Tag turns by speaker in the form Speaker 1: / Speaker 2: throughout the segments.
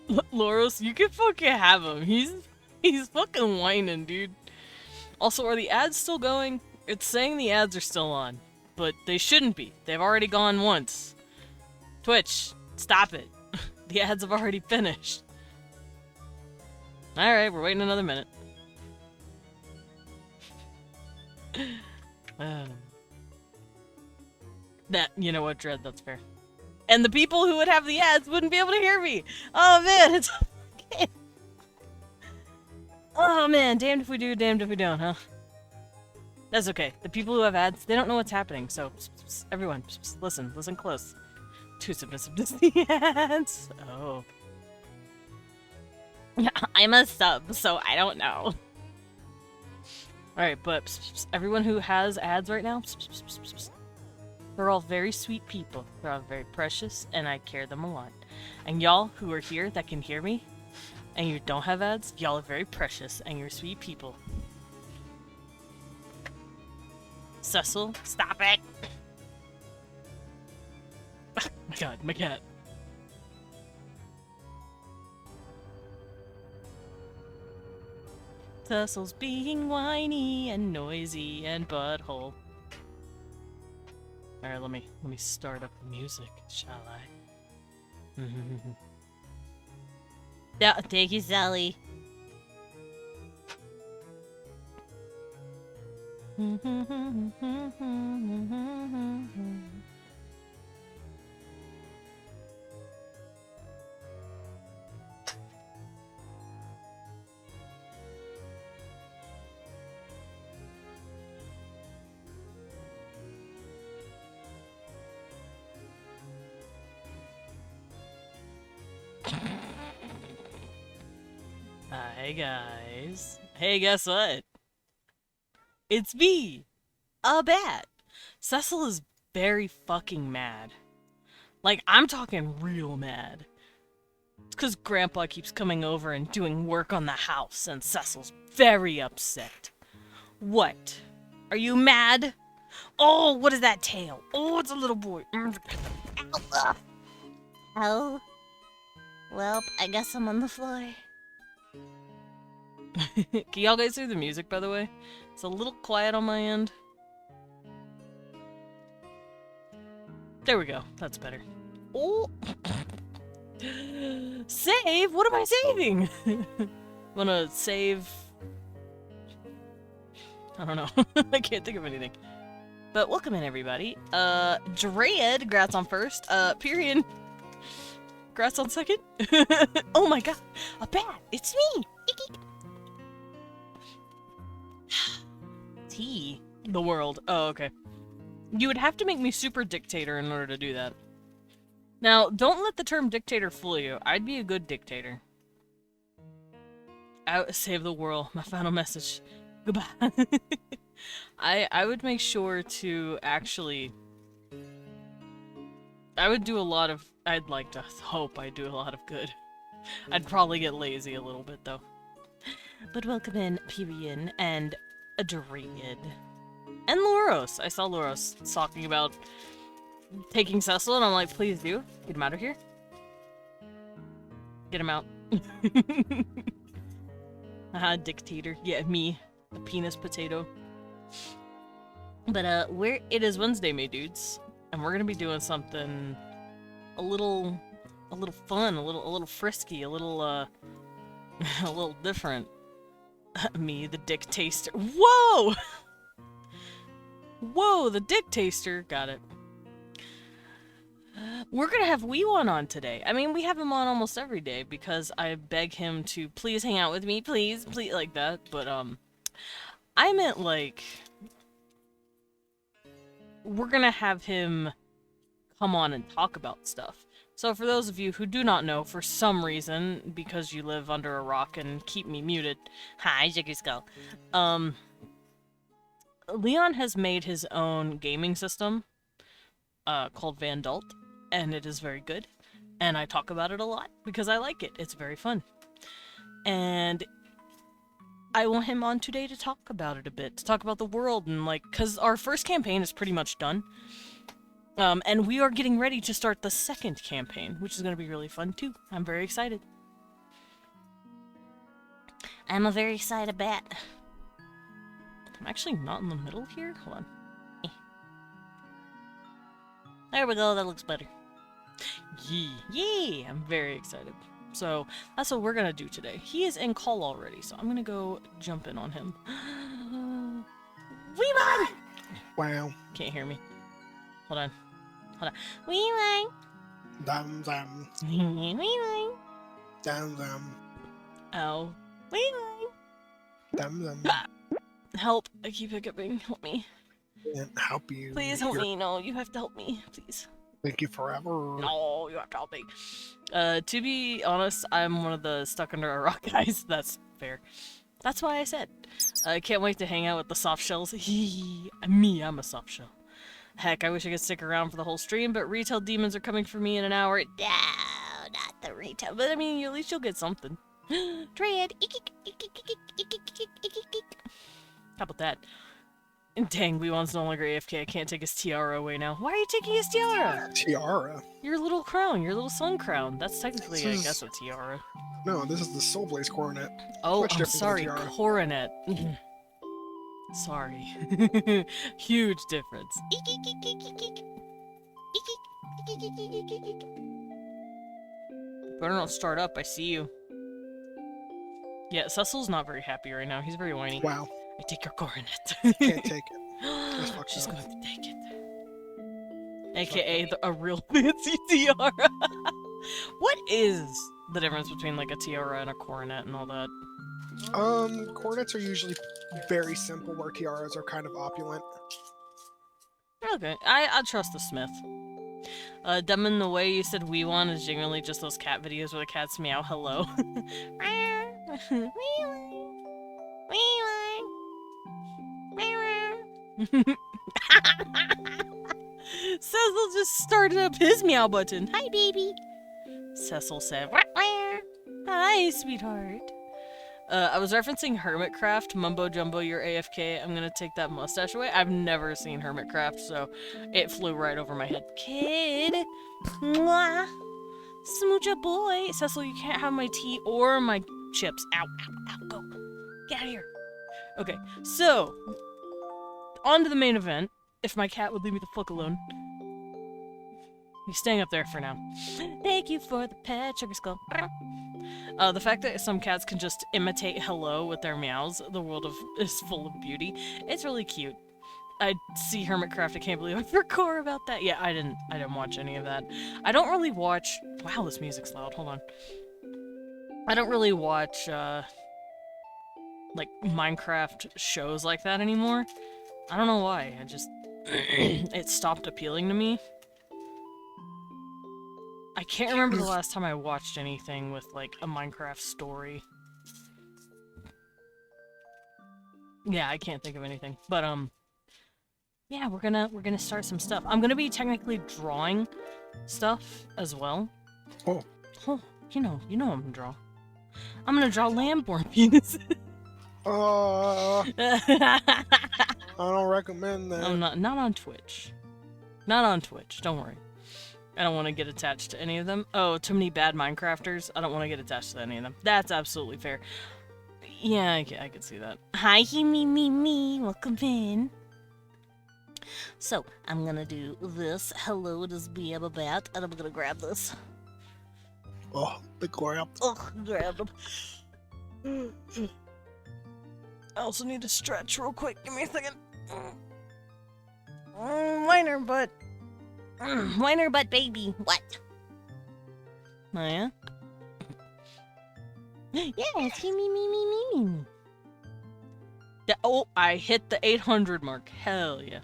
Speaker 1: Loros, you can fucking have him. He's fucking whining, dude. Also, are the ads still going? It's saying the ads are still on, but they shouldn't be. They've already gone once. Twitch, stop it. The ads have already finished. Alright, we're waiting another minute. That, you know what, Dread, that's fair. And the people who would have the ads wouldn't be able to hear me. Oh man, it's okay. Oh man, damned if we do, damned if we don't, huh? That's okay. The people who have ads, they don't know what's happening, so everyone, listen close. Too submissive to see ads. Oh. I'm a sub, so I don't know. Alright, but everyone who has ads right now, they're all very sweet people. They're all very precious, and I care them a lot. And y'all who are here that can hear me, and you don't have ads, y'all are very precious, and you're sweet people. Cecil, stop it! My god, my cat. Cecil's being whiny and noisy and butthole. Alright, let me start up the music, shall I? Yeah, thank you, Sally. Hi guys. Hey, guess what? It's me, a bat. Cecil is very fucking mad. Like, I'm talking real mad. It's because Grandpa keeps coming over and doing work on the house, and Cecil's very upset. What? Are you mad? Oh, what is that tail? Oh, it's a little boy.
Speaker 2: Oh. Well, I guess I'm on the floor.
Speaker 1: Can y'all guys hear the music, by the way? It's a little quiet on my end. There we go. That's better. Oh! Save? What am I saving? Wanna save... I don't know. I can't think of anything. But welcome in, everybody. Dread, grats on first. Period. Grats on second. Oh my god. A bat! It's me! T. The world. Oh, okay. You would have to make me super dictator in order to do that. Now, don't let the term dictator fool you. I'd be a good dictator. Save the world. My final message. Goodbye. I would make sure to actually... I would do a lot of... I'd like to hope I do a lot of good. I'd probably get lazy a little bit, though. But welcome in, Perian, and Adrian. And Loros. I saw Loros talking about taking Cecil, and I'm like, please do. Get him out of here. Get him out. Dictator. Yeah, me. A penis potato. But, it is Wednesday, my dudes. And we're gonna be doing something a little fun, a little frisky, a little different. Me, the dick taster. Whoa! Whoa, the dick taster. Got it. We're gonna have Wee One on today. I mean, we have him on almost every day because I beg him to please hang out with me, please, like that. But, I meant, like, we're gonna have him come on and talk about stuff. So for those of you who do not know, for some reason, because you live under a rock and keep me muted, hi, Jiggy Skull, Leon has made his own gaming system, called VANDAULT, and it is very good, and I talk about it a lot, because I like it. It's very fun. And I want him on today to talk about it a bit, to talk about the world, and like, because our first campaign is pretty much done. And we are getting ready to start the second campaign, which is going to be really fun too. I'm very excited.
Speaker 2: I'm a very excited bat.
Speaker 1: I'm actually not in the middle here. Hold on.
Speaker 2: There we go, that looks better.
Speaker 1: Yee! I'm very excited. So that's what we're gonna do today. He is in call already, so I'm gonna go jump in on him. Wee wang!
Speaker 3: Wow.
Speaker 1: Can't hear me. Hold on.
Speaker 2: Wee wang.
Speaker 3: Dum dum.
Speaker 2: Wee wang.
Speaker 3: Dum dum.
Speaker 1: Ow.
Speaker 2: Wee wang.
Speaker 3: Dum dum.
Speaker 1: Help. I keep hiccuping. Help me.
Speaker 3: Can't help you.
Speaker 1: Please help me. No, you have to help me. Please.
Speaker 3: Thank you forever.
Speaker 1: No, you have to help me. To be honest, I'm one of the stuck under a rock guys. That's fair. That's why I said. I can't wait to hang out with the soft shells. I'm a soft shell. Heck, I wish I could stick around for the whole stream, but retail demons are coming for me in an hour.
Speaker 2: No, not the retail.
Speaker 1: But I mean, at least you'll get something.
Speaker 2: Dread.
Speaker 1: How about that? Dang, Leon's no longer AFK. I can't take his tiara away now. Why are you taking his tiara?
Speaker 3: Tiara?
Speaker 1: Your little crown, your little sun crown. That's technically, I
Speaker 3: This is-
Speaker 1: guess, a tiara.
Speaker 3: No, this is the Soul Blaze coronet.
Speaker 1: Oh,
Speaker 3: Much
Speaker 1: I'm
Speaker 3: different than a
Speaker 1: sorry,
Speaker 3: tiara.
Speaker 1: coronet. Sorry. Huge difference. Better not start up, I see you. Yeah, Cecil's not very happy right now. He's very whiny.
Speaker 3: Wow.
Speaker 1: I take your coronet.
Speaker 3: Can't take it. That's fucked
Speaker 1: She's
Speaker 3: up.
Speaker 1: going to take it. AKA a real fancy tiara. What is the difference between like a tiara and a coronet and all that?
Speaker 3: Coronets are usually very simple, where tiaras are kind of opulent.
Speaker 1: Okay, I trust the Smith. Demon, the way you said we want is genuinely just those cat videos where the cats meow hello. Cecil just started up his meow button.
Speaker 2: Hi, baby.
Speaker 1: Cecil said, "Hi, sweetheart." I was referencing Hermitcraft. Mumbo Jumbo, you're AFK. I'm gonna take that mustache away. I've never seen Hermitcraft, so it flew right over my head. Kid! Mwah! Smoocha boy! Cecil, you can't have my tea or my chips. Ow, ow, ow, go. Get out of here. Okay, so, on to the main event. If my cat would leave me the fuck alone. He's staying up there for now. Thank you for the pet, Sugar Skull. The fact that some cats can just imitate hello with their meows, the world is full of beauty. It's really cute. I see Hermitcraft, I can't believe I forgot about that. Yeah, I didn't watch any of that. I don't really watch... Wow, this music's loud. Hold on. I don't really watch, like, Minecraft shows like that anymore. I don't know why. I just... it stopped appealing to me. I can't remember the last time I watched anything with, like, a Minecraft story. Yeah, I can't think of anything. But, yeah, we're gonna start some stuff. I'm gonna be technically drawing stuff as well.
Speaker 3: Oh.
Speaker 1: Oh, you know I'm gonna draw. I'm gonna draw lamb-born penises.
Speaker 3: I don't recommend that.
Speaker 1: I'm not on Twitch. Not on Twitch, don't worry. I don't want to get attached to any of them. Oh, too many bad Minecrafters. I don't want to get attached to any of them. That's absolutely fair. Yeah, I could see that.
Speaker 2: Hi, me. Welcome in. So, I'm gonna do this. Hello, it is me, I'm a bat, and I'm gonna grab this.
Speaker 3: Oh, the grab.
Speaker 2: Oh, grab him.
Speaker 1: I also need to stretch real quick. Give me a second. Whiner butt.
Speaker 2: Whiner butt baby. What?
Speaker 1: Oh, yeah?
Speaker 2: Yes, me.
Speaker 1: Oh, I hit the 800 mark. Hell yeah.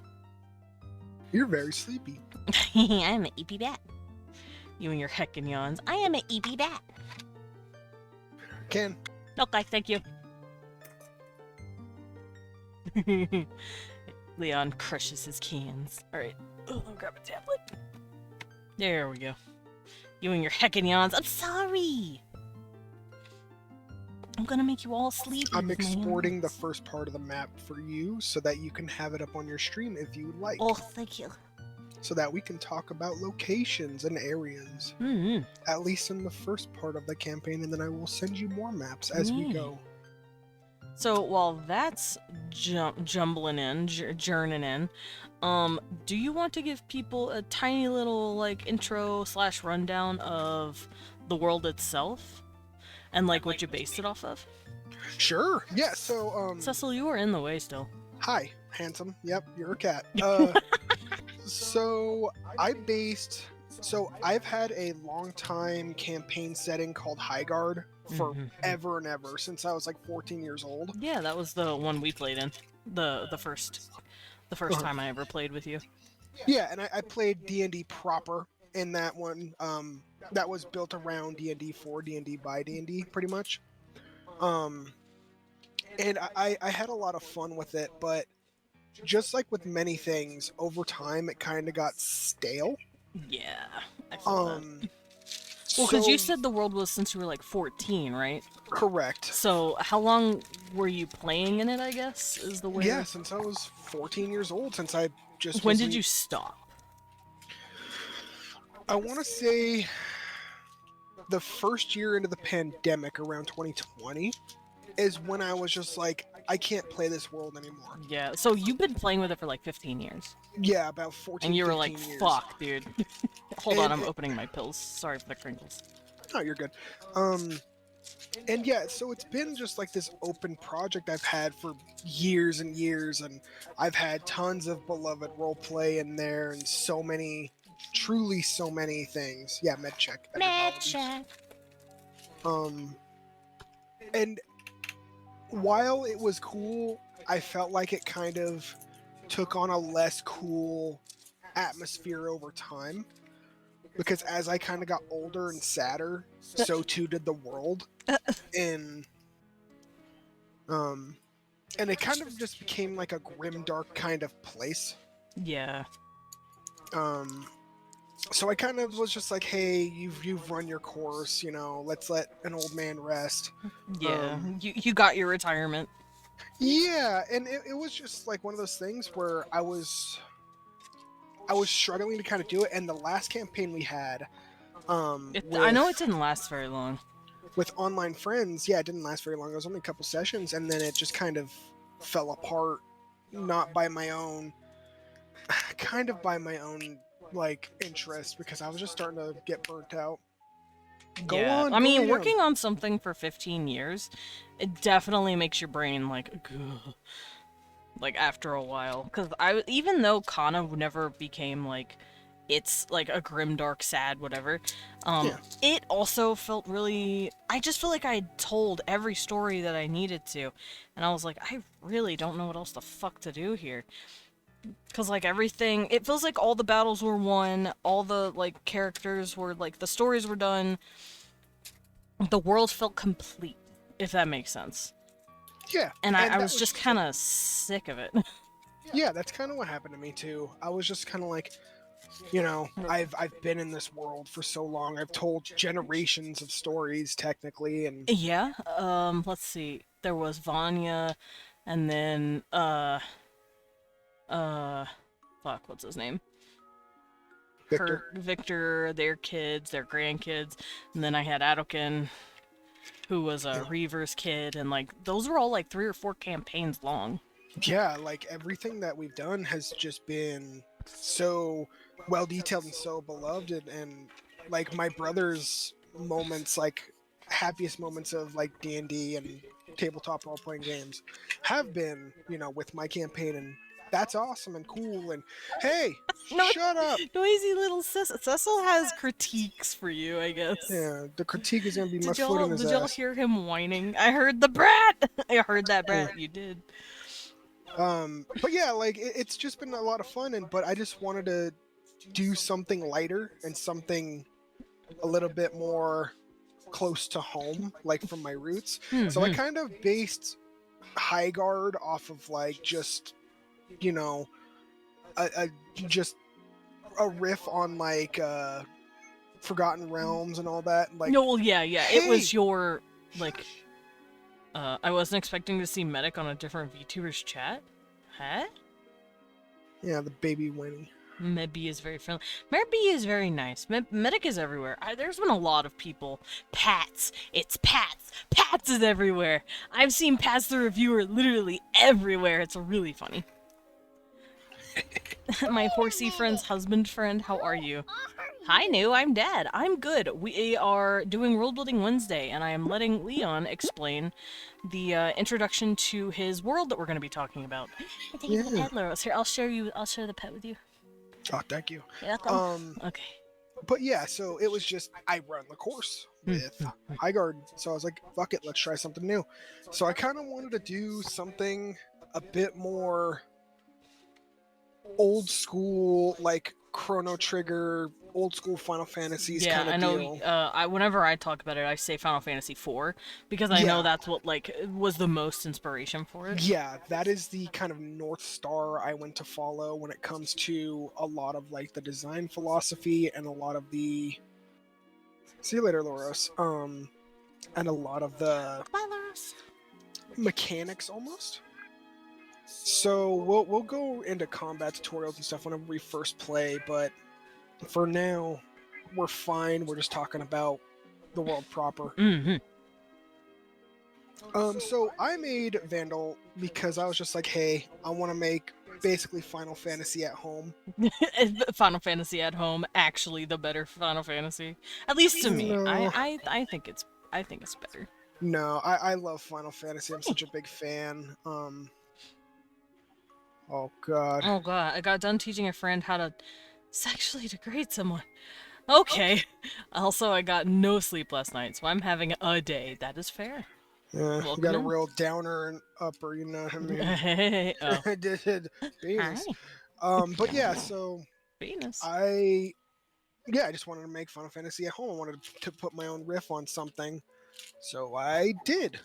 Speaker 3: You're very sleepy.
Speaker 2: I'm an EP bat.
Speaker 1: You and your heckin' yawns.
Speaker 2: I am an EP bat.
Speaker 3: Ken.
Speaker 1: Okay, thank you. Leon crushes his cans. Alright. Oh, I'll grab a tablet. There we go. You and your heckin' yawns. I'm sorry! I'm gonna make you all sleepy.
Speaker 3: I'm
Speaker 1: with my
Speaker 3: exporting the
Speaker 1: yawns.
Speaker 3: first part of the map for you so that you can have it up on your stream if you would like.
Speaker 2: Oh, thank you.
Speaker 3: So that we can talk about locations and areas.
Speaker 1: Mm-hmm.
Speaker 3: At least in the first part of the campaign, and then I will send you more maps as we
Speaker 1: Yeah.
Speaker 3: go.
Speaker 1: So while that's jumbling in, journeying in, do you want to give people a tiny little like intro / rundown of the world itself and like what you based it off of?
Speaker 3: Sure. Yeah. So
Speaker 1: Cecil, you are in the way still.
Speaker 3: hi, handsome. Yep, you're a cat. So I based. So I've had a long time campaign setting called Highguard for
Speaker 1: Mhm.
Speaker 3: ever and ever since I was like 14 years old.
Speaker 1: Yeah, that was the one we played in. The first time I ever played with you.
Speaker 3: Yeah, and I played D&D proper in that one. That was built around D&D for D&D by D&D, pretty much. And I had a lot of fun with it, but just like with many things, over time it kind of got stale.
Speaker 1: Yeah, I feel that.
Speaker 3: Um,
Speaker 1: Well, because you
Speaker 3: so
Speaker 1: said the world was since you were like 14, right?
Speaker 3: correct.
Speaker 1: So how long were you playing in it, I guess, is the way
Speaker 3: Yeah,
Speaker 1: to...
Speaker 3: since I was 14 years old, since I just
Speaker 1: When
Speaker 3: was
Speaker 1: did you stop?
Speaker 3: I want to say the first year into the pandemic, around 2020, is when I was just like, I can't play this world anymore.
Speaker 1: Yeah, so you've been playing with it for like 15 years.
Speaker 3: Yeah, about 14,
Speaker 1: And you were
Speaker 3: 15
Speaker 1: like,
Speaker 3: years.
Speaker 1: fuck, dude. Hold on,
Speaker 3: And
Speaker 1: I'm opening my pills. Sorry for the crinkles.
Speaker 3: oh, you're good. And yeah, so it's been just like this open project I've had for years and years, and I've had tons of beloved roleplay in there, and so many, truly so many things. Yeah, med check.
Speaker 2: Med
Speaker 3: Etymology.
Speaker 2: check.
Speaker 3: And while it was cool, I felt like it kind of took on a less cool atmosphere over time. Because as I kind of got older and sadder, so too did the world. And um and it kind of just became like a grim dark kind of place.
Speaker 1: Yeah.
Speaker 3: So I kind of was just like, hey, you've run your course, let's let an old man rest.
Speaker 1: Yeah. You got your retirement.
Speaker 3: Yeah, and it was just like one of those things where I was struggling to kind of do it. And the last campaign we had,
Speaker 1: I know it didn't last very long.
Speaker 3: with online friends, yeah, it didn't last very long. It was only a couple sessions, and then it just kind of fell apart, not by my own, kind of by my own like interest, because I was just starting to get burnt out. Go on.
Speaker 1: I
Speaker 3: go
Speaker 1: mean,
Speaker 3: ham.
Speaker 1: working on something for 15 years, it definitely makes your brain like, ugh, like after a while. Because even though Kana never became like, it's like a grim, dark, sad, whatever.
Speaker 3: Yeah.
Speaker 1: It also felt really. I just feel like I had told every story that I needed to, and I was like, I really don't know what else the fuck to do here. Cause like everything, it feels like all the battles were won, all the like characters were like the stories were done. The world felt complete, if that makes sense.
Speaker 3: Yeah.
Speaker 1: And I
Speaker 3: that
Speaker 1: was just kind of sick of it.
Speaker 3: Yeah, that's kind of what happened to me too. I was just kind of like, I've been in this world for so long. I've told generations of stories technically, and
Speaker 1: Yeah. Let's see. There was Vanya, and then fuck, what's his name?
Speaker 3: Victor.
Speaker 1: Victor, their kids, their grandkids, and then I had Adokin, who was a Reaver's kid, and like those were all like 3 or 4 campaigns long.
Speaker 3: Yeah, like everything that we've done has just been so well detailed and so beloved, and like my brother's moments, like happiest moments of like D&D and tabletop role playing games have been, with my campaign, and that's awesome and cool. And hey,
Speaker 1: No,
Speaker 3: shut up.
Speaker 1: Noisy little Cecil has critiques for you, I guess.
Speaker 3: Yeah, the critique is gonna be my
Speaker 1: Did
Speaker 3: foot in his
Speaker 1: y'all
Speaker 3: ass.
Speaker 1: hear him whining? I heard the brat. I heard that brat. You did.
Speaker 3: But yeah, like it's just been a lot of fun, but I just wanted to do something lighter and something a little bit more close to home, like from my roots. So I kind of based Highguard off of like just, just a riff on like Forgotten Realms and all that. Like,
Speaker 1: No, well, yeah.
Speaker 3: hey!
Speaker 1: It was your like. I wasn't expecting to see Medic on a different VTuber's chat. Huh?
Speaker 3: Yeah, the baby whining.
Speaker 1: Maybe is very friendly. Maybe is very nice. Medic is everywhere. There's been a lot of people. Pats. It's Pats. Pats is everywhere. I've seen Pats the reviewer literally everywhere. It's really funny. My horsey friend's husband friend, how are you? Hi, New. I'm Dad. I'm good. We are doing World Building Wednesday, and I am letting Leon explain the introduction to his world that we're going to be talking about.
Speaker 2: I take you to the pet, Laurels. Here, I'll share the pet with you.
Speaker 3: Oh, thank you.
Speaker 2: You're welcome.
Speaker 1: Okay.
Speaker 3: But yeah, so it was just I run the course with Highguard, so I was like, fuck it, let's try something new. So I kind of wanted to do something a bit more old school, like Chrono Trigger, old school Final Fantasies
Speaker 1: Yeah,
Speaker 3: kind of
Speaker 1: I know.
Speaker 3: deal.
Speaker 1: Whenever I talk about it, I say Final Fantasy IV because I know
Speaker 3: Yeah.
Speaker 1: that's what was the most inspiration for it.
Speaker 3: Yeah, that is the kind of North Star I went to follow when it comes to a lot of like the design philosophy and a lot of the see you later, Loros. And a lot of the
Speaker 2: Bye, Laurels.
Speaker 3: mechanics almost. So we'll go into combat tutorials and stuff whenever we first play, but for now we're fine. We're just talking about the world proper.
Speaker 1: Mm-hmm.
Speaker 3: So I made Vandal because I was just like, hey, I want to make basically Final Fantasy at home.
Speaker 1: Final Fantasy at home, actually the better Final Fantasy, at least to me.
Speaker 3: No.
Speaker 1: I think it's better.
Speaker 3: No, I love Final Fantasy. I'm such a big fan. Oh god.
Speaker 1: Oh god, I got done teaching a friend how to sexually degrade someone. Okay. Also, I got no sleep last night, so I'm having a day. That is fair.
Speaker 3: Yeah, you
Speaker 1: Welcome
Speaker 3: got a
Speaker 1: in.
Speaker 3: real downer and upper, you know what I mean?
Speaker 1: Hey, oh,
Speaker 3: I did Venus. But yeah, so
Speaker 1: Venus.
Speaker 3: I just wanted to make Final Fantasy at home. I wanted to put my own riff on something, so I did.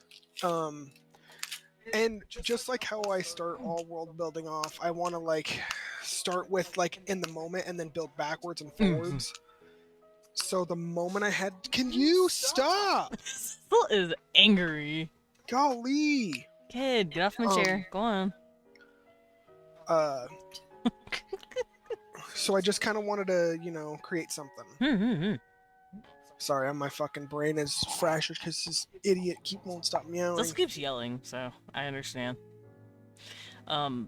Speaker 3: And just like how I start all world building off, I want to like start with like in the moment and then build backwards and forwards. So the moment I had, can you stop?
Speaker 1: Still is angry.
Speaker 3: Golly.
Speaker 1: Kid, get off my chair. Go on.
Speaker 3: So I just kind of wanted to, create something. Sorry, my fucking brain is fractured because this idiot won't stop meowing.
Speaker 1: This keeps yelling, so I understand. I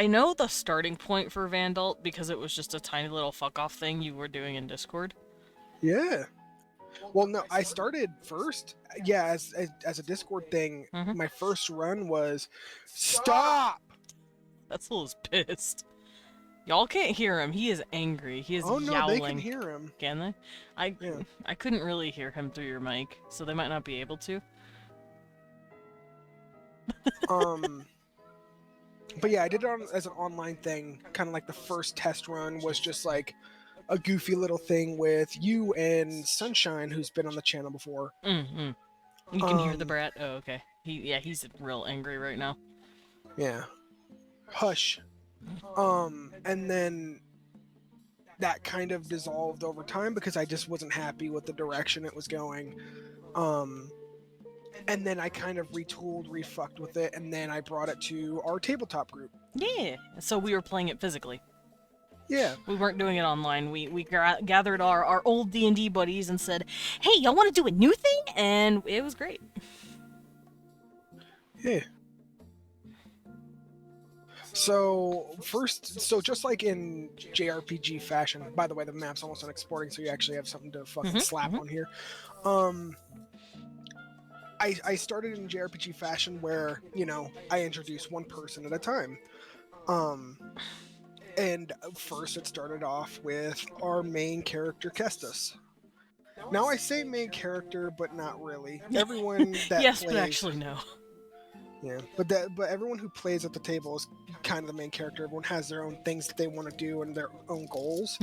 Speaker 1: know the starting point for VANDAULT because it was just a tiny little fuck off thing you were doing in Discord.
Speaker 3: Yeah. Well, no, I started first. Yeah, as a Discord thing, my first run was stop.
Speaker 1: That fool is pissed. Y'all can't hear him. He is angry. He is yowling.
Speaker 3: No, they can hear him.
Speaker 1: Can they? I couldn't really hear him through your mic, so they might not be able to.
Speaker 3: But yeah, I did it as an online thing. Kind of like the first test run was just like a goofy little thing with you and Sunshine, who's been on the channel before.
Speaker 1: You can hear the brat. Oh, okay. He's real angry right now.
Speaker 3: Yeah. Hush. And then that kind of dissolved over time because I just wasn't happy with the direction it was going. And then I kind of retooled, refucked with it, and then I brought it to our tabletop group.
Speaker 1: Yeah. So we were playing it physically.
Speaker 3: Yeah.
Speaker 1: We weren't doing it online. We gathered our old D&D buddies and said, hey, y'all want to do a new thing? And it was great.
Speaker 3: Yeah. So just like in JRPG fashion, by the way, the map's almost unexporting, so you actually have something to fucking slap on here. I started in JRPG fashion where, I introduce one person at a time. And first it started off with our main character, Kestis. Now I say main character, but not really. Everyone that
Speaker 1: yes,
Speaker 3: plays,
Speaker 1: but actually no.
Speaker 3: Yeah, but everyone who plays at the table is kind of the main character. Everyone has their own things that they want to do and their own goals.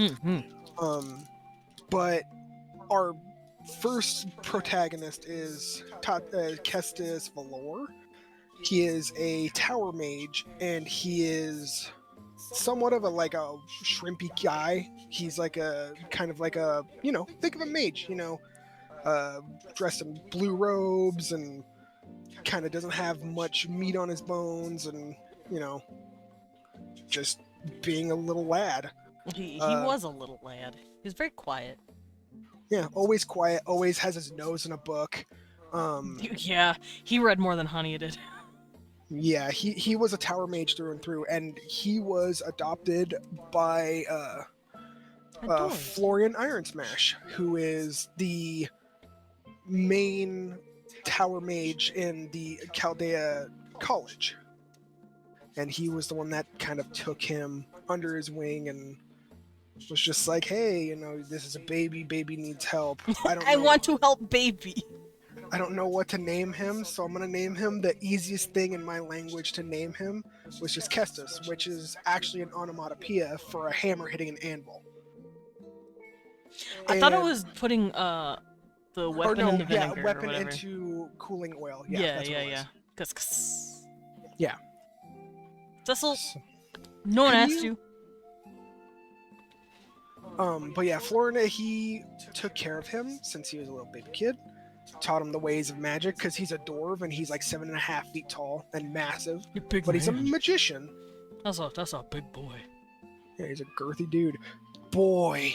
Speaker 3: But our first protagonist is Kestis Valor. He is a tower mage, and he is somewhat of a shrimpy guy. He's like a kind of like a think of a mage, dressed in blue robes and kind of doesn't have much meat on his bones, and just being a little lad.
Speaker 1: He was a little lad. He was very quiet.
Speaker 3: Yeah, always quiet, always has his nose in a book.
Speaker 1: Yeah, he read more than Hania did.
Speaker 3: Yeah, he was a tower mage through and through, and he was adopted by
Speaker 1: Adored.
Speaker 3: Florian Iron Smash, who is the main tower mage in the Chaldea College. And he was the one that kind of took him under his wing and was just like, hey, you know, this is a baby needs help.
Speaker 1: I want to help baby.
Speaker 3: I don't know what to name him, so I'm gonna name him. The easiest thing in my language to name him was just Kestis, which is actually an onomatopoeia for a hammer hitting an anvil.
Speaker 1: I thought it was putting the weapon in the vinegar or
Speaker 3: weapon
Speaker 1: whatever.
Speaker 3: into cooling oil.
Speaker 1: Yeah,
Speaker 3: that's what it was.
Speaker 1: Cause.
Speaker 3: Yeah.
Speaker 1: Cecil, no one asked you.
Speaker 3: But yeah, Florina, he took care of him since he was a little baby kid. Taught him the ways of magic because he's a dwarf and he's like 7.5 feet tall and massive. But he's a magician.
Speaker 1: That's a big boy.
Speaker 3: Yeah, he's a girthy dude. Boy,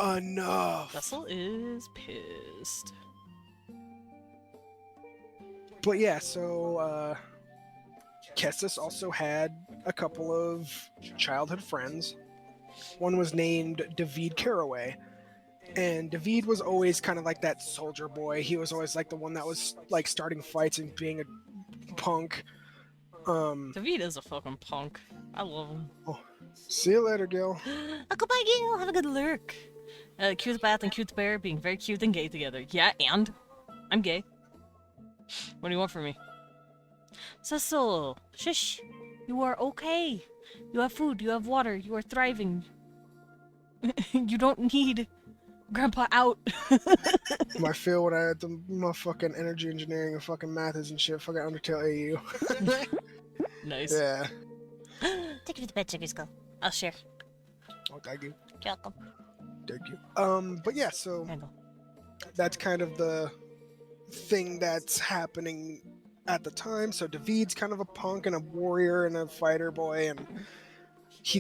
Speaker 3: enough.
Speaker 1: Cecil is pissed.
Speaker 3: But yeah, so Kestis also had a couple of childhood friends. One was named David Caraway. And David was always kind of like that soldier boy. He was always like the one that was like starting fights and being a punk.
Speaker 1: David is a fucking punk. I love him.
Speaker 3: Oh, see you later, Gil.
Speaker 1: Goodbye, Gil. Have a good lurk. Cute Bath and Cute Bear being very cute and gay together. Yeah, and I'm gay. What do you want from me? Cecil, shush. You are okay. You have food. You have water. You are thriving. You don't need Grandpa out.
Speaker 3: I feel when I had my fucking energy engineering and fucking maths and shit. Fucking Undertale AU.
Speaker 1: Nice.
Speaker 3: Yeah.
Speaker 2: Take you to bed, Sugar Skull.
Speaker 1: I'll share.
Speaker 3: Oh, thank you.
Speaker 2: You're welcome.
Speaker 3: Thank you. But yeah, so that's kind of the thing that's happening at the time. So David's kind of a punk and a warrior and a fighter boy, and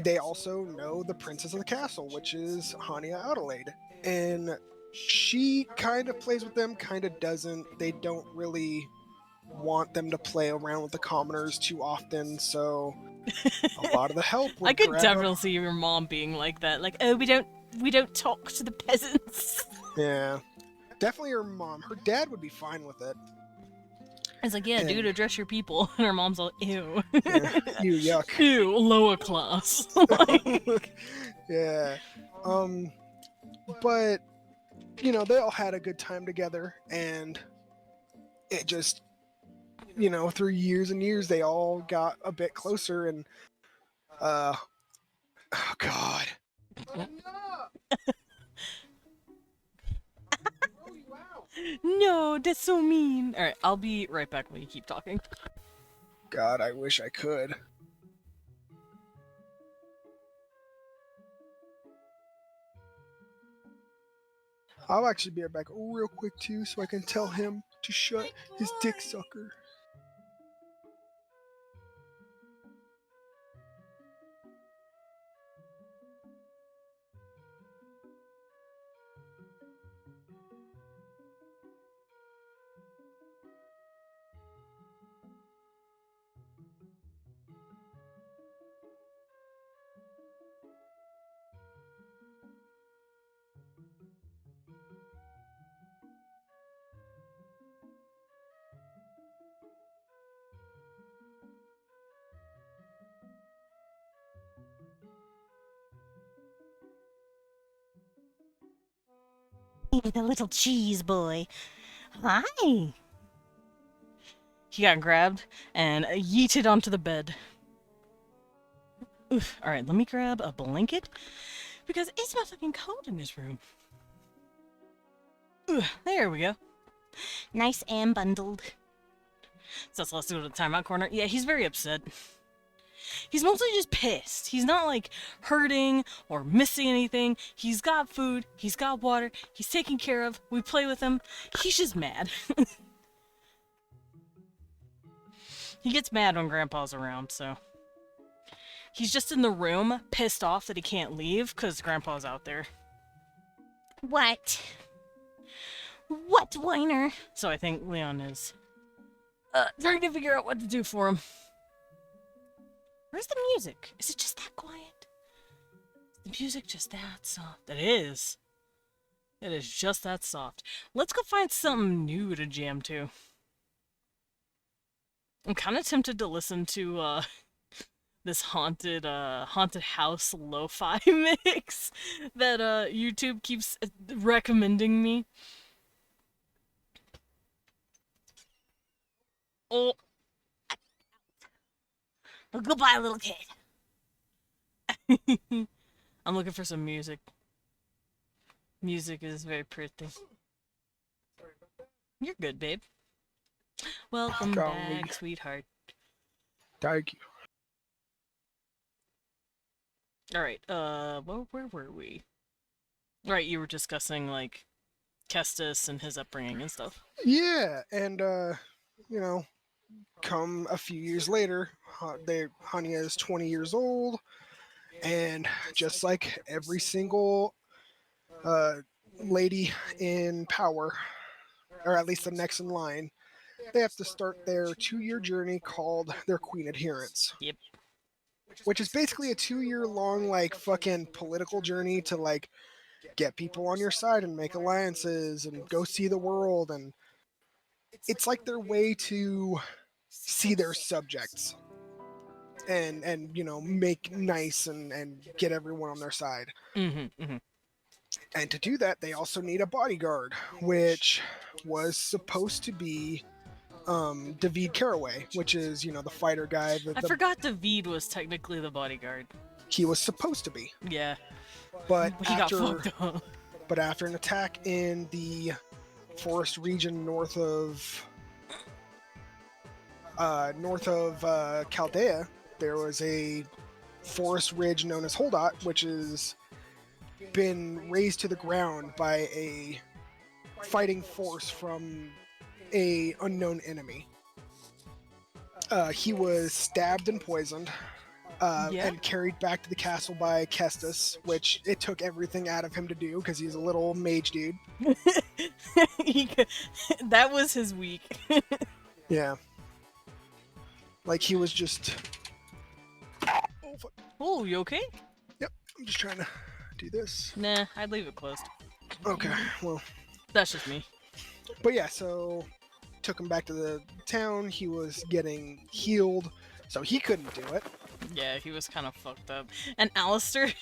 Speaker 3: they also know the princess of the castle, which is Hania Adelaide. And she kind of plays with them, kind of doesn't. They don't really want them to play around with the commoners too often, so a lot of the help would
Speaker 1: I could
Speaker 3: grab
Speaker 1: definitely see your mom being like that. Like, oh, we don't talk to the peasants.
Speaker 3: Yeah. Definitely her mom. Her dad would be fine with it.
Speaker 1: It's like, yeah, dude, address your people. And her mom's like, ew.
Speaker 3: Yeah. Ew, yuck.
Speaker 1: Ew, lower class. Like,
Speaker 3: yeah. But, you know, they all had a good time together, and it just, you know, through years and years, they all got a bit closer, and, oh, God.
Speaker 1: no, that's so mean. Alright, I'll be right back when you keep talking.
Speaker 3: God, I wish I could. I'll actually be right back real quick too, so I can tell him to shut his dick sucker.
Speaker 2: The little cheese boy. Hi.
Speaker 1: He got grabbed and yeeted onto the bed. Oof. Alright, let me grab a blanket because it's not fucking cold in this room. Ugh, there we go.
Speaker 2: Nice and bundled.
Speaker 1: So let's go to the timeout corner. Yeah, he's very upset. He's mostly just pissed. He's not like hurting or missing anything. He's got food, he's got water, he's taken care of, we play with him. He's just mad. He gets mad when Grandpa's around, so. He's just in the room, pissed off that he can't leave because Grandpa's out there.
Speaker 2: What? What, Whiner?
Speaker 1: So I think Leon is trying to figure out what to do for him. Where's the music? Is it just that quiet? Is the music just that soft? It is. It is just that soft. Let's go find something new to jam to. I'm kind of tempted to listen to this haunted house lo-fi mix that YouTube keeps recommending me. Oh,
Speaker 2: Well, goodbye, little kid.
Speaker 1: I'm looking for some music. Music is very pretty. You're good, babe. Welcome
Speaker 3: Golly.
Speaker 1: back, sweetheart.
Speaker 3: Thank you.
Speaker 1: Alright, where were we? Right, you were discussing, like, Kestis and his upbringing and stuff.
Speaker 3: Yeah, and you know, come a few years later, Hania is 20 years old, and just like every single lady in power, or at least the next in line, they have to start their 2-year journey called their Queen Adherence.
Speaker 1: Yep.
Speaker 3: Which is basically a 2-year long, like, fucking political journey to, like, get people on your side and make alliances and go see the world. And it's like their way to see their subjects and you know, make nice and get everyone on their side. And to do that, they also need a bodyguard, which was supposed to be David Caraway, which is, you know, the fighter guy.
Speaker 1: I forgot David was technically the bodyguard.
Speaker 3: He was supposed to be.
Speaker 1: Yeah.
Speaker 3: But
Speaker 1: He got fucked up.
Speaker 3: But after an attack in the forest region north of Chaldea, there was a forest ridge known as Holdot, which has been razed to the ground by a fighting force from a unknown enemy. He was stabbed and poisoned, and carried back to the castle by Kestis, which it took everything out of him to do because he's a little mage dude.
Speaker 1: That was his week.
Speaker 3: Yeah. Like, he was just... Oh, fuck.
Speaker 1: Oh, you okay?
Speaker 3: Yep, I'm just trying to do this.
Speaker 1: Nah, I'd leave it closed.
Speaker 3: Okay, well...
Speaker 1: That's just me.
Speaker 3: But yeah, so... Took him back to the town, he was getting healed, so he couldn't do it.
Speaker 1: Yeah, he was kind of fucked up. And Alistair...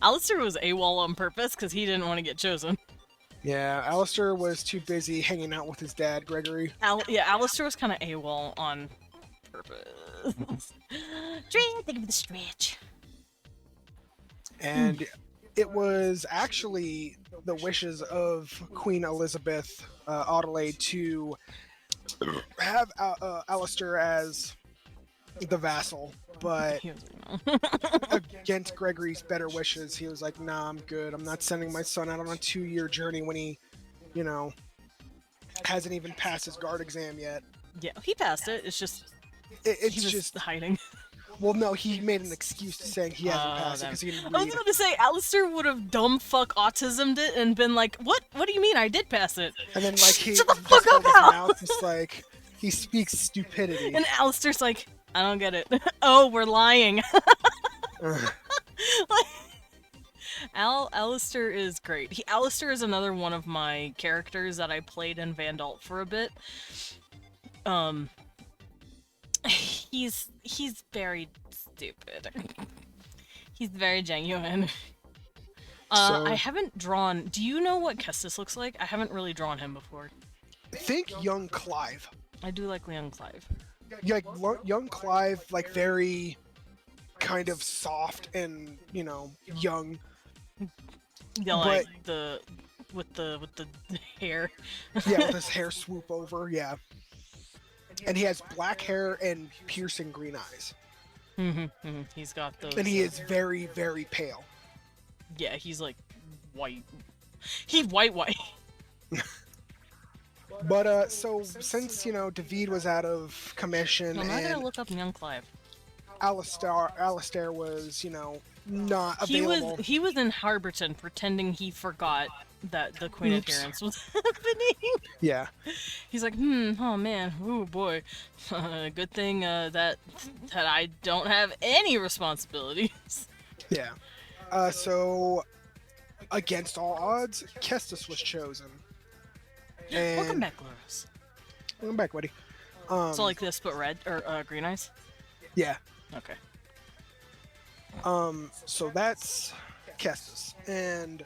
Speaker 1: Alistair was AWOL on purpose because he didn't want to get chosen.
Speaker 3: Yeah, Alistair was too busy hanging out with his dad, Gregory.
Speaker 1: Alistair was kind of AWOL on purpose.
Speaker 2: Think of the stretch.
Speaker 3: And it was actually the wishes of Queen Elizabeth Adelaide to have Alistair as the vassal, but
Speaker 1: He was like, no.
Speaker 3: against Gregory's better wishes, he was like, nah, I'm good. I'm not sending my son out on a 2-year journey when he, you know, hasn't even passed his guard exam yet.
Speaker 1: Yeah, he passed it. It's just...
Speaker 3: It's
Speaker 1: he was
Speaker 3: just...
Speaker 1: hiding.
Speaker 3: Well, no, he made an excuse to saying he hasn't passed it because he didn't
Speaker 1: I was
Speaker 3: read.
Speaker 1: about to say, Alistair would have dumb fuck autismed it and been like, what? What do you mean I did pass it?
Speaker 3: And then, like, he
Speaker 1: Shut the
Speaker 3: just
Speaker 1: fuck up,
Speaker 3: held his
Speaker 1: Al!
Speaker 3: mouth, just like, he speaks stupidity.
Speaker 1: And Alistair's like, I don't get it. Oh, we're lying. Alistair is great. Alistair is another one of my characters that I played in VANDAULT for a bit. He's very stupid. He's very genuine. I haven't drawn... Do you know what Kestis looks like? I haven't really drawn him before.
Speaker 3: Think young Clive.
Speaker 1: I do like Leon Clive.
Speaker 3: Yeah, like, young Clive, like, very kind of soft and, you know, young.
Speaker 1: Yeah, like with the hair.
Speaker 3: Yeah, with his hair swoop over, yeah. And he has black hair and piercing green eyes.
Speaker 1: He's got those.
Speaker 3: And he is very, very pale.
Speaker 1: Yeah, he's like white. He's white.
Speaker 3: But, so, since, you know, David was out of commission
Speaker 1: I'm not
Speaker 3: and...
Speaker 1: gonna look up Young Clive.
Speaker 3: Alistair was, not available.
Speaker 1: He was in Harborton pretending he forgot that the Queen
Speaker 3: Oops.
Speaker 1: Adherence was happening.
Speaker 3: Yeah.
Speaker 1: He's like, oh man, oh boy, good thing that I don't have any responsibilities.
Speaker 3: Yeah. So, against all odds, Kestis was chosen. And
Speaker 1: Welcome back, Loris.
Speaker 3: welcome back, buddy.
Speaker 1: So like this, but red or green eyes.
Speaker 3: Yeah.
Speaker 1: Okay.
Speaker 3: So that's Kestis, and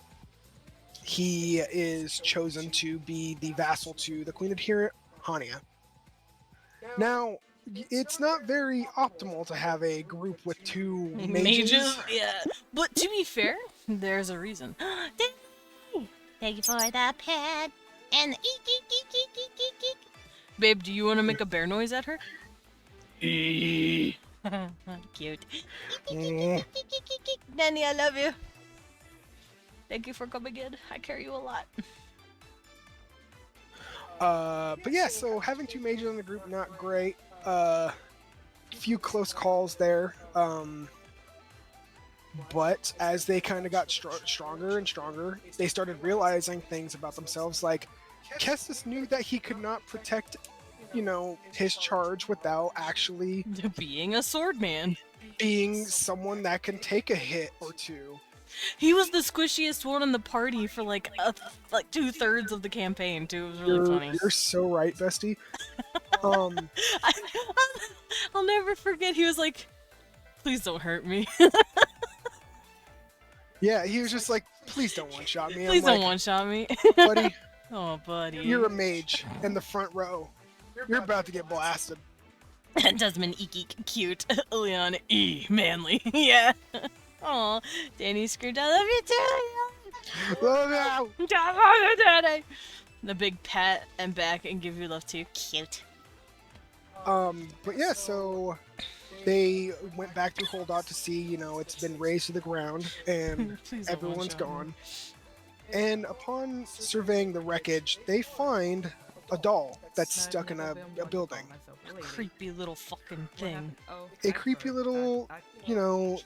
Speaker 3: he is chosen to be the vassal to the Queen Adherent, Hania. Now, it's not very optimal to have a group with two mages.
Speaker 1: Yeah. But to be fair, there's a reason.
Speaker 2: Thank you for the pet and the eek eek eek eek eek eek eek.
Speaker 1: Babe, do you want to make a bear noise at her?
Speaker 2: Cute.
Speaker 3: Mm.
Speaker 1: Nanny, I love you. Thank you for coming in. I carry you a lot.
Speaker 3: But yeah, so having two mages in the group, not great. Few close calls there. But as they kind of got stronger and stronger, they started realizing things about themselves. Like, Kestis knew that he could not protect, his charge without actually
Speaker 1: Being a sword man.
Speaker 3: being someone that can take a hit or two.
Speaker 1: He was the squishiest one in the party for like 2/3 of the campaign too. It was really funny.
Speaker 3: You're so right, bestie.
Speaker 1: I'll never forget. He was like, "Please don't hurt me.
Speaker 3: Yeah, he was just like, please don't one-shot me.
Speaker 1: Please
Speaker 3: I'm
Speaker 1: don't
Speaker 3: like,
Speaker 1: one-shot me."
Speaker 3: buddy,
Speaker 1: Oh, buddy.
Speaker 3: you're a mage in the front row. You're about to get blasted.
Speaker 1: Desmond eek eek cute. Leon manly. Yeah. Aw, Danny screamed, "I love you too."
Speaker 3: Oh, no.
Speaker 1: Daddy. The big pat and back and give you love too.
Speaker 2: Cute.
Speaker 3: But yeah, so they went back to Holdot to see, it's been razed to the ground and
Speaker 1: Please don't
Speaker 3: everyone's
Speaker 1: one-shot me.
Speaker 3: gone. And upon surveying the wreckage, they find a doll that's stuck in a building.
Speaker 1: Creepy little fucking thing.
Speaker 3: A creepy little,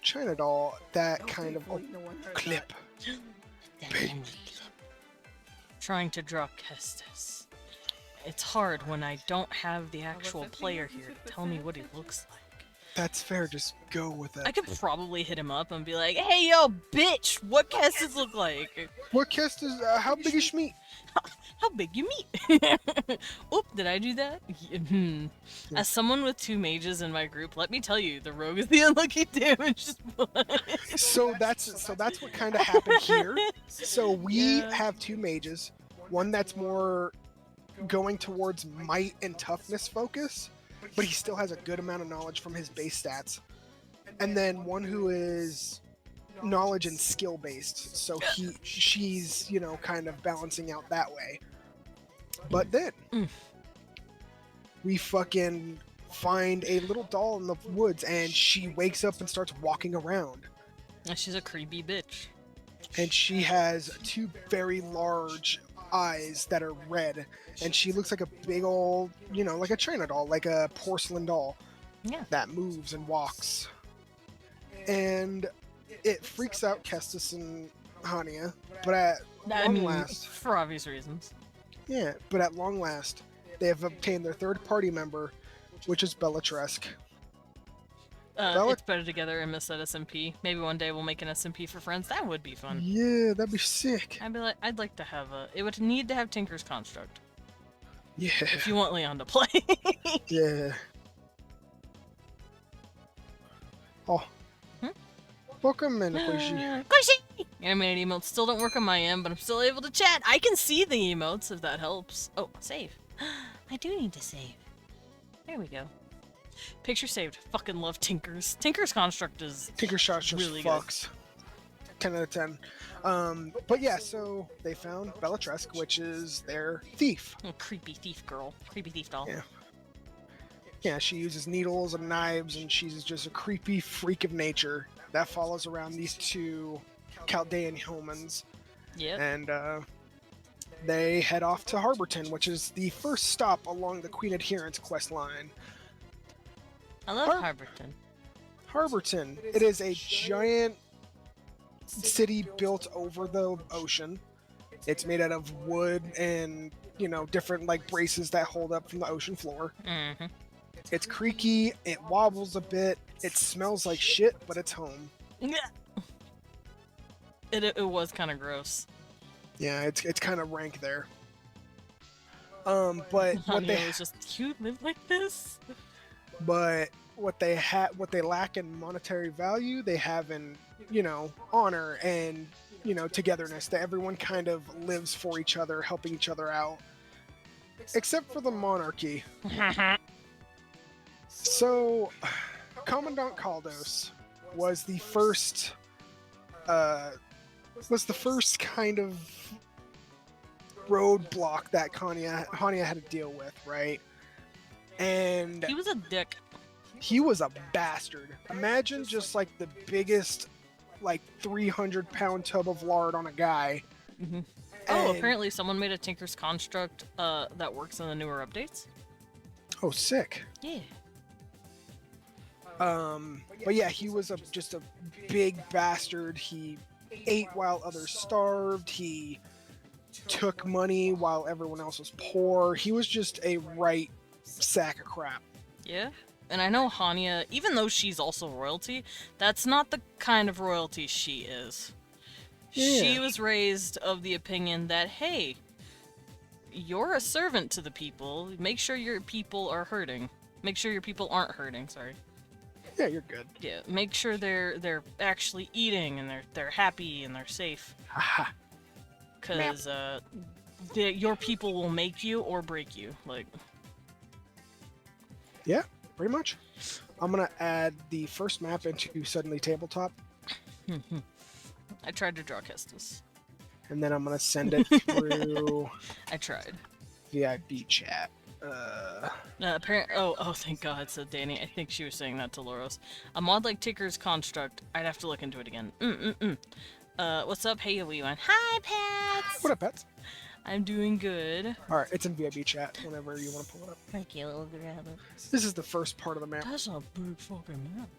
Speaker 3: China doll that kind of clip.
Speaker 1: Trying to draw Kestis. It's hard when I don't have the actual player here to tell me what he looks like.
Speaker 3: That's fair, just go with
Speaker 1: I
Speaker 3: it.
Speaker 1: could probably hit him up and be like, "Hey, yo, bitch, what Kestis look like?
Speaker 3: What cast is, how big is Schmeat?
Speaker 1: How big you meet?" Oop, did I do that? As someone with two mages in my group, let me tell you, the rogue is the unlucky damage.
Speaker 3: So that's what kind of happened here. So we
Speaker 1: Yeah.
Speaker 3: have two mages, one that's more going towards might and toughness focus, but he still has a good amount of knowledge from his base stats, and then one who is knowledge and skill based. So she's kind of balancing out that way. But then we fucking find a little doll in the woods, and she wakes up and starts walking around.
Speaker 1: She's a creepy bitch.
Speaker 3: And she has two very large eyes that are red, and she looks like a big old, like a China doll, like a porcelain doll.
Speaker 1: Yeah.
Speaker 3: That moves and walks. And it freaks out Kestis and Hania, but at long last,
Speaker 1: for obvious reasons.
Speaker 3: but at long last, they have obtained their third party member, which is Bellatrix.
Speaker 1: It's better together and miss that SMP. Maybe one day we'll make an SMP for friends. That would be fun.
Speaker 3: Yeah, that'd be sick.
Speaker 1: I'd like to have a. It would need to have Tinker's Construct
Speaker 3: Yeah,
Speaker 1: if you want Leon to play.
Speaker 3: yeah. Oh.
Speaker 1: Hmm?
Speaker 3: Welcome, Manakoshi.
Speaker 1: Squishy! Animated emotes still don't work on my end, but I'm still able to chat. I can see the emotes if that helps. Oh, save. I do need to save. There we go. Picture saved. Fucking love Tinker's. Tinker's Construct is
Speaker 3: Tinker Shot just
Speaker 1: really good.
Speaker 3: fucks. 10 out of 10. But yeah, so they found Bellatrix, which is their thief.
Speaker 1: Oh, creepy thief girl. Creepy thief doll.
Speaker 3: Yeah. Yeah, she uses needles and knives, and she's just a creepy freak of nature that follows around these two Chaldean humans.
Speaker 1: Yep.
Speaker 3: And they head off to Harborton, which is the first stop along the Queen Adherence quest line.
Speaker 1: I love Harborton.
Speaker 3: Harborton. It is a giant city built over the ocean. It's made out of wood and, different like braces that hold up from the ocean floor.
Speaker 1: Mm-hmm.
Speaker 3: It's creaky, it wobbles a bit, it smells like shit, but it's home.
Speaker 1: Yeah. It was kind of gross.
Speaker 3: Yeah, it's kind of rank there. But what
Speaker 1: Hania was just, you live like this?
Speaker 3: what they lack in monetary value, they have in, honor and, togetherness. That everyone kind of lives for each other, helping each other out. Except for the monarchy. So, Commandant Kaldos was the first kind of roadblock that Hania had to deal with, right? And
Speaker 1: He was a dick.
Speaker 3: he was a bastard. Imagine just like the biggest, like 300-pound tub of lard on a guy.
Speaker 1: Mm-hmm. Oh,
Speaker 3: And-
Speaker 1: apparently someone made a Tinker's Construct that works in the newer updates.
Speaker 3: Oh, sick.
Speaker 1: Yeah.
Speaker 3: But yeah, he was just a big bastard. He ate while others starved. He took money while everyone else was poor. He was just a right sack of crap.
Speaker 1: Yeah. And I know Hania, even though she's also royalty, that's not the kind of royalty she is. She
Speaker 3: Yeah.
Speaker 1: was raised of the opinion that, hey, you're a servant to the people. Make sure your people are hurting. Make sure your people aren't hurting, sorry.
Speaker 3: Yeah, you're good.
Speaker 1: Yeah, make sure they're actually eating and they're happy and they're safe.
Speaker 3: Haha.
Speaker 1: Cause your people will make you or break you. Like,
Speaker 3: Yeah, pretty much. I'm gonna add the first map into Suddenly Tabletop,
Speaker 1: I tried to draw Kestis.
Speaker 3: and then I'm gonna send it through
Speaker 1: I tried.
Speaker 3: VIP chat.
Speaker 1: Oh, thank God, said Danny. I think she was saying that to Loros. A mod like Tinker's Construct, I'd have to look into it again. What's up? Hey, wee one. Hi, Pats!
Speaker 3: What up, pets?
Speaker 1: I'm doing good.
Speaker 3: All right, it's in VIP chat whenever you want to pull it up.
Speaker 2: Thank you, little grab it.
Speaker 3: This is the first part of the map.
Speaker 1: That's a big fucking map.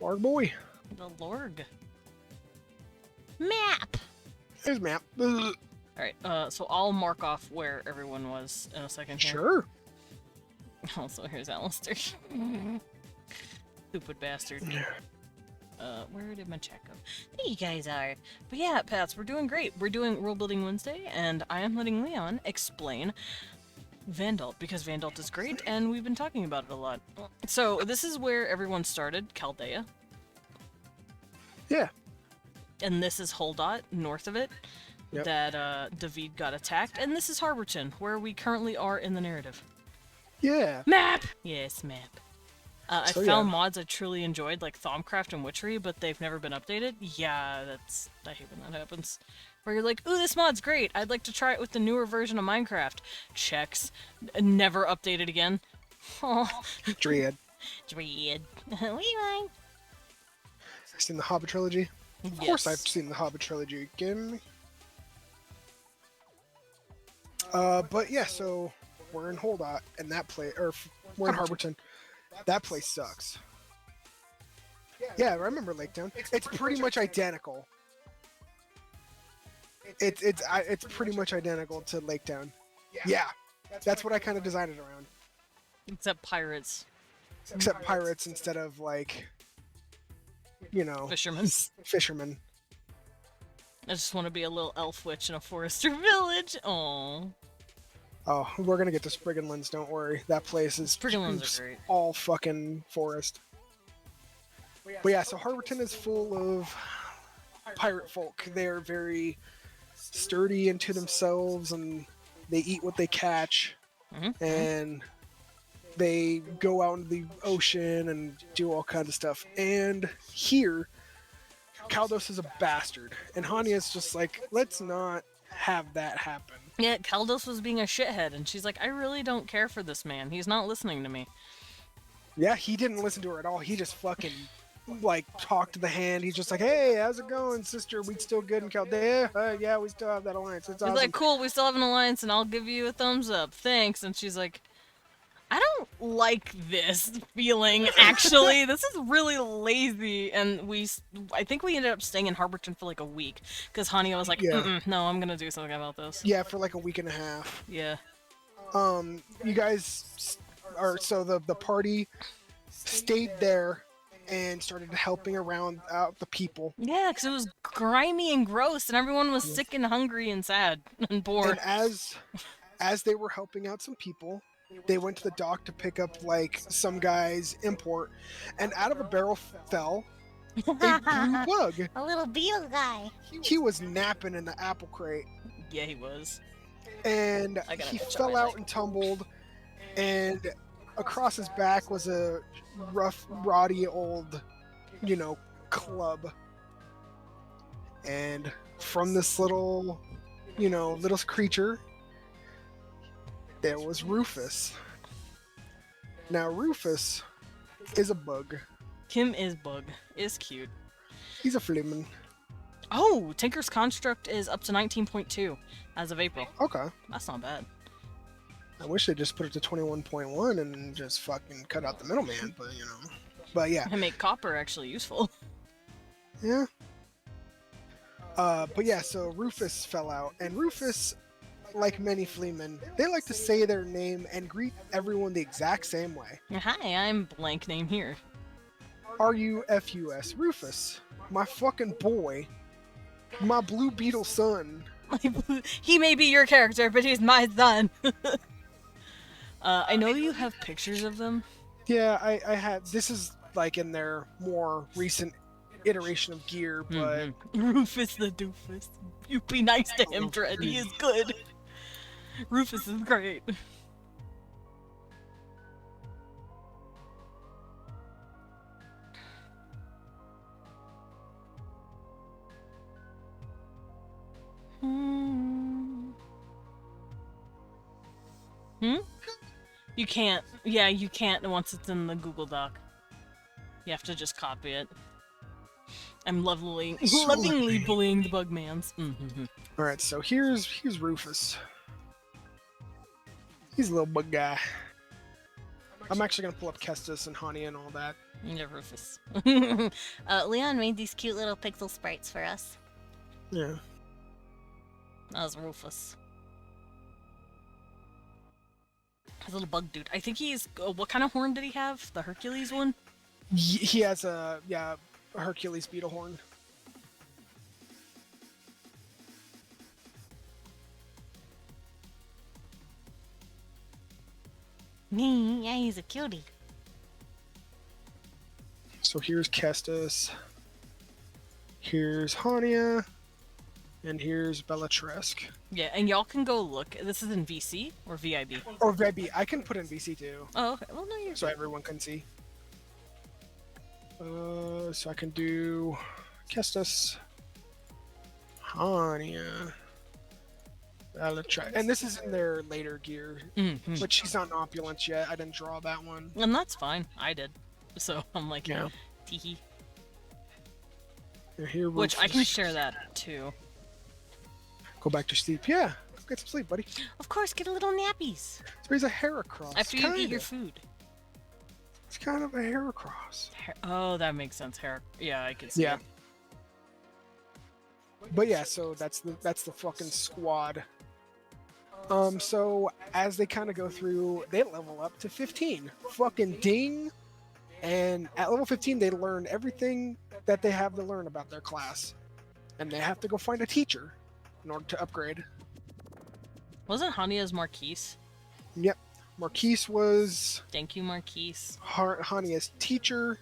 Speaker 3: Larg boy.
Speaker 1: The Lorg.
Speaker 2: Map!
Speaker 3: There's map. Ugh.
Speaker 1: Alright, so I'll mark off where everyone was in a second here.
Speaker 3: Sure.
Speaker 1: Also, here's Alistair. Stupid bastard. Where did my chat go? There you guys are. But yeah, Pats, we're doing great. We're doing World Building Wednesday, and I am letting Leon explain VANDAULT, because VANDAULT is great, and we've been talking about it a lot. So, this is where everyone started, Chaldea.
Speaker 3: Yeah.
Speaker 1: And this is Holdot, north of it,
Speaker 3: Yep.
Speaker 1: that David got attacked. And this is Harborton, where we currently are in the narrative.
Speaker 3: Yeah.
Speaker 1: Map! Yes, map. I
Speaker 3: So,
Speaker 1: found
Speaker 3: yeah.
Speaker 1: mods I truly enjoyed, like Thaumcraft and Witchery, but they've never been updated. Yeah, I hate when that happens. Where you're like, ooh, this mod's great. I'd like to try it with the newer version of Minecraft. Checks. Never updated again. Oh,
Speaker 3: Dread.
Speaker 2: Dread. Rewind.
Speaker 3: I've seen the Hobbit trilogy. Of course, I've seen the Hobbit trilogy again. But yeah, so we're in Holdot, and that place, we're in Harborton. That place sucks. Yeah, I remember Lake Town. It's pretty much identical. It's pretty much identical to Lake Town. Yeah, that's what I kind of designed it around.
Speaker 1: Except pirates.
Speaker 3: Except pirates instead of like,
Speaker 1: Fishermen.
Speaker 3: fishermen.
Speaker 1: I just want to be a little elf witch in a forester village. Aww.
Speaker 3: Oh, we're gonna get to Sprigganlands, don't worry. That place is
Speaker 1: Sprigganlands are great.
Speaker 3: all fucking forest. But yeah, so Harborton is full of pirate folk. They're very sturdy into themselves, and they eat what they catch, and they go out into the ocean and do all kinds of stuff. And here, Kaldos is a bastard, and Hania's just like, let's not have that happen.
Speaker 1: Yeah, Kaldos was being a shithead, and she's like, I really don't care for this man. He's not listening to me.
Speaker 3: Yeah, he didn't listen to her at all. He just fucking, like, talked to the hand. He's just like, hey, how's it going, sister? We still good in Chaldea? Yeah, we still have that alliance. It's
Speaker 1: He's
Speaker 3: awesome.
Speaker 1: like, cool, we still have an alliance, and I'll give you a thumbs up. Thanks. And she's like, I don't like this feeling, actually. This is really lazy, and I think we ended up staying in Harborton for like a week, because Hania was like,
Speaker 3: Yeah.
Speaker 1: no, I'm gonna do something about this.
Speaker 3: Yeah, for like a week and a half.
Speaker 1: Yeah.
Speaker 3: You guys are so the party stayed there and started helping around out the people.
Speaker 1: Yeah, because it was grimy and gross, and everyone was sick and hungry and sad and bored.
Speaker 3: And as they were helping out some people, they went to the dock to pick up like some guy's import, and out of a barrel fell a blue bug.
Speaker 2: A little beetle guy.
Speaker 3: He was napping in the apple crate,
Speaker 1: Yeah, he was.
Speaker 3: and
Speaker 1: I gotta
Speaker 3: he
Speaker 1: go check
Speaker 3: fell
Speaker 1: my
Speaker 3: out
Speaker 1: leg.
Speaker 3: and tumbled, and across his back was a rough, roddy old, club. And from this little, little creature, there was Rufus. Now, Rufus is a bug.
Speaker 1: Kim is bug. Is cute.
Speaker 3: He's a fleeman.
Speaker 1: Oh, Tinker's Construct is up to 19.2 as of April.
Speaker 3: Okay.
Speaker 1: That's not bad.
Speaker 3: I wish they just put it to 21.1 and just fucking cut out the middleman, but But yeah.
Speaker 1: And make copper actually useful.
Speaker 3: Yeah. But yeah, so Rufus fell out, and Rufus, like many fleamen, they like to say their name and greet everyone the exact same way.
Speaker 1: Hi, I'm blank name here.
Speaker 3: R-U-F-U-S, Rufus, my fucking boy, my blue beetle son.
Speaker 1: He may be your character, but he's my son. I know you have pictures of them.
Speaker 3: Yeah, I had, this is like in their more recent iteration of gear, but
Speaker 1: Rufus the doofus. You be nice to him, Dread. He is good. Rufus is great. You can't. Yeah, you can't once it's in the Google Doc. You have to just copy it. I'm lovingly bullying the Bugmans.
Speaker 3: All right, so here's Rufus. He's a little bug guy. I'm actually gonna pull up Kestis and Hania and all that.
Speaker 1: Yeah, Rufus.
Speaker 2: Leon made these cute little pixel sprites for us.
Speaker 3: Yeah.
Speaker 1: That was Rufus. His little bug dude. I think he's. What kind of horn did he have? The Hercules one?
Speaker 3: He has a Hercules beetle horn.
Speaker 2: Yeah, he's a cutie.
Speaker 3: So here's Kestis. Here's Hania. And here's Bellatresque.
Speaker 1: Yeah, and y'all can go look. This is in VC or VIB?
Speaker 3: Or VB. I can put in VC too,
Speaker 1: Oh, okay. Well, no, you're.
Speaker 3: so everyone can see. So I can do Kestis, Hania, Bellatresque. And this is in their later gear, but she's not in opulence yet. I didn't draw that one.
Speaker 1: And that's fine. I did. So I'm like,
Speaker 3: Yeah.
Speaker 1: teehee.
Speaker 3: And here
Speaker 1: Which I can
Speaker 3: Rufus.
Speaker 1: share that too.
Speaker 3: Go back to sleep. Yeah, get some sleep, buddy.
Speaker 2: Of course, get a little nappies.
Speaker 3: So he's a Heracross.
Speaker 1: After you eat your food.
Speaker 3: It's kind of a Heracross.
Speaker 1: Oh, that makes sense. Yeah, I can see
Speaker 3: Yeah.
Speaker 1: it.
Speaker 3: But yeah, so that's the fucking squad. So as they kind of go through, they level up to 15. Fucking ding! And at level 15, they learn everything that they have to learn about their class, and they have to go find a teacher in order to upgrade.
Speaker 1: Wasn't Hania's Marquise?
Speaker 3: Yep, Marquise was
Speaker 1: Thank you, Marquise.
Speaker 3: Hania's teacher,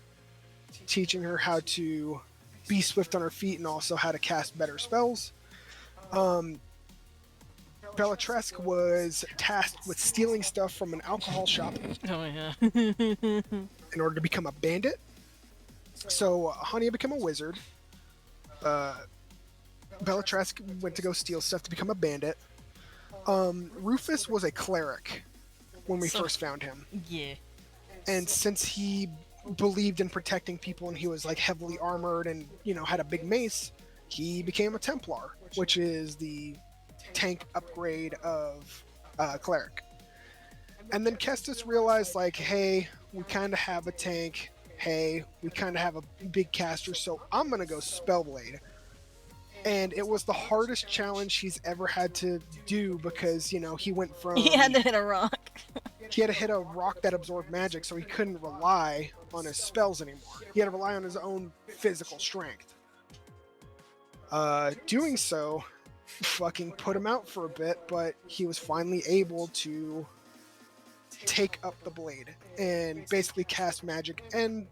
Speaker 3: teaching her how to be swift on her feet and also how to cast better spells. Bellatresque was tasked with stealing stuff from an alcohol shop
Speaker 1: Oh, yeah.
Speaker 3: in order to become a bandit. So Hania became a wizard. Bellatresque went to go steal stuff to become a bandit. Rufus was a cleric when we first found him.
Speaker 1: Yeah.
Speaker 3: And since he believed in protecting people and he was like heavily armored and had a big mace, he became a Templar, which is the tank upgrade of cleric. And then Kestis realized, like, hey, we kind of have a tank. Hey, we kind of have a big caster, so I'm gonna go Spellblade. And it was the hardest challenge he's ever had to do because, you know, he went
Speaker 2: He had
Speaker 3: from
Speaker 2: to hit a rock.
Speaker 3: he had to hit a rock that absorbed magic, so he couldn't rely on his spells anymore. He had to rely on his own physical strength. Doing so fucking put him out for a bit, but he was finally able to take up the blade and basically cast magic and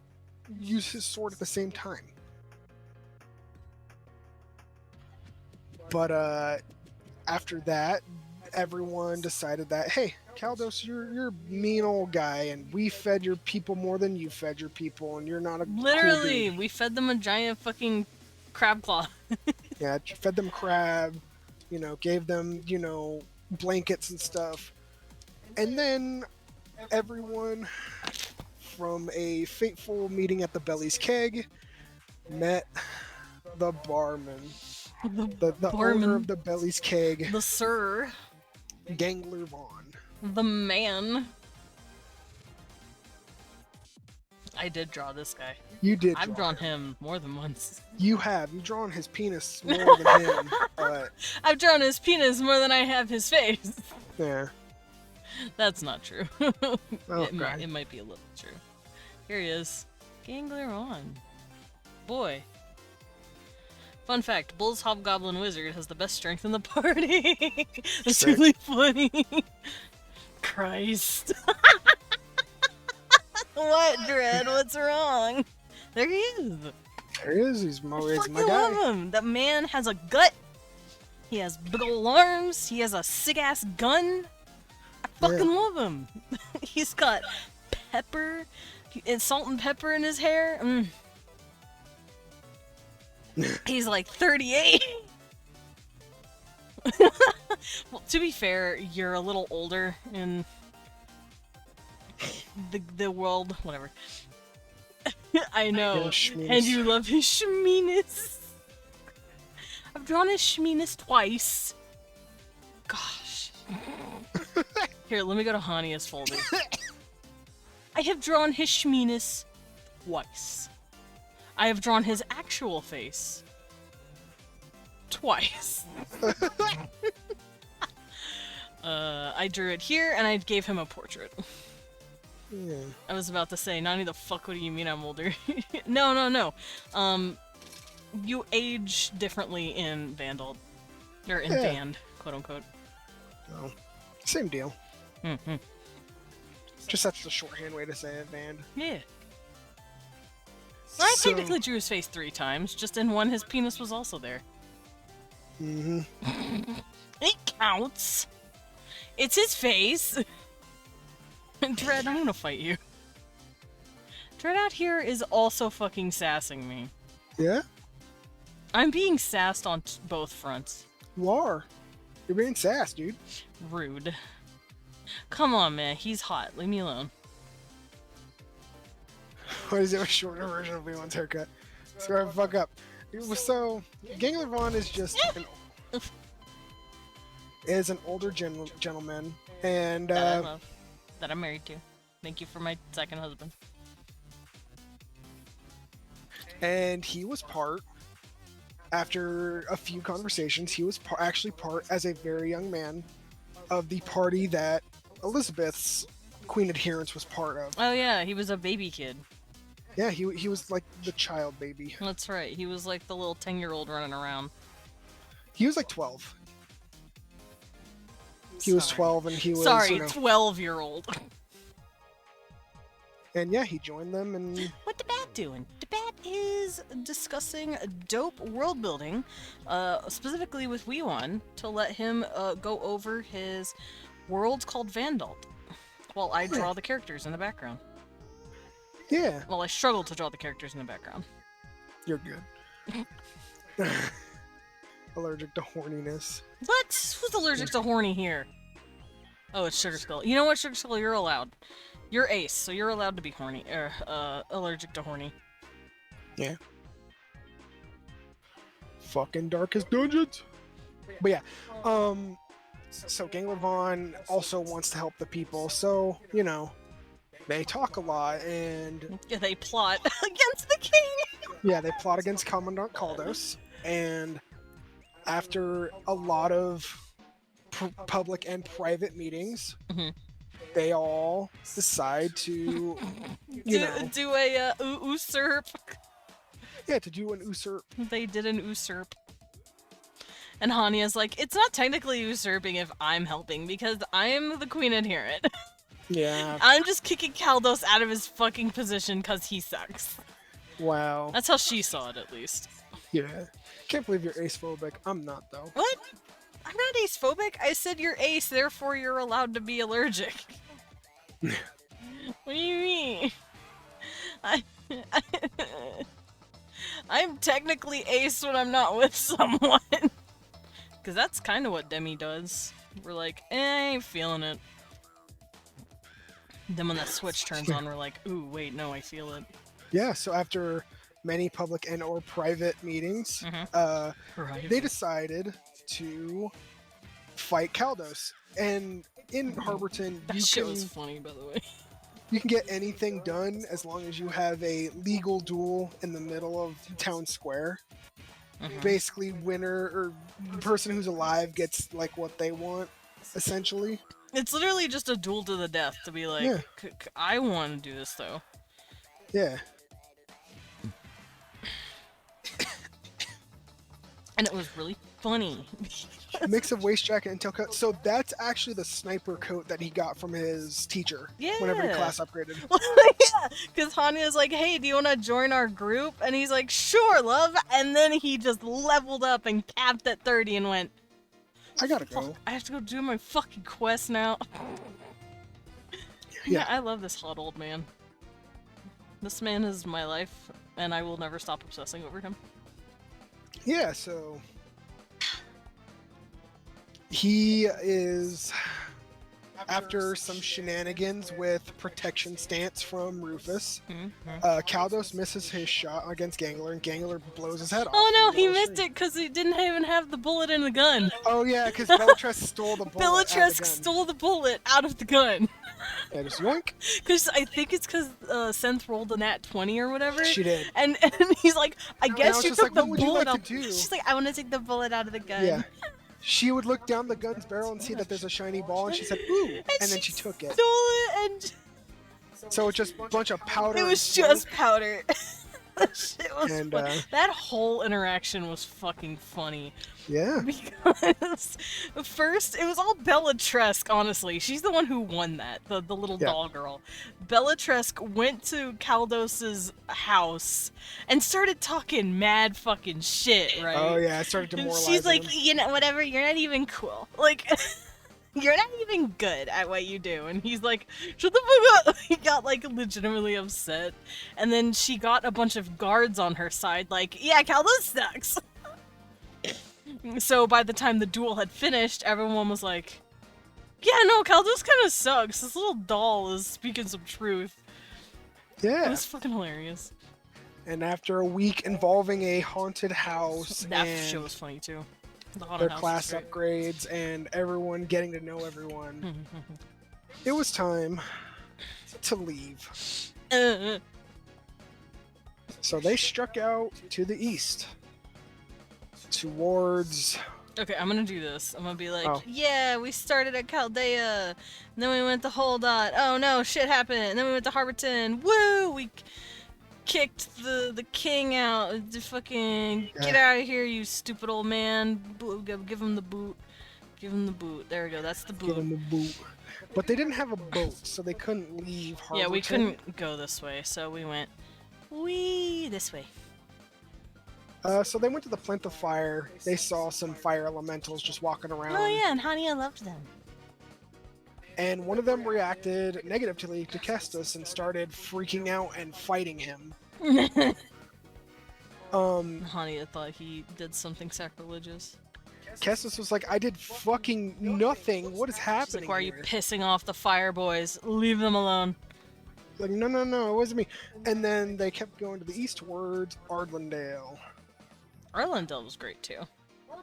Speaker 3: use his sword at the same time. But after that, everyone decided that, hey, Kaldos, you're a mean old guy, and we fed your people more than you fed your people, and you're not a
Speaker 1: Literally,
Speaker 3: cool dude.
Speaker 1: we fed them a giant fucking crab claw.
Speaker 3: Yeah, fed them crab, you know, gave them, you know, blankets and stuff. And then everyone from a fateful meeting at the Belly's Keg met the barman, the owner of
Speaker 1: Barman,
Speaker 3: the Belly's Keg,
Speaker 1: the sir,
Speaker 3: Gangler Vaughn.
Speaker 1: the man. I did draw this guy.
Speaker 3: You did.
Speaker 1: I've drawn him more than once.
Speaker 3: You have. You've drawn his penis more than him. But
Speaker 1: I've drawn his penis more than I have his face.
Speaker 3: yeah.
Speaker 1: That's not true.
Speaker 3: Okay.
Speaker 1: It might be a little true. Here he is. Gangler on. Boy. Fun fact, Bull's Hobgoblin Wizard has the best strength in the party. That's
Speaker 3: Sick.
Speaker 1: really funny. Christ. What, Dread? What's wrong? There he is.
Speaker 3: There he is. He's
Speaker 1: I
Speaker 3: my
Speaker 1: fucking
Speaker 3: guy.
Speaker 1: love him. That man has a gut. He has big ol' arms. He has a sick ass gun. I fucking love him. He's got pepper and salt and pepper in his hair. He's like 38. Well, to be fair, you're a little older in the world, whatever. I know.
Speaker 3: Yeah, schmees.
Speaker 1: And you love his schmeeness. I've drawn his schmeeness twice. Gosh. Here, let me go to Hania's folder. I have drawn his schmeeness twice. I have drawn his actual face twice. I drew it here and I gave him a portrait.
Speaker 3: Yeah.
Speaker 1: I was about to say, Nani, the fuck, what do you mean I'm older? No. You age differently in VANDAULT. Or in
Speaker 3: Yeah.
Speaker 1: Vand, quote unquote.
Speaker 3: No. Same deal.
Speaker 1: Mm-hmm.
Speaker 3: Just that's the shorthand way to say it, Van.
Speaker 1: Yeah. Well, I
Speaker 3: So-
Speaker 1: technically drew his face 3 times, just in one his penis was also there.
Speaker 3: Mhm.
Speaker 1: It counts! It's his face! Dread, I'm gonna fight you. Dread out here is also fucking sassing me.
Speaker 3: Yeah.
Speaker 1: I'm being sassed on both fronts.
Speaker 3: You are. You're being sass, dude.
Speaker 1: Rude. Come on, man. He's hot. Leave me alone.
Speaker 3: What is it? A shorter version of Leon's haircut. Sorry, fuck up. So, Gangler Vaughn is just an older gentleman, and
Speaker 1: That I love. That I'm married to. Thank you for my second husband.
Speaker 3: he was part. After a few conversations, he was actually part as a very young man of the party that Elizabeth's Queen adherence was part of.
Speaker 1: Oh yeah, he was a baby kid.
Speaker 3: Yeah, he was like the child baby.
Speaker 1: That's right. He was like the little 10-year-old running around.
Speaker 3: He was like 12. He was
Speaker 1: Sorry.
Speaker 3: 12 and he was,
Speaker 1: Sorry,
Speaker 3: you know,
Speaker 1: 12-year-old.
Speaker 3: and yeah, he joined them and
Speaker 1: What the bat doing? The bat is discussing dope world building, specifically with Weewon, to let him go over his world called VANDAULT, while I draw the characters in the background.
Speaker 3: yeah,
Speaker 1: Well, I struggle to draw the characters in the background.
Speaker 3: you're good. Allergic to horniness.
Speaker 1: What? Who's allergic to horny here? Oh, it's Sugar Skull. You know what, Sugar Skull? You're allowed. You're ace, so you're allowed to be horny. Allergic to horny.
Speaker 3: Yeah. Fucking darkest dungeons. But yeah, So Gangler Vaughn also wants to help the people, so, you know, they talk a lot, and
Speaker 1: Yeah, they plot against the king.
Speaker 3: yeah, they plot against Commandant Kaldos, and after a lot of public and private meetings,
Speaker 1: Mhm.
Speaker 3: they all decide to, you know,
Speaker 1: Do a usurp.
Speaker 3: yeah, to do an usurp.
Speaker 1: They did an usurp. And Hanya's like, it's not technically usurping if I'm helping because I'm the queen adherent.
Speaker 3: Yeah,
Speaker 1: I'm just kicking Kaldos out of his fucking position because he sucks.
Speaker 3: wow.
Speaker 1: That's how she saw it, at least.
Speaker 3: Yeah. Can't believe you're ace phobic. I'm not, though.
Speaker 1: What? I'm not ace phobic. I said you're ace, therefore you're allowed to be allergic. What do you mean? I'm technically ace when I'm not with someone. Because that's kind of what Demi does. We're like, I ain't feeling it. Then when that switch turns on, we're like, ooh, wait, no, I feel it.
Speaker 3: Yeah, so after many public and or private meetings,
Speaker 1: Right.
Speaker 3: they decided to fight Kaldos. And in Harborton,
Speaker 1: That shit was funny, by the way.
Speaker 3: you can get anything done as long as you have a legal duel in the middle of town square. Basically, winner or person who's alive gets like what they want, essentially.
Speaker 1: It's literally just a duel to the death to be like,
Speaker 3: Yeah.
Speaker 1: I want to do this though.
Speaker 3: Yeah.
Speaker 1: And it was really funny.
Speaker 3: Mix of waist jacket and tail coat. So that's actually the sniper coat that he got from his teacher whenever he
Speaker 1: Yeah.
Speaker 3: class upgraded.
Speaker 1: Yeah, because Hanya's like, hey, do you want to join our group? And he's like, sure, love. And then he just leveled up and capped at 30 and went,
Speaker 3: I gotta go.
Speaker 1: fuck, I have to go do my fucking quest now.
Speaker 3: Yeah.
Speaker 1: I love this hot old man. This man is my life, and I will never stop obsessing over him.
Speaker 3: Yeah, so he is, after some shenanigans with protection stance from Rufus, Kaldos misses his shot against Gangler, and Gangler blows his head off.
Speaker 1: Oh no,
Speaker 3: in the
Speaker 1: he
Speaker 3: middle of the
Speaker 1: missed
Speaker 3: street.
Speaker 1: it because he didn't even have the bullet in the gun.
Speaker 3: Oh yeah, because Bellatrix stole the bullet.
Speaker 1: Bellatrix stole the bullet out of the gun.
Speaker 3: Yeah, just yoink.
Speaker 1: Because I think it's because Senth rolled a nat 20 or whatever.
Speaker 3: She did.
Speaker 1: And he's like, I guess
Speaker 3: was
Speaker 1: you
Speaker 3: just
Speaker 1: took
Speaker 3: like,
Speaker 1: the
Speaker 3: what would you
Speaker 1: bullet
Speaker 3: like
Speaker 1: out.
Speaker 3: to do?
Speaker 1: She's like, I want to take the bullet out of the gun.
Speaker 3: Yeah. She would look down the gun's barrel and see that there's a shiny ball, and she said, "Ooh," and then she took it.
Speaker 1: Stole it, and
Speaker 3: So it's just a bunch of powder.
Speaker 1: it
Speaker 3: and
Speaker 1: was
Speaker 3: smoke.
Speaker 1: just powder. That shit was
Speaker 3: And,
Speaker 1: fun. That whole interaction was fucking funny.
Speaker 3: Yeah.
Speaker 1: Because first, it was all Bellatrix, honestly. She's the one who won that, the little
Speaker 3: Yeah.
Speaker 1: doll girl. Bellatrix went to Kaldos's house and started talking mad fucking shit, right?
Speaker 3: Oh yeah, I started demoralizing
Speaker 1: She's like,
Speaker 3: him.
Speaker 1: you know, whatever, you're not even cool. Like, you're not even good at what you do. And he's like, shut the fuck up. He got, like, legitimately upset. And then she got a bunch of guards on her side, like, yeah, Kaldos sucks. So by the time the duel had finished, everyone was like, yeah, no, Kaldos kind of sucks. This little doll is speaking some truth. It
Speaker 3: Yeah.
Speaker 1: was fucking hilarious.
Speaker 3: And after a week involving a haunted house
Speaker 1: That
Speaker 3: and
Speaker 1: show was funny, too. The
Speaker 3: their
Speaker 1: haunted house
Speaker 3: class
Speaker 1: was great.
Speaker 3: upgrades and everyone getting to know everyone, it was time to leave. So they struck out to the east towards.
Speaker 1: Okay, I'm gonna do this. I'm gonna be like,
Speaker 3: Oh.
Speaker 1: yeah, we started at Chaldea, and then we went to Holdot. Oh no, shit happened. And then we went to Harborton. Woo! We kicked the king out. Fucking get out of here, you stupid old man. Give him the boot. Give him the boot. There we go. That's the
Speaker 3: Give
Speaker 1: boot.
Speaker 3: them a boot. But they didn't have a boat, so they couldn't leave Harborton.
Speaker 1: Yeah, we couldn't go this way, so we went this way.
Speaker 3: So they went to the Plinth of Fire. They saw some fire elementals just walking around.
Speaker 1: Oh yeah, and Hania loved them.
Speaker 3: And one of them reacted negatively to Kestis and started freaking out and fighting him.
Speaker 1: Hania thought he did something sacrilegious.
Speaker 3: Kestis was like, I did fucking nothing. What is
Speaker 1: She's
Speaker 3: happening
Speaker 1: like, why are you
Speaker 3: here?
Speaker 1: pissing off the fire boys? Leave them alone.
Speaker 3: Like, no, it wasn't me. And then they kept going to the east towards Ardlandale.
Speaker 1: Arlendale was great too.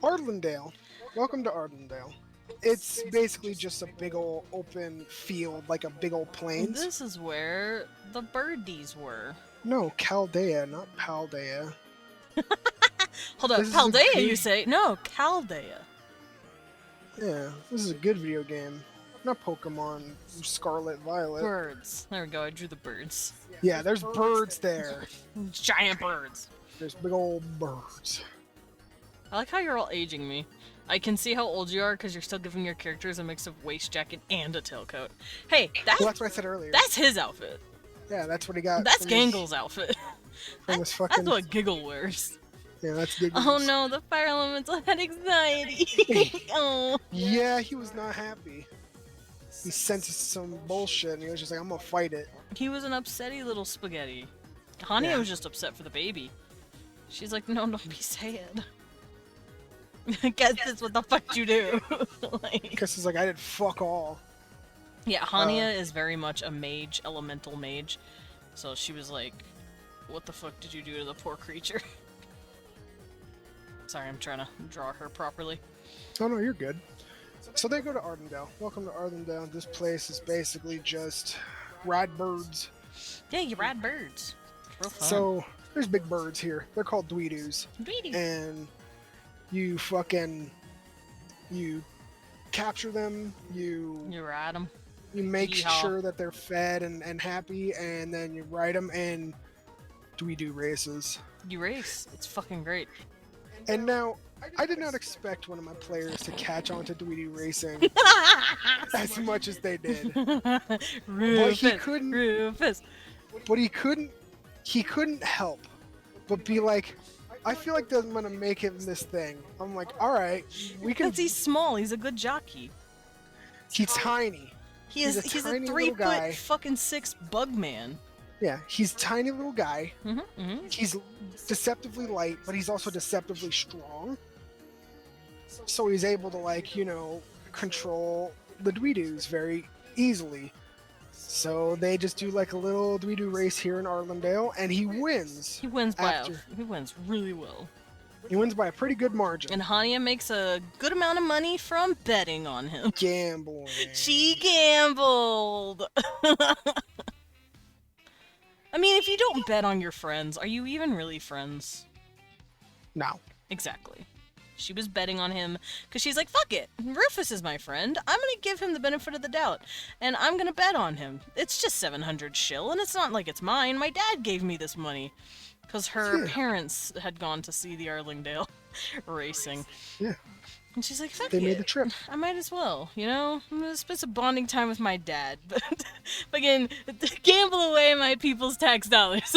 Speaker 3: Ardlandale. Welcome to Ardlandale. It's basically just a big old open field, like a big old plains.
Speaker 1: This is where the birdies were.
Speaker 3: No, Chaldea, not Paldea.
Speaker 1: Hold up,
Speaker 3: This is a
Speaker 1: Paldea,
Speaker 3: good-
Speaker 1: you say? No, Chaldea.
Speaker 3: Yeah, this is a good video game. Not Pokemon Scarlet Violet.
Speaker 1: Birds. There we go, I drew the birds.
Speaker 3: Yeah, there's birds there.
Speaker 1: Giant birds.
Speaker 3: There's big old birds.
Speaker 1: I like how you're all aging me. I can see how old you are because you're still giving your characters a mix of waist jacket and a tailcoat. Hey,
Speaker 3: Well, that's what I said earlier.
Speaker 1: that's his outfit.
Speaker 3: Yeah, that's what he got.
Speaker 1: That's
Speaker 3: from his-
Speaker 1: Gangle's outfit.
Speaker 3: From his fucking.
Speaker 1: That's what Giggle wears.
Speaker 3: Yeah, that's Giggles.
Speaker 1: Oh no, the fire elemental had anxiety. Oh.
Speaker 3: Yeah, he was not happy. He sensed some bullshit, and he was just like, "I'm gonna fight it."
Speaker 1: He was an upsetty little spaghetti. Hania
Speaker 3: Yeah.
Speaker 1: was just upset for the baby. She's like, no, don't be sad. Guess that's what the fuck you do. Like,
Speaker 3: Because he's like, "I did fuck all."
Speaker 1: yeah, Hania is very much a mage, elemental mage. So she was like, what the fuck did you do to the poor creature? Sorry, I'm trying to draw her properly.
Speaker 3: Oh no, you're good. So they go to Ardenvale. Welcome to Ardenvale. This place is basically just ride birds.
Speaker 1: Yeah, you ride birds. Real fun.
Speaker 3: So there's big birds here. They're called dweedoos,
Speaker 1: Dweety.
Speaker 3: and you capture them. You
Speaker 1: ride them.
Speaker 3: make
Speaker 1: Yeehaw.
Speaker 3: sure that they're fed and happy, and then you ride them in dweedoo races.
Speaker 1: You race. It's fucking great.
Speaker 3: And now, I did not expect one of my players to catch on to dweedoo racing as much as they did.
Speaker 1: Rufus.
Speaker 3: couldn't-
Speaker 1: Rufus.
Speaker 3: But he couldn't help but be like, I feel like I'm gonna make him this thing. I'm like, all right, we can.
Speaker 1: Because he's small. He's a good jockey.
Speaker 3: He's tiny.
Speaker 1: He's a
Speaker 3: tiny little
Speaker 1: 3
Speaker 3: guy.
Speaker 1: foot fucking 6 bug man.
Speaker 3: Yeah, he's tiny little guy.
Speaker 1: Mm-hmm.
Speaker 3: He's deceptively light, but he's also deceptively strong. So he's able to, like, control the dweedoos very easily. So they just do like a little dweedoo race here in Arlendale, and he wins.
Speaker 1: He wins by
Speaker 3: After.
Speaker 1: he wins really well.
Speaker 3: He wins by a pretty good margin.
Speaker 1: And Hania makes a good amount of money from betting on him.
Speaker 3: Gambling.
Speaker 1: She gambled. I mean, if you don't bet on your friends, are you even really friends?
Speaker 3: No.
Speaker 1: Exactly. She was betting on him because she's like, fuck it. Rufus is my friend. I'm going to give him the benefit of the doubt. And I'm going to bet on him. It's just 700 shill, and it's not like it's mine. My dad gave me this money. Because her
Speaker 3: Yeah.
Speaker 1: parents had gone to see the Arlingdale racing.
Speaker 3: Yeah.
Speaker 1: And she's like, fuck
Speaker 3: They
Speaker 1: it.
Speaker 3: made the trip.
Speaker 1: I might as well, I'm gonna spend some bonding time with my dad. But again, gamble away my people's tax dollars.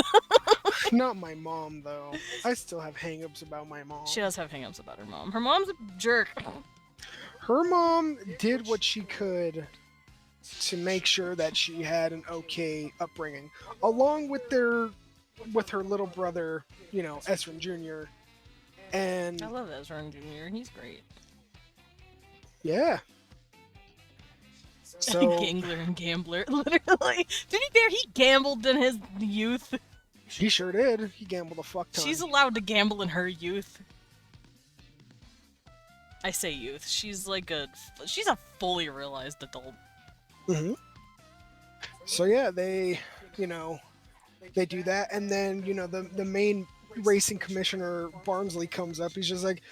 Speaker 3: Not my mom, though. I still have hang-ups about my mom.
Speaker 1: She does have hang-ups about her mom. Her mom's a jerk.
Speaker 3: Her mom did what she could to make sure that she had an okay upbringing, along with her little brother, Esrin Jr. And
Speaker 1: I love Ezra Jr. He's great.
Speaker 3: yeah. So
Speaker 1: Gangler and gambler, literally. To be fair, he gambled in his youth.
Speaker 3: he sure did. He gambled a fuck ton.
Speaker 1: She's allowed to gamble in her youth. I say youth. She's a fully realized adult.
Speaker 3: Mhm. So yeah, they do that, and then the main racing commissioner Barnsley comes up. He's just like,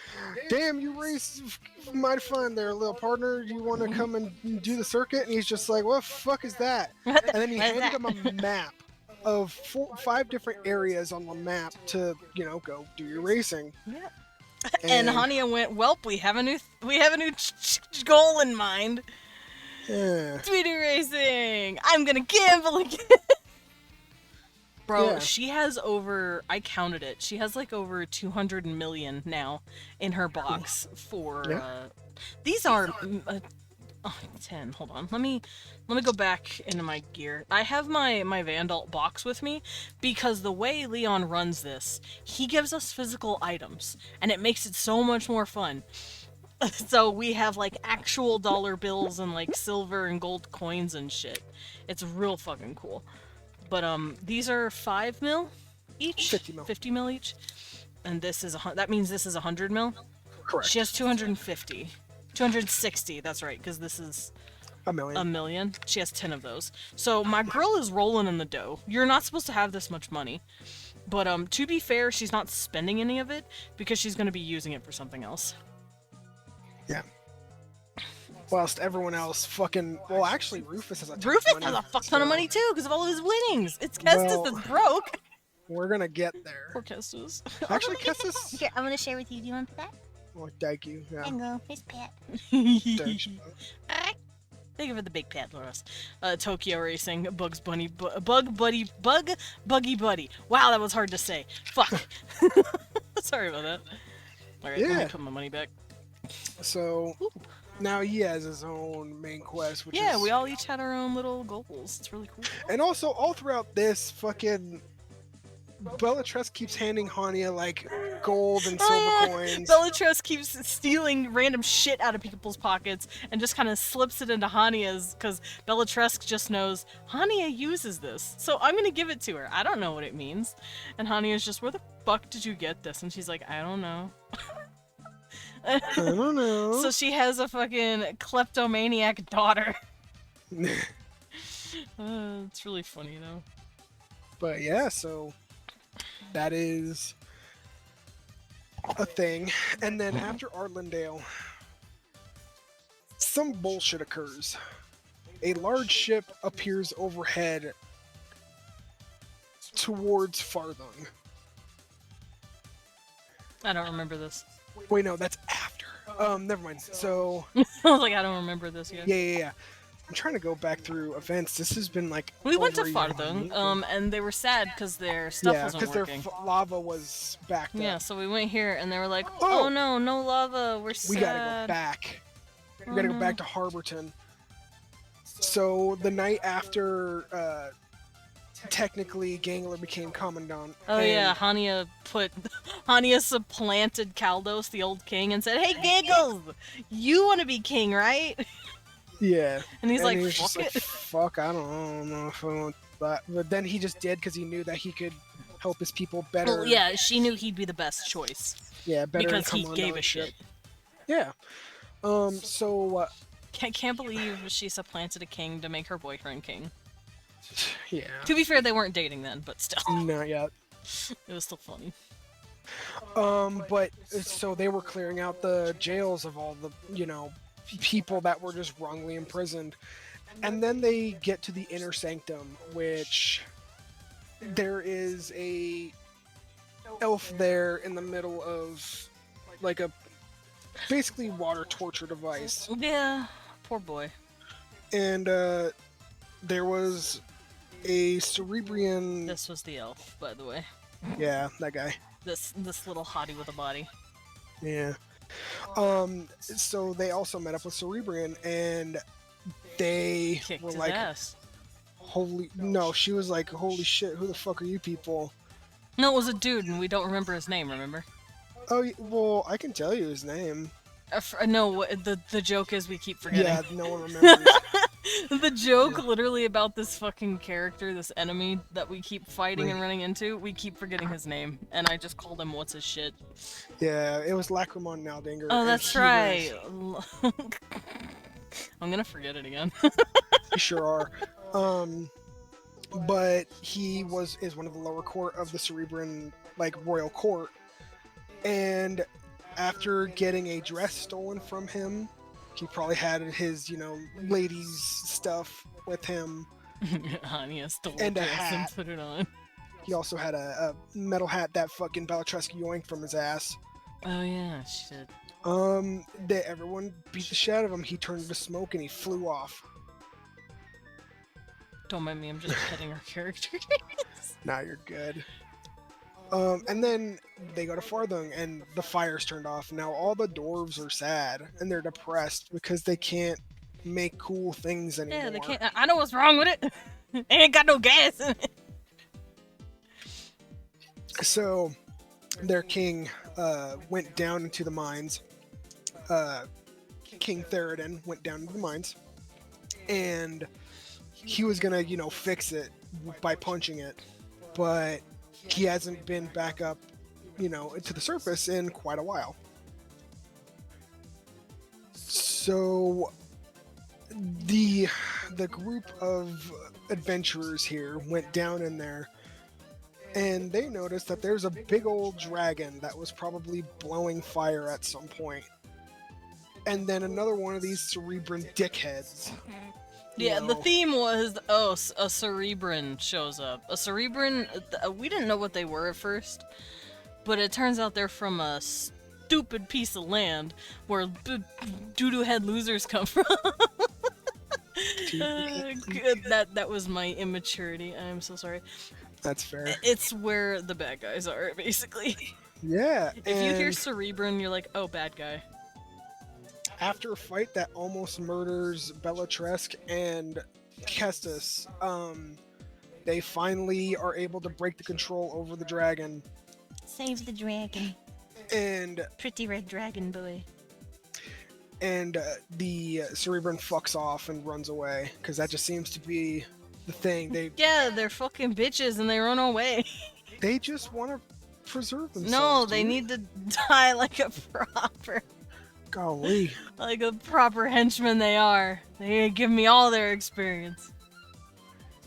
Speaker 3: "Damn, you race mighty fun there, little partner. You want to come and do the circuit?" And he's just like, "What the fuck is that?" And then he
Speaker 1: What is
Speaker 3: handed
Speaker 1: that?
Speaker 3: him a map of 5 different areas on the map to go do your racing.
Speaker 1: Yeah. And Hania went, "Welp, we have a new goal in mind.
Speaker 3: Yeah.
Speaker 1: Tweety racing. I'm gonna gamble again." Bro,
Speaker 3: Yeah.
Speaker 1: she has I counted it. She has like over 200 million now in her box for.
Speaker 3: Yeah.
Speaker 1: These are 10. Hold on. Let me go back into my gear. I have my VANDAULT box with me because the way Leon runs this, he gives us physical items, and it makes it so much more fun. So we have like actual dollar bills and like silver and gold coins and shit. It's real fucking cool. But these are 5 mil each.
Speaker 3: 50 mil.
Speaker 1: 50 mil each. And this is that means this is 100 mil.
Speaker 3: Correct.
Speaker 1: She has 250. 260, that's right, because this is
Speaker 3: A million.
Speaker 1: a million. She has 10 of those. So my girl is rolling in the dough. You're not supposed to have this much money. But to be fair, she's not spending any of it because she's going to be using it for something else.
Speaker 3: Yeah. Whilst everyone else fucking... Well, actually, Rufus has a ton
Speaker 1: Rufus
Speaker 3: of money.
Speaker 1: has a fuck ton of
Speaker 3: so
Speaker 1: money too because of all of his winnings. It's Kestis
Speaker 3: Well-
Speaker 1: that's broke.
Speaker 3: We're gonna get there.
Speaker 1: Poor Kestis.
Speaker 3: Actually, Kestis...
Speaker 2: Here, I'm gonna share with you. Do you want that?
Speaker 3: Well, thank you. Yeah.
Speaker 2: Hang on, here's Pat.
Speaker 3: Thanks.
Speaker 1: Think of it the big pet, Loris. Tokyo Racing, Bugs Bunny, Buggy Buddy. Wow, that was hard to say. Fuck. Sorry about that. Alright, let me
Speaker 3: Yeah.
Speaker 1: put my money back.
Speaker 3: So now he has his own main quest, which
Speaker 1: Yeah,
Speaker 3: is...
Speaker 1: we all each had our own little goals. It's really cool.
Speaker 3: And also, all throughout this, fucking Bellatrix keeps handing Hania like gold and silver coins.
Speaker 1: Bellatrix keeps stealing random shit out of people's pockets and just kind of slips it into Hania's because Bellatrix just knows Hania uses this, so I'm gonna give it to her. I don't know what it means. And Hania's just, where the fuck did you get this? And she's like, I don't know.
Speaker 3: I don't know.
Speaker 1: So she has a fucking kleptomaniac daughter. It's really funny though.
Speaker 3: But yeah, so that is a thing. And then after Arlendale, some bullshit occurs. A large ship appears overhead towards Farthung.
Speaker 1: I don't remember this.
Speaker 3: Wait, no, that's after. Never mind. So,
Speaker 1: I was like, I don't remember this yet.
Speaker 3: yeah. I'm trying to go back through events. This has been like
Speaker 1: We went to
Speaker 3: over a year
Speaker 1: Farthung,
Speaker 3: long.
Speaker 1: and they were sad because their stuff
Speaker 3: Yeah,
Speaker 1: wasn't
Speaker 3: because their
Speaker 1: working.
Speaker 3: lava was backed
Speaker 1: Yeah,
Speaker 3: up.
Speaker 1: so we went here, and they were like,
Speaker 3: Oh!
Speaker 1: "Oh no, no lava. We're sad."
Speaker 3: We gotta go back. We gotta go back to Harborton. So the night after, technically Gangler became commandant.
Speaker 1: Oh
Speaker 3: and-
Speaker 1: yeah, Hania supplanted Kaldos, the old king, and said, "Hey, Giggles, you want to be king, right?"
Speaker 3: Yeah.
Speaker 1: And he's like,
Speaker 3: he was just
Speaker 1: "Fuck
Speaker 3: like,
Speaker 1: it."
Speaker 3: fuck, I don't know if I want that. But then he just did because he knew that he could help his people better.
Speaker 1: Well, yeah, she knew he'd be the best choice
Speaker 3: Yeah, better
Speaker 1: because he
Speaker 3: come
Speaker 1: gave
Speaker 3: on
Speaker 1: a shit.
Speaker 3: Yeah. So,
Speaker 1: Can't believe she supplanted a king to make her boyfriend king.
Speaker 3: yeah.
Speaker 1: To be fair, they weren't dating then, but still,
Speaker 3: Not yet.
Speaker 1: it was still funny.
Speaker 3: But so they were clearing out the jails of all the, people that were just wrongly imprisoned. And then they get to the inner sanctum, which there is a elf there in the middle of like a basically water torture device.
Speaker 1: Yeah, poor boy.
Speaker 3: And there was a Cerebrian.
Speaker 1: This was the elf, by the way.
Speaker 3: Yeah, that guy.
Speaker 1: This little hottie with a body.
Speaker 3: Yeah. So they also met up with Cerebrian, and they
Speaker 1: Kicked
Speaker 3: were
Speaker 1: his
Speaker 3: like,
Speaker 1: ass.
Speaker 3: no, she was like, holy shit, who the fuck are you people?
Speaker 1: No, it was a dude, and we don't remember his name. Remember?
Speaker 3: Oh, well, I can tell you his name.
Speaker 1: No, the joke is we keep forgetting.
Speaker 3: Yeah, no one remembers.
Speaker 1: The joke literally about this fucking character, this enemy that we keep fighting and
Speaker 3: Right.
Speaker 1: running into, we keep forgetting his name, and I just called him what's his shit.
Speaker 3: Yeah, it was Lacrimon Naldinger.
Speaker 1: Oh,
Speaker 3: and
Speaker 1: that's
Speaker 3: he
Speaker 1: right. I'm gonna forget it again.
Speaker 3: You sure are. But he is one of the lower court of the Cerebrian, royal court. And after getting a dress stolen from him, he probably had his, ladies' stuff with him.
Speaker 1: Hania stole
Speaker 3: And a
Speaker 1: dress and
Speaker 3: hat.
Speaker 1: put it on.
Speaker 3: He also had a metal hat that fucking Bellatrix yoinked from his ass.
Speaker 1: Oh yeah, she did.
Speaker 3: Everyone beat the shit out of him. He turned into smoke and he flew off.
Speaker 1: Don't mind me, I'm just petting her character.
Speaker 3: Now you're good. And then they go to Farthung and the fire's turned off. Now all the dwarves are sad and they're depressed because they can't make cool things anymore.
Speaker 1: Yeah, they can't. I know what's wrong with it. Ain't got no gas in it.
Speaker 3: So their king went down into the mines. King Theroden went down into the mines, and he was gonna, fix it by punching it, but he hasn't been back up, to the surface in quite a while. So the group of adventurers here went down in there, and they noticed that there's a big old dragon that was probably blowing fire at some point. And then another one of these cerebrin dickheads.
Speaker 1: Yeah,
Speaker 3: you
Speaker 1: the
Speaker 3: know,
Speaker 1: theme was, a cerebrin shows up. A cerebrin, we didn't know what they were at first, but it turns out they're from a stupid piece of land where doo-doo head losers come from. Good, that was my immaturity. I'm so sorry.
Speaker 3: That's fair.
Speaker 1: It's where the bad guys are, basically.
Speaker 3: Yeah.
Speaker 1: If you hear
Speaker 3: and
Speaker 1: cerebrin, you're like, oh, bad guy.
Speaker 3: after a fight that almost murders Bellatrix and Kestis, they finally are able to break the control over the dragon.
Speaker 2: Save the dragon.
Speaker 3: And
Speaker 2: Pretty red dragon boy.
Speaker 3: the cerebrin fucks off and runs away, because that just seems to be the thing.
Speaker 1: Yeah, they're fucking bitches and they run away.
Speaker 3: They just want to preserve themselves.
Speaker 1: No, they
Speaker 3: dude.
Speaker 1: need to die like a proper henchman they are. They give me all their experience.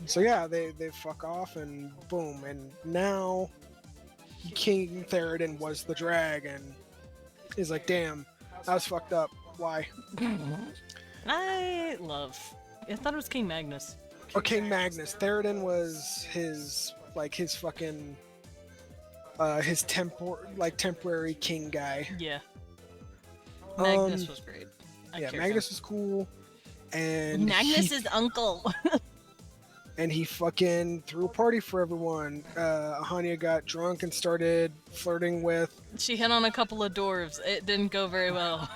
Speaker 3: So yeah, they fuck off and boom, and now King Theoden was the dragon. He's like, damn, I was fucked up. Why?
Speaker 1: I thought it was King Magnus.
Speaker 3: Or King Magnus. Theoden was his fucking his temporary king guy.
Speaker 1: Yeah. Magnus was great.
Speaker 3: Yeah, Magnus was cool. And
Speaker 2: Magnus's uncle.
Speaker 3: and he fucking threw a party for everyone. Hanya got drunk and started flirting with.
Speaker 1: She hit on a couple of dwarves. It didn't go very well.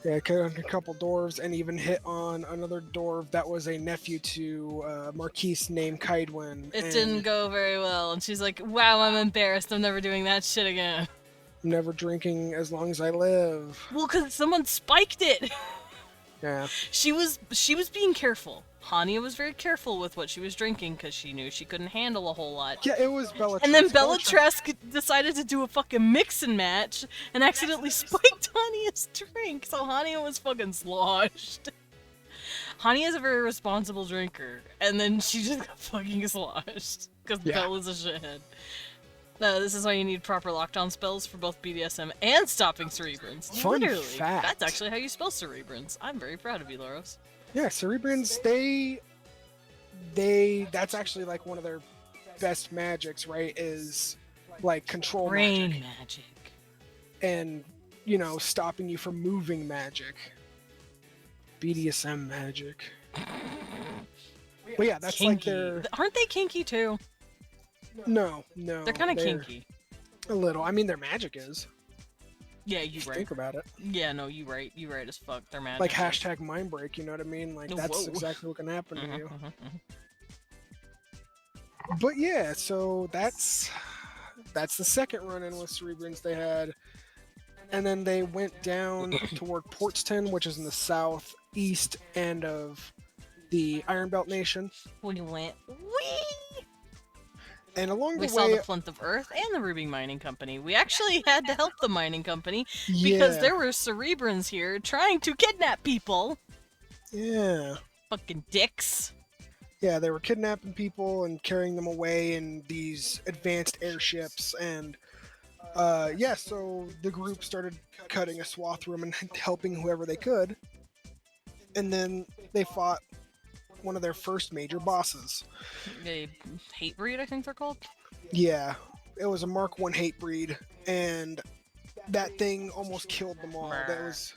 Speaker 3: Yeah, hit on a couple dwarves and even hit on another dwarf that was a nephew to Marquise named Kaidwin.
Speaker 1: It didn't go very well. And she's like, wow, I'm embarrassed. I'm never doing that shit again.
Speaker 3: I'm never drinking as long as I live.
Speaker 1: Well, because someone spiked it.
Speaker 3: Yeah.
Speaker 1: She was being careful. Hania was very careful with what she was drinking because she knew she couldn't handle a whole lot.
Speaker 3: Yeah, it was Bellatrix.
Speaker 1: And then Bellatrix decided to do a fucking mixing match and accidentally spiked Hania's drink, so Hania was fucking sloshed. Hania's a very responsible drinker, and then she just got fucking sloshed because Bella's a shithead. This is why you need proper lockdown spells for both BDSM and stopping cerebrins.
Speaker 3: Fun
Speaker 1: Literally.
Speaker 3: fact.
Speaker 1: That's actually how you spell cerebrins. I'm very proud of you, Loros.
Speaker 3: Yeah, cerebrins, that's actually like one of their best magics, right? Is like control
Speaker 1: Brain magic.
Speaker 3: And, stopping you from moving magic. BDSM magic. But yeah, that's
Speaker 1: kinky.
Speaker 3: like their...
Speaker 1: Aren't they kinky too?
Speaker 3: No.
Speaker 1: They're kind of kinky.
Speaker 3: A little. I mean, their magic is.
Speaker 1: Yeah, you right.
Speaker 3: Think about it.
Speaker 1: Yeah, no, you right. You right as fuck. They're mad.
Speaker 3: Like hashtag mind break, you know what I mean? Like that's
Speaker 1: Whoa.
Speaker 3: exactly what can happen to you.
Speaker 1: Mhm.
Speaker 3: But yeah, so that's the second run-in with cerebrins they had. And then they went down toward Portstown, which is in the southeast end of the Iron Belt Nation.
Speaker 1: We went, wee!
Speaker 3: And along
Speaker 1: We
Speaker 3: the
Speaker 1: saw
Speaker 3: way,
Speaker 1: the Flint of Earth and the Ruby Mining Company. We actually had to help the mining company because
Speaker 3: yeah,
Speaker 1: there were cerebrins here trying to kidnap people.
Speaker 3: yeah,
Speaker 1: Fucking dicks.
Speaker 3: yeah, they were kidnapping people and carrying them away in these advanced airships. And so the group started cutting a swath through them and helping whoever they could. And then they fought one of their first major bosses.
Speaker 1: A hate breed, I think they're called.
Speaker 3: Yeah, it was a Mark 1 hate breed, and that thing almost killed them all. That was,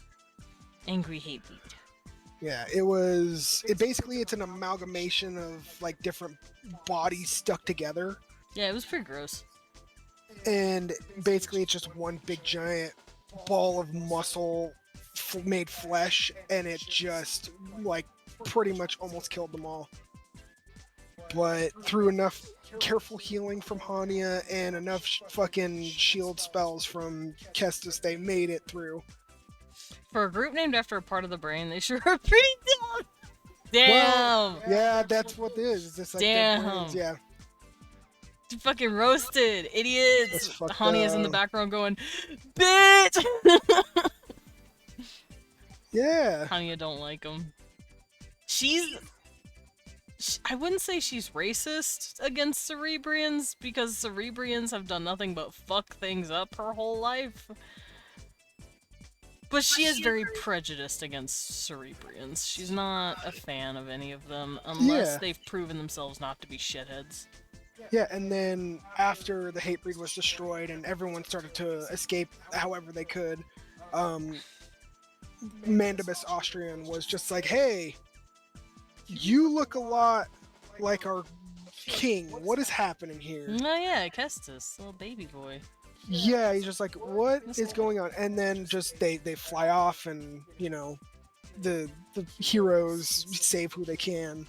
Speaker 1: Angry hate breed.
Speaker 3: yeah, it's an amalgamation of like different bodies stuck together,
Speaker 1: Yeah, it was pretty gross.
Speaker 3: and basically it's just one big giant ball of muscle made flesh, and it just like pretty much almost killed them all. But through enough careful healing from Hania and enough fucking shield spells from Kestis, they made it through.
Speaker 1: For a group named after a part of the brain, they sure are pretty dumb. Damn.
Speaker 3: Well, yeah, that's what it is. It's just like their
Speaker 1: Damn.
Speaker 3: brains, yeah.
Speaker 1: Fucking roasted, idiots.
Speaker 3: That's fucked
Speaker 1: Hania's in the
Speaker 3: up.
Speaker 1: background going, bitch.
Speaker 3: Yeah.
Speaker 1: Hanya don't like him. I wouldn't say she's racist against Cerebrians, because Cerebrians have done nothing but fuck things up her whole life. But she is very prejudiced against Cerebrians. She's not a fan of any of them, unless
Speaker 3: Yeah.
Speaker 1: they've proven themselves not to be shitheads.
Speaker 3: Yeah, and then after the Hatebreed was destroyed and everyone started to escape however they could, Mandibus Austrian was just like, hey, you look a lot like our king. What is happening here?
Speaker 1: Oh yeah, Kestis, little baby boy.
Speaker 3: Yeah, he's just like, what is going on? And then just they fly off, and you know, the heroes save who they can.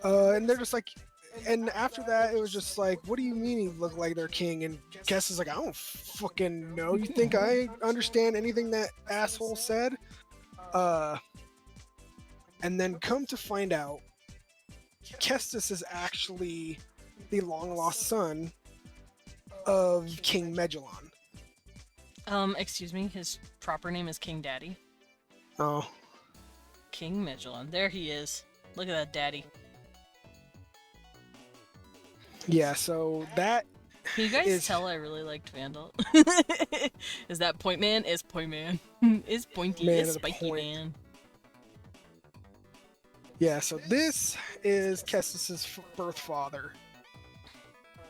Speaker 3: And they're just like, and after that, it was just like, what do you mean he looked like their king? And Guess is like, I don't fucking know. You think I understand anything that asshole said? And then come to find out, Kestis is actually the long lost son of King Megillon.
Speaker 1: Excuse me, his proper name is King Daddy.
Speaker 3: Oh.
Speaker 1: King Megillon. There he is. Look at that daddy.
Speaker 3: Yeah, so that
Speaker 1: Can you guys
Speaker 3: is...
Speaker 1: tell I really liked Vandault? Is that Point Man? Is Point Man. Is Pointy.
Speaker 3: Man
Speaker 1: Is
Speaker 3: of the
Speaker 1: Spiky
Speaker 3: point.
Speaker 1: Man.
Speaker 3: Yeah, so this is Kestis' birth father.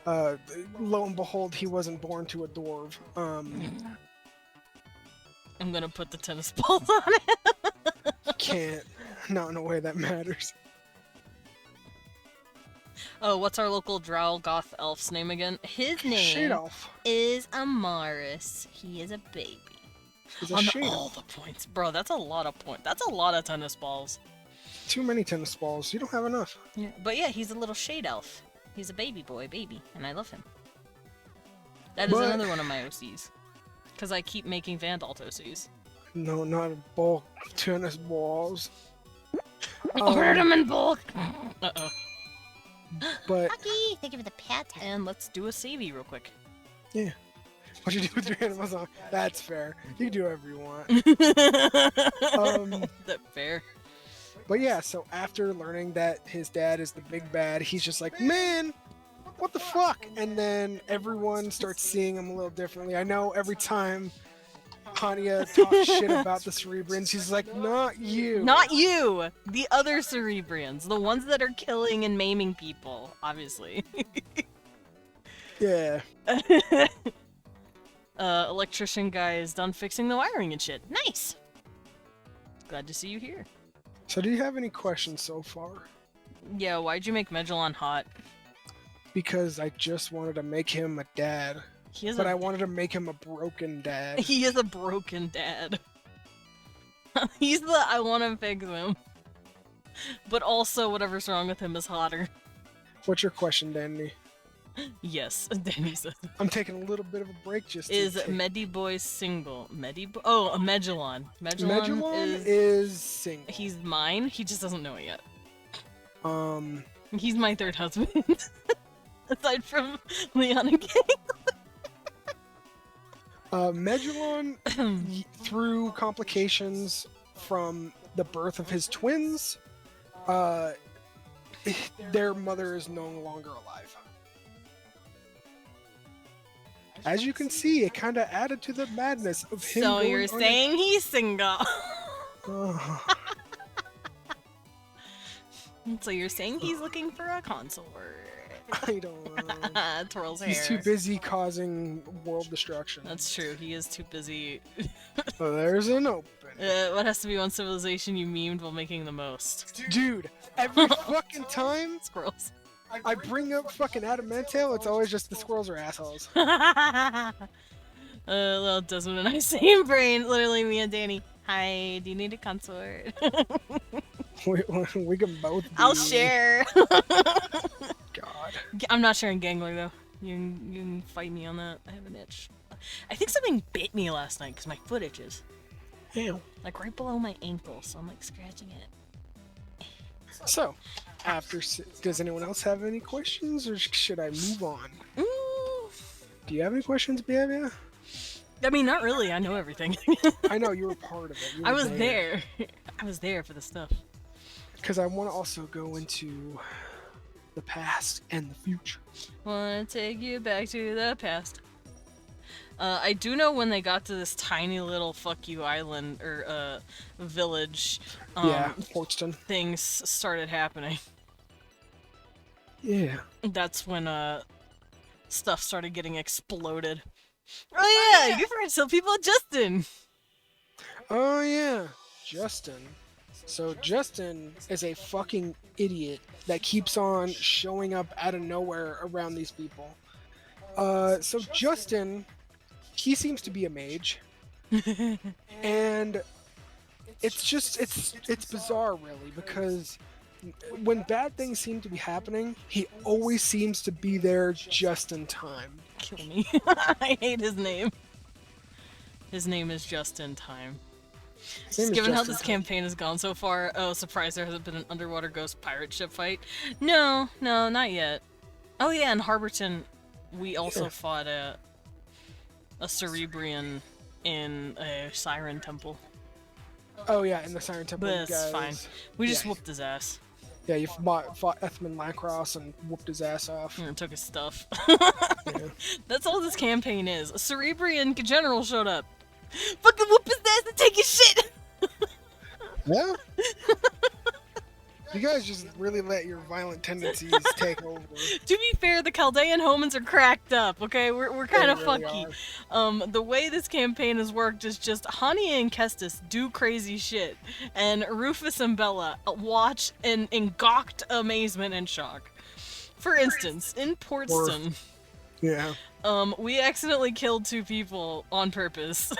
Speaker 3: Lo and behold, he wasn't born to a dwarf.
Speaker 1: I'm gonna put the tennis balls on it.
Speaker 3: Can't. Not in a way that matters.
Speaker 1: Oh, what's our local drow goth elf's name again? His name
Speaker 3: Shade elf.
Speaker 1: is Amaris. He is a baby.
Speaker 3: He's a
Speaker 1: On
Speaker 3: shade
Speaker 1: all
Speaker 3: elf.
Speaker 1: the points. Bro, that's a lot of points. That's a lot of tennis balls.
Speaker 3: Too many tennis balls. You don't have enough.
Speaker 1: Yeah. But yeah, he's a little shade elf. He's a baby boy, and I love him. That is
Speaker 3: But-
Speaker 1: another one of my OCs. Because I keep making Vandault OCs.
Speaker 3: No, not a bulk tennis balls.
Speaker 1: Hurt him in bulk! Uh-oh.
Speaker 3: But
Speaker 2: Lucky, thank you for the pat.
Speaker 1: And let's do a savey real quick.
Speaker 3: what you do with your animals on? That's fair. You can do whatever you want.
Speaker 1: That fair?
Speaker 3: But yeah, so after learning that his dad is the big bad, he's just like, man, what the fuck? And then everyone starts seeing him a little differently. I know every time Hanya talks shit about the Cerebrians, he's like, not you.
Speaker 1: Not you! The other Cerebrians. The ones that are killing and maiming people, obviously.
Speaker 3: Yeah.
Speaker 1: Electrician guy is done fixing the wiring and shit. Nice! Glad to see you here.
Speaker 3: So do you have any questions so far?
Speaker 1: Yeah, why'd you make Megillon hot?
Speaker 3: Because I just wanted to make him a dad.
Speaker 1: He is
Speaker 3: But I wanted to make him a broken dad.
Speaker 1: He is a broken dad. He's the I want to fix him. But also whatever's wrong with him is hotter.
Speaker 3: What's your question, Danny?
Speaker 1: Yes, Danny said.
Speaker 3: I'm taking a little bit of a break just to
Speaker 1: Is
Speaker 3: take...
Speaker 1: Mediboy single? Oh, a Megillon.
Speaker 3: Megillon is single.
Speaker 1: He's mine. He just doesn't know it yet.
Speaker 3: Um,
Speaker 1: He's my third husband. Aside from Leon and King.
Speaker 3: Megillon, through complications from the birth of his twins, their mother is no longer alive. As you can see, it kind of added to the madness of him.
Speaker 1: So
Speaker 3: going
Speaker 1: you're
Speaker 3: on
Speaker 1: saying he's single.
Speaker 3: Ugh.
Speaker 1: So you're saying he's looking for a consort.
Speaker 3: I don't know.
Speaker 1: Twirls hair.
Speaker 3: He's too busy causing world destruction.
Speaker 1: That's true. He is too busy.
Speaker 3: So there's an open.
Speaker 1: What has to be one civilization you memed while making the most?
Speaker 3: Dude, every fucking time
Speaker 1: Squirrels.
Speaker 3: I bring up fucking Adamantail, it's always just the squirrels are assholes.
Speaker 1: Well, Desmond and I same brain. Literally, me and Danny. Hi, do you need a consort?
Speaker 3: We can both be...
Speaker 1: I'll share.
Speaker 3: God.
Speaker 1: I'm not sharing Gangler though. You can fight me on that. I have an itch. I think something bit me last night because my foot itches.
Speaker 3: Ew.
Speaker 1: Like right below my ankle, so I'm like scratching it.
Speaker 3: So, does anyone else have any questions, or should I move on?
Speaker 1: Ooh.
Speaker 3: Do you have any questions, Bia?
Speaker 1: I mean, not really. I know everything.
Speaker 3: I know you were part of it. You
Speaker 1: I
Speaker 3: were
Speaker 1: was there. I was there for the stuff.
Speaker 3: Because I want to also go into the past and the future.
Speaker 1: Wanna take you back to the past. I do know when they got to this tiny little fuck you island or village,
Speaker 3: Yeah, Portston.
Speaker 1: things started happening.
Speaker 3: Yeah.
Speaker 1: That's when stuff started getting exploded. Oh yeah, you forgot to tell people Justin.
Speaker 3: Oh yeah, Justin. So Justin is a fucking idiot that keeps on showing up out of nowhere around these people. So Justin, he seems to be a mage, and it's bizarre really because when bad things seem to be happening, he always seems to be there just in time.
Speaker 1: Kill me. I hate his name. His name is Just in Time.
Speaker 3: His name
Speaker 1: Just
Speaker 3: is
Speaker 1: given how
Speaker 3: Just in
Speaker 1: this
Speaker 3: Time.
Speaker 1: campaign has gone so far, oh, surprise, there hasn't been an underwater ghost pirate ship fight. No, not yet. Oh yeah, in Harborton, we also fought a Cerebrian in a Siren Temple.
Speaker 3: Oh yeah, in the Siren Temple.
Speaker 1: But
Speaker 3: you
Speaker 1: it's
Speaker 3: guys,
Speaker 1: fine. We just
Speaker 3: yeah.
Speaker 1: whooped his ass.
Speaker 3: Yeah, you fought Ethman Lacrosse and whooped his ass off.
Speaker 1: And took his stuff.
Speaker 3: Yeah.
Speaker 1: That's all this campaign is. A Cerebrian general showed up. Fucking whoop his ass and take his shit!
Speaker 3: Yeah. You guys just really let your violent tendencies take over.
Speaker 1: To be fair, the Chaldean Homans are cracked up, okay? We're kind of
Speaker 3: really
Speaker 1: funky. The way this campaign has worked is just Hania and Kestis do crazy shit, and Rufus and Bella watch in gawked amazement and shock. For instance, in Portston,
Speaker 3: Yeah.
Speaker 1: we accidentally killed 2 people on purpose.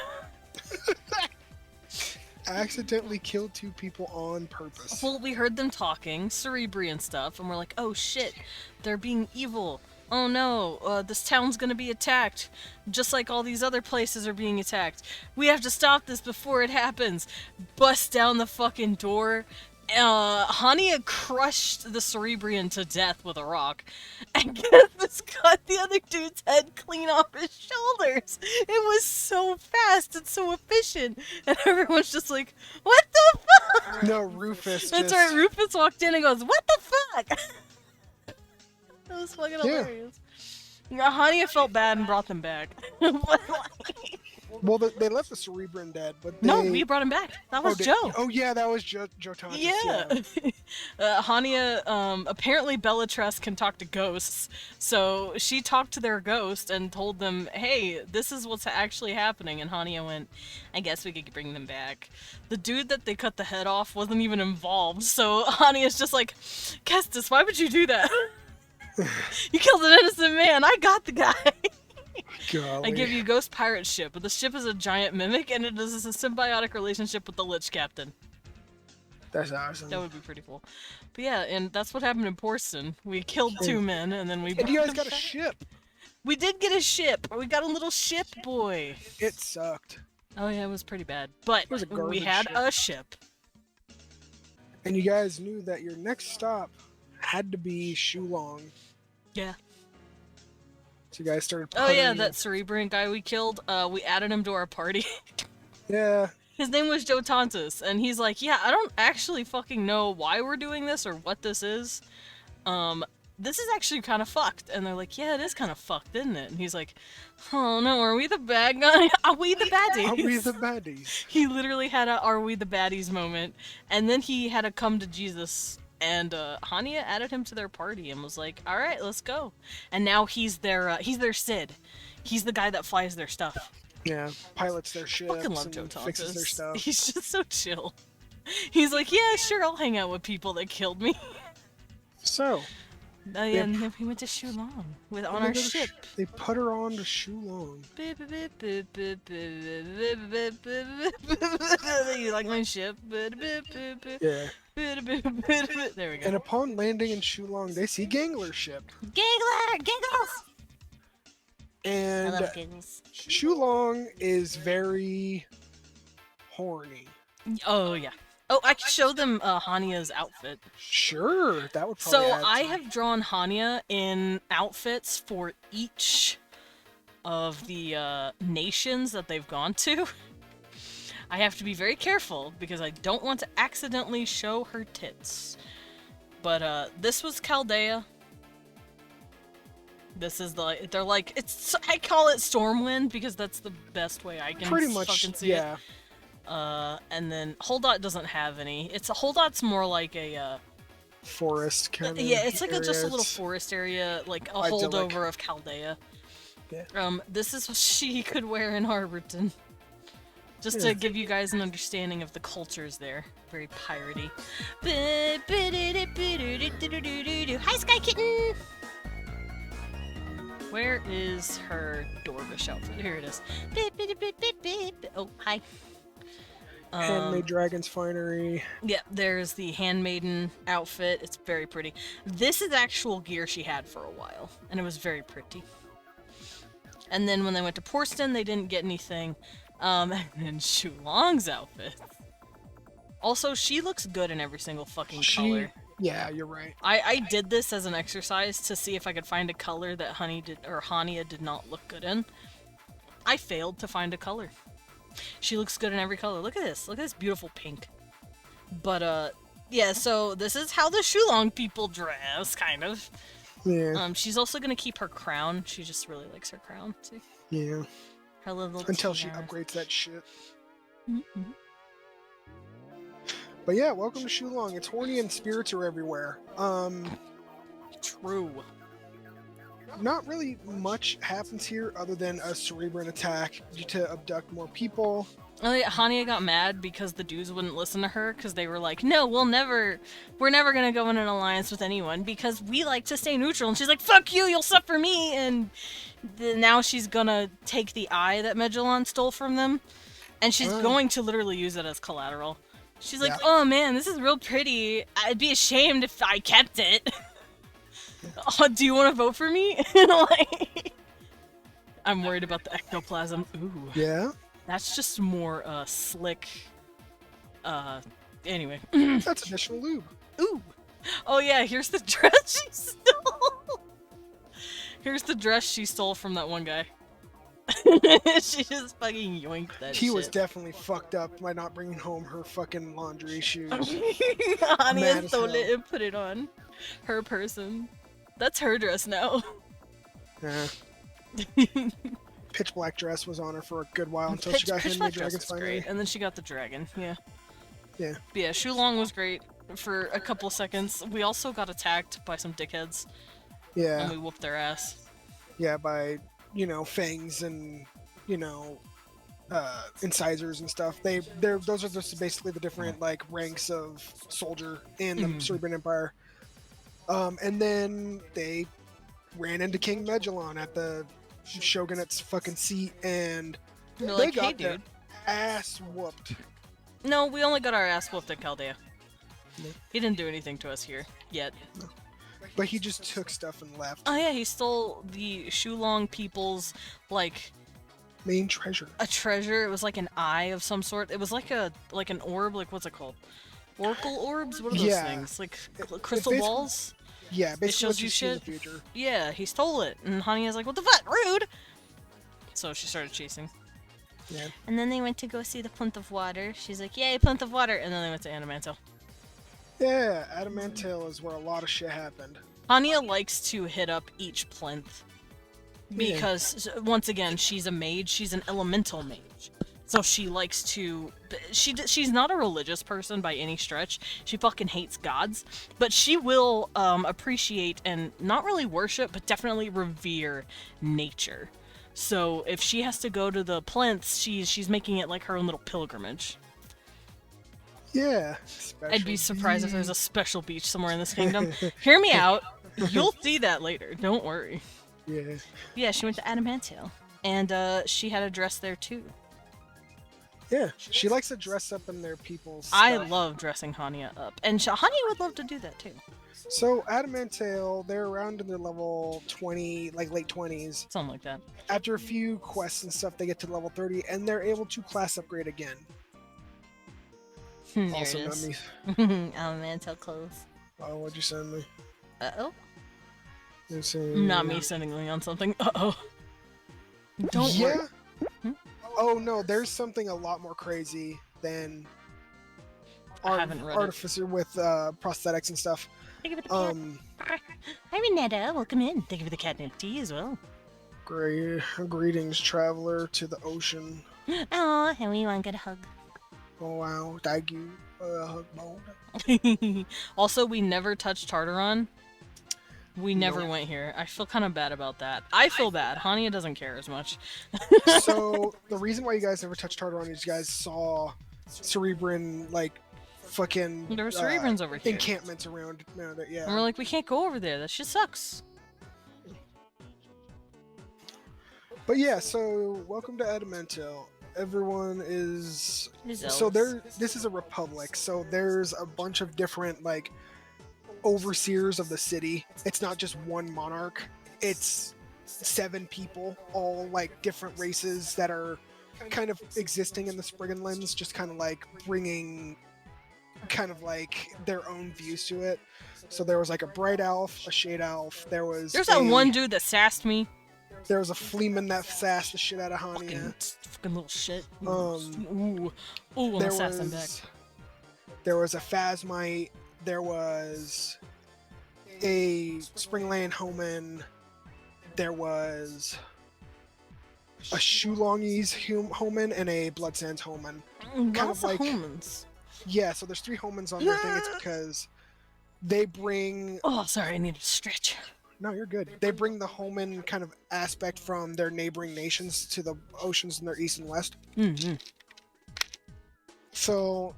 Speaker 3: Accidentally killed 2 people on purpose.
Speaker 1: Well, we heard them talking, Cerebrian stuff, and we're like, oh shit, they're being evil. Oh no, this town's gonna be attacked, just like all these other places are being attacked. We have to stop this before it happens. Bust down the fucking door. Hania crushed the Cerebrian to death with a rock, and Kestis cut the other dude's head clean off his shoulders. It was so fast and so efficient, and everyone's just like, what the fuck?
Speaker 3: No, Rufus.
Speaker 1: That's
Speaker 3: just,
Speaker 1: right, Rufus walked in and goes, what the fuck? That was fucking hilarious. Yeah, Hania felt bad and brought them back.
Speaker 3: Well, they left the Cerebrian dead, but they...
Speaker 1: No, we brought him back. That was Joe.
Speaker 3: Oh yeah, that was Joe Tontis.
Speaker 1: Yeah. Hania, apparently Bellatress can talk to ghosts, so she talked to their ghost and told them, hey, this is what's actually happening, and Hania went, I guess we could bring them back. The dude that they cut the head off wasn't even involved, so Hania's just like, Kestis, why would you do that? You killed an innocent man, I got the guy!
Speaker 3: Golly.
Speaker 1: I give you Ghost Pirate Ship, but the ship is a giant mimic, and it is a symbiotic relationship with the Lich Captain.
Speaker 3: That's awesome.
Speaker 1: That would be pretty cool. But yeah, and that's what happened in Portston. We killed 2 men, and then we...
Speaker 3: And you guys
Speaker 1: brought
Speaker 3: got a
Speaker 1: them back.
Speaker 3: ship.
Speaker 1: We did get a ship! We got a little ship boy!
Speaker 3: It sucked.
Speaker 1: Oh yeah, it was pretty bad. But
Speaker 3: was a
Speaker 1: we
Speaker 3: garbage
Speaker 1: had
Speaker 3: ship.
Speaker 1: a ship.
Speaker 3: And you guys knew that your next stop had to be Shulong.
Speaker 1: Yeah.
Speaker 3: So you guys started
Speaker 1: Oh yeah,
Speaker 3: puttering.
Speaker 1: that Cerebrian guy we killed, we added him to our party.
Speaker 3: Yeah.
Speaker 1: His name was Joe Tontis, and he's like, yeah, I don't actually fucking know why we're doing this or what this is. This is actually kind of fucked. And they're like, yeah, it is kind of fucked, isn't it? And he's like, oh no, are we the bad guy? Are we the baddies?
Speaker 3: Are we the baddies?
Speaker 1: He literally had a "Are we the baddies" moment, and then he had a come to Jesus, and Hania added him to their party and was like, "All right, let's go." And now he's their Sid. He's the guy that flies their stuff.
Speaker 3: Yeah. Pilots their ships
Speaker 1: Fucking love Joe
Speaker 3: and fixes their
Speaker 1: Tontis.
Speaker 3: stuff.
Speaker 1: He's just so chill. He's like, "Yeah, sure, I'll hang out with people that killed me."
Speaker 3: So,
Speaker 1: And then we went to Shulong on our ship.
Speaker 3: They put her on to Shulong.
Speaker 1: You like my ship?
Speaker 3: Yeah.
Speaker 1: There we go.
Speaker 3: And upon landing in Shulong, they see Gangler's ship.
Speaker 2: Giggler! Giggles! I
Speaker 3: And
Speaker 2: love giggles.
Speaker 3: Shulong is very horny.
Speaker 1: Oh yeah. Oh, I can show them Hania's outfit.
Speaker 3: Sure, that would probably
Speaker 1: So
Speaker 3: add
Speaker 1: I
Speaker 3: to-
Speaker 1: have drawn Hania in outfits for each of the nations that they've gone to. I have to be very careful because I don't want to accidentally show her tits. But this was Chaldea. This is they're like, I call it Stormwind because that's the best way I can
Speaker 3: Pretty much,
Speaker 1: fucking see
Speaker 3: yeah.
Speaker 1: it. And then Holdot doesn't have any. Holdot's more like a
Speaker 3: Forest kind of.
Speaker 1: yeah, it's like just a
Speaker 3: areas.
Speaker 1: little forest area, like a
Speaker 3: Idyllic.
Speaker 1: holdover of Chaldea.
Speaker 3: Yeah.
Speaker 1: This is what she could wear in Harborton. Just to give you guys an understanding of the cultures there. Very piratey.
Speaker 2: Hi, Sky Kitten!
Speaker 1: Where is her Dorvish outfit? Here it is.
Speaker 2: Oh, hi.
Speaker 3: Handmade Dragon's Finery.
Speaker 1: Yeah, there's the handmaiden outfit. It's very pretty. This is actual gear she had for a while, and it was very pretty. And then when they went to Porston, they didn't get anything. And then Shulong's outfit. Also, she looks good in every single fucking color.
Speaker 3: Yeah, you're right.
Speaker 1: I did this as an exercise to see if I could find a color that Hania did not look good in. I failed to find a color. She looks good in every color. Look at this. Look at this beautiful pink. But, yeah, so this is how the Shulong people dress, kind of.
Speaker 3: Yeah.
Speaker 1: She's also gonna keep her crown. She just really likes her crown, too.
Speaker 3: Yeah.
Speaker 1: Her little
Speaker 3: Until she
Speaker 1: tiara.
Speaker 3: upgrades that shit.
Speaker 1: Mm-hmm.
Speaker 3: But yeah, welcome to Shulong. It's horny and spirits are everywhere.
Speaker 1: True.
Speaker 3: Not really much happens here other than a Cerebran attack to abduct more people.
Speaker 1: Oh, yeah, Hania got mad because the dudes wouldn't listen to her because they were like, no, we're never gonna go in an alliance with anyone because we like to stay neutral. And she's like, fuck you, you'll suffer me. And now she's gonna take the eye that Megillon stole from them, and she's going to literally use it as collateral. She's like, oh man, this is real pretty. I'd be ashamed if I kept it. Oh, do you want to vote for me? Like, I'm worried about the ectoplasm. Ooh.
Speaker 3: Yeah?
Speaker 1: That's just more, slick, anyway.
Speaker 3: That's additional lube.
Speaker 1: Ooh! Oh yeah, here's the dress she stole! Here's the dress she stole from that one guy. She just fucking yoinked that
Speaker 3: He
Speaker 1: shit.
Speaker 3: was definitely fucked up by not bringing home her fucking laundry shoes.
Speaker 1: Hania stole it and put it on her person. That's her dress now.
Speaker 3: Yeah. Pitch black dress was on her for a good while until she got Handmade Dragon's Finery.
Speaker 1: Great, and then she got the dragon. Yeah.
Speaker 3: Yeah.
Speaker 1: But yeah, Shulong was great for a couple of seconds. We also got attacked by some dickheads.
Speaker 3: Yeah.
Speaker 1: And we whooped their ass.
Speaker 3: Yeah, by, fangs and, incisors and stuff. Those are just basically the different, ranks of soldier in the Cerebran Empire. And then they ran into King Megillon at the Shogunate's fucking seat, and
Speaker 1: They're
Speaker 3: they
Speaker 1: like,
Speaker 3: got
Speaker 1: hey,
Speaker 3: their
Speaker 1: dude.
Speaker 3: ass whooped.
Speaker 1: No, we only got our ass whooped at Chaldea.
Speaker 3: No.
Speaker 1: He didn't do anything to us here, yet.
Speaker 3: No. But he just took stuff and left.
Speaker 1: Oh yeah, he stole the Shulong people's,
Speaker 3: Main treasure.
Speaker 1: a treasure. It was like an eye of some sort. It was like an orb, what's it called? Oracle orbs? What are those things? Like crystal balls?
Speaker 3: Yeah, basically
Speaker 1: shows
Speaker 3: what
Speaker 1: you
Speaker 3: you see in the
Speaker 1: shit.
Speaker 3: future.
Speaker 1: Yeah, he stole it. And Hania's like, what the fuck? Rude! So she started chasing.
Speaker 3: Yeah.
Speaker 2: And then they went to go see the plinth of water. She's like,
Speaker 1: Yay, plinth of water! And then they went to Adamantil.
Speaker 3: Yeah, Adamantil is where a lot of shit happened.
Speaker 1: Hania likes to hit up each plinth. Because, once again, she's a mage. She's an elemental mage. So she likes to... She's not a religious person by any stretch. She fucking hates gods. But she will appreciate and not really worship, but definitely revere nature. So if she has to go to the plinths, she's making it like her own little pilgrimage.
Speaker 3: Yeah.
Speaker 1: I'd be surprised if there's a special beach somewhere in this kingdom. Hear me out. You'll see that later. Don't worry.
Speaker 3: Yeah.
Speaker 1: Yeah, she went to Adamantil. And she had a dress there too.
Speaker 3: Yeah. She likes to dress up in their people's stuff.
Speaker 1: I love dressing Hania up. And Hania would love to do that too.
Speaker 3: So Adamantil, they're around in their level 20, late 20s.
Speaker 1: Something like that.
Speaker 3: After a few quests and stuff, they get to level 30, and they're able to class upgrade again.
Speaker 1: There
Speaker 3: Also
Speaker 1: it
Speaker 3: not
Speaker 1: is.
Speaker 3: me.
Speaker 2: Adamantil clothes.
Speaker 3: Oh, what'd you send me?
Speaker 2: Uh-oh.
Speaker 3: You send
Speaker 1: Not me sending Leon something. Uh-oh. Don't
Speaker 3: yeah.
Speaker 1: worry. Hmm?
Speaker 3: Oh no, there's something a lot more crazy than
Speaker 1: I haven't read it.
Speaker 3: artificer with prosthetics and stuff.
Speaker 2: Thank you for the cat.
Speaker 3: Um,
Speaker 2: Hi, Renetta. Welcome in. Thank you for the catnip tea as well.
Speaker 3: greetings, traveler to the ocean.
Speaker 2: Oh, and we want to get a hug.
Speaker 3: Oh wow, thank you. Hug mode.
Speaker 1: Also, we never touched Tartaron. We never
Speaker 3: Nope.
Speaker 1: went here. I feel kind of bad about that. I feel bad. Hania doesn't care as much.
Speaker 3: So the reason why you guys never touched Tartaron is you guys saw Cerebrin like fucking
Speaker 1: There were Cerebrins over here.
Speaker 3: encampments around it. Yeah.
Speaker 1: And we're like, we can't go over there. That shit sucks.
Speaker 3: But yeah, so welcome to Adamantil. Everyone is so this is a republic, so there's a bunch of different like overseers of the city. It's not just one monarch. It's 7 people, all like different races that are kind of existing in the Spriggan Lands, just kind of like bringing kind of like their own views to it. So there was like a bright elf, a shade elf. There's
Speaker 1: that one dude that sassed me.
Speaker 3: There was a fleaman that sassed the shit out of Hania.
Speaker 1: Fucking little shit.
Speaker 3: Um,
Speaker 1: Ooh, I'm sassing back.
Speaker 3: There was a Phasmite. There was a Springland Homan. There was a Shulongese Homan and a Bloodsands Homan. Kind of like
Speaker 1: Homans.
Speaker 3: yeah. So there's 3 Homans on there. I think it's because they bring.
Speaker 1: Oh, sorry, I need to stretch.
Speaker 3: No, you're good. They bring the Homan kind of aspect from their neighboring nations to the oceans in their east and west.
Speaker 1: Mm-hmm.
Speaker 3: So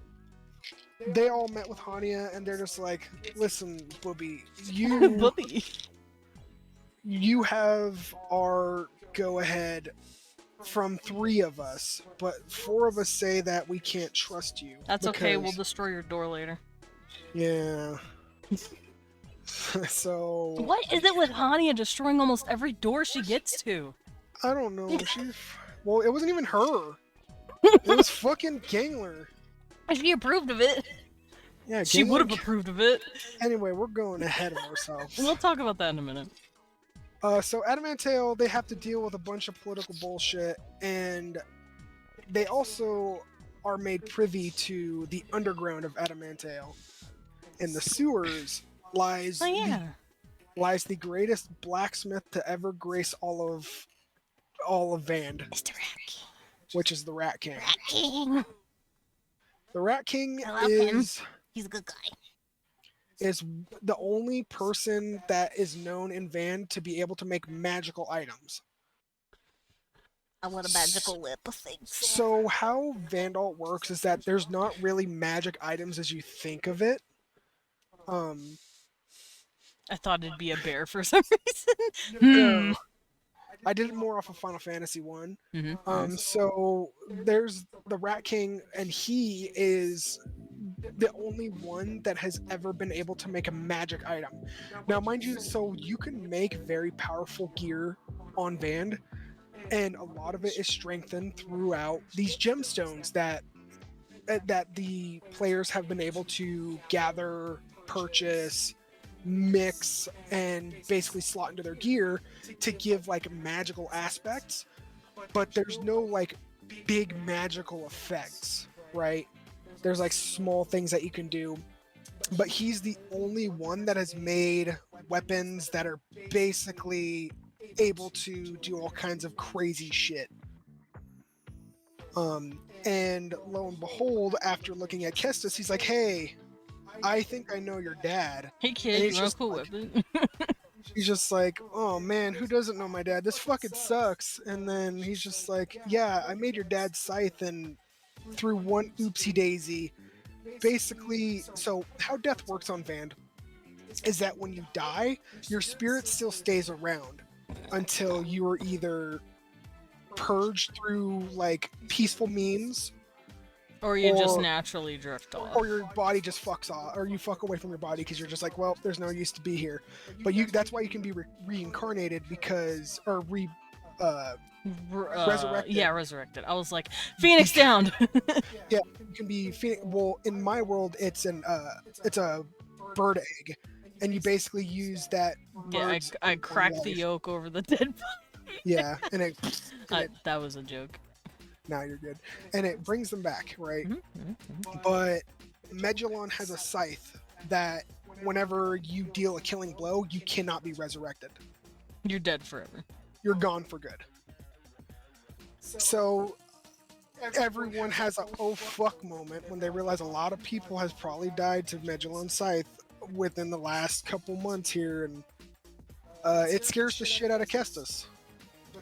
Speaker 3: they all met with Hania, and they're just like, "Listen, Booby, you
Speaker 1: Booby.
Speaker 3: you have our go-ahead from 3 of us, but 4 of us say that we can't trust you."
Speaker 1: That's okay. We'll
Speaker 3: because-
Speaker 1: destroy your door later.
Speaker 3: Yeah. So
Speaker 1: What is it with Hania destroying almost every door she gets to?
Speaker 3: I don't know. Well, it wasn't even her. It was fucking Gangler.
Speaker 1: She approved of it.
Speaker 3: Yeah,
Speaker 1: She
Speaker 3: Gangler-
Speaker 1: would have approved of it.
Speaker 3: Anyway, we're going ahead of ourselves.
Speaker 1: We'll talk about that in a minute.
Speaker 3: So Adamantail, they have to deal with a bunch of political bullshit, and they also are made privy to the underground of Adamantail. In the sewers lies
Speaker 1: Oh yeah.
Speaker 3: lies the greatest blacksmith to ever grace all of Vand,
Speaker 2: Mr. Rat King.
Speaker 3: which is the Rat King.
Speaker 2: Rat King.
Speaker 3: The Rat King
Speaker 2: I love him.
Speaker 3: is
Speaker 2: He's a good guy.
Speaker 3: is the only person that is known in Vand to be able to make magical items.
Speaker 2: I want a magical lip. Thanks.
Speaker 3: So how VANDAULT works is that there's not really magic items as you think of it.
Speaker 1: I thought it'd be a bear for some reason.
Speaker 3: I did it more off of Final Fantasy 1.
Speaker 1: Mm-hmm.
Speaker 3: So there's the Rat King, and he is the only one that has ever been able to make a magic item. Now, mind you, so you can make very powerful gear on Vand, and a lot of it is strengthened throughout these gemstones that the players have been able to gather, purchase, mix, and basically slot into their gear to give like magical aspects, but there's no like big magical effects, right? There's like small things that you can do, but he's the only one that has made weapons that are basically able to do all kinds of crazy shit. And lo and behold, after looking at Kestis, he's like, "Hey, I think I know your dad."
Speaker 1: Hey
Speaker 3: And
Speaker 1: kid,
Speaker 3: he's
Speaker 1: you want a
Speaker 3: just
Speaker 1: cool
Speaker 3: like-
Speaker 1: weapon?
Speaker 3: He's just like, "Oh man, who doesn't know my dad? This fucking sucks." And then he's just like, "Yeah, I made your dad's scythe, and through one oopsie daisy, basically." So how death works on Vand is that when you die, your spirit still stays around until you are either purged through like peaceful means,
Speaker 1: Or you just
Speaker 3: Or-
Speaker 1: naturally drift off.
Speaker 3: or your body just fucks off, or you fuck away from your body because you're just like, well, there's no use to be here. But that's why you can be reincarnated because, or resurrected.
Speaker 1: Yeah, resurrected. I was like, Phoenix down.
Speaker 3: you can be well, in my world it's a bird egg, and you basically use that
Speaker 1: Yeah,
Speaker 3: bird's
Speaker 1: I cracked the
Speaker 3: life.
Speaker 1: yolk over the dead
Speaker 3: Yeah, and
Speaker 1: That was a joke.
Speaker 3: now you're good. And it brings them back, right?
Speaker 1: Mm-hmm.
Speaker 3: But Megillon has a scythe that whenever you deal a killing blow, you cannot be resurrected.
Speaker 1: You're dead forever.
Speaker 3: You're gone for good. So everyone has a oh fuck moment when they realize a lot of people has probably died to Megillon scythe within the last couple months here, and it scares the shit out of Kestis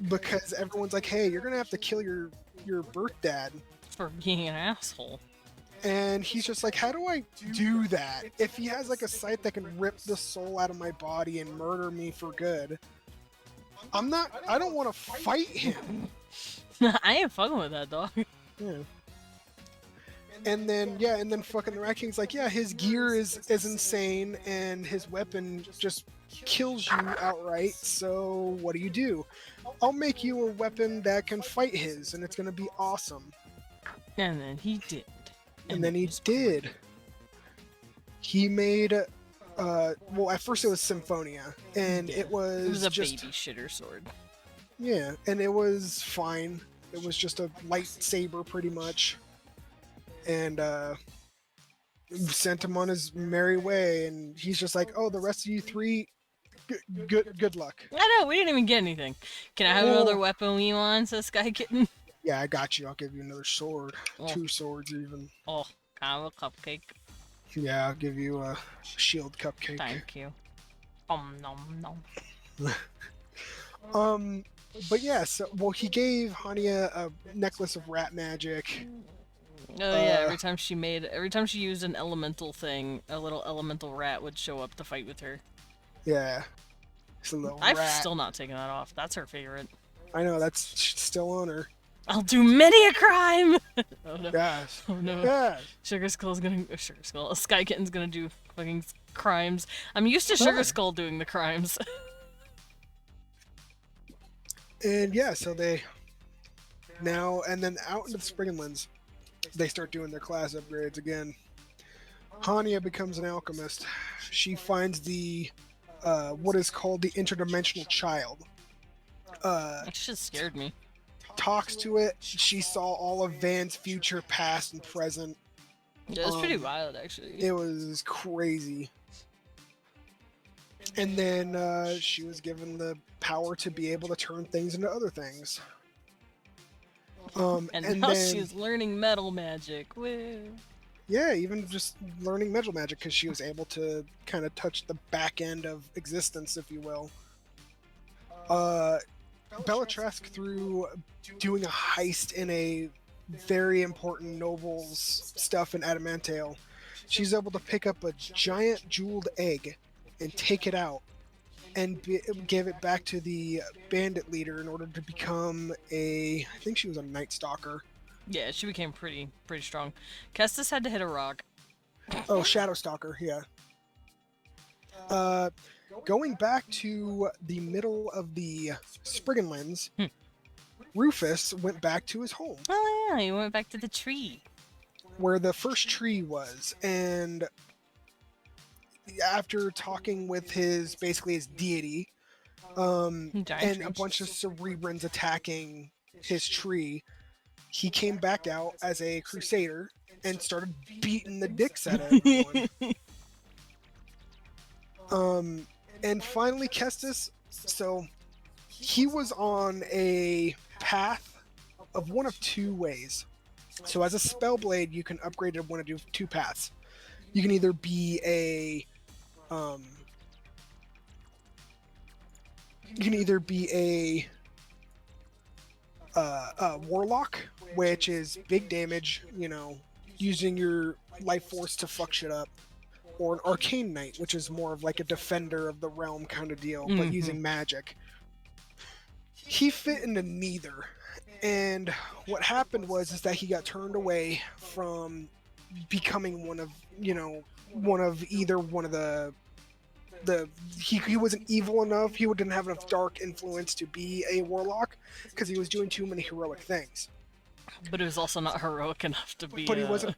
Speaker 3: because everyone's like, hey, you're gonna have to kill your birth dad.
Speaker 1: For being an asshole.
Speaker 3: And he's just like, how do I do that? If he has like a scythe that can rip the soul out of my body and murder me for good, I don't want to fight him.
Speaker 1: I ain't fucking with that, dog.
Speaker 3: Yeah. And then fucking the Rat King's like, yeah, his gear is insane and his weapon just kills you outright, so what do? I'll make you a weapon that can fight his, and it's gonna be awesome.
Speaker 1: And then he did.
Speaker 3: And then he did. He made well, at first it was Symphonia, and it was
Speaker 1: a
Speaker 3: just
Speaker 1: baby shitter sword.
Speaker 3: Yeah, and it was fine. It was just a lightsaber pretty much. And sent him on his merry way, and he's just like, oh, the rest of you three, good luck.
Speaker 1: I know, we didn't even get anything. Can I have another weapon we want, says Sky Kitten?
Speaker 3: Yeah, I got you. I'll give you another sword.
Speaker 1: Oh.
Speaker 3: 2 swords even.
Speaker 1: Oh, kind of a cupcake.
Speaker 3: Yeah, I'll give you a shield cupcake.
Speaker 1: Thank you. Nom nom.
Speaker 3: But yeah, so, well, he gave Hania a necklace of rat magic.
Speaker 1: Oh yeah, every time she used an elemental thing, a little elemental rat would show up to fight with her.
Speaker 3: Yeah. It's a little
Speaker 1: I've
Speaker 3: rat.
Speaker 1: still not taken that off. That's her favorite.
Speaker 3: I know, that's still on her.
Speaker 1: I'll do many a crime! Oh no.
Speaker 3: Yes.
Speaker 1: Oh no.
Speaker 3: Yes.
Speaker 1: Sugar Skull. Sky Kitten's gonna do fucking crimes. I'm used to Sugar Skull doing the crimes.
Speaker 3: And yeah, so they now, and then out into the Springlands, they start doing their class upgrades again. Hania becomes an alchemist. She finds the what is called the interdimensional child.
Speaker 1: That shit scared me.
Speaker 3: Talks to it. She saw all of Van's future, past, and present.
Speaker 1: Yeah, it was pretty wild, actually.
Speaker 3: It was crazy. And then she was given the power to be able to turn things into other things.
Speaker 1: And now
Speaker 3: then,
Speaker 1: she's learning metal magic. Woo.
Speaker 3: Yeah, even just learning metal magic because she was able to kind of touch the back end of existence, if you will. Bellatrix, through doing a heist in a very important noble's stuff in Adamantale, she's able to pick up a giant jeweled egg and take it out and give it back to the bandit leader in order to become I think she was a Night Stalker.
Speaker 1: Yeah, she became pretty strong. Kestis had to hit a rock.
Speaker 3: Oh, Shadow Stalker, yeah. Going back to the middle of the Sprigganlands, Rufus went back to his home.
Speaker 1: Oh yeah, he went back to the tree.
Speaker 3: Where the first tree was, and after talking with his deity, and a bunch of Cerebrans attacking his tree, he came back out as a crusader and started beating the dicks out of everyone. And finally Kestis, so he was on a path of one of 2 ways. So as a Spellblade, you can upgrade to one of 2 paths. You can either be a warlock, which is big damage, you know, using your life force to fuck shit up, or an arcane knight, which is more of like a defender of the realm kind of deal, but using magic. He fit into neither, and what happened was that he got turned away from becoming one of he wasn't evil enough. He didn't have enough dark influence to be a warlock because he was doing too many heroic things.
Speaker 1: But it was also not heroic enough to be.
Speaker 3: But he wasn't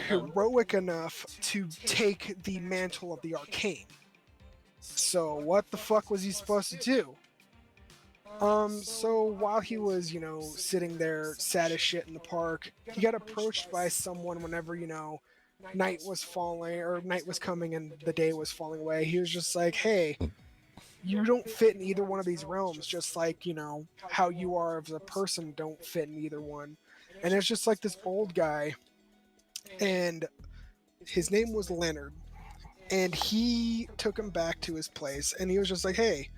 Speaker 3: heroic enough to take the mantle of the arcane. So what the fuck was he supposed to do? So while he was, sitting there sad as shit in the park, he got approached by someone whenever, night was falling or night was coming and the day was falling away. He was just like, hey, you don't fit in either one of these realms, just like, how you are as a person don't fit in either one. And it's just like this old guy, and his name was Leonard. And he took him back to his place, and he was just like, hey,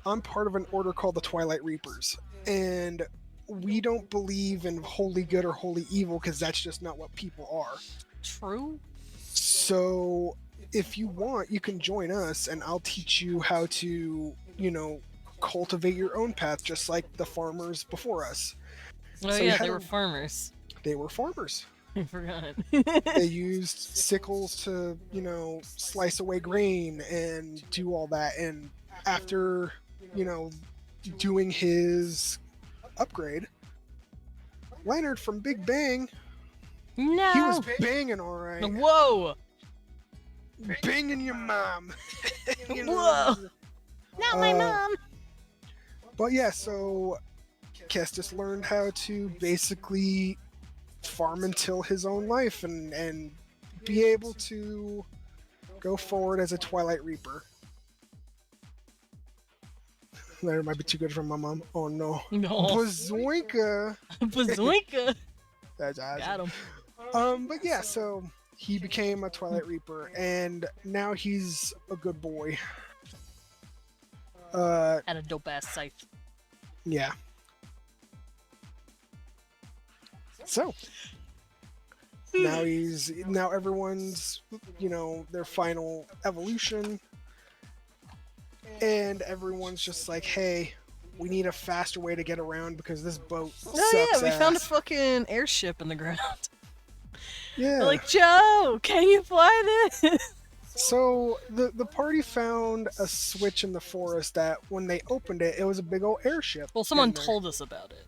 Speaker 3: I'm part of an order called the Twilight Reapers, and we don't believe in holy good or holy evil because that's just not what people are.
Speaker 1: True.
Speaker 3: So if you want, you can join us, and I'll teach you how to, cultivate your own path, just like the farmers before us.
Speaker 1: Oh
Speaker 3: So
Speaker 1: yeah, they were farmers.
Speaker 3: They were farmers.
Speaker 1: I forgot.
Speaker 3: They used sickles to, slice away grain and do all that. And after, doing his upgrade, Leonard from Big Bang,
Speaker 1: No.
Speaker 3: he was banging all right.
Speaker 1: Whoa.
Speaker 3: Banging your mom.
Speaker 1: Whoa.
Speaker 2: Not my mom.
Speaker 3: But yeah, so Kestis learned how to basically farm and till his own life and be able to go forward as a Twilight Reaper. That might be too good for my mom. Oh no.
Speaker 1: No.
Speaker 3: Bazoinka!
Speaker 1: Bazoinka.
Speaker 3: That's awesome.
Speaker 1: Got him.
Speaker 3: But yeah, so he became a Twilight Reaper, and now he's a good boy.
Speaker 1: And a dope ass scythe.
Speaker 3: Yeah. So now everyone's, their final evolution, and everyone's just like, hey, we need a faster way to get around because this boat
Speaker 1: Oh
Speaker 3: sucks
Speaker 1: yeah, we found a
Speaker 3: ass.
Speaker 1: fucking airship in the ground.
Speaker 3: Yeah.
Speaker 1: They're like, Joe, can you fly this?
Speaker 3: So the party found a switch in the forest that when they opened it, it was a big old airship.
Speaker 1: Well, someone
Speaker 3: in there.
Speaker 1: told us about it.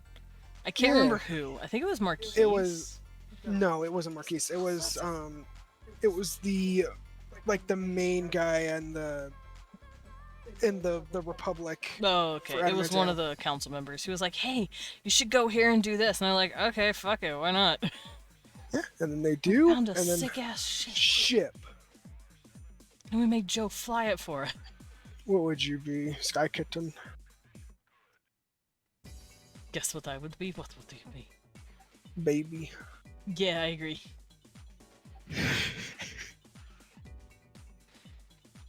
Speaker 1: I can't
Speaker 3: Yeah.
Speaker 1: remember who. I think it was Marquise.
Speaker 3: It was no, it wasn't Marquise. It was the the main guy and the Republic.
Speaker 1: Oh, okay.
Speaker 3: for
Speaker 1: It was one
Speaker 3: Adamantale.
Speaker 1: of the council members. He was like, hey, you should go here and do this. And they're like, okay, fuck it, why not?
Speaker 3: Yeah, and then they do,
Speaker 1: Found a
Speaker 3: and then
Speaker 1: sick ass shit.
Speaker 3: ship.
Speaker 1: And we made Joe fly it for us.
Speaker 3: What would you be, Sky Kitten?
Speaker 1: Guess what I would be? What would you be?
Speaker 3: Baby.
Speaker 1: Yeah, I agree.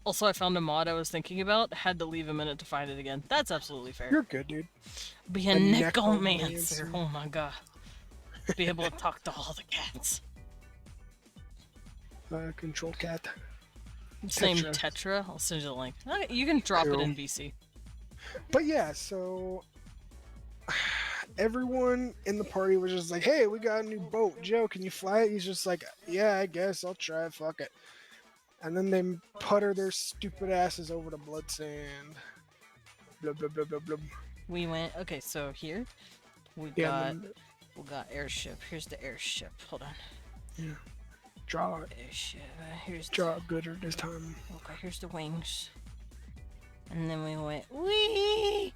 Speaker 1: Also, I found a mod I was thinking about. Had to leave a minute to find it again. That's absolutely fair.
Speaker 3: You're good, dude.
Speaker 1: Be a
Speaker 3: a
Speaker 1: necromancer.
Speaker 3: necromancer.
Speaker 1: Oh my god. Be able to talk to all the cats.
Speaker 3: Control cat.
Speaker 1: Same
Speaker 3: Tetra.
Speaker 1: Tetra. I'll send you the link. Okay, you can drop it in VC.
Speaker 3: But yeah, so everyone in the party was just like, hey, we got a new boat. Joe, can you fly it? He's just like, yeah, I guess I'll try it. Fuck it. And then they putter their stupid asses over to blood sand. Blah, blah, blah, blah, blah.
Speaker 1: We went. Okay, so here we
Speaker 3: Yeah,
Speaker 1: got airship. Here's the airship. Hold on.
Speaker 3: yeah. Draw it.
Speaker 1: Airship. Here's
Speaker 3: Draw it gooder this time.
Speaker 1: okay. Here's the wings. And then we went wee.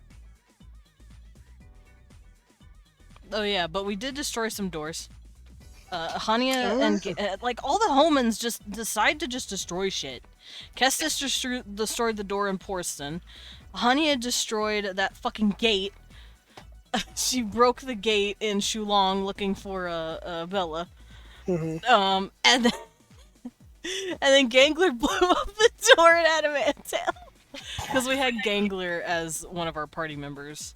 Speaker 1: Oh yeah, but we did destroy some doors. Hania
Speaker 3: Oh,
Speaker 1: and like all the Homans just decide to just destroy shit. Kestis destroyed the door in Porston. Hania destroyed that fucking gate. She broke the gate in Shulong looking for Bella.
Speaker 3: Mhm.
Speaker 1: And then and then Gangler blew up the door in Adamantale because we had Gangler as one of our party members.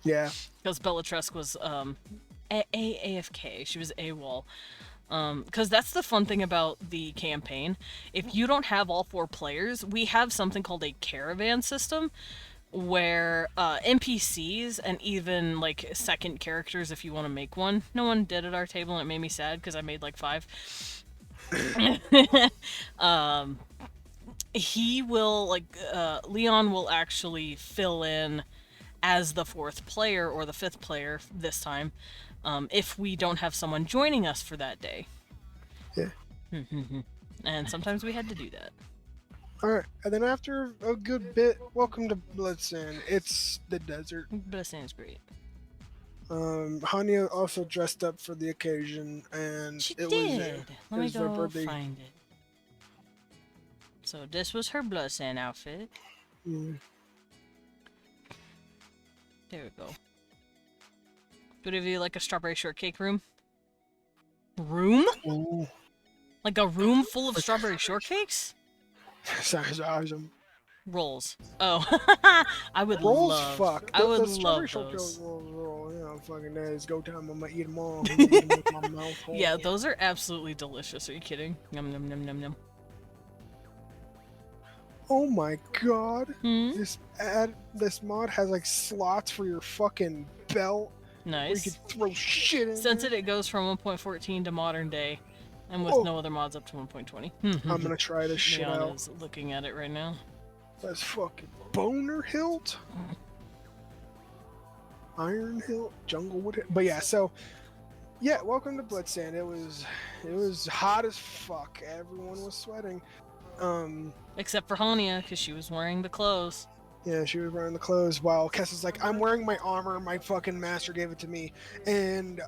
Speaker 3: Yeah.
Speaker 1: Because Bellatrix was AFK. She was AWOL. Because that's the fun thing about the campaign. If you don't have all 4 players, we have something called a caravan system where NPCs and even like second characters, if you want to make one. No one did at our table, and it made me sad because I made like 5. He will Leon will actually fill in as the 4th player or the 5th player this time, if we don't have someone joining us for that day.
Speaker 3: Yeah.
Speaker 1: And sometimes we had to do that.
Speaker 3: All right, and then after a good bit, welcome to Bloodsand. It's the desert.
Speaker 1: Bloodstand's great.
Speaker 3: Hanya also dressed up for the occasion, and
Speaker 1: She
Speaker 3: it
Speaker 1: did. Let me
Speaker 3: was their
Speaker 1: go
Speaker 3: birthday.
Speaker 1: find it. So this was her Bloodsand outfit.
Speaker 3: Mm.
Speaker 1: There we go. Would it be like a strawberry shortcake room? Room?
Speaker 3: Ooh.
Speaker 1: Like a room full of strawberry shortcakes?
Speaker 3: Sounds awesome.
Speaker 1: Rolls. Oh, I would
Speaker 3: Rolls,
Speaker 1: love.
Speaker 3: fuck.
Speaker 1: I would
Speaker 3: the strawberry
Speaker 1: love
Speaker 3: shortcake
Speaker 1: those.
Speaker 3: roll, you know, fucking that is go time. I'm gonna eat them all. I'm gonna eat 'em with my mouth whole.
Speaker 1: Yeah, those are absolutely delicious. Are you kidding? Yum yum yum yum yum.
Speaker 3: Oh my god.
Speaker 1: Hmm.
Speaker 3: This mod has like slots for your fucking belt. Where you
Speaker 1: Nice.
Speaker 3: can throw shit in.
Speaker 1: Since
Speaker 3: there.
Speaker 1: it goes from 1.14 to modern day, and with
Speaker 3: Oh.
Speaker 1: no other mods up to 1.20.
Speaker 3: I'm gonna try this shit
Speaker 1: Leon
Speaker 3: out.
Speaker 1: is looking at it right now.
Speaker 3: That's fucking boner hilt. Iron hilt, jungle wood. But yeah, so yeah, welcome to Bloodsand. It was hot as fuck. Everyone was sweating.
Speaker 1: Except for Hania, because she was wearing the clothes.
Speaker 3: Yeah, she was wearing the clothes while Kess is like, I'm wearing my armor. My fucking master gave it to me, and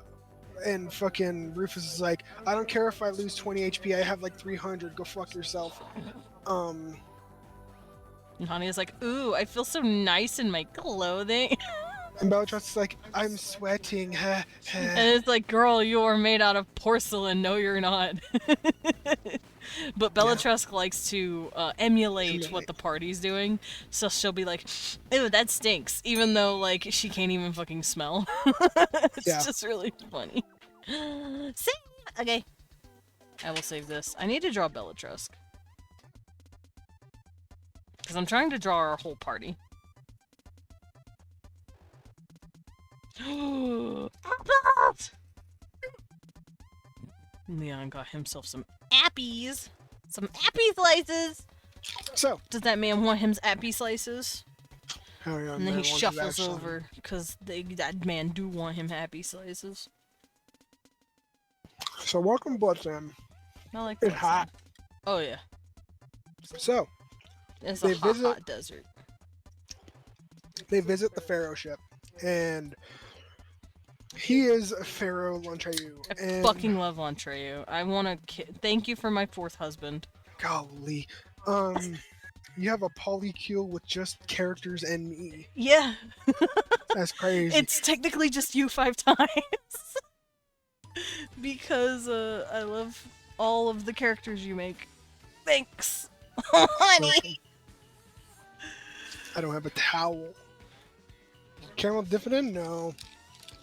Speaker 3: fucking Rufus is like, I don't care if I lose 20 HP. I have like 300. Go fuck yourself.
Speaker 1: And Hania's like, ooh, I feel so nice in my clothing.
Speaker 3: And Bellatrix is like, I'm sweating.
Speaker 1: And it's like, girl, you are made out of porcelain. No, you're not. But Bellatrix likes to emulate what the party's doing, so she'll be like, ew, that stinks, even though, like, she can't even fucking smell. It's
Speaker 3: Yeah.
Speaker 1: just really funny. See? Okay. I will save this. I need to draw Bellatrix. Because I'm trying to draw our whole party. Leon got himself some appies. Some appy slices!
Speaker 3: So,
Speaker 1: Does that man want him appy slices?
Speaker 3: hell yeah,
Speaker 1: And then
Speaker 3: man
Speaker 1: he
Speaker 3: wants
Speaker 1: shuffles
Speaker 3: his action.
Speaker 1: over, because that man do want him happy slices.
Speaker 3: So, welcome to Bloodsand.
Speaker 1: I like
Speaker 3: It's
Speaker 1: that.
Speaker 3: hot.
Speaker 1: Oh yeah.
Speaker 3: So,
Speaker 1: It's
Speaker 3: They
Speaker 1: a hot,
Speaker 3: visit-
Speaker 1: hot desert.
Speaker 3: they visit the Pharaoh ship, and he is Pharaoh Lontrayu.
Speaker 1: I
Speaker 3: And
Speaker 1: fucking love Lontreu. I want to thank you for my fourth husband.
Speaker 3: golly, you have a polycule with just characters and me.
Speaker 1: Yeah,
Speaker 3: That's crazy.
Speaker 1: it's technically just you 5 times. Because I love all of the characters you make. Thanks, honey.
Speaker 3: I don't have a towel. Caramel dividend? No.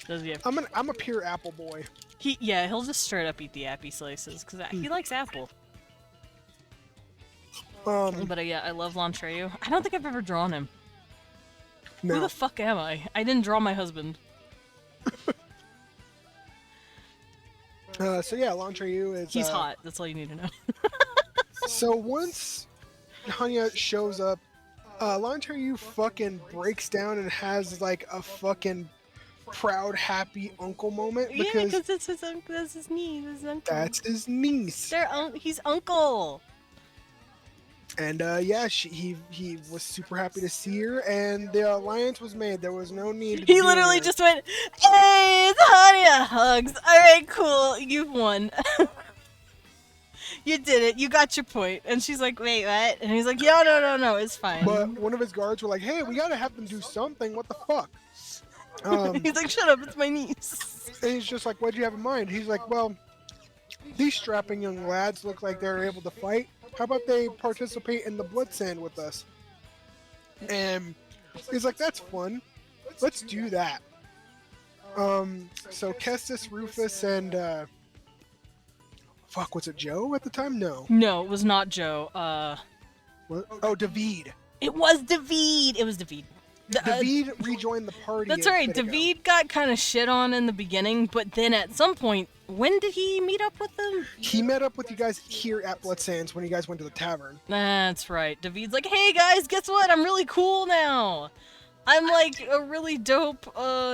Speaker 1: Does he have?
Speaker 3: I'm a pure apple boy.
Speaker 1: He'll just straight up eat the appy slices because he likes apple. But yeah, I love Lontreu. I don't think I've ever drawn him. Who
Speaker 3: No.
Speaker 1: the fuck am I? I didn't draw my husband.
Speaker 3: So yeah, Lontrayu is.
Speaker 1: He's hot. That's all you need to know.
Speaker 3: So once Hanya shows up, Lontrayu fucking breaks down and has like a fucking proud, happy uncle moment
Speaker 1: Yeah,
Speaker 3: because
Speaker 1: because it's his uncle. That's his niece. His uncle.
Speaker 3: that's his niece.
Speaker 1: He's uncle.
Speaker 3: And yeah, he was super happy to see her, and the alliance was made. There was no need. To
Speaker 1: He
Speaker 3: be
Speaker 1: literally
Speaker 3: there.
Speaker 1: just went, "Hey, it's Hania, hugs. All right, cool. You've won. You did it. You got your point." And she's like, "Wait, what?" And he's like, "Yo, no, it's fine."
Speaker 3: But one of his guards were like, "Hey, we gotta have them do something. What the fuck?"
Speaker 1: He's like, "Shut up, it's my niece."
Speaker 3: And he's just like, "What'd you have in mind?" He's like, "Well, these strapping young lads look like they're able to fight. How about they participate in the blood sand with us?" And he's like, "That's fun. Let's do that." So Kestis, Rufus, and fuck, was it Joe at the time? No.
Speaker 1: No, it was not Joe.
Speaker 3: What? Oh, David.
Speaker 1: It was David. It was David.
Speaker 3: David rejoined the party.
Speaker 1: That's
Speaker 3: a
Speaker 1: right.
Speaker 3: bit ago.
Speaker 1: David got kind of shit on in the beginning, but then at some point, when did he meet up with them?
Speaker 3: He met up with you guys here at Blood Sands when you guys went to the tavern.
Speaker 1: That's right. David's like, "Hey guys, guess what? I'm really cool now. I'm like a really dope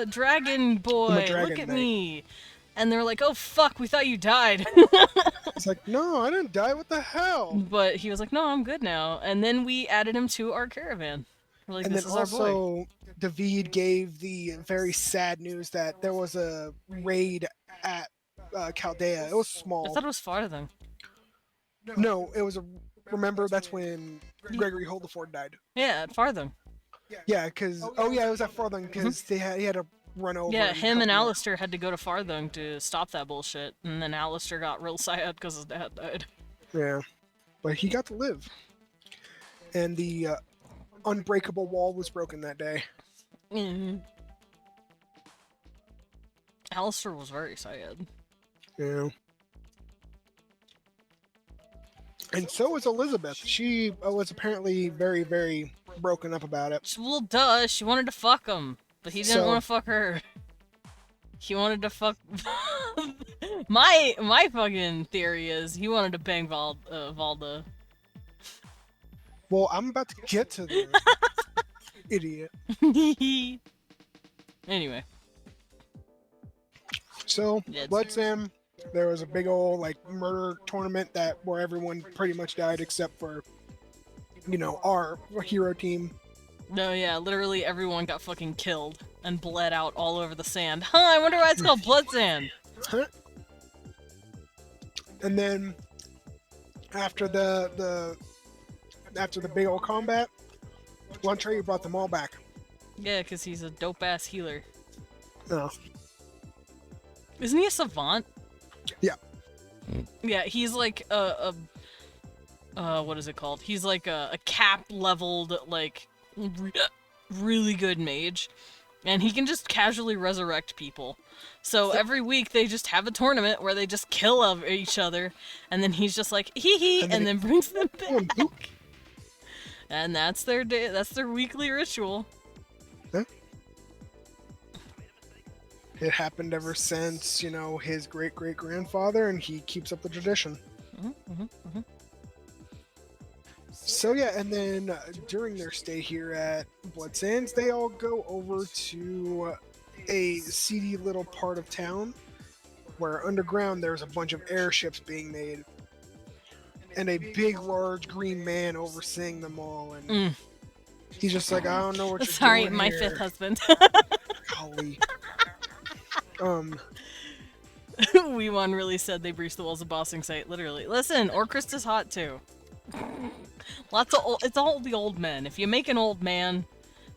Speaker 1: dragon boy.
Speaker 3: dragon
Speaker 1: Look at
Speaker 3: knight."
Speaker 1: me." And they're like, oh fuck, we thought you died.
Speaker 3: He's like, no, I didn't die. What the hell?
Speaker 1: But he was like, no, I'm good now. And then we added him to our caravan. We're like,
Speaker 3: And
Speaker 1: this
Speaker 3: then
Speaker 1: is our boy.
Speaker 3: also, David gave the very sad news that there was a raid at Chaldea. It was small.
Speaker 1: I thought it was Farthing.
Speaker 3: No, it was a. Remember, that's when Gregory Holdeford died.
Speaker 1: Yeah, at Farthing.
Speaker 3: Yeah, because it was at Farthing because he had to run over.
Speaker 1: Yeah, him and
Speaker 3: help out.
Speaker 1: Alistair had to go to Farthing to stop that bullshit. And then Alistair got real sad because his dad died.
Speaker 3: Yeah, but he got to live, and the unbreakable wall was broken that day.
Speaker 1: Mm-hmm. Alistair was very sad.
Speaker 3: Yeah. And so was Elizabeth. She was apparently very, very broken up about it.
Speaker 1: Well, duh, she wanted to fuck him, but he didn't
Speaker 3: So-
Speaker 1: want to fuck her. He wanted to fuck. my fucking theory is he wanted to bang Valda.
Speaker 3: Well, I'm about to get to the idiot.
Speaker 1: Anyway,
Speaker 3: So,
Speaker 1: Yeah, it's-
Speaker 3: Blood Sim, there was a big old like murder tournament where everyone pretty much died except for, our hero team.
Speaker 1: no, yeah, literally everyone got fucking killed and bled out all over the sand. Huh? I wonder why it's called blood sand.
Speaker 3: And then after the big old combat, Lantrey brought them all back.
Speaker 1: Yeah, because he's a dope ass healer.
Speaker 3: Oh.
Speaker 1: Isn't he a savant?
Speaker 3: Yeah.
Speaker 1: Yeah, he's like what is it called? He's like a cap leveled like really good mage, and he can just casually resurrect people. So every week they just have a tournament where they just kill each other, and then he's just like hee hee, and then brings them back. And that's their day. That's their weekly ritual.
Speaker 3: It happened ever since, his great-great-grandfather, and he keeps up the tradition. So yeah, and then during their stay here at Blood Sands, they all go over to a seedy little part of town where underground there's a bunch of airships being made. And a big, large green man overseeing them all, and he's just like, I don't know what you're
Speaker 1: Sorry,
Speaker 3: doing
Speaker 1: my
Speaker 3: here.
Speaker 1: fifth husband.
Speaker 3: Golly.
Speaker 1: We one really said they breached the walls of Bossing Site. Literally, listen, Orcrist is hot too. Lots of it's all the old men. If you make an old man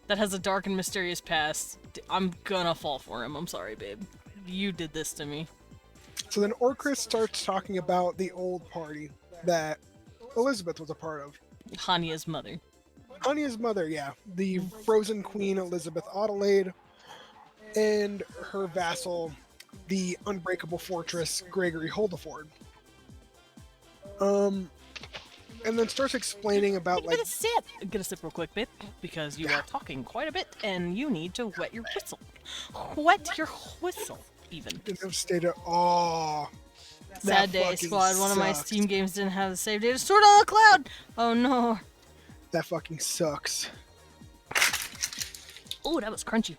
Speaker 1: that has a dark and mysterious past, I'm gonna fall for him. I'm sorry, babe. You did this to me.
Speaker 3: So then Orcrist starts talking about the old party that Elizabeth was a part of.
Speaker 1: Hanya's mother.
Speaker 3: Hanya's mother, yeah. The frozen queen Elizabeth Adelaide, and her vassal, the unbreakable fortress Gregory Holdeford. And then starts explaining about
Speaker 1: Get a sip real quick, babe, because you are talking quite a bit, and you need to wet your whistle. Wet your whistle, even.
Speaker 3: Devastated. Oh,
Speaker 1: Sad day,
Speaker 3: fucking
Speaker 1: squad. One of my
Speaker 3: sucked.
Speaker 1: Steam games didn't have the save data stored on the cloud. Oh no.
Speaker 3: That fucking sucks.
Speaker 1: Oh, that was crunchy.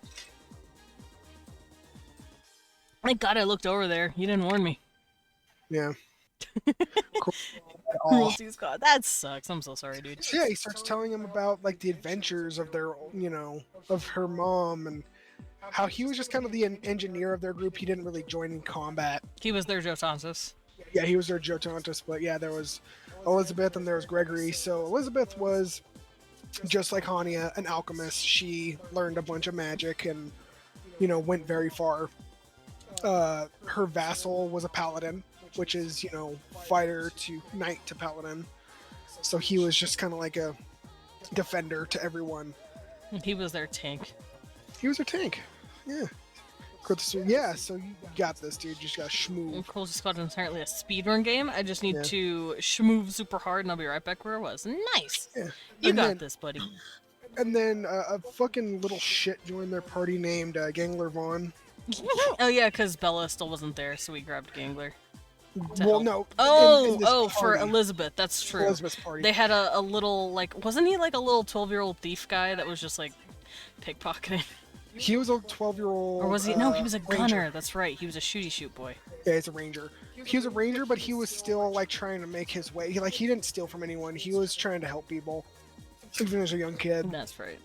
Speaker 1: Thank God I looked over there. You didn't warn me.
Speaker 3: Yeah.
Speaker 1: Cruelty squad. That sucks. I'm so sorry, dude.
Speaker 3: So yeah, he starts telling him about like the adventures of their, of her mom, and how he was just kind of the engineer of their group. He didn't really join in combat.
Speaker 1: He was their Joe Tonsis.
Speaker 3: Yeah, he was their Jotantus, but yeah, there was Elizabeth and there was Gregory. So Elizabeth was just like Hania, an alchemist. She learned a bunch of magic and, went very far. Her vassal was a paladin, which is, fighter to knight to paladin. So he was just kind of like a defender to everyone.
Speaker 1: He was their tank.
Speaker 3: He was a tank. Yeah. Yeah, so you got this, dude. You just got schmoo.
Speaker 1: Cruelty Squad is entirely a speedrun game. I just need
Speaker 3: Yeah.
Speaker 1: to schmoove super hard and I'll be right back where I was. Nice!
Speaker 3: Yeah.
Speaker 1: You
Speaker 3: And
Speaker 1: got
Speaker 3: then-
Speaker 1: this, buddy.
Speaker 3: And then a fucking little shit joined their party named Gangler Vaughn.
Speaker 1: Oh yeah, because Bella still wasn't there, so we grabbed Gangler. To
Speaker 3: Well,
Speaker 1: help.
Speaker 3: no.
Speaker 1: Oh,
Speaker 3: in this
Speaker 1: for
Speaker 3: party,
Speaker 1: Elizabeth. That's true.
Speaker 3: Elizabeth's party.
Speaker 1: They had a little, like, wasn't he like a little 12-year-old thief guy that was just like pickpocketing?
Speaker 3: He was a 12-year-old.
Speaker 1: Or was he? No, he was a gunner.
Speaker 3: ranger.
Speaker 1: That's right. He was a shooty shoot boy.
Speaker 3: Yeah, he's a ranger. He was a ranger, but he was still like trying to make his way. He didn't steal from anyone. He was trying to help people, even as a young kid.
Speaker 1: That's right.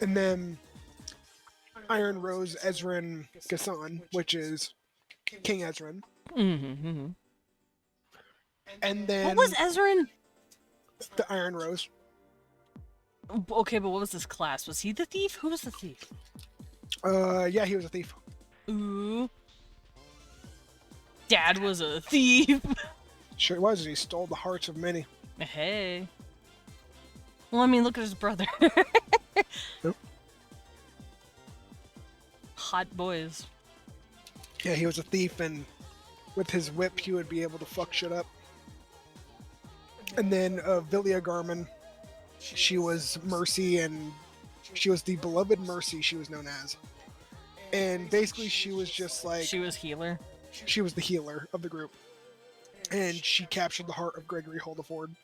Speaker 3: And then Iron Rose Ezrin Gassan, which is King Ezrin.
Speaker 1: Mm-hmm.
Speaker 3: And then
Speaker 1: What was Ezrin?
Speaker 3: the Iron Rose.
Speaker 1: Okay, but what was his class? Was he the thief? Who was the thief?
Speaker 3: Yeah, he was a thief.
Speaker 1: Ooh. Dad was a thief.
Speaker 3: Sure was. And he stole the hearts of many.
Speaker 1: Hey. Well, I mean, look at his brother.
Speaker 3: Yep.
Speaker 1: Hot boys.
Speaker 3: Yeah, he was a thief, and with his whip, he would be able to fuck shit up. And then Villia Garmin, she was Mercy, and she was the beloved Mercy, she was known as. And basically, she was just like...
Speaker 1: She was healer.
Speaker 3: She was the healer of the group. And she captured the heart of Gregory Holdeford.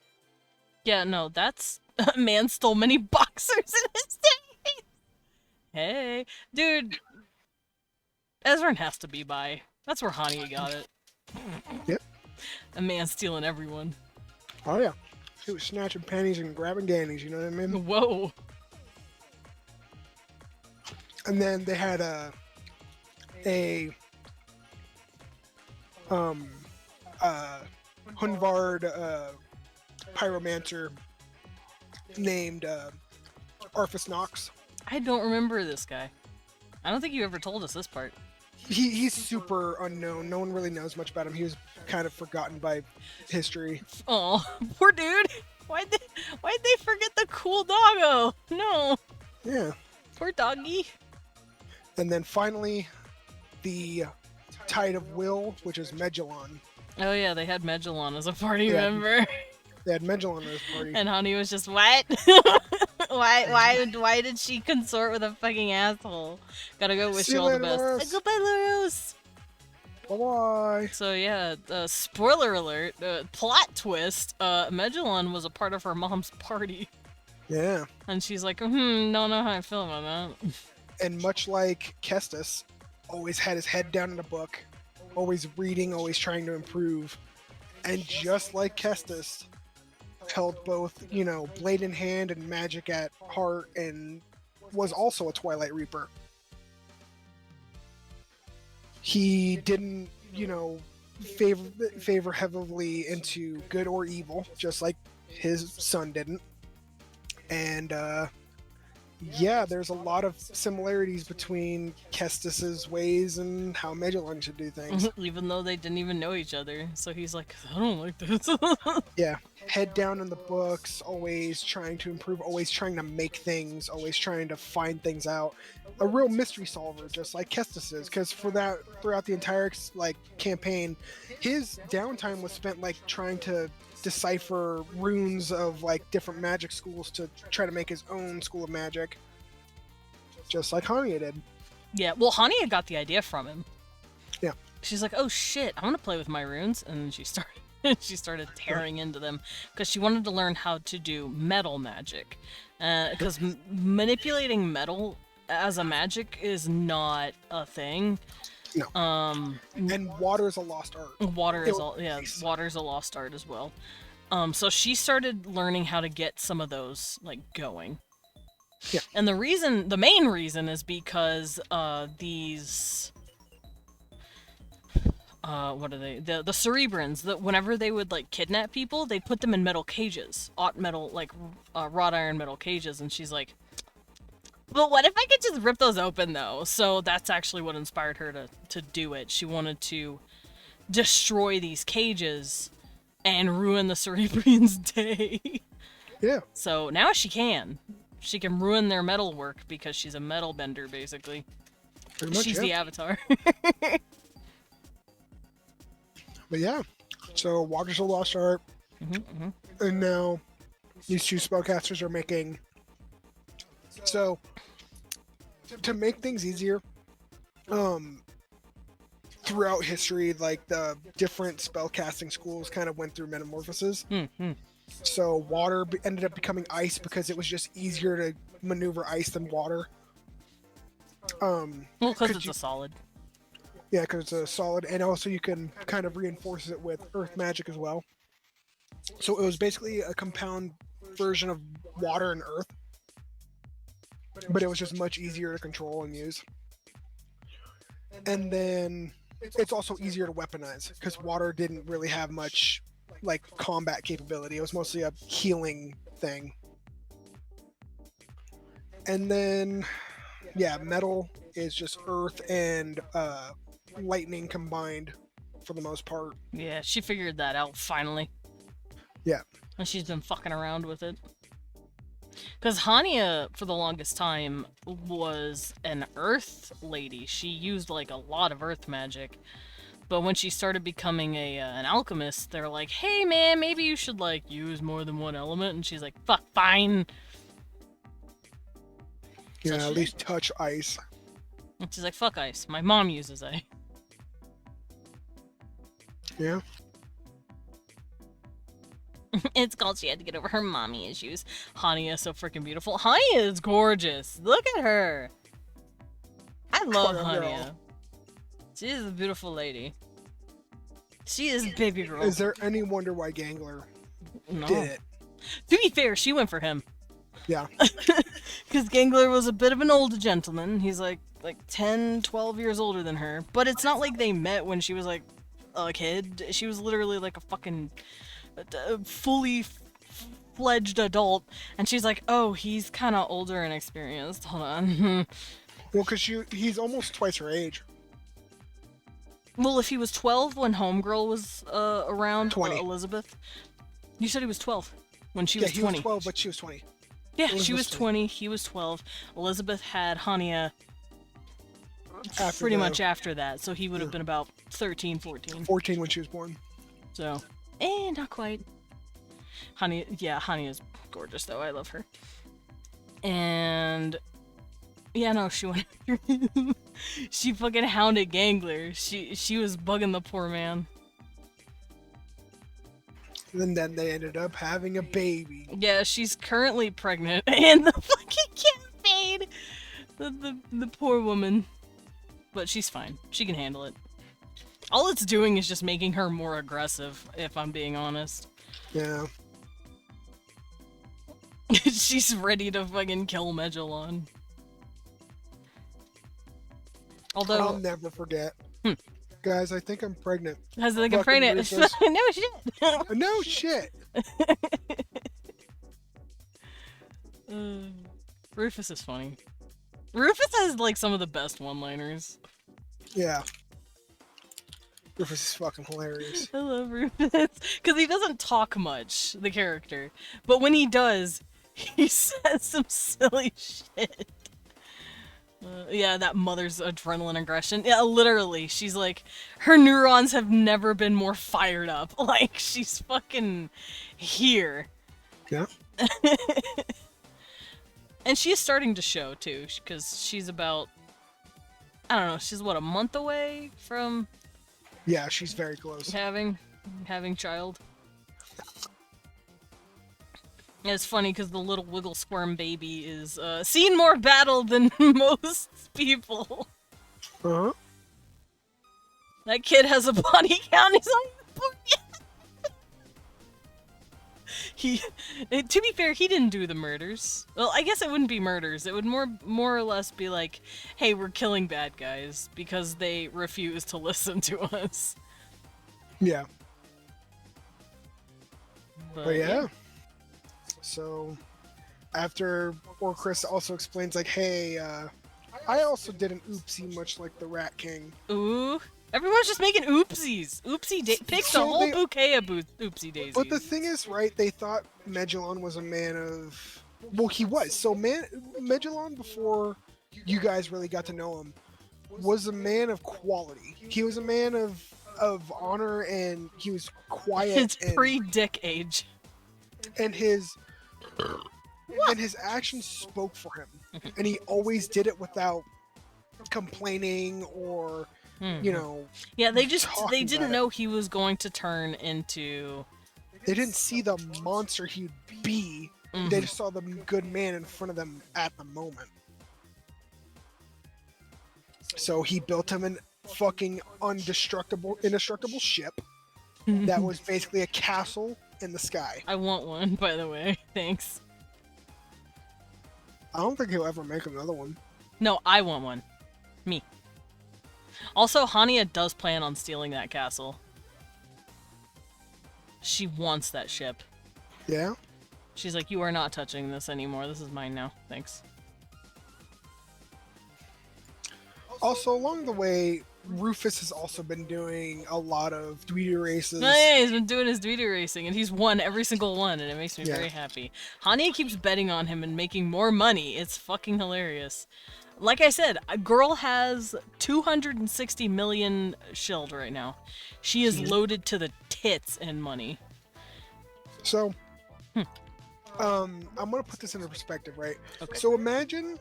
Speaker 1: Yeah, no, that's... A man stole many boxers in his day. Hey. Dude. Ezrin has to be by. That's where Hania got it.
Speaker 3: Yep.
Speaker 1: A man stealing everyone.
Speaker 3: Oh, yeah. He was snatching panties and grabbing gannies, you know what I mean?
Speaker 1: Whoa.
Speaker 3: And then they had Hunvard pyromancer named Arthas Knox.
Speaker 1: I don't remember this guy. I don't think you ever told us this part.
Speaker 3: He's super unknown. No one really knows much about him. He was kind of forgotten by history.
Speaker 1: Oh, poor dude. Why'd they forget the cool doggo? No.
Speaker 3: Yeah.
Speaker 1: Poor doggy.
Speaker 3: And then finally, the Tide of Will, which is Megillon.
Speaker 1: Oh yeah, they had Megillon as a party
Speaker 3: Yeah.
Speaker 1: member.
Speaker 3: They had Megillon at his party.
Speaker 1: And Honey was just, what? why did she consort with a fucking asshole? Gotta go wish
Speaker 3: See
Speaker 1: you
Speaker 3: you
Speaker 1: all the
Speaker 3: later,
Speaker 1: best.
Speaker 3: Loros.
Speaker 1: Goodbye, Loros!
Speaker 3: Bye-bye.
Speaker 1: So yeah, spoiler alert, plot twist, Megillon was a part of her mom's party.
Speaker 3: Yeah.
Speaker 1: And she's like, don't know how I feel about that.
Speaker 3: And much like Kestis, always had his head down in a book, always reading, always trying to improve. And just like Kestis, held both, you know, blade in hand and magic at heart, and was also a Twilight Reaper. He didn't, you know, favor heavily into good or evil, just like his son didn't. And yeah, there's a lot of similarities between Kestis's ways and how Megillon should do things.
Speaker 1: Even though they didn't even know each other. So he's like, I don't like this.
Speaker 3: Yeah, head down in the books, always trying to improve, always trying to make things, always trying to find things out. A real mystery solver, just like Kestis is, because for that, throughout the entire like campaign, his downtime was spent like trying to decipher runes of like different magic schools to try to make his own school of magic, just like Hania did.
Speaker 1: Yeah, well, Hania got the idea from him.
Speaker 3: Yeah.
Speaker 1: She's like, oh shit, I want to play with my runes. And then she started tearing into them because she wanted to learn how to do metal magic. Because manipulating metal as a magic is not a thing.
Speaker 3: No. And water is a lost art.
Speaker 1: Water's a lost art as well. So she started learning how to get some of those like going.
Speaker 3: Yeah.
Speaker 1: And the main reason is because these what are they? The Cerebrans, whenever they would like kidnap people, they'd put them in metal cages. Wrought iron metal cages, and she's like, but what if I could just rip those open, though? So that's actually what inspired her to do it. She wanted to destroy these cages and ruin the Cerebrians' day.
Speaker 3: Yeah.
Speaker 1: So now she can. She can ruin their metal work because she's a metal bender, basically.
Speaker 3: Pretty much,
Speaker 1: She's
Speaker 3: yeah.
Speaker 1: the Avatar.
Speaker 3: But yeah, so Water's a lost art, and now these two spellcasters are making. So to make things easier, throughout history, like the different spellcasting schools kind of went through metamorphoses. So water ended up becoming ice because it was just easier to maneuver ice than water.
Speaker 1: Well, because
Speaker 3: 'cause
Speaker 1: it's
Speaker 3: you,
Speaker 1: a solid.
Speaker 3: yeah, because it's a solid, and also you can kind of reinforce it with earth magic as well. So it was basically a compound version of water and earth, but it was just much easier to control and use. And then it's also easier to weaponize because water didn't really have much like combat capability. It was mostly a healing thing. And then, yeah, metal is just earth and lightning combined for the most part.
Speaker 1: Yeah, she figured that out finally.
Speaker 3: Yeah.
Speaker 1: And she's been fucking around with it. Because Hania, for the longest time, was an earth lady. She used, like, a lot of earth magic. But when she started becoming an alchemist, they're like, hey man, maybe you should, like, use more than one element. And she's like, fuck, fine.
Speaker 3: Yeah,
Speaker 1: So
Speaker 3: at least touch ice.
Speaker 1: And she's like, fuck ice. My mom uses ice.
Speaker 3: Yeah.
Speaker 1: It's called she had to get over her mommy issues. Hania is so freaking beautiful. Hania is gorgeous. Look at her. I love
Speaker 3: Poor girl.
Speaker 1: Hania. She is a beautiful lady. She is baby girl.
Speaker 3: Is there any wonder why Gangler
Speaker 1: No.
Speaker 3: did it?
Speaker 1: To be fair, she went for him.
Speaker 3: Yeah.
Speaker 1: Because Gangler was a bit of an older gentleman. He's like 10, 12 years older than her. But it's not like they met when she was like a kid. She was literally like a fucking fully fledged adult. And she's like, oh, he's kind of older and experienced. Hold on.
Speaker 3: Well, because he's almost twice her age.
Speaker 1: Well, if he was 12 when Homegirl was around,
Speaker 3: 20.
Speaker 1: Elizabeth. You said he was 12 when she
Speaker 3: Yeah,
Speaker 1: was
Speaker 3: he
Speaker 1: 20.
Speaker 3: was 12, but she was 20.
Speaker 1: Yeah,
Speaker 3: Elizabeth's
Speaker 1: she was
Speaker 3: 20.
Speaker 1: 20, he was 12. Elizabeth had Hania
Speaker 3: After
Speaker 1: pretty
Speaker 3: the-
Speaker 1: much after that, so he would have been about 13, 14.
Speaker 3: 14 when she was born.
Speaker 1: So, not quite. Hania is gorgeous though. I love her. And yeah, no, she went after him. She fucking hounded Gangler. She was bugging the poor man.
Speaker 3: And then they ended up having a baby.
Speaker 1: Yeah, she's currently pregnant, and the fucking campaign. The poor woman. But she's fine. She can handle it. All it's doing is just making her more aggressive, if I'm being honest.
Speaker 3: Yeah.
Speaker 1: She's ready to fucking kill Megillon.
Speaker 3: I'll
Speaker 1: Although,
Speaker 3: never forget. Guys, I think I'm pregnant.
Speaker 1: has like a
Speaker 3: Fucking
Speaker 1: pregnant.
Speaker 3: Rufus.
Speaker 1: No shit.
Speaker 3: No shit.
Speaker 1: Rufus is funny. Rufus has like some of the best one-liners.
Speaker 3: Yeah. Rufus is fucking hilarious.
Speaker 1: I love Rufus because he doesn't talk much, the character, but when he does, he says some silly shit. Yeah, that mother's adrenaline aggression. Yeah, literally, she's like, her neurons have never been more fired up. Like, she's fucking here.
Speaker 3: Yeah.
Speaker 1: And she's starting to show, too, because she's about, I don't know, she's what, a month away from
Speaker 3: Yeah, she's very close.
Speaker 1: having child. And it's funny because the little wiggle squirm baby is seen more battle than most people.
Speaker 3: Uh-huh.
Speaker 1: That kid has a body count. He's on he. To be fair, he didn't do the murders. Well, I guess it wouldn't be murders. It would more or less be like, hey, we're killing bad guys because they refuse to listen to us.
Speaker 3: Yeah.
Speaker 1: But
Speaker 3: yeah. So, after, or Chris also explains, like, hey, I also did an oopsie much like the Rat King.
Speaker 1: Ooh. Everyone's just making oopsies. Picked
Speaker 3: So
Speaker 1: a whole
Speaker 3: they-
Speaker 1: bouquet of oopsie daisies.
Speaker 3: But the thing is, right, they thought Megillon was a man of... Well, he was. So Megillon, before you guys really got to know him, was a man of quality. He was a man of honor, and he was quiet.
Speaker 1: It's
Speaker 3: and,
Speaker 1: pre-dick age.
Speaker 3: and his actions spoke for him. And he always did it without complaining or, you know...
Speaker 1: Yeah, they
Speaker 3: talking
Speaker 1: didn't
Speaker 3: about
Speaker 1: know he was going to turn into...
Speaker 3: They didn't see the monster he'd be. They just saw the good man in front of them at the moment. So he built him an fucking indestructible ship that was basically a castle in the sky.
Speaker 1: I want one, by the way. Thanks.
Speaker 3: I don't think he'll ever make another one.
Speaker 1: No, I want one. Me. Also, Hania does plan on stealing that castle. She wants that ship.
Speaker 3: Yeah?
Speaker 1: She's like, you are not touching this anymore. This is mine now. Thanks.
Speaker 3: Also, along the way, Rufus has also been doing a lot of dweeby races.
Speaker 1: Oh, yeah, he's been doing his dweety racing, and he's won every single one, and it makes me
Speaker 3: Yeah.
Speaker 1: very happy. Hania keeps betting on him and making more money. It's fucking hilarious. Like I said, a girl has 260 million shield right now. She is loaded to the tits in money.
Speaker 3: So, I'm gonna put this into perspective, right?
Speaker 1: Okay.
Speaker 3: So imagine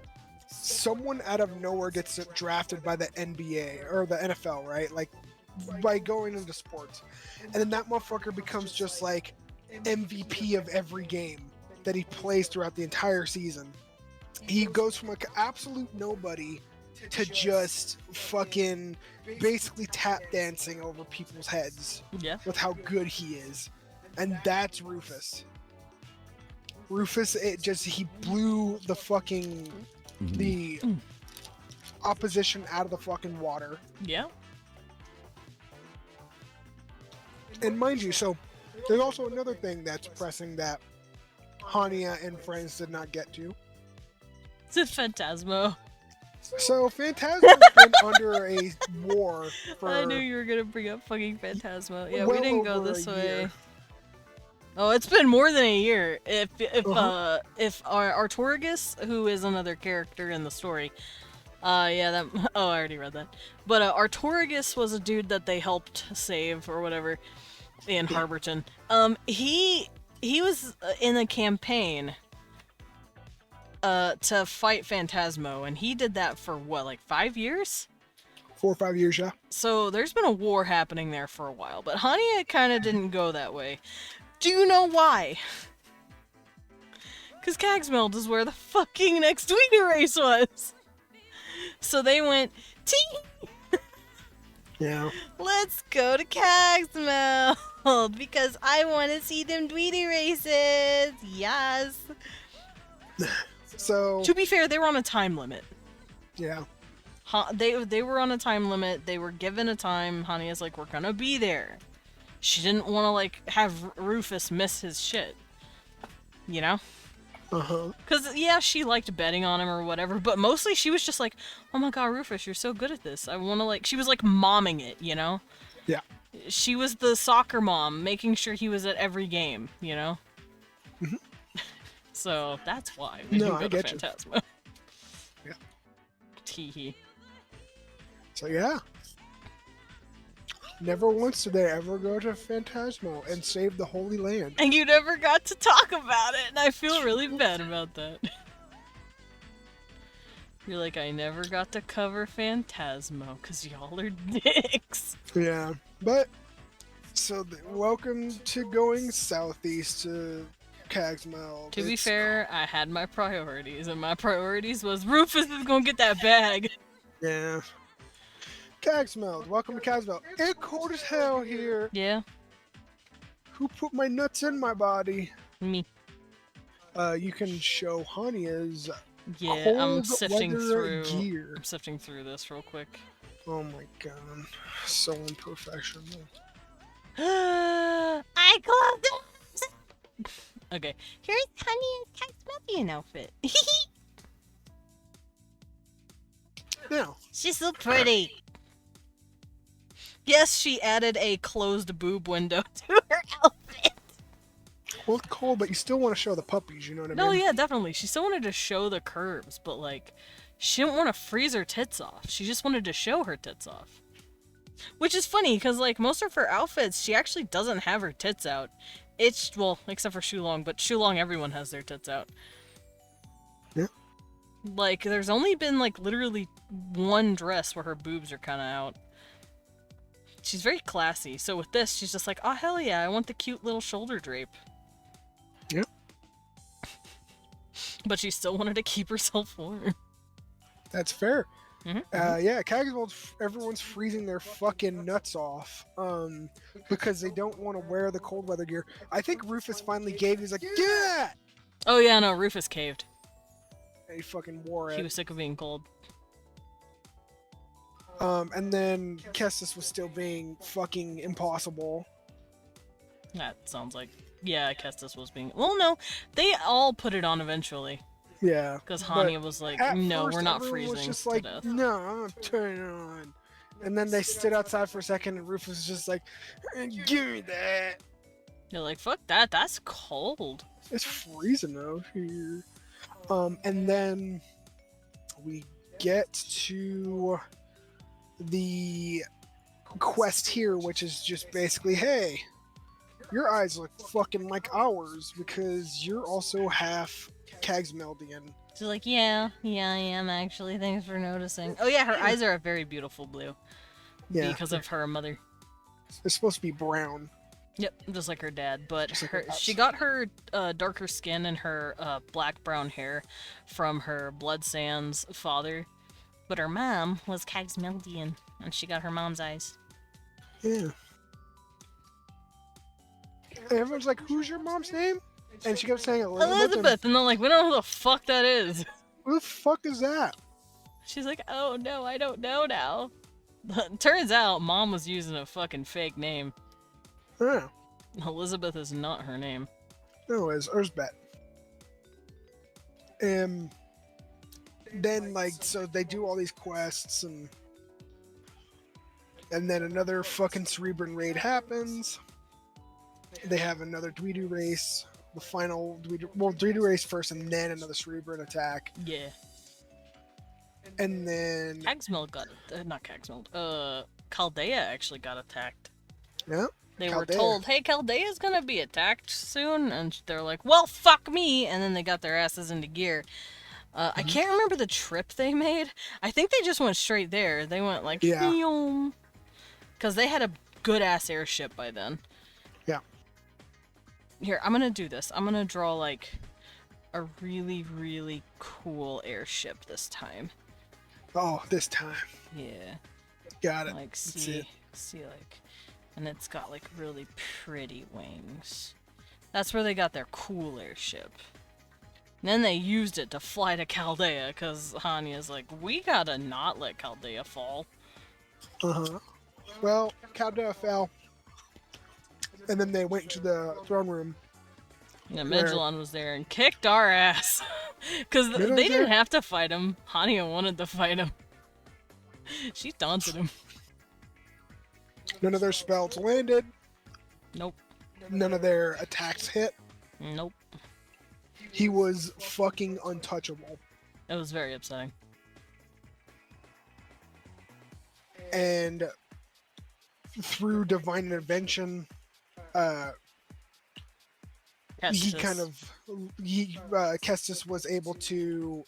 Speaker 3: someone out of nowhere gets drafted by the NBA or the NFL, right? Like, by going into sports. And then that motherfucker becomes just like MVP of every game that he plays throughout the entire season. He goes from like absolute nobody to just fucking basically tap dancing over people's heads
Speaker 1: Yeah.
Speaker 3: with how good he is. And that's Rufus. Rufus, he blew the fucking, the opposition out of the fucking water.
Speaker 1: Yeah.
Speaker 3: And mind you, so there's also another thing that's pressing that Hania and friends did not get to.
Speaker 1: It's a Phantasmo.
Speaker 3: So Phantasma's been under a war for
Speaker 1: I knew you were gonna bring up fucking Phantasmo. Yeah, we
Speaker 3: well
Speaker 1: didn't go
Speaker 3: over
Speaker 1: this
Speaker 3: a
Speaker 1: way.
Speaker 3: year.
Speaker 1: Oh, it's been more than a year. If
Speaker 3: Uh-huh.
Speaker 1: Artorigus, who is another character in the story, yeah, that. Oh, I already read that. But Artorigus was a dude that they helped save or whatever in Harborton. He was in a campaign to fight Phantasmo, and he did that for what, like 5 years?
Speaker 3: 4 or 5 years, yeah.
Speaker 1: So there's been a war happening there for a while, but Hania kind of didn't go that way. Do you know why? Because Cagsmeld is where the fucking next Tweeter race was. So they went, tee,
Speaker 3: Yeah.
Speaker 1: let's go to Cagsmeld because I want to see them Tweety races. Yes.
Speaker 3: So
Speaker 1: To be fair, they were on a time limit.
Speaker 3: yeah.
Speaker 1: They were on a time limit. They were given a time. Hania's like, we're gonna be there. She didn't want to like have Rufus miss his shit. You know?
Speaker 3: Uh-huh.
Speaker 1: Because, yeah, she liked betting on him or whatever, but mostly she was just like, oh my god, Rufus, you're so good at this. I want to, like, she was, like, momming it, you know?
Speaker 3: Yeah.
Speaker 1: She was the soccer mom, making sure he was at every game, you know? So, that's why we
Speaker 3: No,
Speaker 1: didn't
Speaker 3: I
Speaker 1: go to
Speaker 3: get you.
Speaker 1: Phantasmo.
Speaker 3: Yeah.
Speaker 1: Teehee.
Speaker 3: So yeah. Never once did they ever go to Phantasmo and save the Holy Land.
Speaker 1: And you never got to talk about it, and I feel really bad about that. You're like, I never got to cover Phantasmo, because y'all are dicks.
Speaker 3: Yeah. But, so welcome to going southeast to Cagsmeld.
Speaker 1: To be
Speaker 3: It's-
Speaker 1: fair, I had my priorities, and my priorities was Rufus is gonna get that bag.
Speaker 3: Yeah. Cagsmeld. Welcome to Cagsmeld. It's cold as hell here.
Speaker 1: Yeah,
Speaker 3: Who put my nuts in my body?
Speaker 1: me.
Speaker 3: You can show Hania's
Speaker 1: Yeah, I'm
Speaker 3: cold
Speaker 1: sifting
Speaker 3: weather
Speaker 1: through.
Speaker 3: gear.
Speaker 1: I'm sifting through this real quick.
Speaker 3: Oh my god. So unprofessional.
Speaker 2: I closed it.
Speaker 1: Okay.
Speaker 2: Here's Honey's Cagsmeldian outfit.
Speaker 3: Now,
Speaker 2: She's so pretty.
Speaker 1: Yes, she added a closed boob window to her outfit.
Speaker 3: well, it's cold, but you still want to show the puppies, you know what I
Speaker 1: No,
Speaker 3: mean?
Speaker 1: yeah, definitely. She still wanted to show the curves, but like, she didn't want to freeze her tits off. She just wanted to show her tits off. Which is funny, because like, most of her outfits, she actually doesn't have her tits out. It's, well, except for Shulong, but Shulong, everyone has their tits out.
Speaker 3: Yeah.
Speaker 1: Like, there's only been like, literally one dress where her boobs are kind of out. She's very classy, so with this, she's just like, oh hell yeah, I want the cute little shoulder drape.
Speaker 3: Yeah.
Speaker 1: But she still wanted to keep herself warm.
Speaker 3: That's fair. Yeah, Cogswell's everyone's freezing their fucking nuts off. Because they don't want to wear the cold weather gear. I think Rufus finally gave. He's like, yeah.
Speaker 1: Oh yeah, no, Rufus caved.
Speaker 3: And he fucking wore it.
Speaker 1: He was sick of being cold.
Speaker 3: And then Kestis was still being fucking impossible.
Speaker 1: That sounds like, yeah, Kestis was being. Well, no, they all put it on eventually.
Speaker 3: Yeah.
Speaker 1: Because Hanya was like, no,
Speaker 3: first,
Speaker 1: we're not
Speaker 3: everyone
Speaker 1: freezing
Speaker 3: was just
Speaker 1: to
Speaker 3: like,
Speaker 1: death.
Speaker 3: no, I'm not turning it on. And then they stood outside for a second, and Rufus was just like, give me that.
Speaker 1: They're like, fuck that, that's cold.
Speaker 3: It's freezing out here. And then we get to the quest here, which is just basically, hey, your eyes look fucking like ours because you're also half Cagsmeldian.
Speaker 1: She's like, yeah, I am actually. Thanks for noticing. Oh yeah, her eyes are a very beautiful blue.
Speaker 3: Yeah.
Speaker 1: Because of her mother.
Speaker 3: They're supposed to be brown.
Speaker 1: Yep, just like her dad. But
Speaker 3: Just like her
Speaker 1: she
Speaker 3: dad's.
Speaker 1: got her darker skin and her black-brown hair from her Blood Sands father. But her mom was Cagsmeldian, and she got her mom's eyes.
Speaker 3: Yeah. And everyone's like, who's your mom's name? And she kept saying
Speaker 1: Elizabeth! And they're like, we don't know who the fuck that is.
Speaker 3: Who the fuck is that?
Speaker 1: She's like, oh no, I don't know now. Turns out, mom was using a fucking fake name.
Speaker 3: Yeah.
Speaker 1: Elizabeth is not her name.
Speaker 3: No, it's Erzbet. And then, like, so they do all these quests, and then another fucking Cerebran raid happens. They have another Dweedu race. The final Dweedu race first, and then another Cerebran attack.
Speaker 1: Yeah.
Speaker 3: And then
Speaker 1: Cagsmeld got not Cagsmeld. Chaldea actually got attacked.
Speaker 3: yeah,
Speaker 1: They
Speaker 3: Chaldea.
Speaker 1: were told, hey, Chaldea's gonna be attacked soon, and they're like, well, fuck me, and then they got their asses into gear. I can't remember the trip they made. I think they just went straight there. They went like,
Speaker 3: Yeah.
Speaker 1: because they had a good-ass airship by then.
Speaker 3: Yeah.
Speaker 1: Here, I'm gonna do this. I'm gonna draw, like, a really, really cool airship this time.
Speaker 3: Oh, this time.
Speaker 1: Yeah.
Speaker 3: Got it.
Speaker 1: Like,
Speaker 3: That's
Speaker 1: see,
Speaker 3: it.
Speaker 1: like, and it's got, like, really pretty wings. That's where they got their cool airship. And then they used it to fly to Chaldea, because Hanya's like, we gotta not let Chaldea fall.
Speaker 3: Uh-huh. Well, Chaldea fell. And then they went to the throne room.
Speaker 1: Yeah,
Speaker 3: Where-
Speaker 1: Megilon was there and kicked our ass. Because
Speaker 3: Megilon's
Speaker 1: they didn't
Speaker 3: there?
Speaker 1: have to fight him. Hanya wanted to fight him. She daunted him.
Speaker 3: None of their spells landed.
Speaker 1: Nope.
Speaker 3: None of their attacks hit.
Speaker 1: Nope.
Speaker 3: He was fucking untouchable.
Speaker 1: It was very upsetting.
Speaker 3: And through divine intervention, Kestis was able to,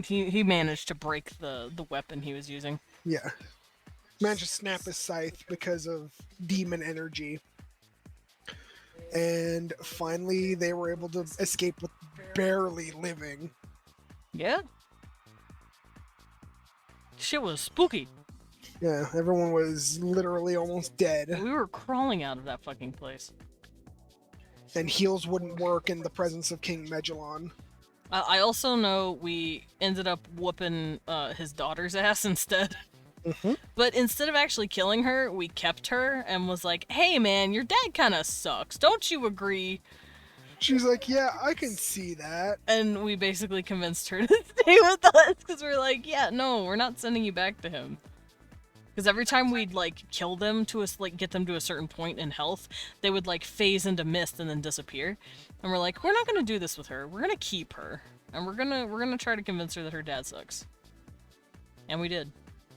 Speaker 1: He managed to break the weapon he was using.
Speaker 3: yeah, managed to snap his scythe because of demon energy. And finally, they were able to escape with barely living.
Speaker 1: Yeah. Shit was spooky.
Speaker 3: Yeah, everyone was literally almost dead.
Speaker 1: We were crawling out of that fucking place.
Speaker 3: And heals wouldn't work in the presence of King Megilon.
Speaker 1: I also know we ended up whooping his daughter's ass instead.
Speaker 3: Mm-hmm.
Speaker 1: But instead of actually killing her, we kept her and was like, hey man, your dad kind of sucks. Don't you agree?
Speaker 3: She's like, yeah, I can see that.
Speaker 1: And we basically convinced her to stay with us because we're like, yeah, no, we're not sending you back to him. Because every time we'd like kill them to us, like get them to a certain point in health, they would like phase into mist and then disappear. And we're like, we're not gonna do this with her. We're gonna keep her, and we're gonna try to convince her that her dad sucks. And we did,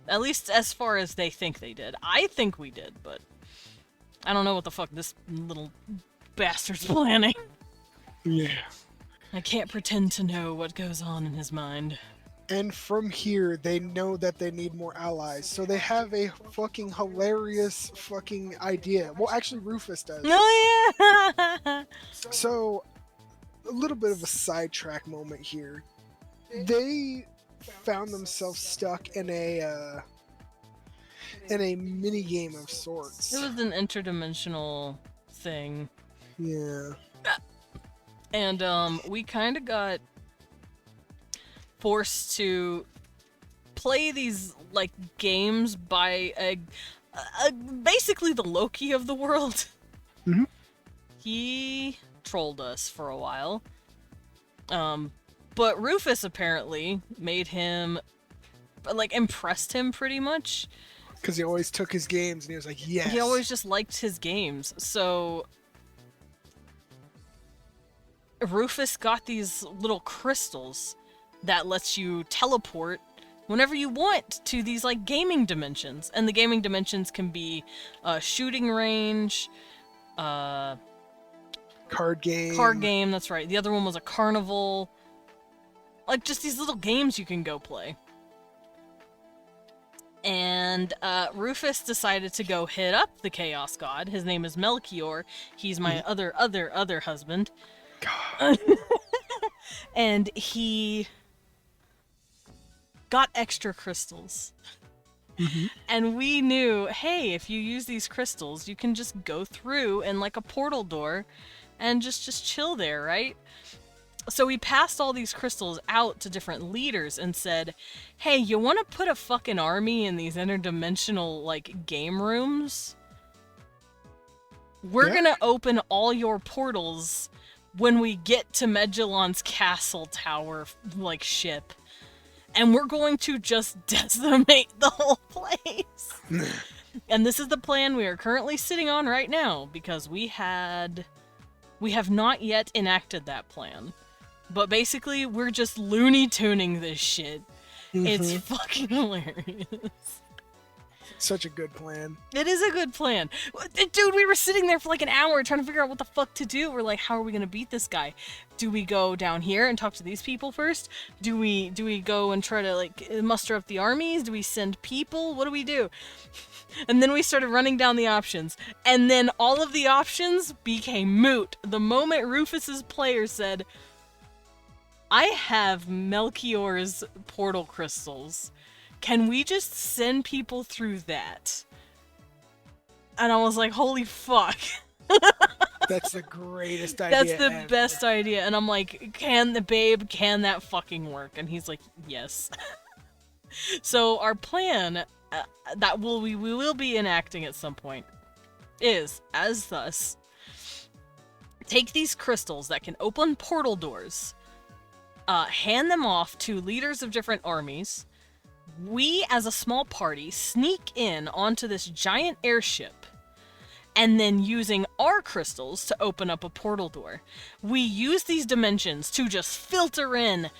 Speaker 1: at least as far as they think they did. I think we did, but I don't know what the fuck this little bastard's planning.
Speaker 3: Yeah.
Speaker 1: I can't pretend to know what goes on in his mind.
Speaker 3: And from here, they know that they need more allies. So they have a fucking hilarious fucking idea. Well, actually, Rufus does.
Speaker 1: Oh yeah.
Speaker 3: So, a little bit of a sidetrack moment here. They found themselves stuck in a mini game of sorts.
Speaker 1: It was an interdimensional thing.
Speaker 3: Yeah.
Speaker 1: And we kind of got forced to play these like games by basically the Loki of the world.
Speaker 3: Mhm.
Speaker 1: He trolled us for a while. But Rufus apparently made him, like, impressed him pretty much.
Speaker 3: Because he always took his games and he was like, yes.
Speaker 1: He always just liked his games. So Rufus got these little crystals that lets you teleport whenever you want to these like gaming dimensions. And the gaming dimensions can be shooting range,
Speaker 3: card game.
Speaker 1: That's right. The other one was a carnival. Like just these little games you can go play. And Rufus decided to go hit up the Chaos God. His name is Melchior. He's my other husband.
Speaker 3: God.
Speaker 1: And he got extra crystals. And we knew, hey, if you use these crystals, you can just go through in like a portal door and just chill there, right? So we passed all these crystals out to different leaders and said, hey, you want to put a fucking army in these interdimensional, like, game rooms? We're gonna open all your portals when we get to Megillon's castle tower, like, ship. And we're going to just decimate the whole place. And this is the plan we are currently sitting on right now, because we have not yet enacted that plan. But basically, we're just Looney Tuning this shit. It's fucking hilarious.
Speaker 3: Such a good plan.
Speaker 1: It is a good plan. Dude, we were sitting there for like an hour trying to figure out what the fuck to do. We're like, how are we gonna beat this guy? Do we go down here and talk to these people first? Do we go and try to like muster up the armies? Do we send people? What do we do? And then we started running down the options. And then all of the options became moot. The moment Rufus's player said, I have Melchior's portal crystals. Can we just send people through that? And I was like, holy fuck.
Speaker 3: That's the greatest idea.
Speaker 1: That's the best idea. And I'm like, can that fucking work? And he's like, yes. So our plan that we will be enacting at some point is as thus: take these crystals that can open portal doors, hand them off to leaders of different armies. We, as a small party, sneak in onto this giant airship, and then using our crystals to open up a portal door. We use these dimensions to just filter in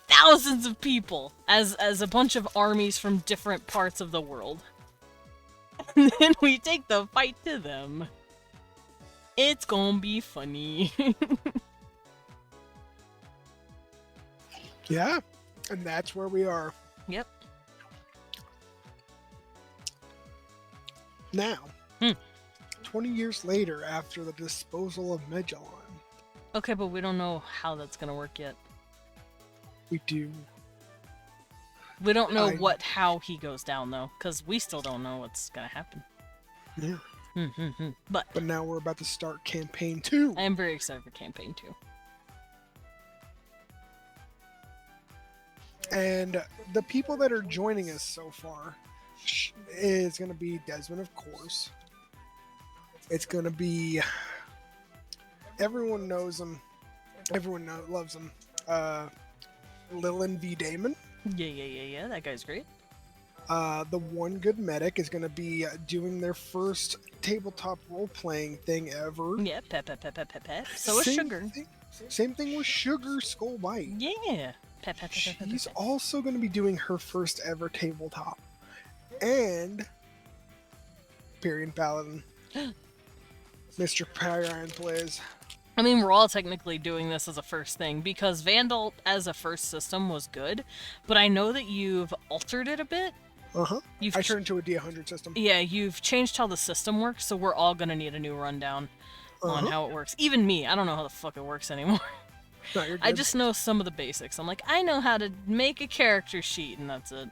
Speaker 1: thousands of people as a bunch of armies from different parts of the world. And then we take the fight to them. It's gonna be funny.
Speaker 3: Yeah, and that's where we are.
Speaker 1: Yep.
Speaker 3: Now, 20 years later, after the disposal of Megillon,
Speaker 1: Okay, but we don't know how that's gonna work yet.
Speaker 3: we do.
Speaker 1: We don't know how he goes down, though, because we still don't know what's gonna happen.
Speaker 3: Yeah.
Speaker 1: But
Speaker 3: But now we're about to start campaign 2.
Speaker 1: I am very excited for campaign 2.
Speaker 3: And the people that are joining us so far is going to be Desmond, of course. It's going to be... Everyone knows him. Everyone loves him. Lillian V. Damon.
Speaker 1: Yeah, that guy's great.
Speaker 3: The One Good Medic is going to be doing their first tabletop role-playing thing ever.
Speaker 1: Yeah, pep. So is Sugar.
Speaker 3: Same thing with Sugar Skull White.
Speaker 1: Yeah. Pep.
Speaker 3: She's also going to be doing her first ever tabletop. And Pyrian Paladin. Mr. Pyrian plays.
Speaker 1: I mean, we're all technically doing this as a first thing, because VANDAULT as a first system was good, but I know that you've altered it a bit.
Speaker 3: Uh-huh. I turned to a D100 system.
Speaker 1: Yeah, you've changed how the system works, so we're all gonna need a new rundown on how it works. Even me, I don't know how the fuck it works anymore.
Speaker 3: No, you're
Speaker 1: I
Speaker 3: good.
Speaker 1: just know some of the basics. I'm like, I know how to make a character sheet, and that's it.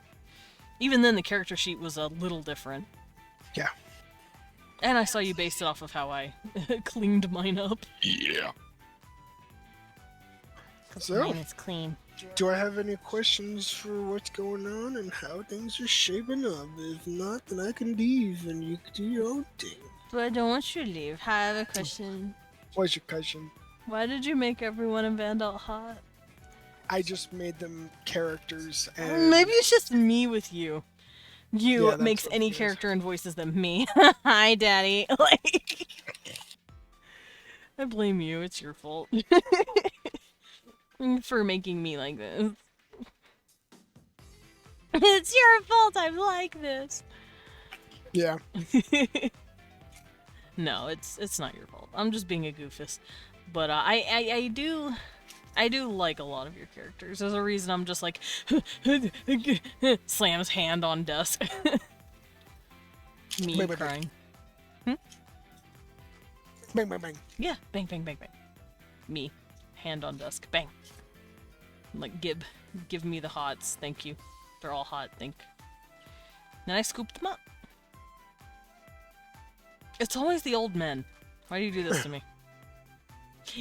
Speaker 1: Even then, the character sheet was a little different.
Speaker 3: Yeah.
Speaker 1: And I saw you based it off of how I cleaned mine up.
Speaker 3: Yeah.
Speaker 2: So, mine
Speaker 3: So,
Speaker 2: is clean.
Speaker 3: do I have any questions for what's going on and how things are shaping up? If not, then I can leave and you can do your own thing.
Speaker 1: But I don't want you to leave. I have a question.
Speaker 3: What's your question?
Speaker 1: Why did you make everyone in VANDAULT hot?
Speaker 3: I just made them characters and
Speaker 1: Maybe it's just me with you. You
Speaker 3: Yeah, that's
Speaker 1: makes
Speaker 3: what
Speaker 1: any
Speaker 3: it is.
Speaker 1: character and voices them me. Hi, Daddy. Like, I blame you. It's your fault for making me like this. It's your fault. I'm like this.
Speaker 3: yeah.
Speaker 1: No, it's not your fault. I'm just being a goofus. But I do like a lot of your characters. There's a reason I'm just like slams hand on desk. Me
Speaker 3: Wait, wait, wait.
Speaker 1: crying.
Speaker 3: Bang, bang, bang.
Speaker 1: Yeah, bang, bang, bang, bang. Me, hand on desk, bang. Like, give me the hots, thank you. They're all hot, Then I scoop them up. It's always the old men. Why do you do this to me?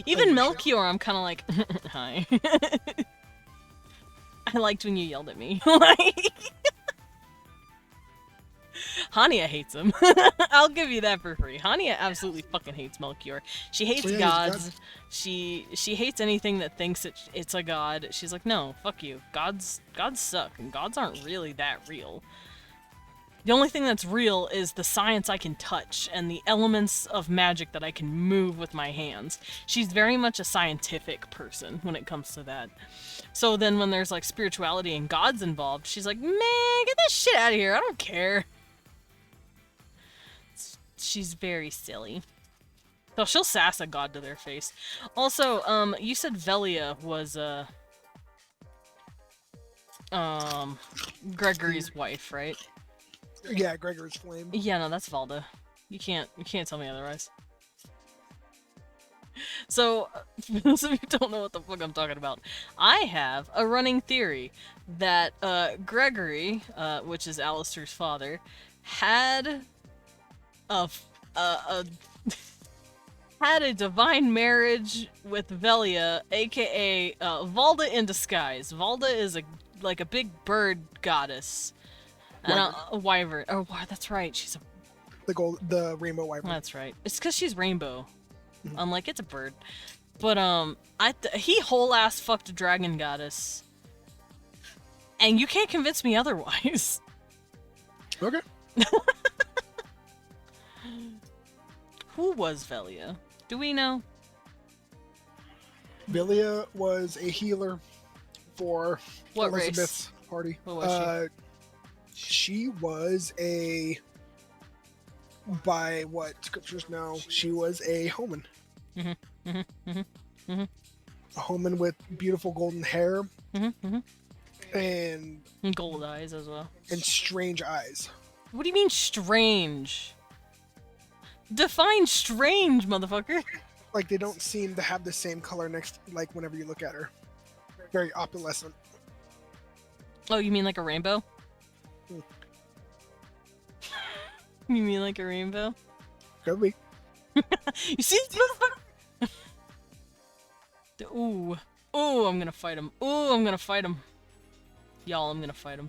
Speaker 1: Even Melchior, I'm kind of like, hi. I liked when you yelled at me. Like, Hania hates him. I'll give you that for free. Hania absolutely fucking hates Melchior. She hates
Speaker 3: Oh, yeah, he's
Speaker 1: gods.
Speaker 3: God.
Speaker 1: She hates anything that thinks it's a god. She's like, no, fuck you. Gods suck, and gods aren't really that real. The only thing that's real is the science I can touch and the elements of magic that I can move with my hands. She's very much a scientific person when it comes to that. So then when there's like spirituality and gods involved, she's like, man, get that shit out of here. I don't care. She's very silly. So she'll sass a god to their face. Also, you said Velia was, Gregory's wife, right?
Speaker 3: Yeah, Gregor's flame.
Speaker 1: Yeah, no, that's Valda. You can't tell me otherwise. So, for those of you who don't know what the fuck I'm talking about, I have a running theory that, Gregory, which is Alistair's father, had had a divine marriage with Velia, aka, Valda in disguise. Valda is like a big bird goddess. And a wyvern. Oh, that's right. She's a.
Speaker 3: The rainbow wyvern.
Speaker 1: That's right. It's because she's rainbow. Unlike it's a bird. But he whole ass fucked a dragon goddess, and you can't convince me otherwise.
Speaker 3: Okay.
Speaker 1: Who was Velia? Do we know?
Speaker 3: Velia was a healer for
Speaker 1: What
Speaker 3: Elizabeth's party.
Speaker 1: What was
Speaker 3: she was a, by what scriptures know, she was a Homan. A Homan with beautiful golden hair and
Speaker 1: Gold eyes as well.
Speaker 3: strange eyes.
Speaker 1: What do you mean strange? Define strange, motherfucker.
Speaker 3: Like they don't seem to have the same color next, like whenever you look at her. Very opalescent.
Speaker 1: Oh, you mean like a rainbow? You mean like a rainbow?
Speaker 3: Could be.
Speaker 1: You see this motherfucker? Ooh. Ooh, I'm gonna fight him. Ooh, I'm gonna fight him. Y'all, I'm gonna fight him.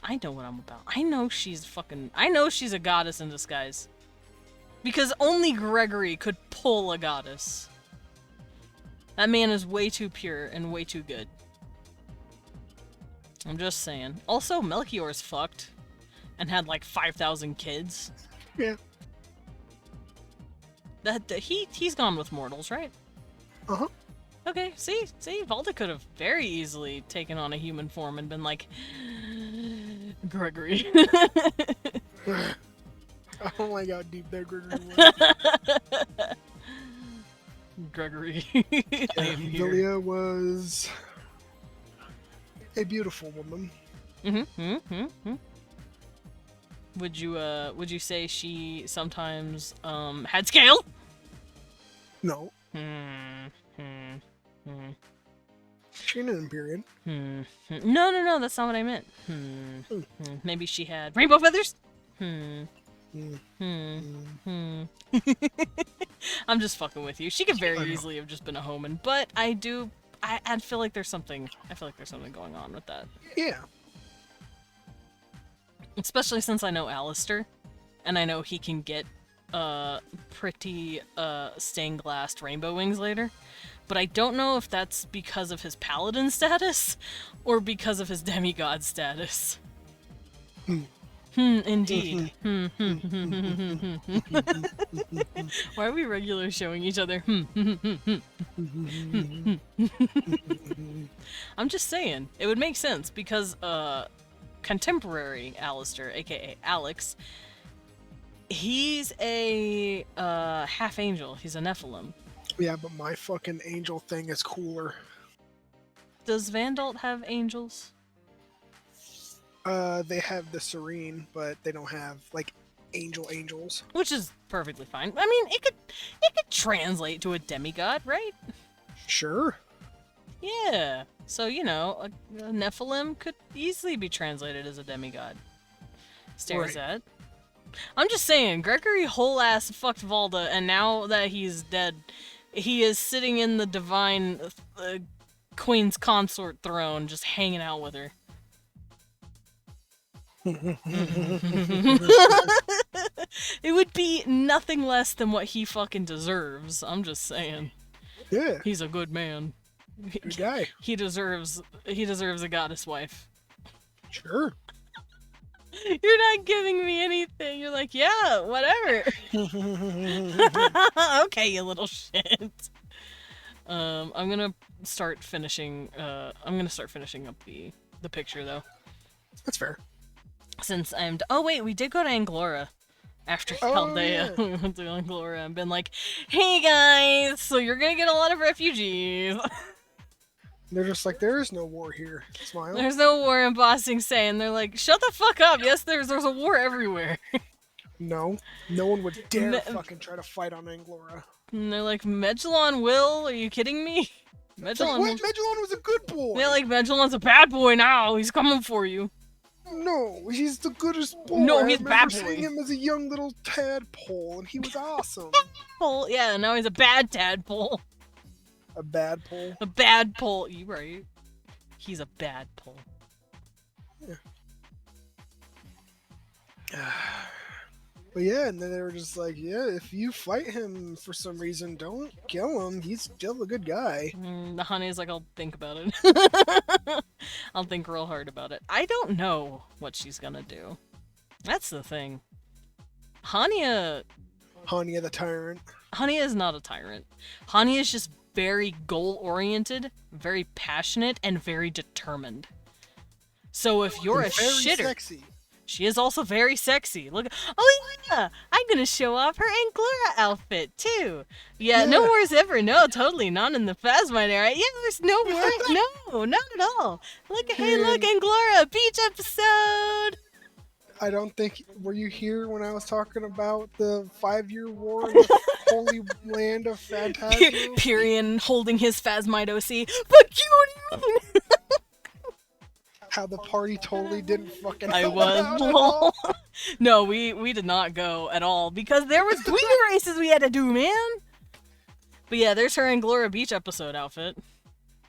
Speaker 1: I know what I'm about. I know she's a goddess in disguise. Because only Gregory could pull a goddess. That man is way too pure and way too good. I'm just saying. Also, Melchior's fucked. And had like 5,000 kids.
Speaker 3: Yeah.
Speaker 1: He's gone with mortals, right?
Speaker 3: Uh-huh.
Speaker 1: Okay, see, Valda could have very easily taken on a human form and been like, Gregory.
Speaker 3: I don't like how deep that Gregory was.
Speaker 1: Gregory, I am here.
Speaker 3: Velia was a beautiful woman.
Speaker 1: Would you say she sometimes had scale?
Speaker 3: No. She didn't period.
Speaker 1: No, that's not what I meant. Maybe she had rainbow feathers? I'm just fucking with you. She could very easily have just been a Homan, but I feel like there's something going on with that.
Speaker 3: Yeah.
Speaker 1: Especially since I know Alistair, and I know he can get pretty stained glass rainbow wings later. But I don't know if that's because of his paladin status or because of his demigod status. Indeed. Why are we regular showing each other? I'm just saying. It would make sense because contemporary Alistair, aka Alex, he's a half angel. He's a Nephilim.
Speaker 3: Yeah, but my fucking angel thing is cooler.
Speaker 1: Does VANDAULT have angels?
Speaker 3: They have the Serene, but they don't have like angels.
Speaker 1: Which is perfectly fine. I mean, it could translate to a demigod, right?
Speaker 3: Sure.
Speaker 1: Yeah. So, you know, a Nephilim could easily be translated as a demigod. Stares at. I'm just saying, Gregory whole ass fucked Valda, and now that he's dead, he is sitting in the divine queen's consort throne, just hanging out with her. It would be nothing less than what he fucking deserves. I'm just saying.
Speaker 3: Yeah.
Speaker 1: He's a good man.
Speaker 3: Good guy.
Speaker 1: He deserves a goddess wife.
Speaker 3: Sure.
Speaker 1: You're not giving me anything. You're like, yeah, whatever. Okay, you little shit. I'm gonna start finishing up the picture though.
Speaker 3: That's fair.
Speaker 1: Since oh wait, we did go to Anglora after Chaldea. We went to Anglora and been like, hey guys, so you're gonna get a lot of refugees.
Speaker 3: They're just like, there is no war here. Smile.
Speaker 1: There's no war in Bossing Say, and they're like, shut the fuck up. Yes, there's a war everywhere.
Speaker 3: No one would dare fucking try to fight on Anglora.
Speaker 1: And they're like, Megalon will? Are you kidding me?
Speaker 3: Megalon was a good boy.
Speaker 1: They're like, Megalon's a bad boy now. He's coming for you.
Speaker 3: No, he's the goodest boy.
Speaker 1: No, he's
Speaker 3: I
Speaker 1: bad
Speaker 3: remember
Speaker 1: boy.
Speaker 3: seeing him as a young little tadpole, and he was awesome.
Speaker 1: Yeah, now he's a bad tadpole.
Speaker 3: A bad pole?
Speaker 1: A bad pole. You right. He's a bad pole.
Speaker 3: Yeah. But yeah, and then they were just like, yeah, if you fight him for some reason, don't kill him. He's still a good guy.
Speaker 1: The honey's like, I'll think about it. I'll think real hard about it. I don't know what she's gonna do. That's the thing. Hania
Speaker 3: Hania the tyrant.
Speaker 1: Hania is not a tyrant. Hania is just very goal-oriented, very passionate, and very determined. So if you're a shitter...
Speaker 3: Sexy.
Speaker 1: She is also very sexy. Look, oh yeah, I'm gonna show off her Anglora outfit too. Yeah, no wars ever. No, totally not in the Phasmite era. Yeah, there's no war. No, not at all. Look, hey, look, Anglora beach episode.
Speaker 3: I don't think. Were you here when I was talking about the 5-year war in the holy land of Phantasm?
Speaker 1: Pyrian holding his Phasmite OC. But you.
Speaker 3: How the party totally didn't fucking.
Speaker 1: I was. No, we did not go at all because there was dweeby races we had to do, man. But yeah, there's her Anglora Beach episode outfit.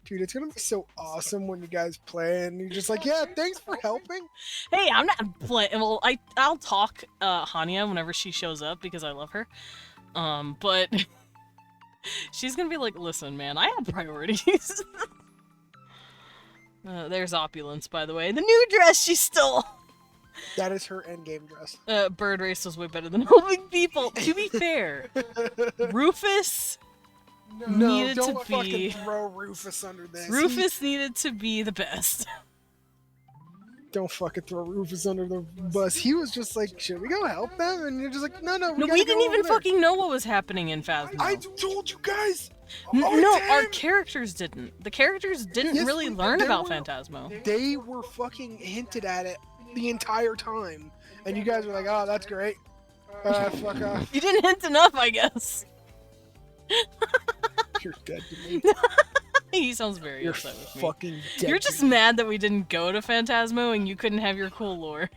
Speaker 3: Dude, it's gonna be so awesome when you guys play and you're just like, yeah, thanks for helping.
Speaker 1: Hey, I'm not playing. Well, I'll talk Hania whenever she shows up because I love her. But she's gonna be like, listen, man, I have priorities. There's Opulence, by the way. The new dress she stole!
Speaker 3: That is her endgame dress.
Speaker 1: Bird Race was way better than Helping People. To be fair, Rufus needed
Speaker 3: don't
Speaker 1: to be...
Speaker 3: fucking throw Rufus under this.
Speaker 1: Rufus needed to be the best.
Speaker 3: Don't fucking throw Rufus under the bus. He was just like, should we go help them? And you're just like, no,
Speaker 1: we didn't even fucking know what was happening in Phasmo.
Speaker 3: I told you guys!
Speaker 1: No, our characters didn't. The characters didn't really learn about Phantasmo.
Speaker 3: They were fucking hinted at it the entire time. And you guys were like, oh, that's great. Fuck off.
Speaker 1: You didn't hint enough, I guess.
Speaker 3: You're dead to me.
Speaker 1: He sounds very
Speaker 3: You're
Speaker 1: upset with me.
Speaker 3: fucking dead.
Speaker 1: You're
Speaker 3: to
Speaker 1: just
Speaker 3: me.
Speaker 1: mad that we didn't go to Phantasmo and you couldn't have your cool lore.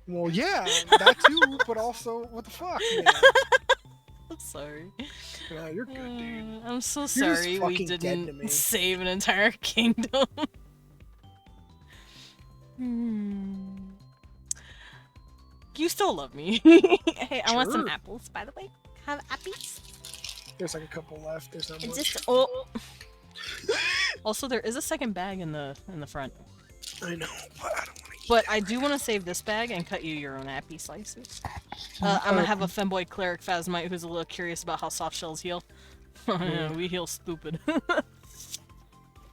Speaker 3: Well, yeah, that too, but also, what the fuck, man?
Speaker 1: I'm sorry.
Speaker 3: Yeah, you're good, dude.
Speaker 1: I'm so
Speaker 3: just
Speaker 1: sorry we
Speaker 3: fucking dead to me.
Speaker 1: didn't save an entire kingdom. You still love me. Hey, I want some
Speaker 3: Sure.
Speaker 1: apples, by the way. Have apples?
Speaker 3: There's like a couple left. There's not
Speaker 1: It's
Speaker 3: much.
Speaker 1: just oh. Also, there is a second bag in the front.
Speaker 3: I know, but I don't want to.
Speaker 1: But I do want to save this bag and cut you your own appy slices. I'm gonna have a femboy cleric Phasmite who's a little curious about how soft shells heal. We heal stupid.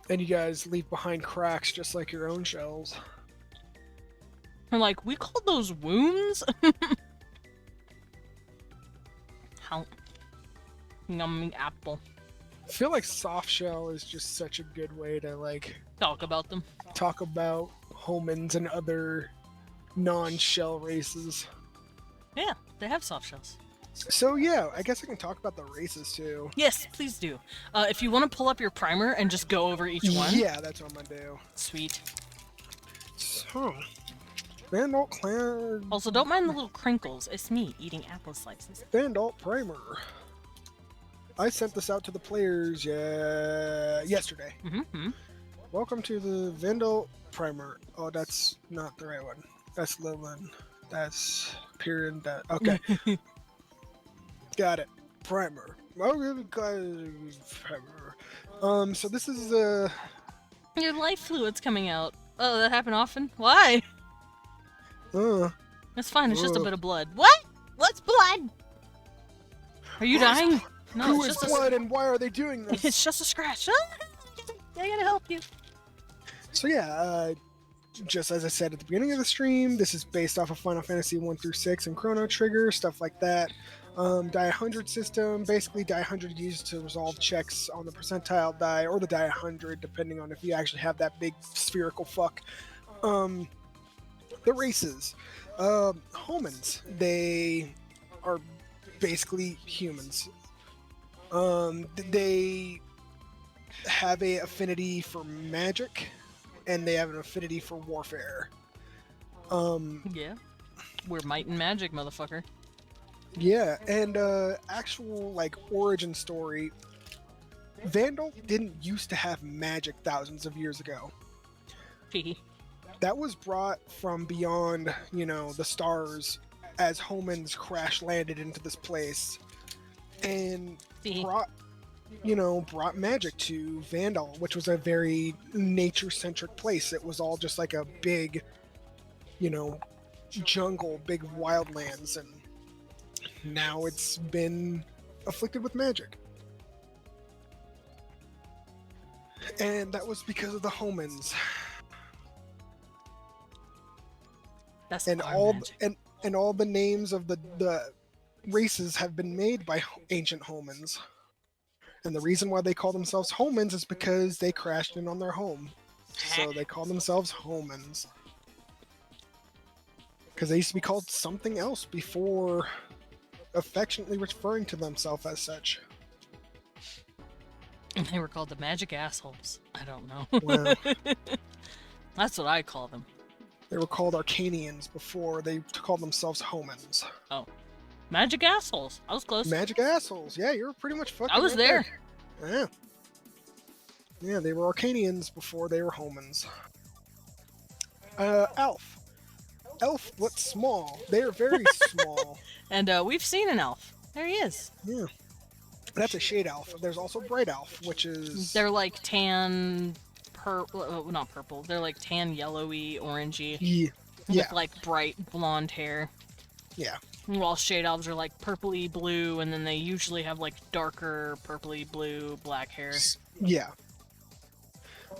Speaker 3: And you guys leave behind cracks just like your own shells.
Speaker 1: I'm like, we called those wounds? How? Yummy apple.
Speaker 3: I feel like soft shell is just such a good way to like
Speaker 1: Talk about them.
Speaker 3: talk about homins and other non-shell races.
Speaker 1: Yeah, they have soft shells.
Speaker 3: So yeah, I guess I can talk about the races too.
Speaker 1: Yes, please do. If you want to pull up your primer and just go over each one.
Speaker 3: Yeah, that's what I'm gonna do.
Speaker 1: Sweet.
Speaker 3: So, VANDAULT clan.
Speaker 1: Also, don't mind the little crinkles. It's me eating apple slices.
Speaker 3: VANDAULT primer. I sent this out to the players yesterday.
Speaker 1: Mm-hmm.
Speaker 3: Welcome to the VANDAULT primer. Oh, that's not the right one. That's Lilin. That's period. Okay. Got it. Primer. Primer. So this is
Speaker 1: Your life fluid's coming out. Oh, that happen often? Why? It's fine, it's just a bit of blood. What? What's blood? Are you dying? No,
Speaker 3: who
Speaker 1: it's
Speaker 3: is
Speaker 1: just
Speaker 3: blood and why are they doing this?
Speaker 1: It's just a scratch. I gotta help you.
Speaker 3: So yeah, just as I said at the beginning of the stream, this is based off of Final Fantasy 1 through 6 and Chrono Trigger, stuff like that. Die 100 system, basically die 100 used to resolve checks on the percentile die, or the die 100, depending on if you actually have that big spherical fuck. The races. Homins, they are basically humans. They have a affinity for magic, and they have an affinity for warfare.
Speaker 1: Yeah. We're might and magic, motherfucker.
Speaker 3: Yeah, and actual like origin story. VANDAULT didn't used to have magic thousands of years ago. That was brought from beyond, the stars as homins crash landed into this place and brought magic to VANDAULT, which was a very nature-centric place. It was all just like a big, jungle, big wildlands, and now it's been afflicted with magic. And that was because of the homins.
Speaker 1: That's
Speaker 3: And
Speaker 1: our magic.
Speaker 3: all the names of the races have been made by ancient homins. And the reason why they call themselves homins is because they crashed in on their home. So they call themselves homins. Because they used to be called something else before affectionately referring to themselves as such.
Speaker 1: And they were called the magic assholes. I don't know.
Speaker 3: Well,
Speaker 1: That's what I call them.
Speaker 3: they were called Arcanians before they called themselves homins.
Speaker 1: Oh. Magic assholes. I was close.
Speaker 3: Magic assholes. Yeah, you were pretty much fucking
Speaker 1: I was
Speaker 3: right
Speaker 1: there.
Speaker 3: Yeah. Yeah, they were Arcanians before they were homins. Elf. Elf, but small. They are very small.
Speaker 1: And we've seen an elf. There he is.
Speaker 3: Yeah. That's a shade elf. There's also bright elf, which is...
Speaker 1: They're like tan, not purple. They're like tan, yellowy, orangey.
Speaker 3: Yeah.
Speaker 1: With like bright blonde hair.
Speaker 3: Yeah.
Speaker 1: While shade elves are like purpley blue, and then they usually have like darker purpley blue, black hair.
Speaker 3: Yeah.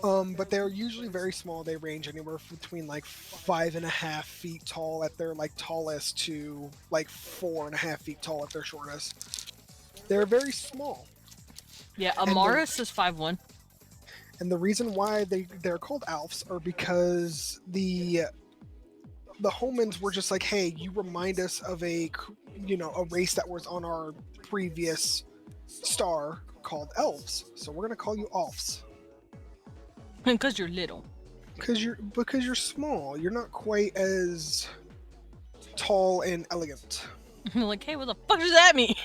Speaker 3: But they're usually very small. They range anywhere between like 5.5 feet tall at their like tallest to like 4.5 feet tall at their shortest. They're very small.
Speaker 1: Yeah, Amaris is 5'1".
Speaker 3: And the reason why they're called elves are because the homins were just like, hey, you remind us of a race that was on our previous star, called elves. So we're gonna call you Alfs.
Speaker 1: Because you're little.
Speaker 3: Because you're small. You're not quite as tall and elegant.
Speaker 1: Like, hey, what the fuck does that mean?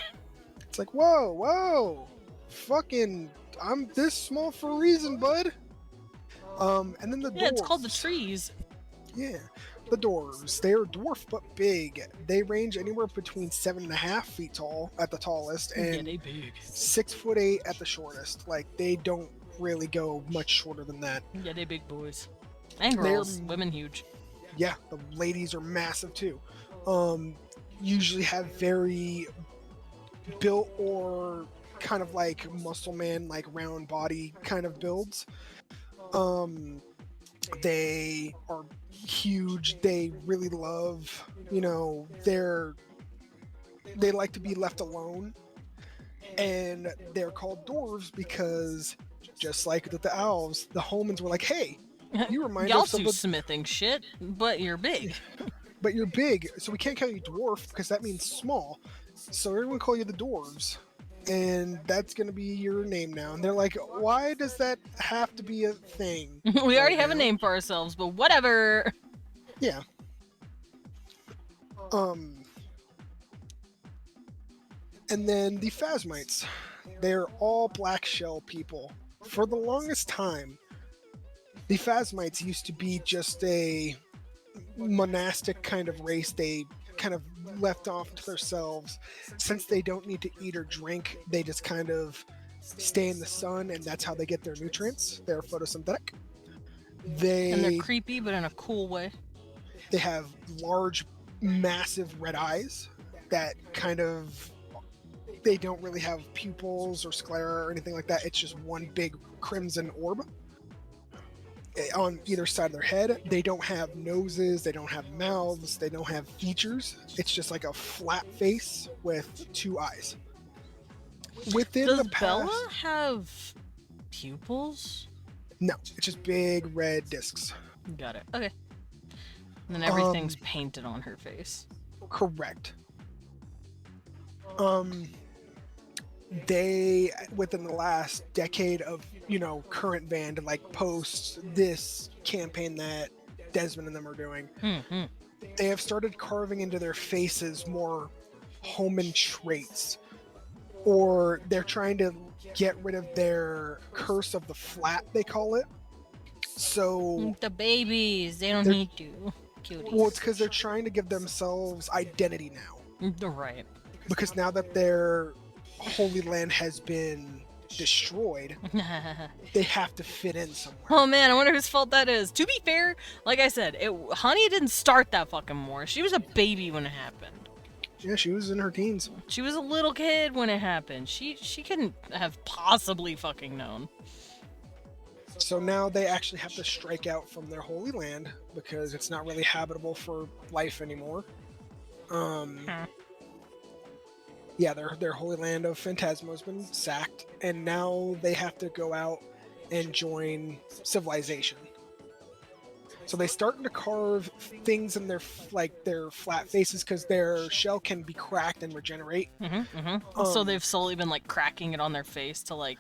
Speaker 3: It's like, whoa, fucking, I'm this small for a reason, bud. And then the
Speaker 1: Yeah, it's called the
Speaker 3: dwarves.
Speaker 1: trees.
Speaker 3: Yeah, the dwarves. They are dwarf but big. They range anywhere between 7.5 feet tall at the tallest
Speaker 1: Yeah,
Speaker 3: and
Speaker 1: they big.
Speaker 3: 6'8" at the shortest. Like they don't really go much shorter than that.
Speaker 1: Yeah, they big boys. And
Speaker 3: They're-
Speaker 1: girls. Women huge.
Speaker 3: Yeah, the ladies are massive too. Usually have very built or kind of like muscle man, like round body kind of builds. They are huge. They really love, they like to be left alone. And they're called dwarves because just like the elves, the Homans were like, hey, you remind
Speaker 1: Y'all
Speaker 3: us of
Speaker 1: do
Speaker 3: a
Speaker 1: smithing shit, but you're big.
Speaker 3: but you're big, so we can't call you dwarf because that means small. So we're gonna call you the dwarves, and that's gonna be your name now. And they're like, why does that have to be a thing?
Speaker 1: We already have a
Speaker 3: now?
Speaker 1: name for ourselves, but whatever.
Speaker 3: Yeah. And then the Phasmites. They're all black shell people. For the longest time, the Phasmites used to be just a monastic kind of race. They kind of left off to themselves. Since they don't need to eat or drink, they just kind of stay in the sun, and that's how they get their nutrients. They're photosynthetic.
Speaker 1: And they're
Speaker 3: They
Speaker 1: creepy, but in a cool way.
Speaker 3: they have large, massive red eyes that kind of, they don't really have pupils or sclera or anything like that. It's just one big crimson orb on either side of their head. They don't have noses, they don't have mouths, they don't have features. It's just like a flat face with two eyes. Within
Speaker 1: Does
Speaker 3: the past,
Speaker 1: Bella have pupils?
Speaker 3: no, it's just big red discs.
Speaker 1: Got it. Okay. And then everything's painted on her face.
Speaker 3: Correct. They, within the last decade of, current Vand, like post this campaign that Desmond and them are doing, they have started carving into their faces more Homan traits. Or they're trying to get rid of their curse of the flat, they call it. So,
Speaker 1: The babies, they don't
Speaker 3: They're-
Speaker 1: need to. Cuties.
Speaker 3: well, it's because they're trying to give themselves identity now.
Speaker 1: Right.
Speaker 3: Because now that their Holy Land has been destroyed, they have to fit in somewhere.
Speaker 1: Oh man, I wonder whose fault that is. To be fair, like I said, Honey didn't start that fucking war. She was a baby when it happened.
Speaker 3: Yeah, she was in her teens.
Speaker 1: She was a little kid when it happened. She couldn't have possibly fucking known.
Speaker 3: So now they actually have to strike out from their Holy Land because it's not really habitable for life anymore. Yeah, their Holy Land of Phantasma has been sacked, and now they have to go out and join civilization. So they starting to carve things in their flat faces because their shell can be cracked and regenerate.
Speaker 1: So they've slowly been like cracking it on their face to like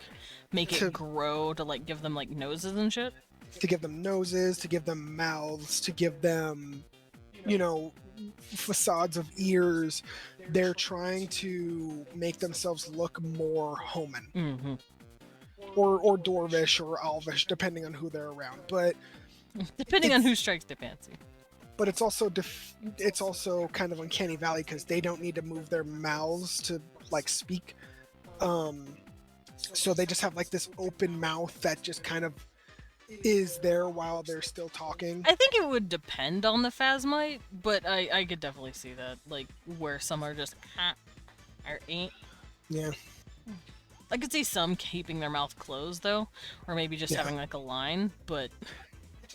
Speaker 1: make
Speaker 3: To-
Speaker 1: it grow to like give them like noses and shit.
Speaker 3: To give them noses, to give them mouths, to give them, facades of ears. They're trying to make themselves look more Homan. Or Dwarvish or Alvish, depending on who they're around. But
Speaker 1: Depending on who strikes their fancy.
Speaker 3: but it's also it's also kind of uncanny valley because they don't need to move their mouths to like speak. So they just have like this open mouth that just kind of is there while they're still talking.
Speaker 1: I think it would depend on the Phasmite, but I could definitely see that, like, where some are just, or ain't.
Speaker 3: Yeah.
Speaker 1: I could see some keeping their mouth closed, though, or maybe just
Speaker 3: Yeah.
Speaker 1: having, like, a line, but...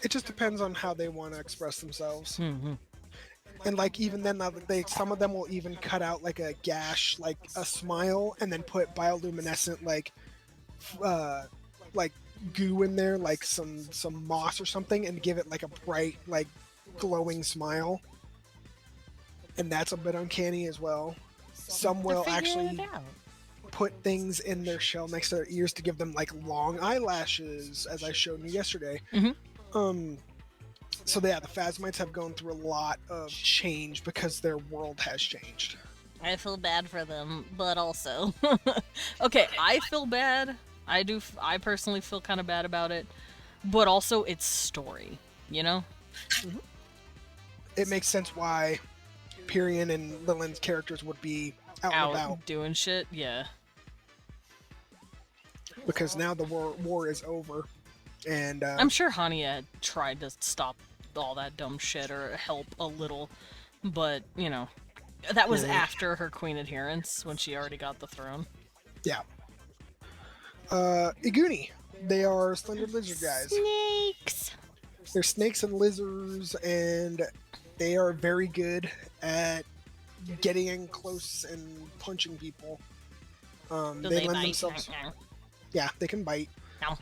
Speaker 3: It just depends on how they want to express themselves. And like even then, some of them will even cut out like a gash, like a smile, and then put bioluminescent like goo in there, like some moss or something, and give it like a bright, like glowing smile. And that's a bit uncanny as well. Some will
Speaker 1: They're figuring
Speaker 3: actually
Speaker 1: it out.
Speaker 3: put things in their shell next to their ears to give them like long eyelashes, as I showed you yesterday.
Speaker 1: Mhm.
Speaker 3: So yeah, the Phasmites have gone through a lot of change because their world has changed.
Speaker 2: I feel bad for them, but also.
Speaker 1: Okay, I feel bad. I personally feel kind of bad about it, but also it's story, you know?
Speaker 3: It makes sense why Pyrian and Lillian's characters would be out and about,
Speaker 1: Out doing shit, yeah.
Speaker 3: because now the war is over, and
Speaker 1: I'm sure Hania had tried to stop all that dumb shit or help a little, but, you know, that was
Speaker 3: Yeah.
Speaker 1: after her queen adherence when she already got the throne.
Speaker 3: yeah. Iguni, they are slender lizard guys.
Speaker 2: Snakes!
Speaker 3: They're snakes and lizards, and they are very good at getting in close and punching people.
Speaker 2: Do
Speaker 3: They
Speaker 2: they
Speaker 3: lend
Speaker 2: bite?
Speaker 3: themselves. Yeah, they can bite.
Speaker 2: No.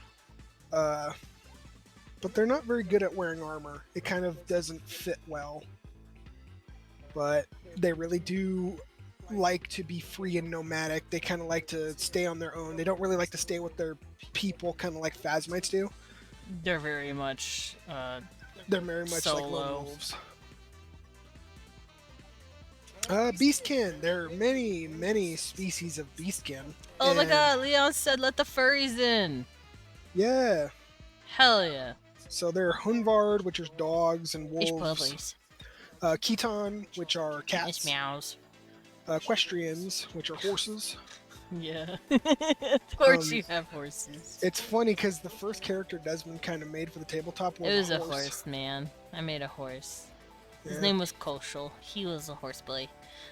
Speaker 3: But they're not very good at wearing armor. It kind of doesn't fit well. But they really do like to be free and nomadic. They kind of like to stay on their own. They don't really like to stay with their people, kind of like Phasmites do.
Speaker 1: They're very much,
Speaker 3: They're very much like
Speaker 1: Solo.
Speaker 3: lone wolves. Beastkin. There are many, many species of beastkin.
Speaker 1: oh my
Speaker 3: And-
Speaker 1: god, Leon said let the furries in!
Speaker 3: Yeah.
Speaker 1: Hell yeah.
Speaker 3: So there are Hunvard, which are dogs and
Speaker 2: Ich
Speaker 3: wolves.
Speaker 2: puppies.
Speaker 3: Keton, which are
Speaker 2: Ich
Speaker 3: cats.
Speaker 2: meows.
Speaker 3: Equestrians, which are horses.
Speaker 1: Yeah. Of course
Speaker 3: Um,
Speaker 1: you have horses.
Speaker 3: It's funny because the first character Desmond kind of made for the tabletop was
Speaker 2: It was a horse, man. I made a horse. His
Speaker 3: Yeah.
Speaker 2: name was Koshal. He was a horse boy.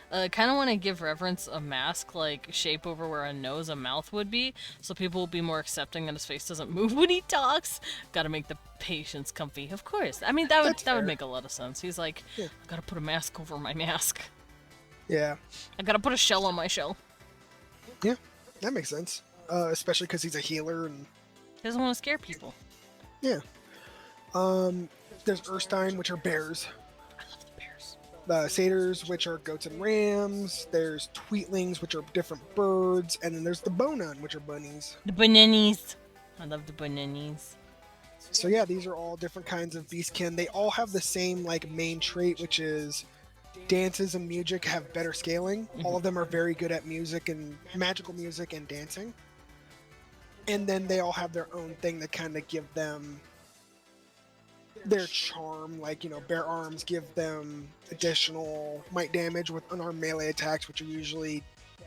Speaker 1: Kind of want to give reverence a mask like shape over where a nose, a mouth would be, so people will be more accepting that his face doesn't move when he talks. Got to make the patients comfy, of course. I mean that would
Speaker 3: That's
Speaker 1: that would
Speaker 3: fair.
Speaker 1: make a lot of sense. He's like,
Speaker 3: Yeah.
Speaker 1: I gotta put a mask over my mask.
Speaker 3: Yeah,
Speaker 1: I gotta put a shell on my shell.
Speaker 3: that makes sense. Especially because he's a healer and
Speaker 1: He doesn't want to scare people.
Speaker 3: yeah. There's Erstein, which are bears.
Speaker 1: I love the bears.
Speaker 3: Satyrs, which are goats and rams. There's Tweetlings, which are different birds, and then there's the Bonan, which are bunnies.
Speaker 2: The bananas. I love the bananas.
Speaker 3: So yeah, these are all different kinds of beastkin. They all have the same like main trait, which is dances and music have better scaling. All of them are very good at music and magical music and dancing. And then they all have their own thing that kind of give them their charm. Like, you know, bear arms give them additional might damage with unarmed melee attacks, which are usually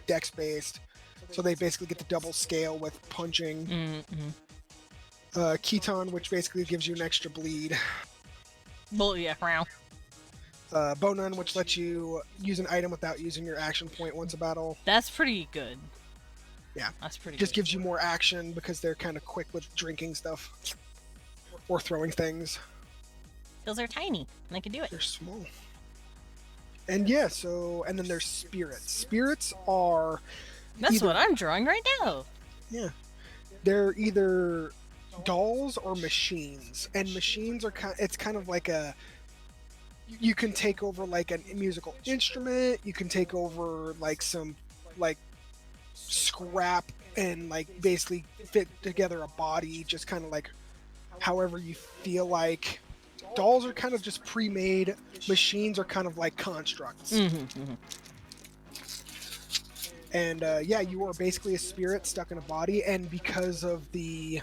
Speaker 3: dex based. So they basically get the double scale with punching.
Speaker 1: Mm-hmm.
Speaker 3: Keton, which basically gives you an extra bleed.
Speaker 1: Well, yeah, wow.
Speaker 3: Bonan, which lets you use an item without using your action point once a battle.
Speaker 1: That's pretty good.
Speaker 3: Yeah.
Speaker 1: That's pretty
Speaker 3: Just
Speaker 1: good.
Speaker 3: gives you more action because they're kind of quick with drinking stuff or throwing things.
Speaker 2: Those are tiny, and I can do it.
Speaker 3: They're small. And yeah, so and then there's spirits. Spirits are
Speaker 1: That's
Speaker 3: either-
Speaker 1: what I'm drawing right now.
Speaker 3: they're either dolls or machines, and machines are it's kind of like a you can take over like a musical instrument, you can take over like some like scrap and like basically fit together a body just kind of like however you feel like. Dolls are kind of just pre-made, machines are kind of like constructs.
Speaker 1: Mm-hmm.
Speaker 3: And yeah, you are basically a spirit stuck in a body, and because of the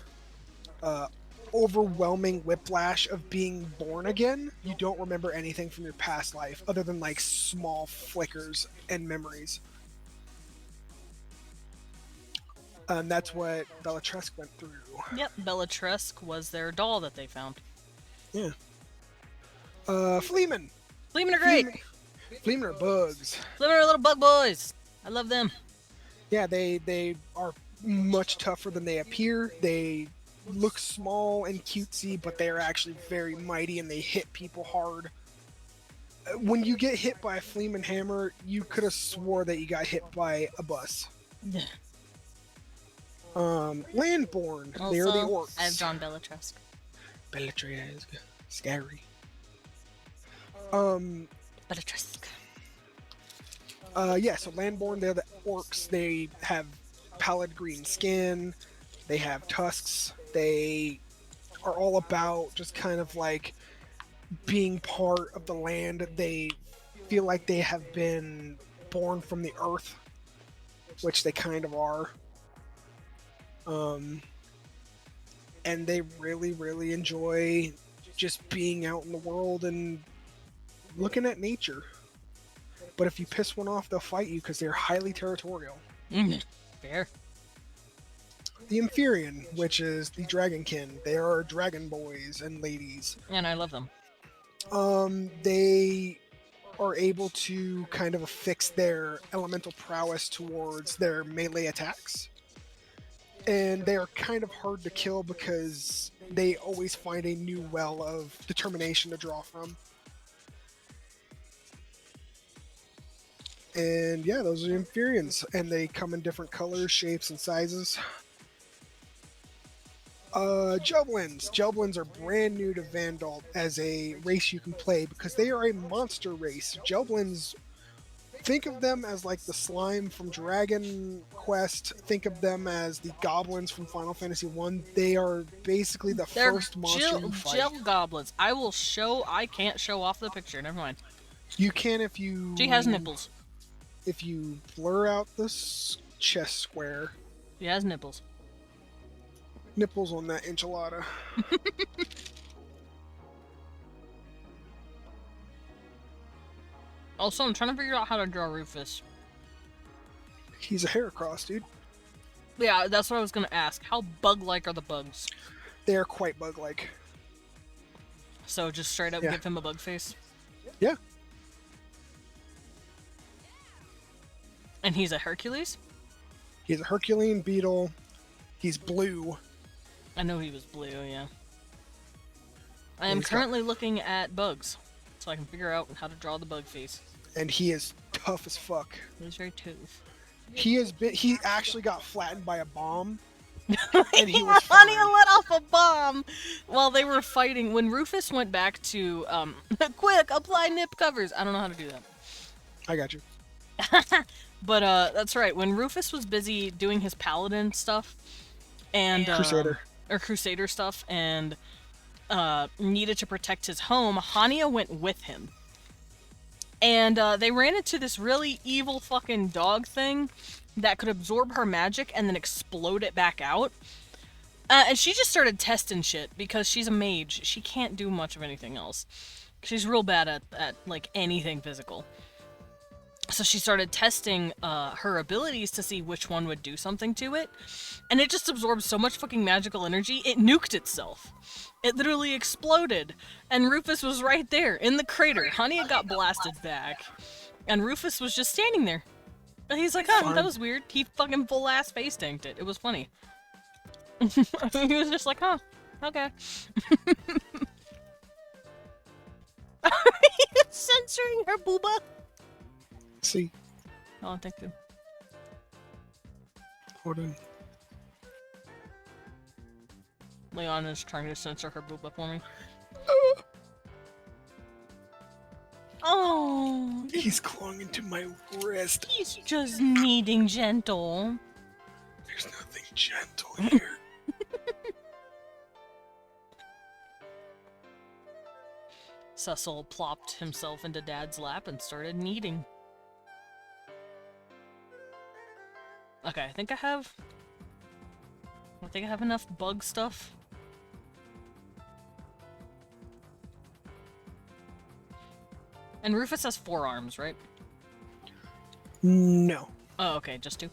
Speaker 3: overwhelming whiplash of being born again, you don't remember anything from your past life other than like small flickers and memories. And that's what Bellatrix went through.
Speaker 1: Yep, Bellatrix was their doll that they found.
Speaker 3: Fleeman.
Speaker 1: Fleemen are great.
Speaker 3: Fleeman are bugs.
Speaker 1: Fleemen are little bug boys. I love them.
Speaker 3: Yeah, they are much tougher than they appear. They look small and cutesy, but they are actually very mighty and they hit people hard. When you get hit by a Fleeman hammer, you could have swore that you got hit by a bus. Landborn, they are the
Speaker 2: Also,
Speaker 3: orcs.
Speaker 2: I've drawn Bellatrix.
Speaker 3: Bellatrix, scary.
Speaker 2: Bellatrix.
Speaker 3: Yeah, so Landborn, they're the orcs. They have pallid green skin. They have tusks. They are all about just kind of like being part of the land. They feel like they have been born from the earth, which they kind of are. And they really, really enjoy just being out in the world and looking at nature. But if you piss one off, they'll fight you because they're highly territorial.
Speaker 1: Fair.
Speaker 3: The Inferion, which is the Dragonkin, they are dragon boys and ladies.
Speaker 1: And I love them.
Speaker 3: They are able to kind of affix their elemental prowess towards their melee attacks. And they are kind of hard to kill because they always find a new well of determination to draw from. And yeah, those are the Inferions, and they come in different colors, shapes, and sizes. Jublins. Jublins are brand new to VANDAULT as a race you can play because they are a monster race. Jublins, think of them as like the slime from Dragon Quest. Think of them as the goblins from Final Fantasy 1. They are basically the first monster you fight.
Speaker 1: Gel goblins. I can't show off the picture. Never mind.
Speaker 3: You can if you...
Speaker 1: She has nipples.
Speaker 3: If you blur out the chest square.
Speaker 1: She has nipples.
Speaker 3: Nipples on that enchilada.
Speaker 1: Also, I'm trying to figure out how to draw Rufus.
Speaker 3: He's a Heracross, dude.
Speaker 1: Yeah, that's what I was gonna ask. How bug-like are the bugs?
Speaker 3: They are quite bug-like.
Speaker 1: So just straight up give him a bug face?
Speaker 3: Yeah.
Speaker 1: And he's a Hercules?
Speaker 3: He's a Herculean beetle. He's blue.
Speaker 1: I know he was blue, yeah. I am currently looking at bugs, so I can figure out how to draw the bug face.
Speaker 3: And he is tough as fuck.
Speaker 1: He's very tough.
Speaker 3: He actually got flattened by a bomb.
Speaker 1: And he was fine. Honey let off a bomb while they were fighting. When Rufus went back to, quick, apply nip covers. I don't know how to do that.
Speaker 3: I got you.
Speaker 1: But, that's right. When Rufus was busy doing his paladin stuff, and, Crusader stuff, and, needed to protect his home, Hania went with him. And, they ran into this really evil fucking dog thing that could absorb her magic and then explode it back out. And she just started testing shit, because she's a mage. She can't do much of anything else. She's real bad at like, anything physical. So she started testing her abilities to see which one would do something to it. And it just absorbed so much fucking magical energy, it nuked itself. It literally exploded. And Rufus was right there, in the crater. Hania got blasted back. And Rufus was just standing there. And he's like, oh, that was weird. He fucking full-ass face tanked it. It was funny. He was just like, huh, okay. He's censoring her booba.
Speaker 3: See.
Speaker 1: Oh, thank you.
Speaker 3: Hold on.
Speaker 1: Leon is trying to censor her booba for me. Oh.
Speaker 3: He's clawing into my wrist.
Speaker 1: He's just needing gentle.
Speaker 3: There's nothing gentle here.
Speaker 1: Cecil plopped himself into Dad's lap and started kneading. Okay, I think I have enough bug stuff. And Rufus has 4 arms, right?
Speaker 3: No.
Speaker 1: Oh, okay, just 2.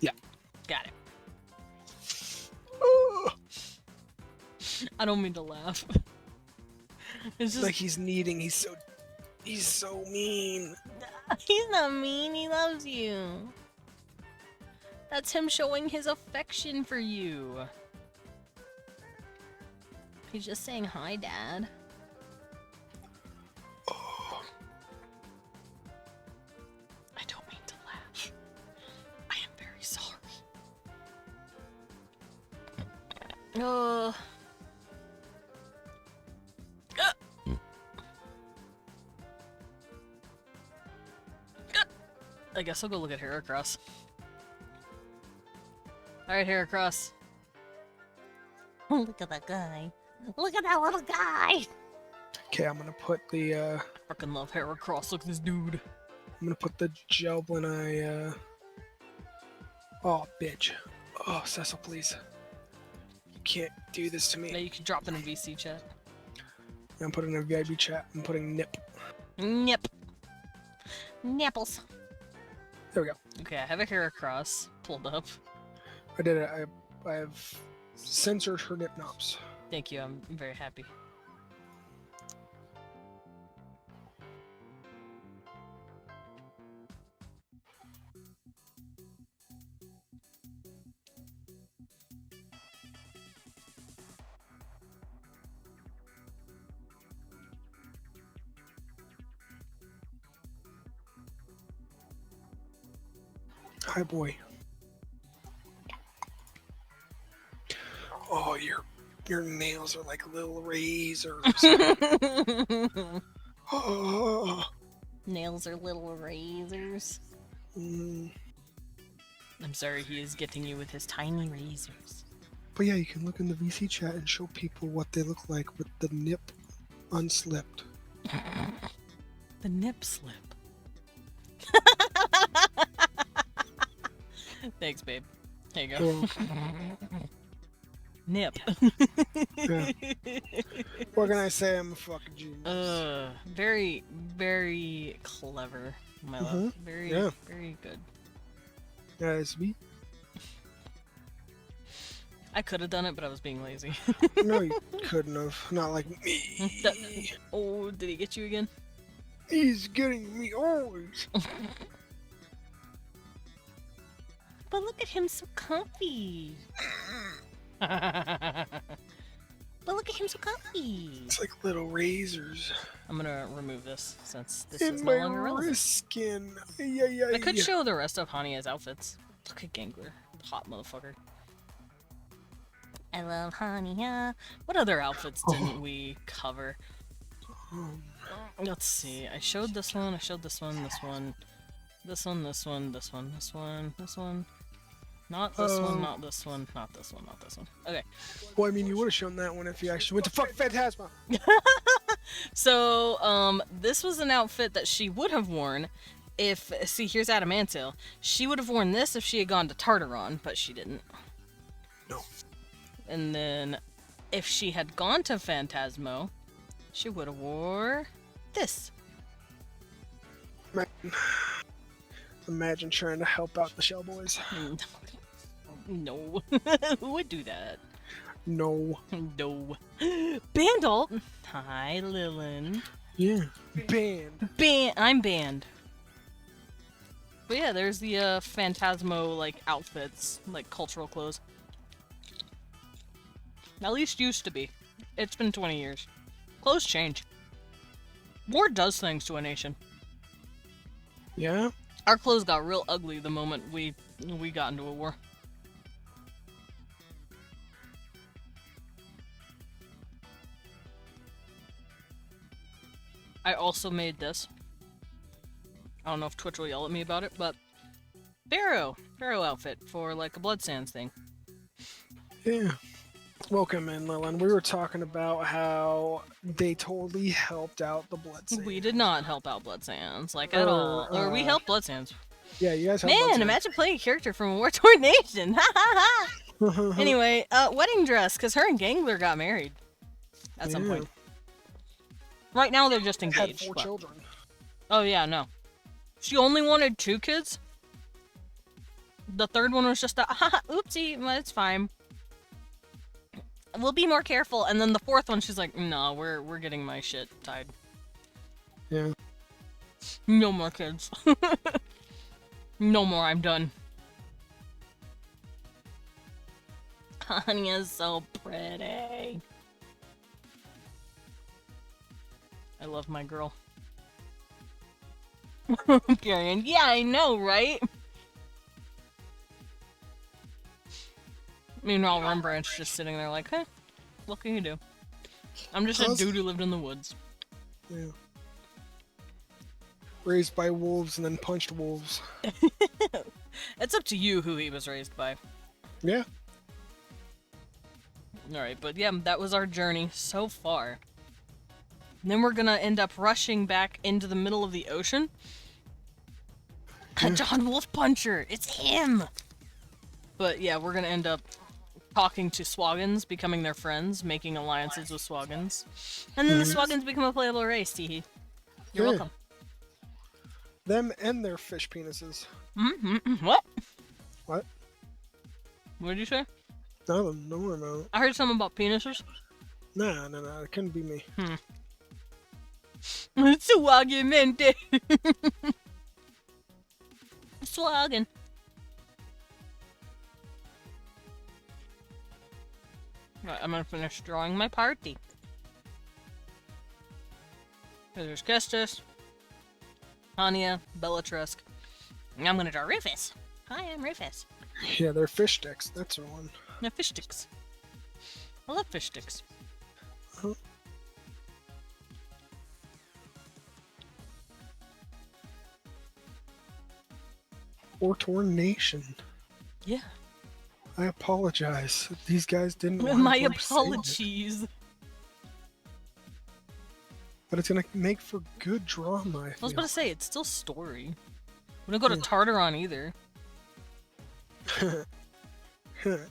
Speaker 3: Yeah.
Speaker 1: Got it. I don't mean to laugh. It's just
Speaker 3: like he's kneading. He's so mean.
Speaker 1: He's not mean. He loves you. That's him showing his affection for you. He's just saying hi, Dad.
Speaker 3: Oh.
Speaker 1: I don't mean to laugh. I am very sorry. I guess I'll go look at Heracross. Alright, Heracross.
Speaker 2: Look at that guy. Look at that little guy.
Speaker 3: Okay, I'm gonna put the
Speaker 1: Fucking love Heracross. Look at this dude.
Speaker 3: I'm gonna put the Gelblin Oh, bitch. Oh, Cecil, please. You can't do this to
Speaker 1: Now
Speaker 3: me.
Speaker 1: you can drop in a VC chat.
Speaker 3: I'm putting in a VIB chat. I'm putting nip.
Speaker 1: Yep.
Speaker 2: Nipples.
Speaker 3: There we go.
Speaker 1: Okay, I have a Heracross pulled up.
Speaker 3: I did it. I have censored her nip knobs.
Speaker 1: Thank you, I'm very happy.
Speaker 3: Hi, boy. Oh, your nails are like little razors. Oh.
Speaker 2: Nails are little razors.
Speaker 3: Mm.
Speaker 1: I'm sorry, he is getting you with his tiny razors.
Speaker 3: But yeah, you can look in the VC chat and show people what they look like with the nip unslipped.
Speaker 1: The nip slip. Thanks, babe. There you go. Nip.
Speaker 3: Yeah. What can I say? I'm a fucking genius.
Speaker 1: Very, very clever, my love. Very,
Speaker 3: Yeah.
Speaker 1: very good.
Speaker 3: That's me.
Speaker 1: I could have done it, but I was being lazy.
Speaker 3: No, you couldn't have. Not like me.
Speaker 1: Oh, did he get you again?
Speaker 3: He's getting me always.
Speaker 2: But look at him, so comfy. But look at him, so comfy.
Speaker 3: It's like little razors.
Speaker 1: I'm gonna remove this since this
Speaker 3: In
Speaker 1: is
Speaker 3: my
Speaker 1: no longer relevant.
Speaker 3: wrist skin. Yeah.
Speaker 1: I could show the rest of Hania's outfits. Look at Gangler. Hot motherfucker.
Speaker 2: I love Hania.
Speaker 1: What other outfits didn't we cover? Let's see. I showed this one, I showed this one, this one, this one, this one, this one, this one, this one. Not this one, not this one, not this one, not this one. Okay.
Speaker 3: Well, I mean, you would have shown that one if you actually went to fuck Phantasma.
Speaker 1: So, this was an outfit that she would have worn if... See, here's Adamantil. She would have worn this if she had gone to Tartaron, but she didn't.
Speaker 3: No.
Speaker 1: And then, if she had gone to Phantasmo, she would have wore this.
Speaker 3: Imagine trying to help out the Shell Boys.
Speaker 1: No. Who would do that?
Speaker 3: No.
Speaker 1: No. VANDAULT! Hi, Lilin.
Speaker 3: Yeah. Banned.
Speaker 1: I'm banned. But yeah, there's the Phantasmo like outfits, like cultural clothes. At least used to be. It's been 20 years. Clothes change. War does things to a nation.
Speaker 3: Yeah?
Speaker 1: Our clothes got real ugly the moment we got into a war. I also made this. I don't know if Twitch will yell at me about it, but Pharaoh outfit for like a Blood Sands thing.
Speaker 3: Yeah. Welcome in, Lilin. We were talking about how they totally helped out the Blood Sands.
Speaker 1: We did not help out Blood Sands, like at all. Or we helped Blood Sands.
Speaker 3: Yeah, you guys helped Blood
Speaker 1: Man,
Speaker 3: Sands.
Speaker 1: imagine playing a character from a war-torn nation. Ha ha ha! Anyway, wedding dress, because her and Gangler got married at some point. Right now they're just
Speaker 3: Had
Speaker 1: engaged.
Speaker 3: 4
Speaker 1: but-
Speaker 3: children.
Speaker 1: Oh yeah, no. She only wanted 2 kids? The third one was just a, haha, oopsie, well, it's fine. We'll be more careful. And then the fourth one, she's like, no, we're getting my shit tied.
Speaker 3: Yeah.
Speaker 1: No more kids. No more, I'm done. Hania's so pretty. I love my girl. Period. Yeah, I know, right? Meanwhile, Rembrandt's just sitting there like, huh, what can you do? I'm just a dude who lived in the woods.
Speaker 3: Yeah. Raised by wolves and then punched wolves.
Speaker 1: It's up to you who he was raised by.
Speaker 3: Yeah.
Speaker 1: Alright, but yeah, that was our journey so far. And then we're gonna end up rushing back into the middle of the ocean.
Speaker 2: John Wolf Puncher, it's him.
Speaker 1: But yeah, we're gonna end up talking to Swaggins, becoming their friends, making alliances with Swaggins. And then the Swaggins become a playable race, teehee. You're
Speaker 3: Yeah.
Speaker 1: welcome.
Speaker 3: Them and their fish penises.
Speaker 1: What?
Speaker 3: What?
Speaker 1: What did you say?
Speaker 3: Nothing. Don't worry about it.
Speaker 1: I heard something about penises.
Speaker 3: Nah, no. It couldn't be me.
Speaker 1: Swaggimente.
Speaker 2: Swaggin.
Speaker 1: Right, I'm gonna finish drawing my party. There's Kestis, Anya, Bellatrix.
Speaker 2: And I'm gonna draw Rufus. Hi, I'm Rufus.
Speaker 3: Yeah, they're fish sticks. That's the one.
Speaker 1: Yeah, fish sticks. I love fish sticks.
Speaker 3: Huh. Or Torn Nation.
Speaker 1: Yeah.
Speaker 3: I apologize. These guys didn't want
Speaker 1: My
Speaker 3: to, like, say it.
Speaker 1: apologies.
Speaker 3: But it's gonna make for good drama, I
Speaker 1: I was
Speaker 3: feel.
Speaker 1: about to say, it's still story. We don't go to Tartaron either. Why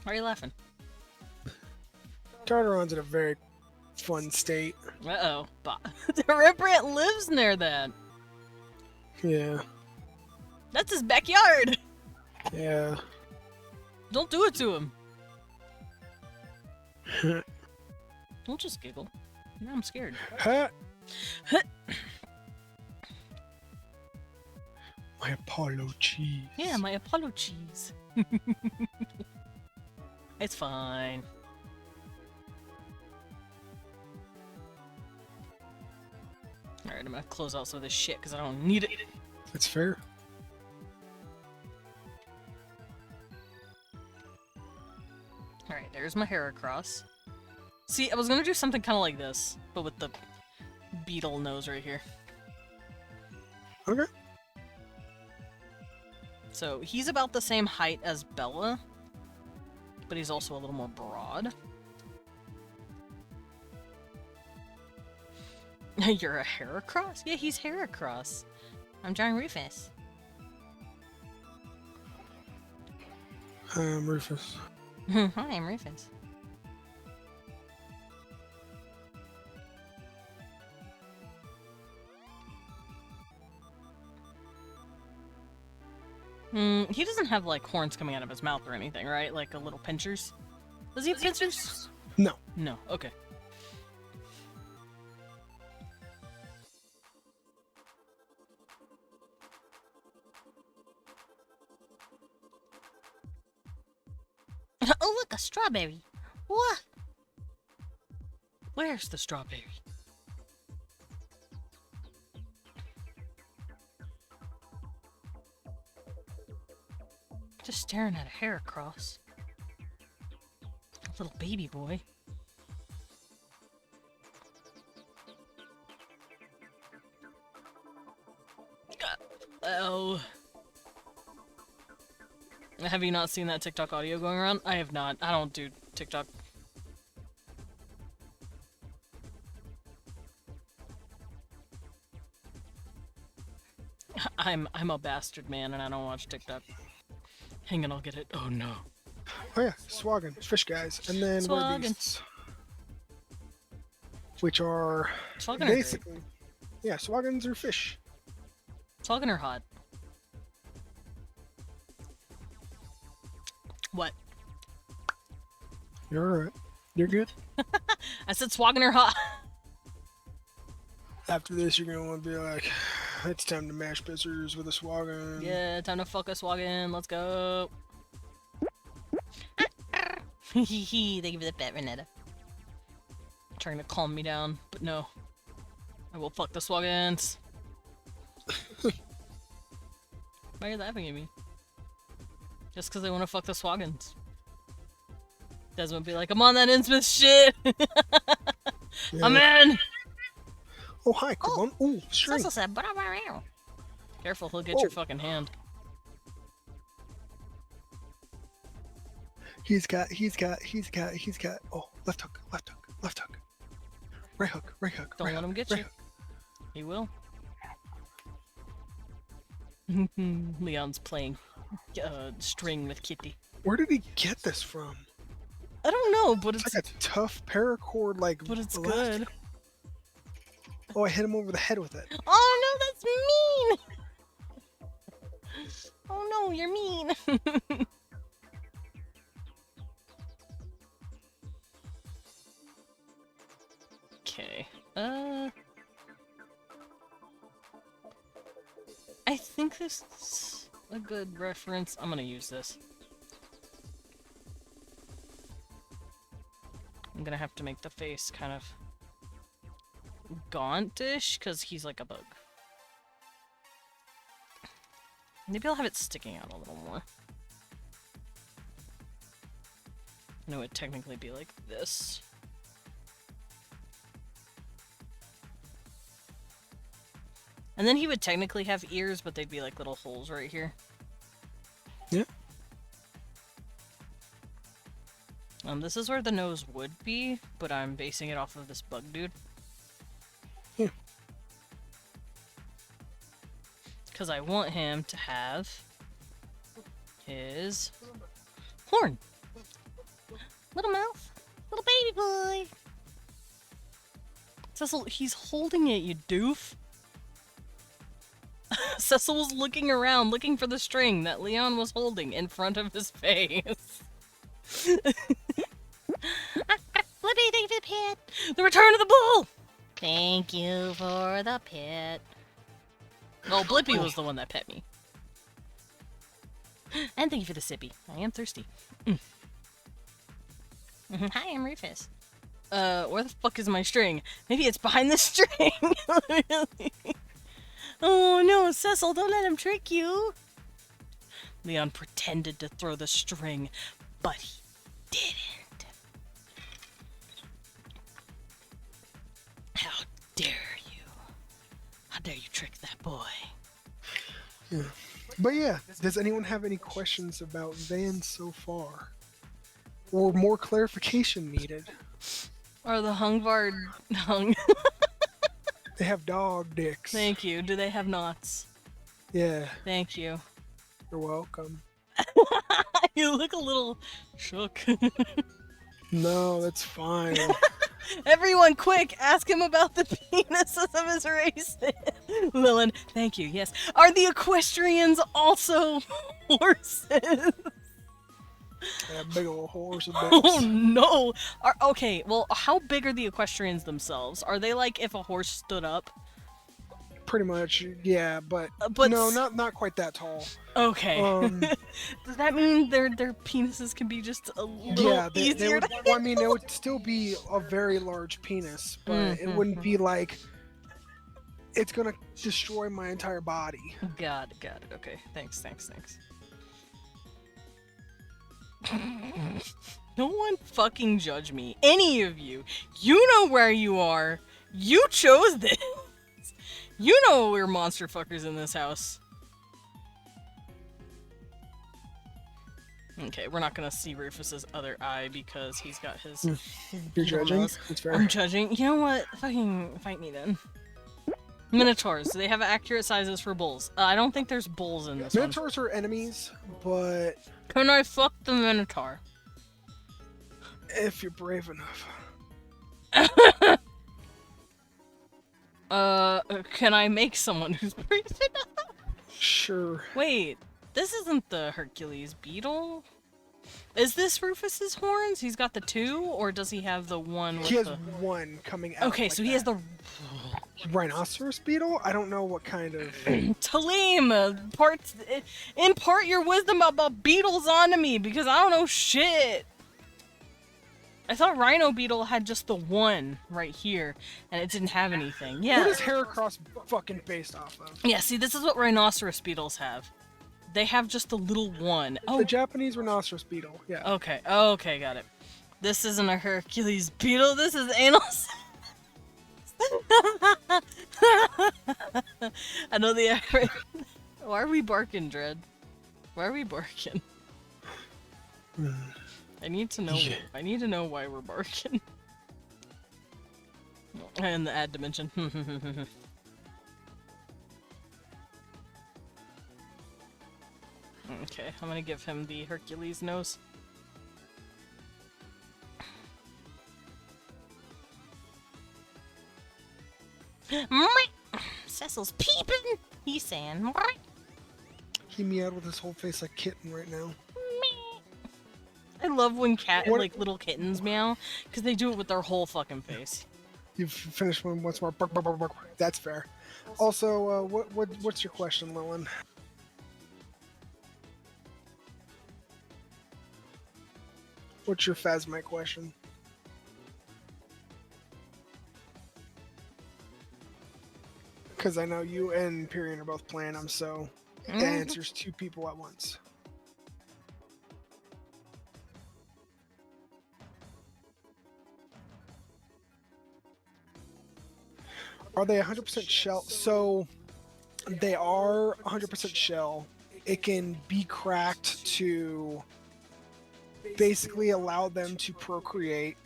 Speaker 1: are you laughing?
Speaker 3: Tartaron's in a very fun state.
Speaker 1: Uh-oh. The Rembrandt lives near that.
Speaker 3: Yeah.
Speaker 1: That's his backyard.
Speaker 3: Yeah.
Speaker 1: Don't do it to him. Don't just giggle. Now I'm scared.
Speaker 3: Ha! My apologies.
Speaker 1: Yeah, my apologies. It's fine. Alright, I'm gonna close out some of this shit because I don't need it.
Speaker 3: That's fair.
Speaker 1: Alright, there's my Heracross. See, I was gonna do something kind of like this, but with the beetle nose right here.
Speaker 3: Okay.
Speaker 1: So, he's about the same height as Bella, but he's also a little more broad. You're a Heracross? Yeah, he's Heracross.
Speaker 2: I'm drawing Rufus.
Speaker 3: Hi, I'm Rufus.
Speaker 2: Hi, I'm Rufus.
Speaker 1: He doesn't have, like, horns coming out of his mouth or anything, right? Like, a little pinchers? Does he have pinchers?
Speaker 3: No.
Speaker 1: No, okay.
Speaker 2: Oh, look, a strawberry. What?
Speaker 1: Where's the strawberry? Just staring at a Heracross. A little baby boy. Oh. Have you not seen that TikTok audio going around? I have not. I don't do TikTok. I'm a bastard man and I don't watch TikTok. Hang on, I'll get it. Oh no.
Speaker 3: Oh yeah, Swaggin, fish guys, and then
Speaker 1: Swaggin.
Speaker 3: Wildebeests, which are
Speaker 1: Swaggin are
Speaker 3: basically, yeah, Swaggins are fish.
Speaker 1: Swaggin are hot. What?
Speaker 3: You're alright. You're good.
Speaker 1: I said Swaggin are hot.
Speaker 3: After this, you're gonna want to be like, it's time to mash bizzers with a Swaggin.
Speaker 1: Yeah, time to fuck a Swaggin. Let's go.
Speaker 2: Hee hee, thank you for the pet, Renetta.
Speaker 1: Trying to calm me down, but no. I will fuck the Swaggins. Why are you laughing at me? Just because I want to fuck the Swaggins. Desmond be like, I'm on that Innsmouth shit! I'm in!
Speaker 3: Oh, hi, Carbon. Ooh, string.
Speaker 2: Cecil said, "Ba-da-ba-meow."
Speaker 1: Careful, he'll get your
Speaker 3: Oh.
Speaker 1: fucking hand.
Speaker 3: He's got. Oh, left hook. Right hook.
Speaker 1: Don't
Speaker 3: right
Speaker 1: let him
Speaker 3: hook,
Speaker 1: get
Speaker 3: right
Speaker 1: you.
Speaker 3: hook.
Speaker 1: He will. Leon's playing string with Kitty.
Speaker 3: Where did he get this from?
Speaker 1: I don't know, but
Speaker 3: It's
Speaker 1: it's
Speaker 3: like a tough paracord, like.
Speaker 1: but it's
Speaker 3: elastic.
Speaker 1: good.
Speaker 3: Oh, I hit him over the head with it.
Speaker 1: Oh no, that's mean. Oh no, you're mean. Okay. I think this is a good reference. I'm gonna use this. I'm gonna have to make the face kind of gauntish because he's like a bug. Maybe I'll have it sticking out a little more. And it would technically be like this. And then he would technically have ears, but they'd be like little holes right here.
Speaker 3: Yeah.
Speaker 1: This is where the nose would be, but I'm basing it off of this bug dude.
Speaker 3: Yeah.
Speaker 1: Because I want him to have his horn.
Speaker 2: Little mouth. Little baby boy.
Speaker 1: Cecil, he's holding it, you doof. Cecil was looking around, looking for the string that Leon was holding in front of his face.
Speaker 2: What do you think of the pet?
Speaker 1: The return of the bull!
Speaker 2: Thank you for the pet.
Speaker 1: Well, Blippi was the one that pet me.
Speaker 2: And thank you for the sippy.
Speaker 1: I am thirsty.
Speaker 2: Hi, I'm Rufus.
Speaker 1: Where the fuck is my string? Maybe it's behind the string. Really? Oh no, Cecil, don't let him trick you. Leon pretended to throw the string, but he didn't. How dare you? How dare you trick that boy?
Speaker 3: Yeah. But yeah, does anyone have any questions about Van so far? Or more clarification needed?
Speaker 1: Are the Hungvard hung?
Speaker 3: They have dog dicks.
Speaker 1: Thank you. Do they have knots?
Speaker 3: Yeah,
Speaker 1: Thank you.
Speaker 3: you're welcome.
Speaker 1: You look a little shook.
Speaker 3: No, that's fine.
Speaker 1: Everyone, quick! Ask him about the penises of his race. Lillian, thank you. Yes. Are the equestrians also horses?
Speaker 3: Yeah, big old horse and
Speaker 1: Oh
Speaker 3: dicks.
Speaker 1: no! Okay, well, how big are the equestrians themselves? Are they like if a horse stood up?
Speaker 3: Pretty much, yeah, but,
Speaker 1: But
Speaker 3: no, not quite that tall.
Speaker 1: Okay.
Speaker 3: Um,
Speaker 1: Does that mean their penises can be just a little
Speaker 3: yeah, they
Speaker 1: easier
Speaker 3: would.
Speaker 1: to
Speaker 3: Well, I mean, it would still be a very large penis, but it wouldn't be like it's gonna destroy my entire body.
Speaker 1: Got it. Okay, thanks. No one fucking judge me. Any of you. You know where you are. You chose this. You know we're monster fuckers in this house. Okay, we're not gonna see Rufus's other eye because he's got his...
Speaker 3: You're judging?
Speaker 1: laws.
Speaker 3: That's fair.
Speaker 1: I'm judging. You know what? Fucking fight me then. Minotaurs. Do they have accurate sizes for bulls? I don't think there's bulls in this
Speaker 3: Minotaurs are enemies, but
Speaker 1: one. Can I fuck the Minotaur?
Speaker 3: if you're brave enough.
Speaker 1: Can I make someone who's brave enough?
Speaker 3: Sure.
Speaker 1: Wait, this isn't the Hercules beetle. Is this Rufus's horns? He's got the two, or does he have the one with
Speaker 3: He has
Speaker 1: the...
Speaker 3: one coming out.
Speaker 1: Okay,
Speaker 3: like
Speaker 1: so he has
Speaker 3: that.
Speaker 1: the
Speaker 3: Rhinoceros beetle? I don't know what kind of.
Speaker 1: Talim. Impart your wisdom about beetles onto me because I don't know shit. I thought Rhino Beetle had just the one right here, and it didn't have anything. Yeah.
Speaker 3: What is Heracross fucking based off of?
Speaker 1: Yeah, see, this is what rhinoceros beetles have. They have just the little one. Oh,
Speaker 3: The Japanese rhinoceros beetle. Yeah.
Speaker 1: okay. Okay, got it. This isn't a Hercules beetle. This is anal. I know the average. Why are we barking, Dread? Why are we barking? I need to know.
Speaker 3: Yeah.
Speaker 1: I need to know why we're barking. And the ad dimension. Okay, I'm gonna give him the Hercules nose.
Speaker 2: Cecil's peeping. He's saying,
Speaker 3: He meowed with his whole face like kitten right now.
Speaker 1: I love when
Speaker 3: What-
Speaker 1: like little kittens meow, because they do it with their whole fucking face.
Speaker 3: You've finished one once more. Bark, bark, bark, bark. That's fair. Also, what's your question, Lillian? What's your Phasmite question? Because I know you and Pyrian are both playing them, so that answers two people at once. Are they 100% shell? So they are 100% shell. It can be cracked to basically allow them to procreate.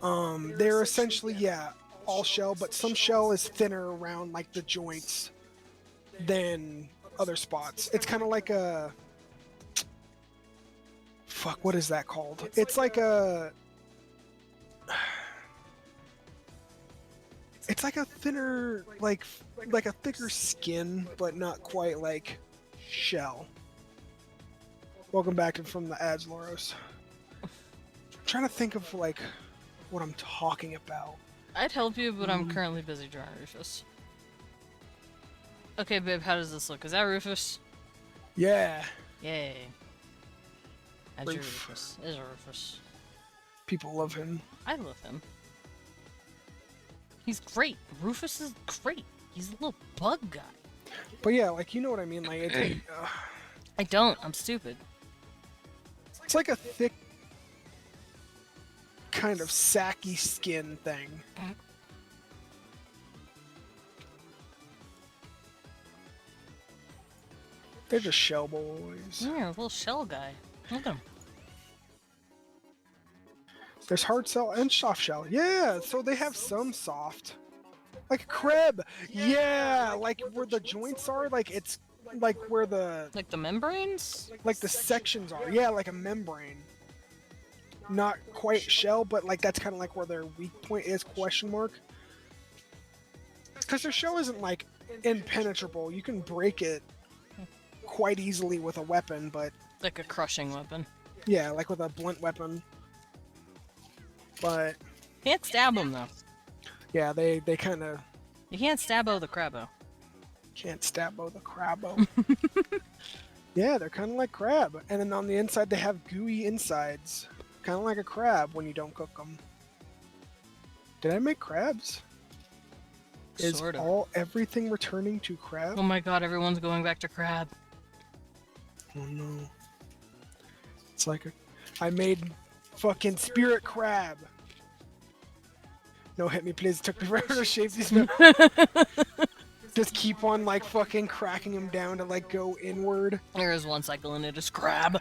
Speaker 3: They're essentially, yeah, all shell, but some shell is thinner around like the joints than other spots. It's kind of like a fuck. What is that called? It's like a. It's like a thinner, like a thicker skin, but not quite like shell. Welcome back from the ads, Loros. I'm trying to think of like what I'm talking about.
Speaker 1: I'd help you, but I'm currently busy drawing Rufus. Okay, babe, how does this look? Is that Rufus?
Speaker 3: Yeah,
Speaker 1: Yay. I drew
Speaker 3: Roof.
Speaker 1: Rufus. Is Rufus.
Speaker 3: people love him.
Speaker 1: I love him. He's great. Rufus is great. He's a little bug guy.
Speaker 3: But yeah, like you know what I mean. Like
Speaker 1: I don't. I'm stupid.
Speaker 3: it's like a thick, kind of sacky skin thing. They're just shell boys.
Speaker 1: Yeah, a little shell guy. Look at him.
Speaker 3: There's hard shell and soft shell. Yeah, so they have some soft. Like a crab. Yeah, like where the joints are, like it's like where the
Speaker 1: Like the membranes?
Speaker 3: like the sections are. Yeah, like a membrane. Not quite shell, but like that's kind of like where their weak point is, question mark. Because their shell isn't like impenetrable. You can break it quite easily with a weapon, but
Speaker 1: Like a crushing weapon.
Speaker 3: yeah, like with a blunt weapon. But
Speaker 1: Can't stab him though.
Speaker 3: yeah, they kind of
Speaker 1: You can't stab-o the crabbo.
Speaker 3: can't stabbo the crabbo. Yeah, they're kind of like crab. And then on the inside, they have gooey insides. Kind of like a crab when you don't cook them. Did I make crabs? Is
Speaker 1: Sort of.
Speaker 3: everything returning to crab?
Speaker 1: Oh my god, everyone's going back to crab.
Speaker 3: Oh no. It's like I made fucking spirit crab. No, hit me please. It took me forever to shape these. Just keep on like fucking cracking them down to like go inward.
Speaker 1: There is one cycle and it is crab.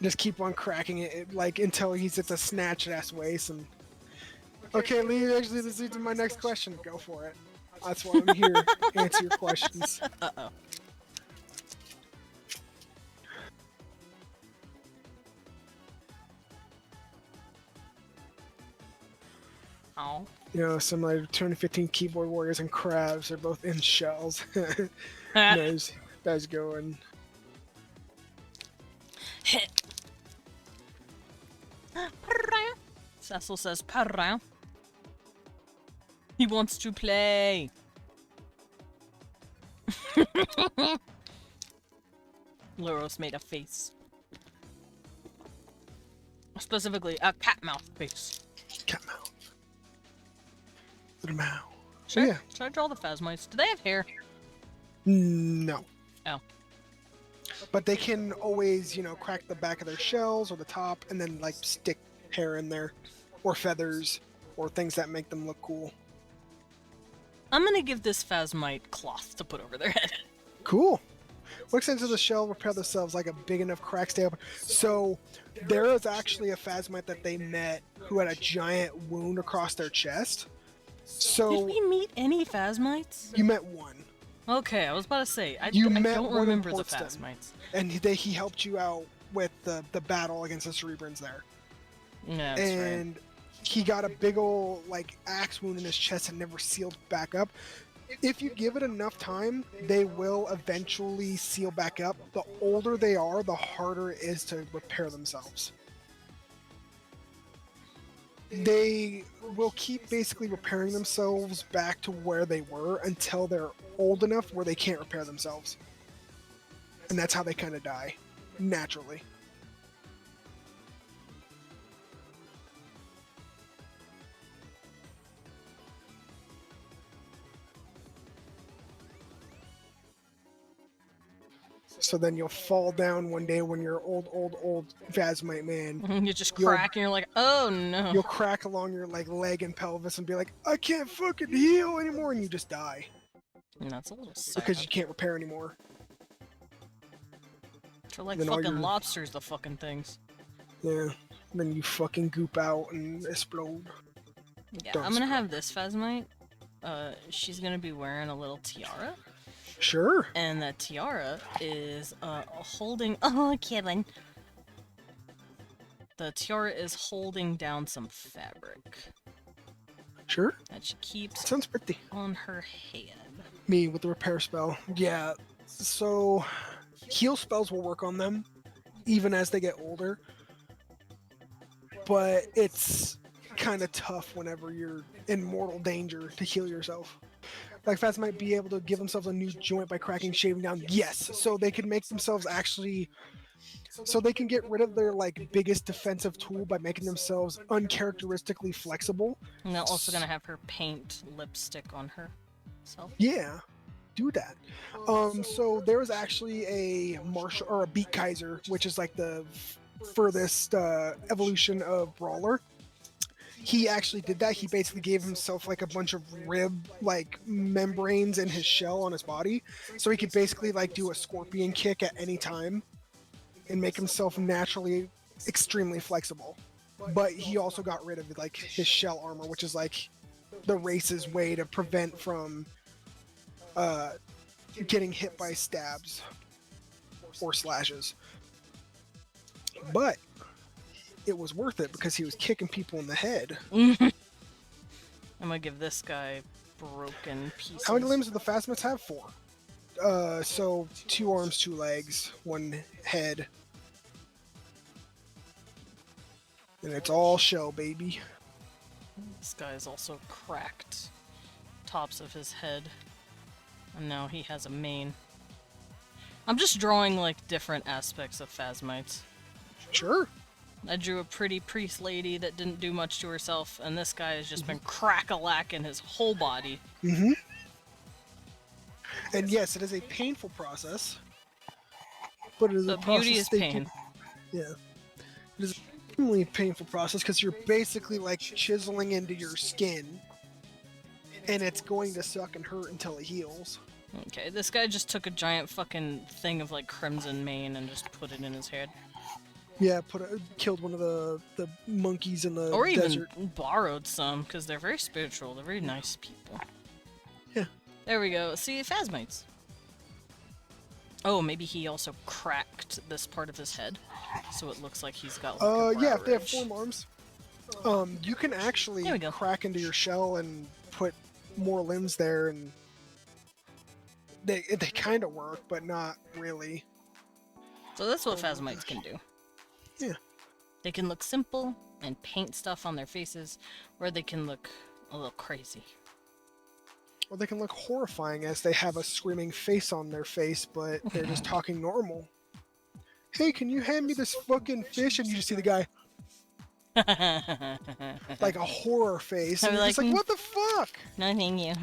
Speaker 3: Just keep on cracking it like until he's at the snatched ass waist. And okay, Lee, actually this leads to my next question. Go for it. That's why I'm here. Answer your questions.
Speaker 1: Uh-oh. Oh.
Speaker 3: You know, similar to 2015 keyboard warriors and crabs, they're both in shells. Nice. That's going.
Speaker 1: Cecil says, "Parra." He wants to play. Loros made a face. Specifically, a cat mouth face.
Speaker 3: Cat mouth. Little mouth.
Speaker 1: Should,
Speaker 3: Yeah.
Speaker 1: should I draw the phasmites? Do they have hair?
Speaker 3: No.
Speaker 1: Oh.
Speaker 3: But they can always, you know, crack the back of their shells or the top and then like stick hair in there or feathers. or things that make them look cool.
Speaker 1: I'm gonna give this Phasmite cloth to put over their head.
Speaker 3: Cool. What extent does the shell repair themselves like a big enough crack stay open? So there is actually a Phasmite that they met who had a giant wound across their chest. So
Speaker 1: Did we meet any Phasmites?
Speaker 3: you met one.
Speaker 1: Okay, I was about to say, I
Speaker 3: You met
Speaker 1: don't
Speaker 3: one in
Speaker 1: remember the
Speaker 3: Portston.
Speaker 1: Phasmites.
Speaker 3: And he helped you out with the battle against the Cerebrans there.
Speaker 1: Yeah, that's
Speaker 3: And he got a big ol' like axe wound in his chest and never sealed back up. If you give it enough time, they will eventually seal back up. The older they are, the harder it is to repair themselves. They will keep basically repairing themselves back to where they were until they're old enough where they can't repair themselves. And that's how they kind of die, naturally. So then you'll fall down one day when you're old Phasmite man.
Speaker 1: right. You just
Speaker 3: You'll-
Speaker 1: crack and you're like, oh no.
Speaker 3: You'll crack along your like leg and pelvis and be like, I can't fucking heal anymore, and you just die
Speaker 1: And that's a little sad.
Speaker 3: because you can't repair anymore.
Speaker 1: They're like
Speaker 3: then all
Speaker 1: fucking
Speaker 3: your-
Speaker 1: lobsters, the fucking things.
Speaker 3: Yeah. And then you fucking goop out and explode.
Speaker 1: Yeah,
Speaker 3: Don't
Speaker 1: I'm gonna
Speaker 3: screw
Speaker 1: have this Phasmite. She's gonna be wearing a little tiara.
Speaker 3: Sure.
Speaker 1: And that tiara is holding.
Speaker 2: Oh, Kevin.
Speaker 1: The tiara is holding down some fabric
Speaker 3: Sure.
Speaker 1: that she keeps
Speaker 3: Sounds pretty.
Speaker 1: on her head.
Speaker 3: Me with the repair spell. Yeah. So heal spells will work on them even as they get older. But it's kind of tough whenever you're in mortal danger to heal yourself. Like Fats might be able to give themselves a new joint by cracking, shaving down. Yes, so they can make themselves actually, so they can get rid of their like biggest defensive tool by making themselves uncharacteristically flexible.
Speaker 1: And they're also gonna have her paint lipstick on herself.
Speaker 3: Yeah, do that. So there was actually a martial or a beat Kaiser, which is like the furthest evolution of brawler. He actually did that. He basically gave himself like a bunch of rib like membranes in his shell on his body, so he could basically like do a scorpion kick at any time and make himself naturally extremely flexible. But he also got rid of like his shell armor, which is like the race's way to prevent from getting hit by stabs or slashes. But it was worth it because he was kicking people in the head.
Speaker 1: I'm gonna give this guy broken pieces.
Speaker 3: How many limbs do the Phasmites have? 4. So 2 arms, 2 legs, 1 head. And it's all shell, baby.
Speaker 1: This guy is also cracked tops of his head. And now he has a mane. I'm just drawing like different aspects of Phasmites.
Speaker 3: Sure.
Speaker 1: I drew a pretty priest lady that didn't do much to herself, and this guy has just been crack-a-lacking his whole body.
Speaker 3: Mm-hmm. And yes, it is a painful process. But it is
Speaker 1: The
Speaker 3: a process
Speaker 1: beauty is
Speaker 3: they
Speaker 1: pain.
Speaker 3: can- Yeah. It is a extremely painful process because you're basically like chiseling into your skin. And it's going to suck and hurt until it heals.
Speaker 1: Okay, this guy just took a giant fucking thing of like crimson mane and just put it in his head.
Speaker 3: Yeah, killed one of the monkeys in the
Speaker 1: Or even
Speaker 3: desert.
Speaker 1: borrowed some, because they're very spiritual. They're very nice people.
Speaker 3: Yeah.
Speaker 1: There we go. See, Phasmites. Oh, maybe he also cracked this part of his head, so it looks like he's got like a
Speaker 3: Yeah,
Speaker 1: brow
Speaker 3: if they have
Speaker 1: ridge.
Speaker 3: 4 arms. You can actually
Speaker 1: There we go.
Speaker 3: crack into your shell and put more limbs there, and they kind of work, but not really.
Speaker 1: So that's what Phasmites can do.
Speaker 3: Yeah.
Speaker 1: They can look simple and paint stuff on their faces, or they can look a little crazy.
Speaker 3: Or they can look horrifying as they have a screaming face on their face, but they're just talking normal. Hey, can you hand me this fucking fish? And you just see the guy like a horror face, and
Speaker 1: I'm
Speaker 3: you're just
Speaker 1: like,
Speaker 3: like, what the fuck?
Speaker 2: No, thank you.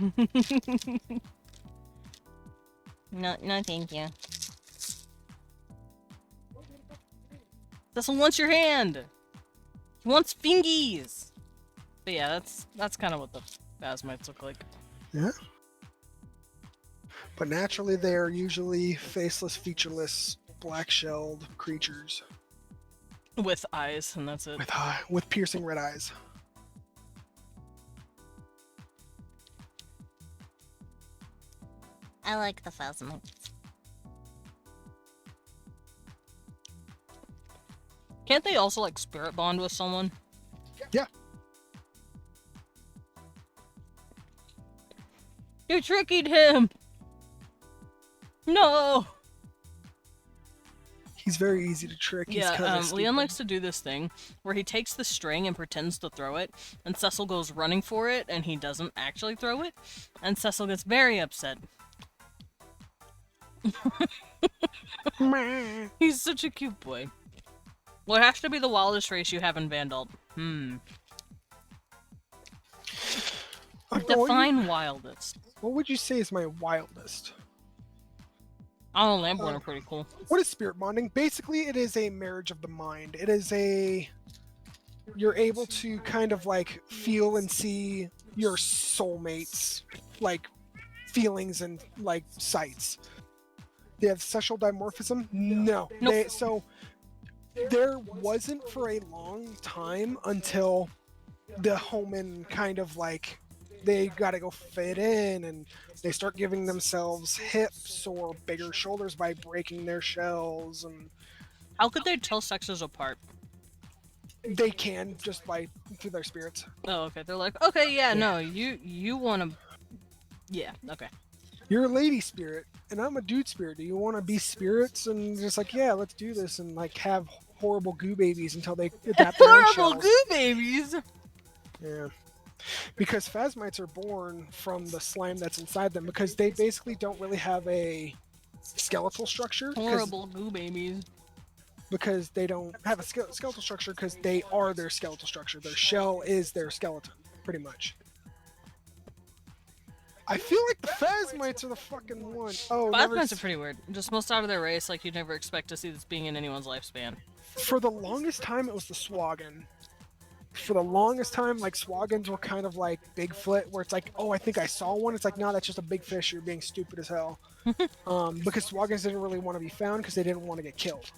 Speaker 2: no, thank you.
Speaker 1: This one wants your hand! He wants fingies! But yeah, that's kind of what the phasmites look like.
Speaker 3: Yeah. But naturally, they are usually faceless, featureless, black-shelled creatures
Speaker 1: With eyes, and that's it.
Speaker 3: with piercing red eyes.
Speaker 2: I like the phasmites.
Speaker 1: Can't they also like spirit bond with someone?
Speaker 3: Yeah.
Speaker 1: You tricked him! No!
Speaker 3: He's very easy to trick. He's
Speaker 1: Yeah,
Speaker 3: kind of
Speaker 1: Leon likes to do this thing where he takes the string and pretends to throw it, and Cecil goes running for it, and he doesn't actually throw it, and Cecil gets very upset. He's such a cute boy. What has to be the wildest race you have in VANDAULT? Define wildest.
Speaker 3: What would you say is my wildest?
Speaker 1: Oh, Lamborn are pretty cool.
Speaker 3: What is spirit bonding? Basically, it is a marriage of the mind. It is you're able to kind of like feel and see your soulmates, like feelings and like sights. They have sexual dimorphism? No.
Speaker 1: Nope.
Speaker 3: So there wasn't for a long time until the Homan kind of like they gotta go fit in and they start giving themselves hips or bigger shoulders by breaking their shells, and
Speaker 1: How could they tell sexes apart?
Speaker 3: they can just by through their spirits.
Speaker 1: Oh, okay. They're like, okay, yeah, no, you want to... Yeah, okay.
Speaker 3: You're a lady spirit and I'm a dude spirit. Do you want to be spirits? And just like, yeah, let's do this and like have horrible goo babies until they adapt their own
Speaker 1: Horrible
Speaker 3: shells.
Speaker 1: goo babies!
Speaker 3: Yeah. Because phasmites are born from the slime that's inside them because they basically don't really have a skeletal structure.
Speaker 1: Horrible goo babies.
Speaker 3: Because they don't have a skeletal structure because they are their skeletal structure. Their shell is their skeleton, pretty much. I feel like the phasmites are the fucking one. Oh,
Speaker 1: Phasmites are pretty weird. Just most out of their race, like you'd never expect to see this being in anyone's lifespan.
Speaker 3: For the longest time, it was the Swagan. For the longest time, like Swagans were kind of like Bigfoot, where it's like, oh, I think I saw one. It's like, no, that's just a big fish. You're being stupid as hell. Because Swagans didn't really want to be found because they didn't want to get killed.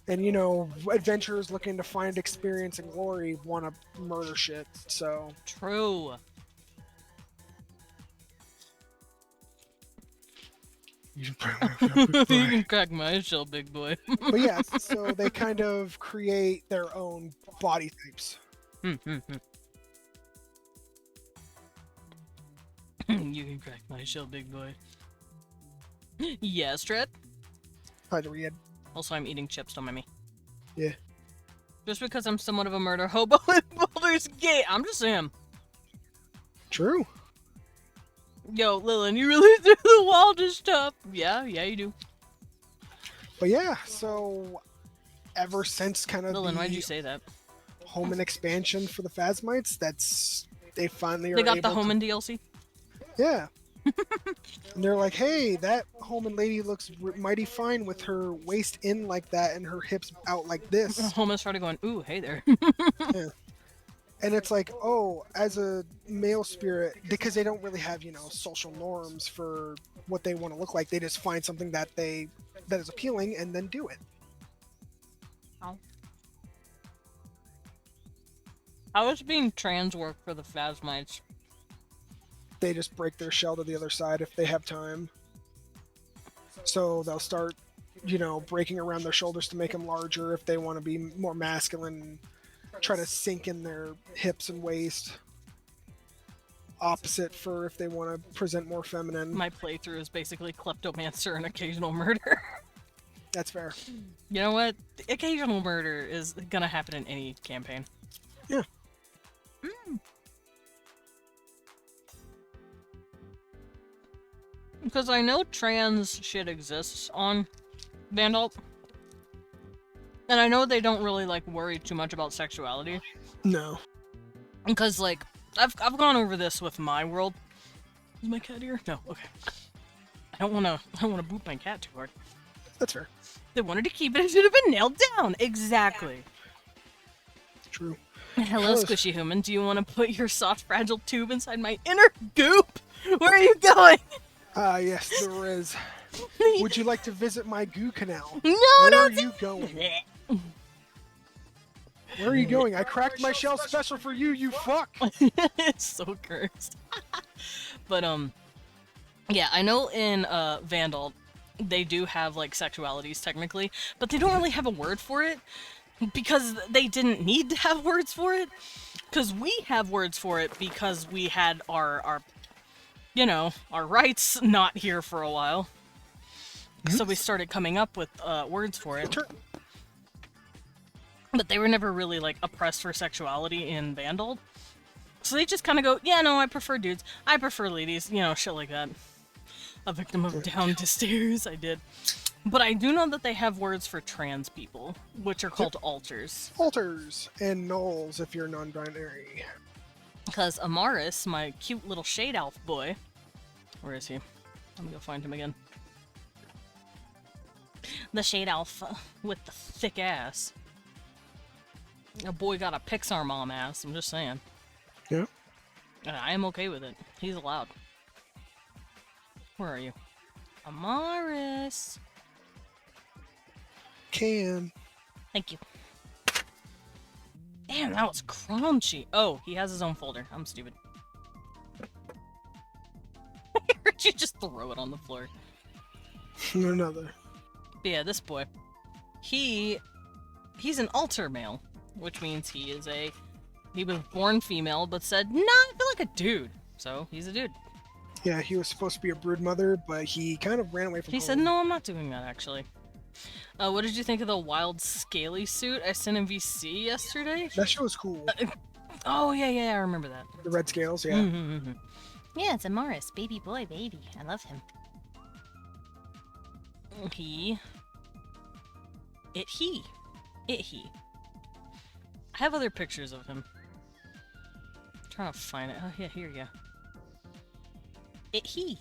Speaker 3: And you know, adventurers looking to find experience and glory want to murder shit. So
Speaker 1: True.
Speaker 3: you
Speaker 1: You can crack my shell, big boy.
Speaker 3: But yeah, so they kind of create their own body types.
Speaker 1: You can crack my shell, big boy. Yes, Tread.
Speaker 3: Hi, to read.
Speaker 1: Also, I'm eating chips, don't mind me.
Speaker 3: Yeah.
Speaker 1: Just because I'm somewhat of a murder hobo in Baldur's Gate. I'm just saying.
Speaker 3: True.
Speaker 1: Yo, Lillian, you really do the wildest stuff. Yeah, you do.
Speaker 3: But yeah, so ever since kind of
Speaker 1: Lillian, why'd
Speaker 3: the
Speaker 1: you say that?
Speaker 3: Homan expansion for the Phasmites, they finally are
Speaker 1: They got
Speaker 3: able
Speaker 1: the Homan DLC?
Speaker 3: Yeah. And they're like, hey, that Homan lady looks mighty fine with her waist in like that and her hips out like this.
Speaker 1: Homan started going, ooh, hey there.
Speaker 3: Yeah. And it's like, oh, as a male spirit, because they don't really have, social norms for what they want to look like, they just find something that is appealing and then do it.
Speaker 1: How does being trans work for the Phasmites?
Speaker 3: They just break their shell to the other side if they have time. So they'll start, breaking around their shoulders to make them larger if they want to be more masculine. Try to sink in their hips and waist. Opposite for if they want to present more feminine.
Speaker 1: My playthrough is basically kleptomancer and occasional murder.
Speaker 3: That's fair.
Speaker 1: You know what? Occasional murder is gonna happen in any campaign.
Speaker 3: Yeah.
Speaker 1: Because I know trans shit exists on VANDAULT. And I know they don't really, worry too much about sexuality.
Speaker 3: No.
Speaker 1: Because, I've gone over this with my world. Is my cat here? No, okay. I don't wanna boot my cat too hard.
Speaker 3: That's fair.
Speaker 1: They wanted to keep it, it should have been nailed down! Exactly.
Speaker 3: True.
Speaker 1: Hello,
Speaker 3: Hello.
Speaker 1: squishy human. Do you want to put your soft, fragile tube inside my inner goop? Where are you going?
Speaker 3: Ah, yes, there is. Would you like to visit my goo canal?
Speaker 1: No,
Speaker 3: Where
Speaker 1: don't
Speaker 3: are you going? Where are you going? I cracked my shell special for you, you fuck!
Speaker 1: It's so cursed. But yeah, I know in Vandal they do have like sexualities technically, but they don't really have a word for it because they didn't need to have words for it. Because we have words for it because we had our you know, our rights not here for a while. So we started coming up with words for it. But they were never really, like, oppressed for sexuality in VANDAULT. So they just kind of go, yeah, no, I prefer dudes. I prefer ladies. You know, shit like that. A victim of down to stairs, I did. But I do know that they have words for trans people, which are called alters.
Speaker 3: Alters and nulls if you're non-binary.
Speaker 1: Because Amaris, my cute little shade elf boy... Where is he? Let me go find him again. The shade elf with the thick ass. A boy got a Pixar mom ass, I'm just saying.
Speaker 3: Yeah.
Speaker 1: And I am okay with it. He's allowed. Where are you? Amaris!
Speaker 3: Can.
Speaker 1: Thank you. Damn, that was crunchy. Oh, he has his own folder. I'm stupid. I heard you just throw it on the floor.
Speaker 3: Another.
Speaker 1: But yeah, this boy. He's an alter male, which means he was born female, but said, nah, I feel like a dude. So, he's a dude.
Speaker 3: Yeah, he was supposed to be a brood mother, but he kind of ran away from
Speaker 1: He
Speaker 3: home.
Speaker 1: said, no, I'm not doing that, actually. What did you think of the wild scaly suit I sent in VC yesterday?
Speaker 3: That shit was cool.
Speaker 1: Oh, yeah, I remember that.
Speaker 3: The red scales, yeah.
Speaker 1: Mm-hmm.
Speaker 2: Yeah, it's a Morris. Baby boy, baby. I love him.
Speaker 1: He. I have other pictures of him. I'm trying to find it. Oh, yeah, here you go. He.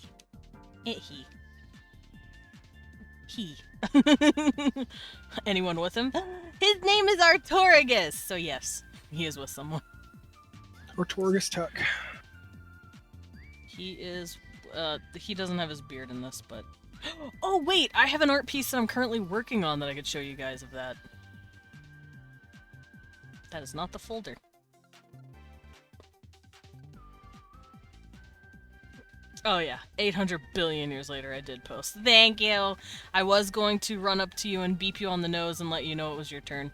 Speaker 1: Anyone with him? His name is Artorigus! So yes, he is with someone.
Speaker 3: Or Torgus Tuck.
Speaker 1: He is, he doesn't have his beard in this, but... Oh wait, I have an art piece that I'm currently working on that I could show you guys of that. That is not the folder. Oh yeah, 800 billion years later I did post. Thank you! I was going to run up to you and beep you on the nose and let you know it was your turn.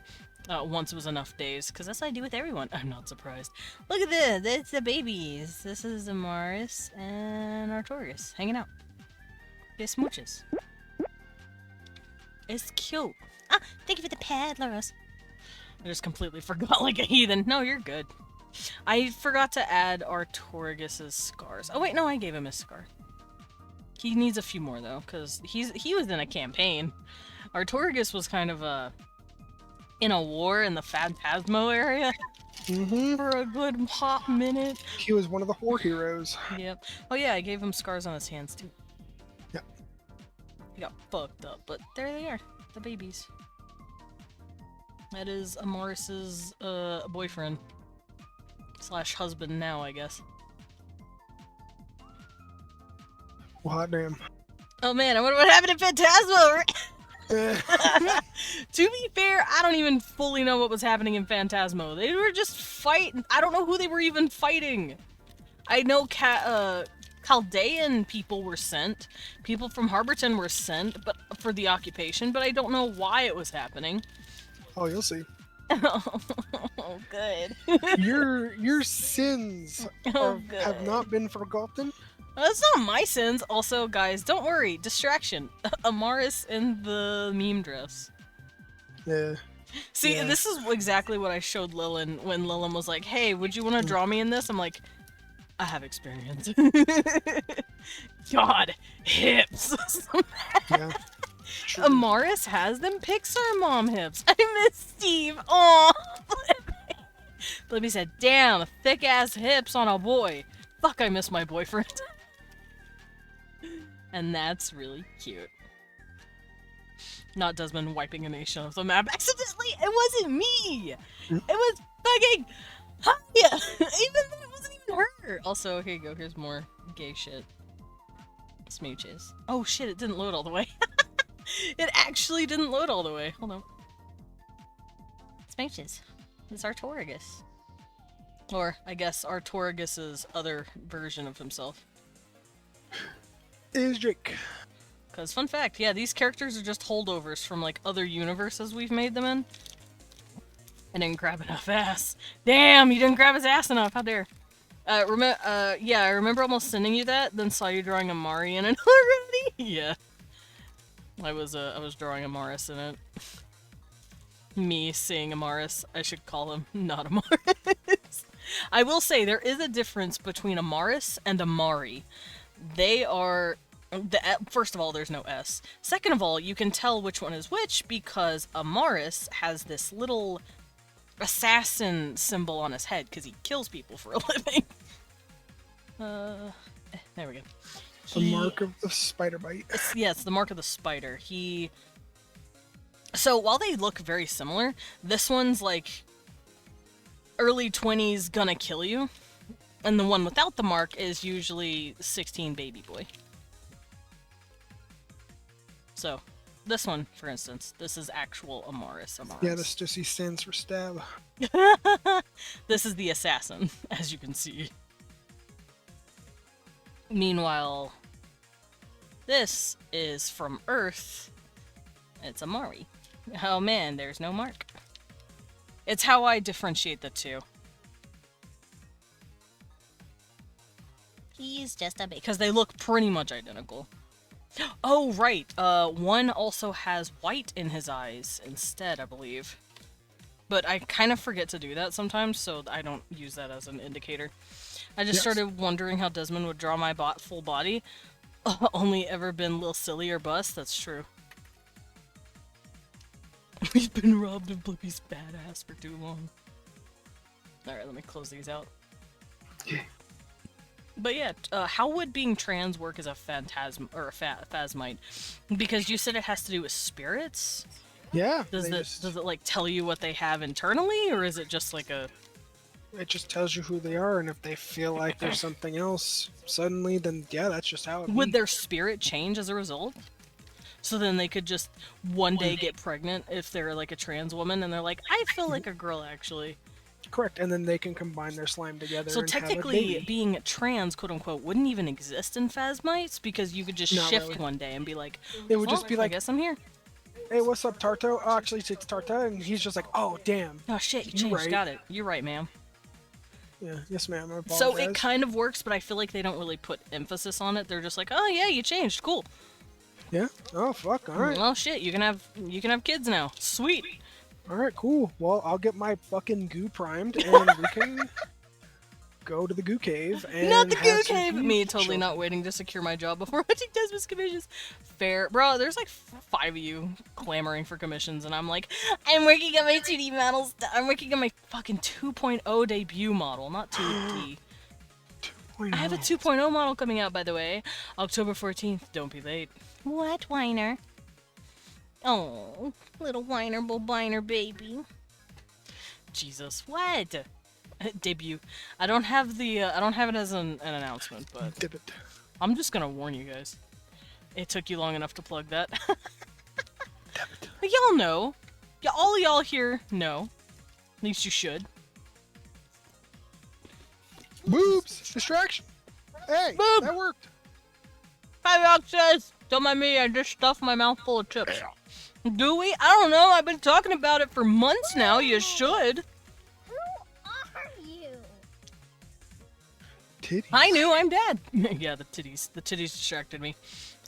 Speaker 1: Once it was enough days, because that's what I do with everyone. I'm not surprised. Look at this! It's the babies! This is Amaris and Artorius hanging out. They're smooches. It's cute.
Speaker 2: Ah, thank you for the pad, Laros.
Speaker 1: I just completely forgot like a heathen. No, you're good. I forgot to add Artorigus's scars. Oh wait, no, I gave him his scar. He needs a few more though, because he was in a campaign. Artorigus was kind of in a war in the Phantasmo area for a good hot minute.
Speaker 3: He was one of the whore heroes.
Speaker 1: Yep. Oh yeah, I gave him scars on his hands too.
Speaker 3: Yep.
Speaker 1: He got fucked up, but there they are, the babies. That is Amaris's boyfriend. / husband now, I guess.
Speaker 3: Well, hot damn.
Speaker 1: Oh man, I wonder what happened in Phantasmo! To be fair, I don't even fully know what was happening in Phantasmo. They were just fighting. I don't know who they were even fighting. I know Chaldean people were sent. People from Harborton were sent but for the occupation, but I don't know why it was happening.
Speaker 3: Oh, you'll see.
Speaker 1: Oh, good.
Speaker 3: Your sins have not been forgotten.
Speaker 1: That's not my sins. Also, guys, don't worry. Distraction. Amaris in the meme dress.
Speaker 3: Yeah.
Speaker 1: See,
Speaker 3: Yeah.
Speaker 1: this is exactly what I showed Lillian when Lillian was like, hey, would you want to draw me in this? I'm like, I have experience. God, hips.
Speaker 3: Yeah.
Speaker 1: Amaris has them Pixar mom hips. I miss Steve. Aw. Blibby said, damn, thick ass hips on a boy. Fuck, I miss my boyfriend. And that's really cute. Not Desmond wiping a nation off the map accidentally. It wasn't me. It was fucking Haya! Even though it wasn't even her! Also, here you go, here's more gay shit. Smooches. Oh shit, it didn't load all the way. It actually didn't load all the way. Hold on. Smooches. It's Artorigus. Or, I guess, Artorigus's other version of himself.
Speaker 3: Is Jake.
Speaker 1: Because, fun fact, yeah, these characters are just holdovers from, like, other universes we've made them in. I didn't grab enough ass. Damn, you didn't grab his ass enough, how dare. Yeah, I remember almost sending you that, then saw you drawing a Mari in it already. Yeah. I was drawing Amaris in it. Me seeing Amaris. I should call him not Amaris. I will say, there is a difference between Amaris and Amari. They are... First of all, there's no S. Second of all, you can tell which one is which because Amaris has this little assassin symbol on his head because he kills people for a living. There we go.
Speaker 3: The mark of the spider bite.
Speaker 1: It's the mark of the spider. So while they look very similar, this one's like early 20s gonna kill you, and the one without the mark is usually 16 baby boy. So, this one, for instance, this is actual Amaris.
Speaker 3: Yeah, this just he stands for stab.
Speaker 1: This is the assassin, as you can see. Meanwhile, this is from Earth. It's Amari. Oh man, there's no mark. It's how I differentiate the two.
Speaker 2: He's just a baby.
Speaker 1: Because they look pretty much identical. Oh, right. One also has white in his eyes instead, I believe. But I kind of forget to do that sometimes, so I don't use that as an indicator. I just started wondering how Desmond would draw my full body. Only ever been Lil Silly or Bust? That's true. We've been robbed of Blippi's badass for too long. Alright, let me close these out. But yeah, how would being trans work as a phantasm or a phasmite? Because you said it has to do with spirits.
Speaker 3: Yeah.
Speaker 1: Does it like tell you what they have internally, or is it just like a?
Speaker 3: It just tells you who they are, and if they feel like there's something else suddenly, then yeah, that's just how it.
Speaker 1: Would their spirit change as a result? So then they could just one day get pregnant if they're like a trans woman, and they're like, I feel like a girl actually.
Speaker 3: Correct, and then they can combine their slime together.
Speaker 1: So
Speaker 3: and
Speaker 1: technically,
Speaker 3: have a baby.
Speaker 1: being trans, quote unquote, wouldn't even exist in phasmites because you could just
Speaker 3: Not
Speaker 1: shift
Speaker 3: really.
Speaker 1: one day and be like,
Speaker 3: It would
Speaker 1: well,
Speaker 3: just be like,
Speaker 1: I guess I'm here.
Speaker 3: hey, what's up, Tarto? Oh, actually, it's Tarta, and he's just like, oh, damn.
Speaker 1: Oh shit, you
Speaker 3: You
Speaker 1: changed.
Speaker 3: right.
Speaker 1: Got it. You're right, ma'am.
Speaker 3: Yeah, yes, ma'am. I apologize.
Speaker 1: So it kind of works, but I feel like they don't really put emphasis on it. They're just like, oh yeah, you changed. Cool.
Speaker 3: Yeah. Oh, fuck. All right.
Speaker 1: Well, shit, you can have kids now. Sweet.
Speaker 3: All right. Cool. Well, I'll get my fucking goo primed, and we can go to the goo cave and
Speaker 1: Not the
Speaker 3: have
Speaker 1: goo
Speaker 3: some
Speaker 1: cave.
Speaker 3: goo
Speaker 1: Me totally
Speaker 3: show.
Speaker 1: not waiting to secure my job before watching Desmond's commissions. Fair, bro. There's like 5 of you clamoring for commissions, and I'm like, I'm working on my 2D models. I'm working on my fucking 2.0 debut model, not 2D. I have a 2.0 model coming out, by the way, October 14th. Don't be late.
Speaker 2: What, Whiner? Oh, little whiner baby.
Speaker 1: Jesus, what? Debut. I don't have the. I don't have it as an announcement, but
Speaker 3: Did it.
Speaker 1: I'm just gonna warn you guys. It took you long enough to plug that. But y'all know. Yeah, all y'all here know. At least you should.
Speaker 3: Boobs! Distraction! Hey!
Speaker 1: Boob!
Speaker 3: That worked!
Speaker 1: Hi, Roxas! Don't mind me, I just stuffed my mouth full of chips. Do we? I don't know, I've been talking about it for months now, you should.
Speaker 2: Who are you?
Speaker 3: Titties.
Speaker 1: I knew, I'm Dad. Yeah, the titties. The titties distracted me.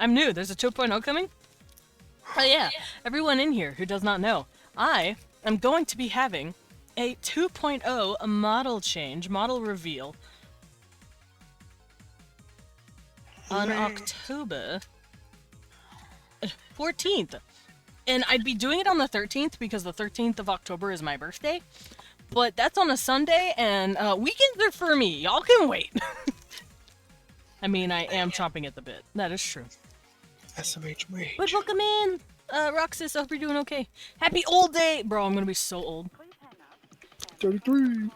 Speaker 1: I'm new, there's a 2.0 coming? Oh yeah, everyone in here who does not know, I am going to be having a 2.0 model change, model reveal on October 14th. And I'd be doing it on the 13th because the 13th of October is my birthday. But that's on a Sunday, and weekends are for me. Y'all can wait. I mean, I am chomping at the bit. That is true.
Speaker 3: SMHMH.
Speaker 1: But welcome in, Roxas. I hope you're doing okay. Happy old day! Bro, I'm gonna be so old.
Speaker 3: 33.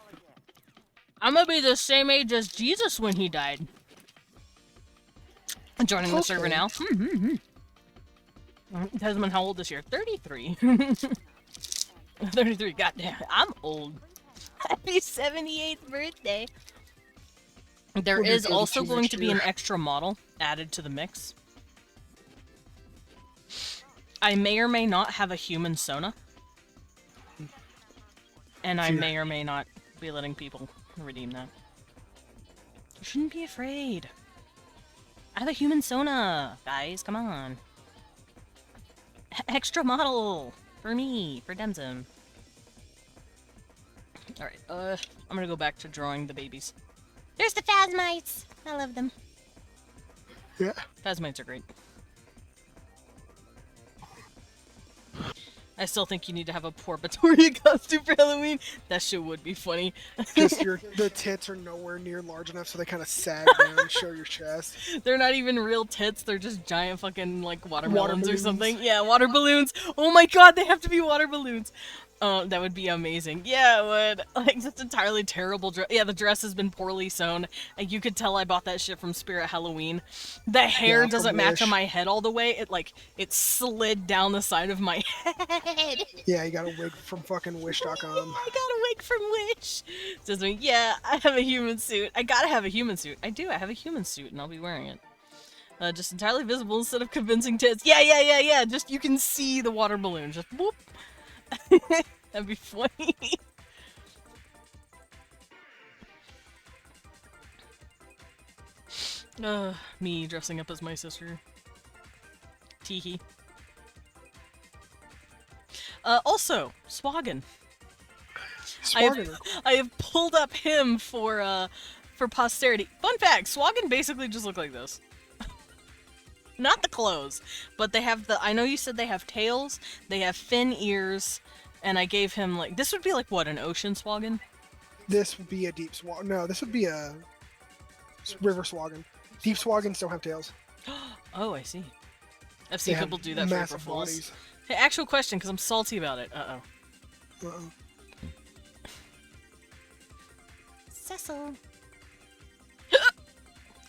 Speaker 1: I'm gonna be the same age as Jesus when he died. I'm joining the server
Speaker 3: Okay.
Speaker 1: now. Desmond, how old this year? 33. 33. Goddamn, I'm old.
Speaker 2: Happy 78th birthday.
Speaker 1: There
Speaker 3: We'll be
Speaker 1: is also
Speaker 3: 32
Speaker 1: going
Speaker 3: next
Speaker 1: to be an
Speaker 3: year.
Speaker 1: extra model added to the mix. I may or may not have a human Sona. And I
Speaker 3: Fear.
Speaker 1: may or may not be letting people redeem that. You shouldn't be afraid. I have a human Sona, guys. Come on. Extra model for me, for Demzim. Alright, I'm gonna go back to drawing the babies.
Speaker 2: There's the Phasmites. I love them.
Speaker 3: Yeah.
Speaker 1: Phasmites are great. I still think you need to have a Porpatoria costume for Halloween. That shit would be funny.
Speaker 3: Just the tits are nowhere near large enough, so they kind of sag down and show your chest.
Speaker 1: They're not even real tits, they're just giant fucking, like, watermelons or
Speaker 3: balloons.
Speaker 1: something. Yeah, water balloons. Oh my god, they have to be water balloons. That would be amazing. Yeah, it would. Like, that's entirely terrible dress. Yeah, the dress has been poorly sewn. And you could tell I bought that shit from Spirit Halloween. The hair
Speaker 3: Yeah, from
Speaker 1: doesn't match on
Speaker 3: Wish.
Speaker 1: my head all the way. It slid down the side of my head.
Speaker 3: Yeah, you got a wig from fucking Wish.com.
Speaker 1: I got a wig from Wish. Says me, yeah, I have a human suit. I gotta have a human suit. I do, I have a human suit, and I'll be wearing it. Just entirely visible instead of convincing tits. Yeah. Just, you can see the water balloon. Just, whoop. That'd be funny. Me dressing up as my sister. Teehee. Also, Swaggin.
Speaker 3: Swaggin.
Speaker 1: I have pulled up him for posterity. Fun fact, Swaggin basically just look like this. Not the clothes, but they have I know you said they have tails, they have fin ears, and I gave him, like, this would be like, what, an ocean Swaggin?
Speaker 3: This would be a deep swag. No, this would be a river swaggin. Deep swaggins don't have tails.
Speaker 1: Oh, I see. I've
Speaker 3: They
Speaker 1: seen
Speaker 3: have
Speaker 1: people do that for April
Speaker 3: massive
Speaker 1: Fools.
Speaker 3: bodies.
Speaker 1: Hey, actual question, because I'm salty about it. Uh-oh.
Speaker 3: Uh-oh.
Speaker 2: Cecil.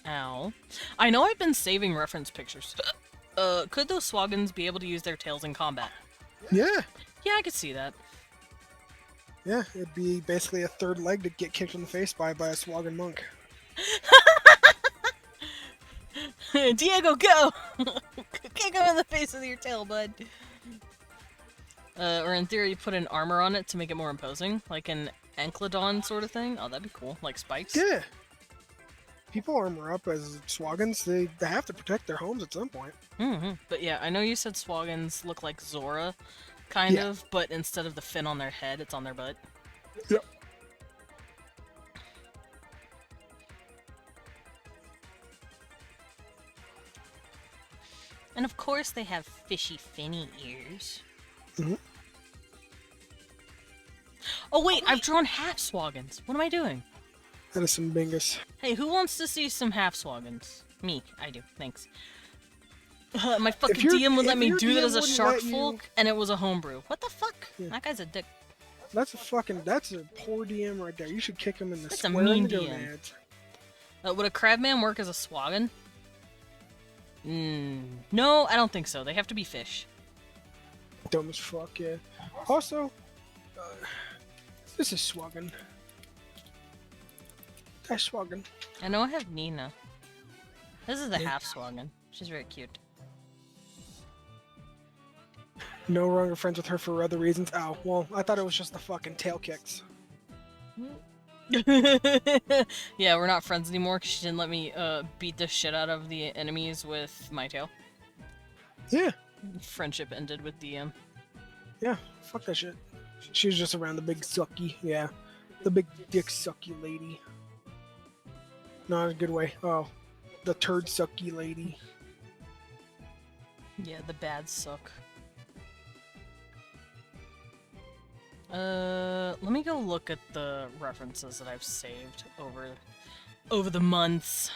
Speaker 1: Ow. I know I've been saving reference pictures. Could those Swaggins be able to use their tails in combat?
Speaker 3: Yeah.
Speaker 1: Yeah, I could see that.
Speaker 3: Yeah, it'd be basically a third leg to get kicked in the face by a swaggin monk.
Speaker 1: Diego, go! Kick him in the face with your tail, bud. Or in theory, put an armor on it to make it more imposing, like an Ankledon sort of thing. Oh, that'd be cool. Like spikes.
Speaker 3: Yeah. People armor up as swaggins. They have to protect their homes at some point.
Speaker 1: But yeah, I know you said Swaggins look like Zora, kind of, but instead of the fin on their head, it's on their butt.
Speaker 3: Yep.
Speaker 2: And of course they have fishy finny ears.
Speaker 1: Oh wait, I've drawn half Swaggins. What am I doing?
Speaker 3: That is some bingus.
Speaker 1: Hey, who wants to see some half Swaggins? Me, I do. Thanks. My fucking
Speaker 3: your-
Speaker 1: DM would let
Speaker 3: if
Speaker 1: me
Speaker 3: your
Speaker 1: do that
Speaker 3: DM
Speaker 1: as a
Speaker 3: wouldn't
Speaker 1: shark
Speaker 3: let you-
Speaker 1: folk, and it was a homebrew. What the fuck?
Speaker 3: Yeah.
Speaker 1: That guy's a dick.
Speaker 3: That's a poor DM right there. You should kick him in the
Speaker 1: That's a
Speaker 3: square
Speaker 1: mean
Speaker 3: in the
Speaker 1: DM.
Speaker 3: gonads.
Speaker 1: Would a crabman work as a Swaggin? No, I don't think so. They have to be fish.
Speaker 3: Dumb as fuck, yeah. Also, this is swaggin. That's swaggin.
Speaker 1: I know I have Nina. This is the
Speaker 3: Yeah.
Speaker 1: half Swaggin. She's very cute.
Speaker 3: No longer friends with her for other reasons. Oh, well, I thought it was just the fucking tail kicks.
Speaker 1: Yeah, we're not friends anymore because she didn't let me beat the shit out of the enemies with my tail.
Speaker 3: Yeah,
Speaker 1: Friendship ended with DM.
Speaker 3: yeah, fuck that shit. She was just around the big sucky, yeah. The big dick sucky lady. Not in a good way. Oh, the turd sucky lady.
Speaker 1: Yeah, the bad suck. Let me go look at the references that I've saved over the months.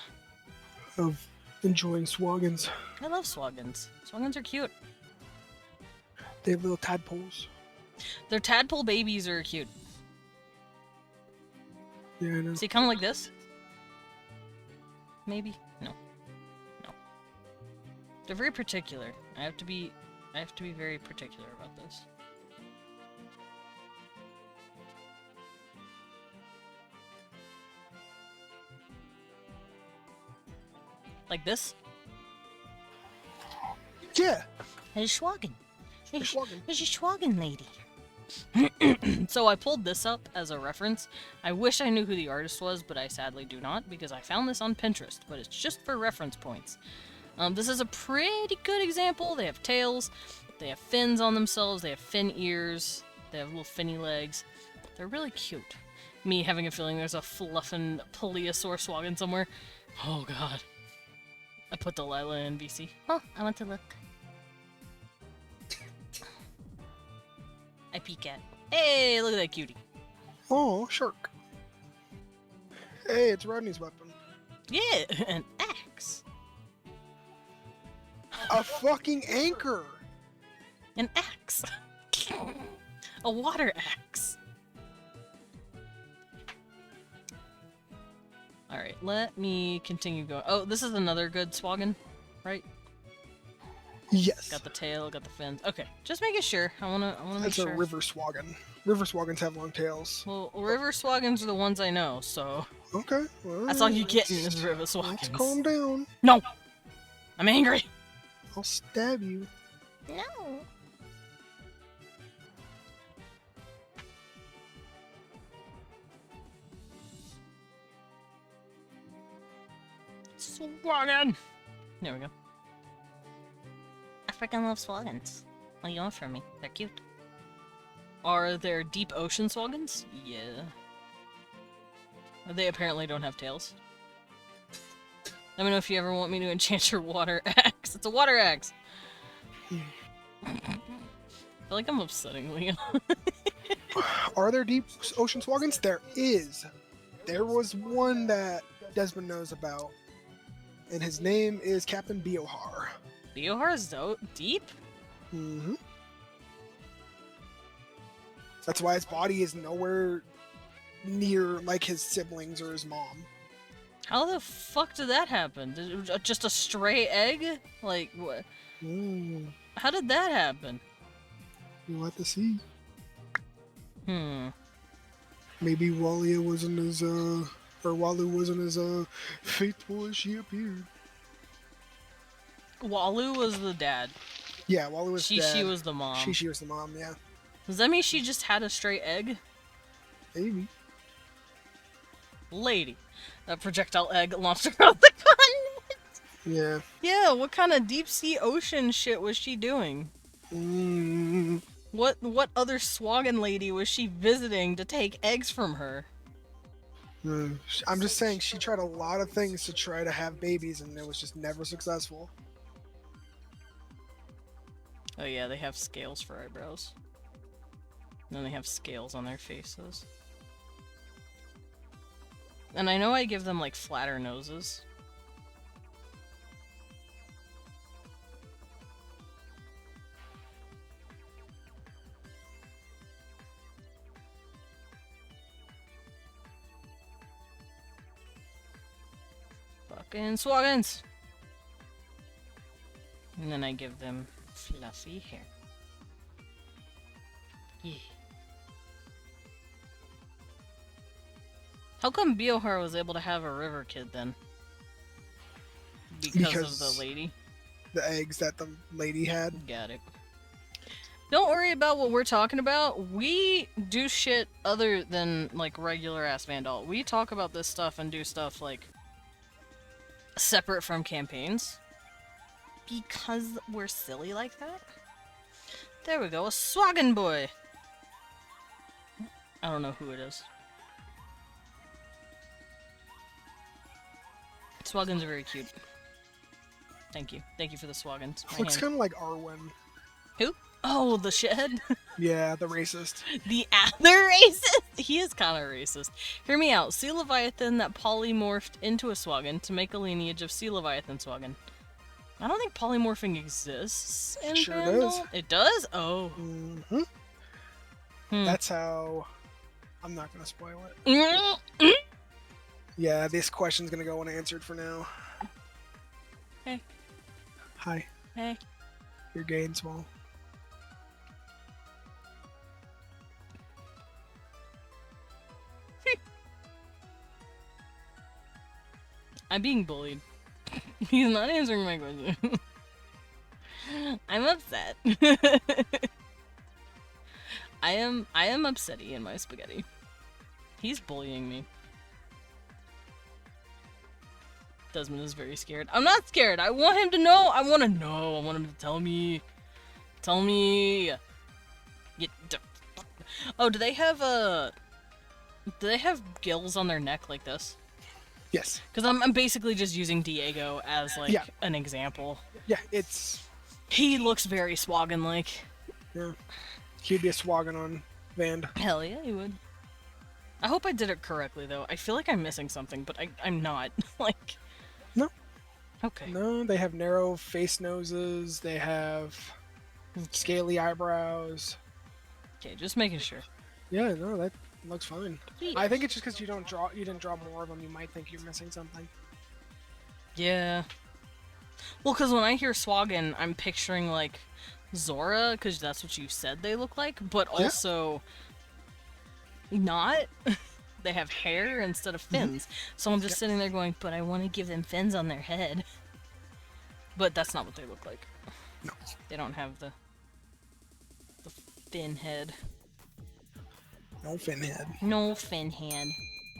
Speaker 3: Of enjoying swaggins.
Speaker 1: I love Swaggins. Swaggins are cute.
Speaker 3: They have little tadpoles.
Speaker 1: Their tadpole babies are cute.
Speaker 3: Yeah, I know.
Speaker 1: See, kind of like this? Maybe? No. No. They're very particular. I have to be very particular about this. Like this?
Speaker 3: Yeah.
Speaker 2: Hey, Schwagen. Hey,
Speaker 3: Schwagen.
Speaker 2: There's a Schwagen lady.
Speaker 1: So I pulled this up as a reference. I wish I knew who the artist was, but I sadly do not, because I found this on Pinterest, but it's just for reference points. This is a pretty good example. They have tails, they have fins on themselves, they have fin ears, they have little finny legs. They're really cute. Me having a feeling there's a fluffin' plesiosaur swaggin' somewhere. Oh god. I put Delilah in VC.
Speaker 2: Oh, I want to look. I peek at.
Speaker 1: Hey, look at that cutie.
Speaker 3: Oh, shark. Hey, it's Rodney's weapon.
Speaker 1: Yeah, an axe.
Speaker 3: A fucking anchor.
Speaker 1: An axe. A water axe. Alright, let me continue going. Oh, this is another good swaggin, right?
Speaker 3: Yes.
Speaker 1: Got the tail, got the fins. Okay, just making sure. I wanna make
Speaker 3: That's
Speaker 1: sure.
Speaker 3: a river swaggan. River swaggans have long tails.
Speaker 1: Well, river swaggins are the ones I know, so
Speaker 3: Okay. Well,
Speaker 1: that's all you get in is river
Speaker 3: let's calm
Speaker 1: swaggins.
Speaker 3: down.
Speaker 1: No! I'm angry!
Speaker 3: I'll stab you.
Speaker 2: No.
Speaker 1: Swaggin! There we go.
Speaker 2: I freaking love Schwagens. What do you want from me? They're cute.
Speaker 1: Are there deep ocean swaggins? Yeah. They apparently don't have tails. Let me know if you ever want me to enchant your water axe. It's a water axe! I feel like I'm upsetting Leon.
Speaker 3: Are there deep ocean swaggans? There is. There was one that Desmond knows about, and his name is Captain Biohar.
Speaker 1: Biohar is deep?
Speaker 3: Mm-hmm. That's why his body is nowhere near like his siblings or his mom.
Speaker 1: How the fuck did that happen? Just a stray egg? Like, what? How did that happen?
Speaker 3: You'll have to see.
Speaker 1: Hmm.
Speaker 3: Maybe Walia wasn't as or Walu wasn't as faithful as she appeared.
Speaker 1: Walu was the dad.
Speaker 3: Yeah, Walu was
Speaker 1: She
Speaker 3: dead.
Speaker 1: was the mom.
Speaker 3: She was the mom. Yeah,
Speaker 1: Does that mean she just had a stray egg?
Speaker 3: maybe.
Speaker 1: Lady. That projectile egg launched around the continent.
Speaker 3: Yeah.
Speaker 1: Yeah, what kind of deep sea ocean shit was she doing?
Speaker 3: Mm.
Speaker 1: What other swaggin lady was she visiting to take eggs from her?
Speaker 3: I'm just saying she tried a lot of things to try to have babies, and it was just never successful.
Speaker 1: Oh yeah, they have scales for eyebrows. And then they have scales on their faces. And I know I give them like flatter noses. Fucking swaggins! And then I give them fluffy hair. Yeah. How come Biohar was able to have a river kid then? Because of the lady?
Speaker 3: The eggs that the lady had.
Speaker 1: Got it. Don't worry about what we're talking about. We do shit other than like regular ass VANDAULT. We talk about this stuff and do stuff like separate from campaigns.
Speaker 2: Because we're silly like that?
Speaker 1: There we go, a swaggin boy! I don't know who it is. Swaggins are very cute. Thank you. Thank you for the swaggins. My
Speaker 3: Looks
Speaker 1: hand.
Speaker 3: kind of like Arwen.
Speaker 1: Who? Oh, the shithead?
Speaker 3: Yeah, the racist.
Speaker 1: The other racist? He is kind of racist. Hear me out. Sea Leviathan that polymorphed into a swaggin to make a lineage of Sea Leviathan swaggin. I don't think polymorphing exists in
Speaker 3: Sure
Speaker 1: VANDAULT.
Speaker 3: does.
Speaker 1: It does? Oh.
Speaker 3: Mm-hmm.
Speaker 1: Hmm.
Speaker 3: That's how. I'm not gonna spoil it. Yeah, this question's gonna go unanswered for now.
Speaker 1: Hey.
Speaker 3: Hi.
Speaker 1: Hey.
Speaker 3: You're gay and small.
Speaker 1: I'm being bullied. He's not answering my question. I'm upset. I am upsetty in my spaghetti. He's bullying me. Desmond is very scared. I'm not scared. I want him to know. I want to know. I want him to tell me. Tell me. Oh, do they have gills on their neck like this?
Speaker 3: Yes.
Speaker 1: Because I'm basically just using Diego as like
Speaker 3: Yeah.
Speaker 1: an example.
Speaker 3: Yeah, it's
Speaker 1: He looks very Swaggin-like.
Speaker 3: yeah. He'd be a swaggin on Vand.
Speaker 1: Hell yeah, he would. I hope I did it correctly though. I feel like I'm missing something, but I'm not. Like.
Speaker 3: No.
Speaker 1: Okay.
Speaker 3: No, they have narrow face noses. They have scaly eyebrows.
Speaker 1: Okay, just making sure.
Speaker 3: Yeah, no, that looks fine.
Speaker 1: Sweet.
Speaker 3: I think it's just because you didn't draw more of them. You might think you're missing something.
Speaker 1: Yeah. Well, because when I hear Swaggin, I'm picturing like Zora, because that's what you said they look like, but
Speaker 3: Yeah.
Speaker 1: also not. They have hair instead of fins. So I'm just sitting there going, but I want to give them fins on their head. But that's not what they look like.
Speaker 3: No.
Speaker 1: They don't have the fin head.
Speaker 3: No fin head.
Speaker 1: No fin head.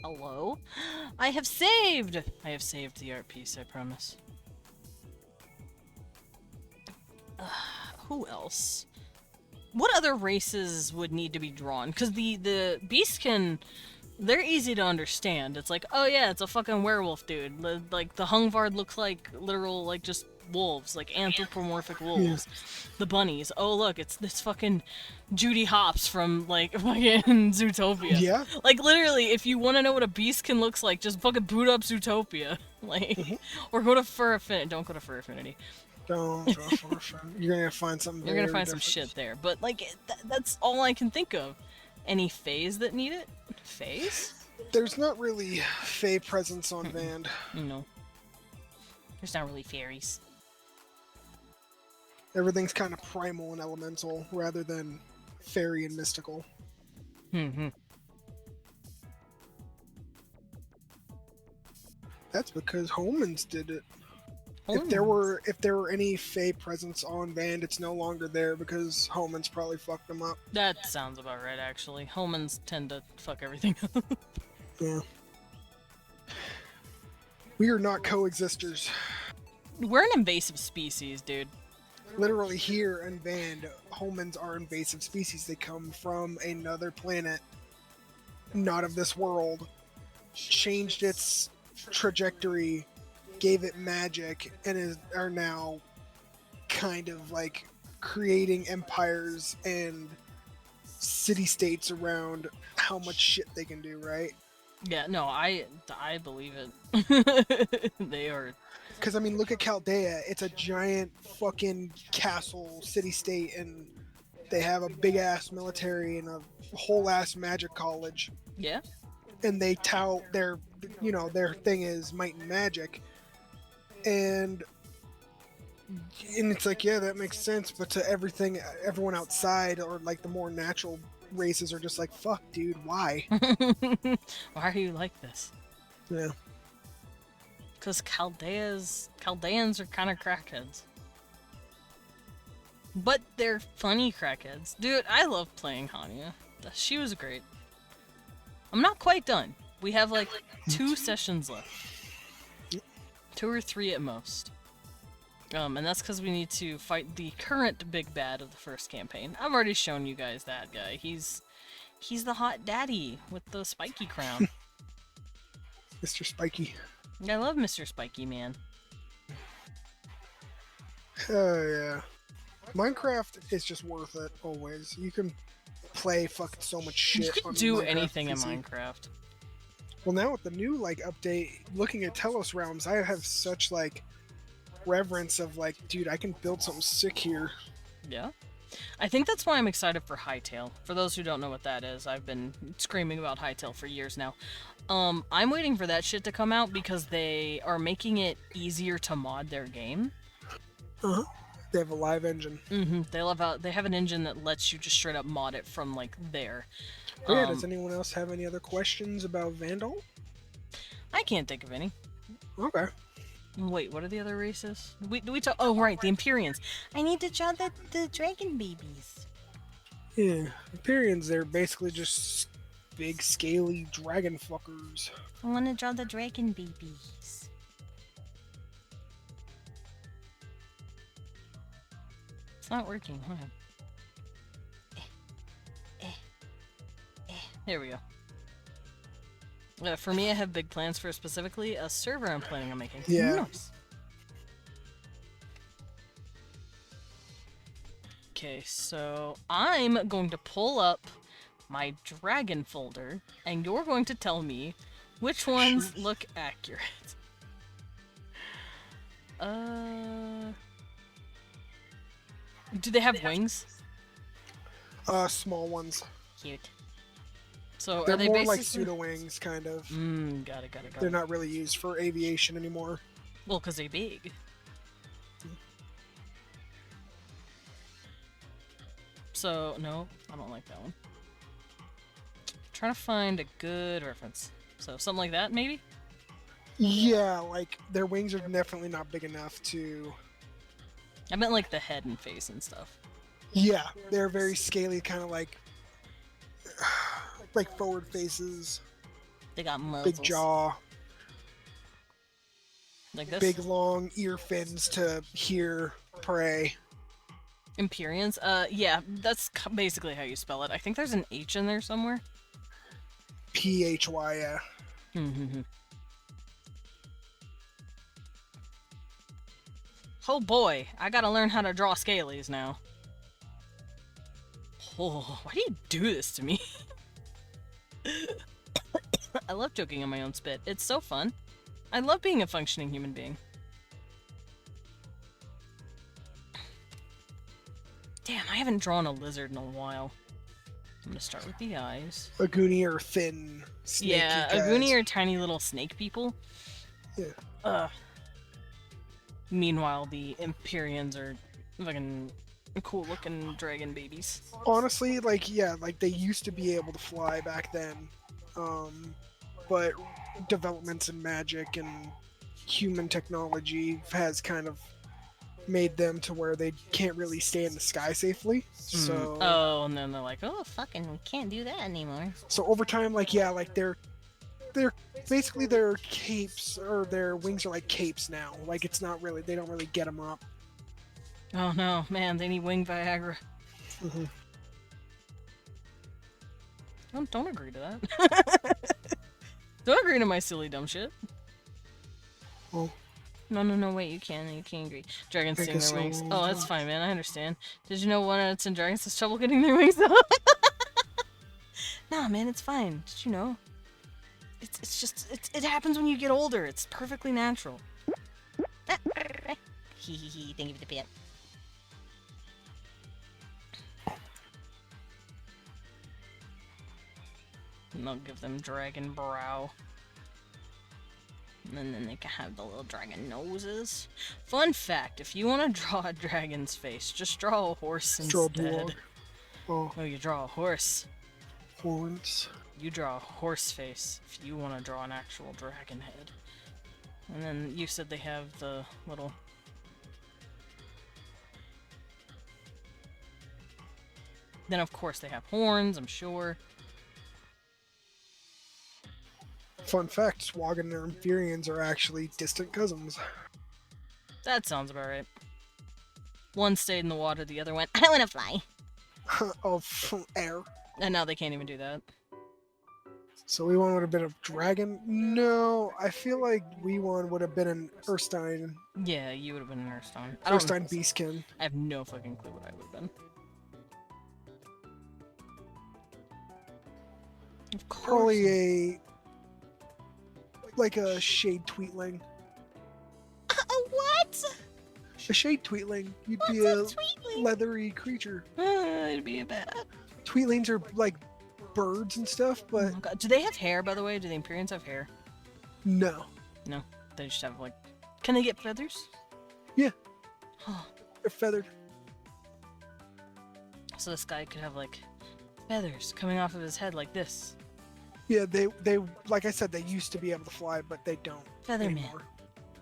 Speaker 1: Hello? I have saved! I have saved the art piece, I promise. Who else? What other races would need to be drawn? Because the beast can... They're easy to understand. It's like, oh yeah, it's a fucking werewolf dude. Like, the Hungvard looks like literal, like, just wolves. Like, anthropomorphic wolves. The bunnies. Oh look, it's this fucking Judy Hopps from, like, fucking Zootopia.
Speaker 3: Yeah.
Speaker 1: Like, literally, if you want to know what a beastkin looks like, just fucking boot up Zootopia. Like, or go to Fur Affinity. Don't go to Fur Affinity.
Speaker 3: Don't draw for a friend. You're gonna find something.
Speaker 1: You're gonna
Speaker 3: very
Speaker 1: find some
Speaker 3: different.
Speaker 1: shit there. But, like, that's all I can think of. Any fays that need it? Fays?
Speaker 3: There's not really Fey presence on Vand.
Speaker 1: No. There's not really fairies.
Speaker 3: Everything's kind of primal and elemental rather than fairy and mystical.
Speaker 1: Mm-hmm.
Speaker 3: That's because Homans did it. If
Speaker 1: Oh.
Speaker 3: there were any Fey presence on Vand, it's no longer there because Homans probably fucked them up.
Speaker 1: That sounds about right, actually. Homans tend to fuck everything up.
Speaker 3: Yeah. We are not coexisters.
Speaker 1: We're an invasive species, dude.
Speaker 3: Literally here in Vand, Homans are invasive species. They come from another planet, not of this world, changed its trajectory, gave it magic, and are now kind of like creating empires and city-states around how much shit they can do, right?
Speaker 1: Yeah, no, I believe it. They are...
Speaker 3: Because, I mean, look at Chaldea. It's a giant fucking castle, city-state, and they have a big-ass military and a whole-ass magic college.
Speaker 1: Yeah?
Speaker 3: And they tout their thing is might and magic. And it's like, yeah, that makes sense. But to everyone outside, or like the more natural races, are just like, fuck, dude, why?
Speaker 1: Why are you like this?
Speaker 3: Yeah.
Speaker 1: Because Chaldeans are kind of crackheads. But they're funny crackheads. Dude, I love playing Hania. She was great. I'm not quite done. We have like 2 sessions left. 2 or 3 at most. And that's because we need to fight the current big bad of the first campaign. I've already shown you guys that guy. He's the hot daddy with the spiky crown.
Speaker 3: Mr. Spiky.
Speaker 1: I love Mr. Spiky, man.
Speaker 3: Oh, yeah. Minecraft is just worth it, always. You can play fucking so much shit.
Speaker 1: You can
Speaker 3: on
Speaker 1: do
Speaker 3: Minecraft
Speaker 1: anything in
Speaker 3: PC.
Speaker 1: Minecraft.
Speaker 3: Well, now with the new like update, looking at Telos Realms, I have such like reverence of like, dude, I can build something sick here.
Speaker 1: Yeah? I think that's why I'm excited for Hightail. For those who don't know what that is, I've been screaming about Hightail for years now. I'm waiting for that shit to come out because they are making it easier to mod their game.
Speaker 3: Uh-huh. They have a live engine.
Speaker 1: They have an engine that lets you just straight up mod it from like there.
Speaker 3: Oh, yeah, does anyone else have any other questions about VANDAULT?
Speaker 1: I can't think of any.
Speaker 3: Okay.
Speaker 1: Wait, what are the other races? We talk? Oh, right, the Empyreans.
Speaker 2: I need to draw the dragon babies.
Speaker 3: Yeah, Empyreans, they're basically just big, scaly dragon fuckers.
Speaker 2: I want to draw the dragon babies.
Speaker 1: It's not working. Hold on. Here we go. For me, I have big plans for specifically a server I'm planning on making.
Speaker 3: Yeah.
Speaker 1: Nice. Okay, so I'm going to pull up my dragon folder, and you're going to tell me which ones look accurate. Do they have wings?
Speaker 3: Small ones.
Speaker 2: Cute.
Speaker 1: So
Speaker 3: They're
Speaker 1: are they
Speaker 3: more
Speaker 1: basically
Speaker 3: like pseudo wings, kind of.
Speaker 1: Got it.
Speaker 3: They're not really used for aviation anymore.
Speaker 1: Well, because they're big. So, no, I don't like that one. Trying to find a good reference. So, something like that, maybe?
Speaker 3: Yeah, like, their wings are definitely not big enough to...
Speaker 1: I meant like the head and face and stuff.
Speaker 3: Yeah, they're very scaly, kind of like forward faces,
Speaker 2: They got muzzles.
Speaker 3: big jaw,
Speaker 1: Like this?
Speaker 3: big long ear fins to hear prey.
Speaker 1: Empyreans? Yeah, that's basically how you spell it. I think there's an H in there somewhere.
Speaker 3: PHY, yeah.
Speaker 1: Oh boy, I gotta learn how to draw scalies now. Oh, why do you do this to me? I love joking on my own spit. It's so fun. I love being a functioning human being. Damn, I haven't drawn a lizard in a while. I'm gonna start with the eyes.
Speaker 3: Aguni are thin, snaky
Speaker 1: Yeah,
Speaker 3: guys.
Speaker 1: Aguni are tiny little snake people.
Speaker 3: Yeah.
Speaker 1: Meanwhile, the Empyreans are fucking cool-looking dragon babies.
Speaker 3: Honestly, like, yeah, like, they used to be able to fly back then. But developments in magic and human technology has kind of made them to where they can't really stay in the sky safely. So
Speaker 1: Oh, and then they're like, oh,
Speaker 2: Fucking, we can't do that anymore.
Speaker 3: so over time, like, yeah, like they're basically their capes or their wings are like capes now. Like, it's not really, they don't really get them up.
Speaker 1: oh no, man, they need wing Viagra. Don't agree to that. Don't agree to my silly dumb shit.
Speaker 3: Well,
Speaker 1: No, wait, you can't agree. Dragons
Speaker 3: I
Speaker 1: seeing
Speaker 3: guess
Speaker 1: their wings.
Speaker 3: I'll-
Speaker 1: Oh, that's fine, man, I understand. Did you know one out of 10 dragons has trouble getting their wings up? Nah, man, it's fine. Did you know? It's just, it happens when you get older. It's perfectly natural.
Speaker 2: Hee, thank you for the pet.
Speaker 1: And they'll give them dragon brow. And then they can have the little dragon noses. Fun fact, if you want to draw a dragon's face, just draw a horse
Speaker 3: Draw a
Speaker 1: instead.
Speaker 3: dog. Oh,
Speaker 1: No, you draw a horse.
Speaker 3: horns.
Speaker 1: You draw a horse face if you want to draw an actual dragon head. And then you said they have the little... Then of course they have horns, I'm sure.
Speaker 3: Fun fact, Swagan and their Empyreans are actually distant cousins.
Speaker 1: That sounds about right. One stayed in the water, the other went,
Speaker 2: I want to fly.
Speaker 3: Of air.
Speaker 1: and now they can't even do that.
Speaker 3: So we one would have been a dragon? No, I feel like we one would have been an Erstein.
Speaker 1: Yeah, you would have been an Earthstone. I don't
Speaker 3: Erstein Beastkin.
Speaker 1: I have no fucking clue what I would have been. Of course.
Speaker 3: Probably like a shade tweetling.
Speaker 2: What?
Speaker 3: A shade tweetling. You'd
Speaker 2: What's
Speaker 3: be
Speaker 2: a
Speaker 3: a
Speaker 2: tweetling?
Speaker 3: leathery creature.
Speaker 1: It'd be a bat.
Speaker 3: Tweetlings are like birds and stuff,
Speaker 1: Oh
Speaker 3: but
Speaker 1: my God. Do they have hair, by the way? Do the Empyreans have hair?
Speaker 3: no.
Speaker 1: No. They just have, like... Can they get feathers?
Speaker 3: Yeah.
Speaker 1: Huh.
Speaker 3: They're feathered.
Speaker 1: So this guy could have, like, feathers coming off of his head like this.
Speaker 3: Yeah, they like I said, they used to be able to fly, but they don't
Speaker 1: Featherman.
Speaker 3: anymore.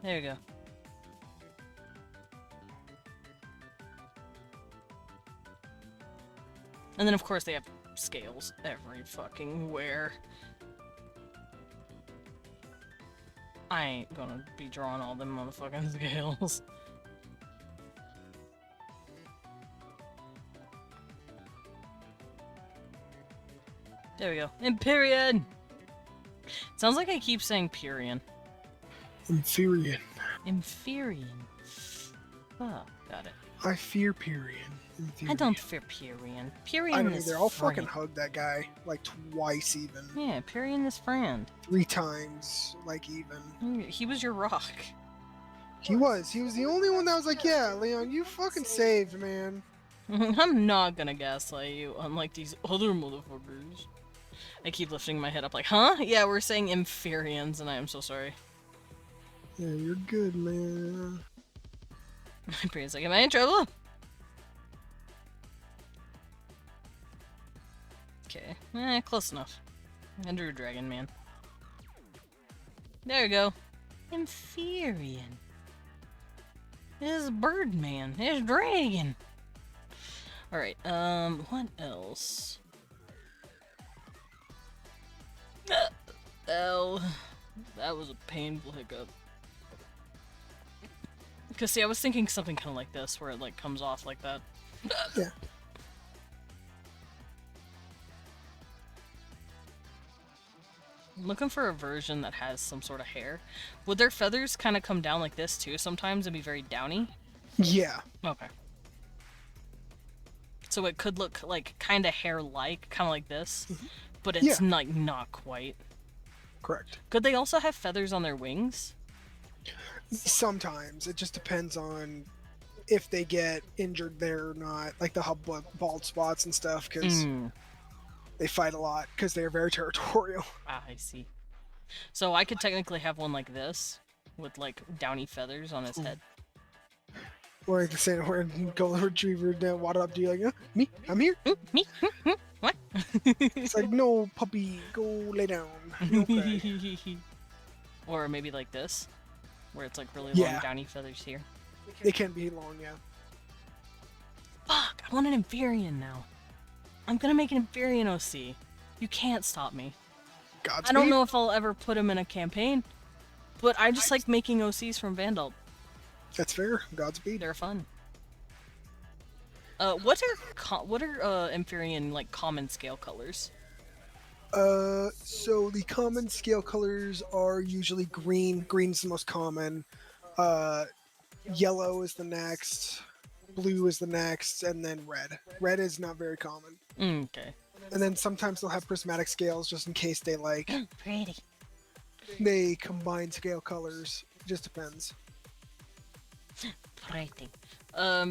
Speaker 1: There you go. And then, of course, they have scales every fucking where. I ain't gonna be drawing all them motherfucking scales. There we go. Empyrean! Sounds like I keep saying Purian.
Speaker 3: Inferior.
Speaker 1: Inferian. Oh, got it.
Speaker 3: I fear Pyrian.
Speaker 1: I don't fear Purian.
Speaker 3: I
Speaker 1: Purian
Speaker 3: don't
Speaker 1: is
Speaker 3: either. I'll
Speaker 1: friend.
Speaker 3: fucking hug that guy like twice, even
Speaker 1: Yeah, Purian is friend.
Speaker 3: 3 times, like even.
Speaker 1: He was your rock.
Speaker 3: He was the only one that was like, yeah, Leon, you fucking saved, man.
Speaker 1: I'm not gonna gaslight you, unlike these other motherfuckers. I keep lifting my head up like, huh? Yeah, we're saying Inferians, and I am so sorry.
Speaker 3: Yeah, you're good, man.
Speaker 1: Purian's like, am I in trouble? Okay, close enough. I drew a dragon, man. There you go. Inferian. This is Birdman. This is Dragon. Alright, what else? Ow. That was a painful hiccup. Because, see, I was thinking something kind of like this, where it, like, comes off like that.
Speaker 3: Yeah.
Speaker 1: I'm looking for a version that has some sort of hair. Would their feathers kind of come down like this, too, sometimes, and be very downy?
Speaker 3: Yeah.
Speaker 1: Okay. So it could look, like, kind of hair-like, kind of like this, but it's
Speaker 3: Yeah.
Speaker 1: not quite.
Speaker 3: Correct.
Speaker 1: Could they also have feathers on their wings?
Speaker 3: Sometimes it just depends on if they get injured there or not, like the bald spots and stuff, because they fight a lot because they're very territorial.
Speaker 1: Ah, I see. So I could technically have one like this, with, like, downy feathers on his head.
Speaker 3: Or like the same where golden retriever wadded up to you like, me, I'm here.
Speaker 1: Me? What?
Speaker 3: It's like, no, puppy, go lay down. Okay.
Speaker 1: Or maybe like this, where it's like really long
Speaker 3: Yeah.
Speaker 1: downy feathers here.
Speaker 3: They can be long, yeah.
Speaker 1: Fuck, I want an Inferian now. I'm gonna make an Inferian OC. You can't stop me.
Speaker 3: Godspeed.
Speaker 1: I don't know if I'll ever put him in a campaign, but I just like making OCs from VANDAULT.
Speaker 3: That's fair. Godspeed.
Speaker 1: They're fun. What are Inferian like common scale colors?
Speaker 3: So the common scale colors are usually green. Green's the most common. Yellow is the next. Blue is the next, and then red. Red is not very common.
Speaker 1: Okay.
Speaker 3: And then sometimes they'll have prismatic scales just in case they like
Speaker 2: Pretty.
Speaker 3: they combine scale colors. It just depends.
Speaker 2: Pretty.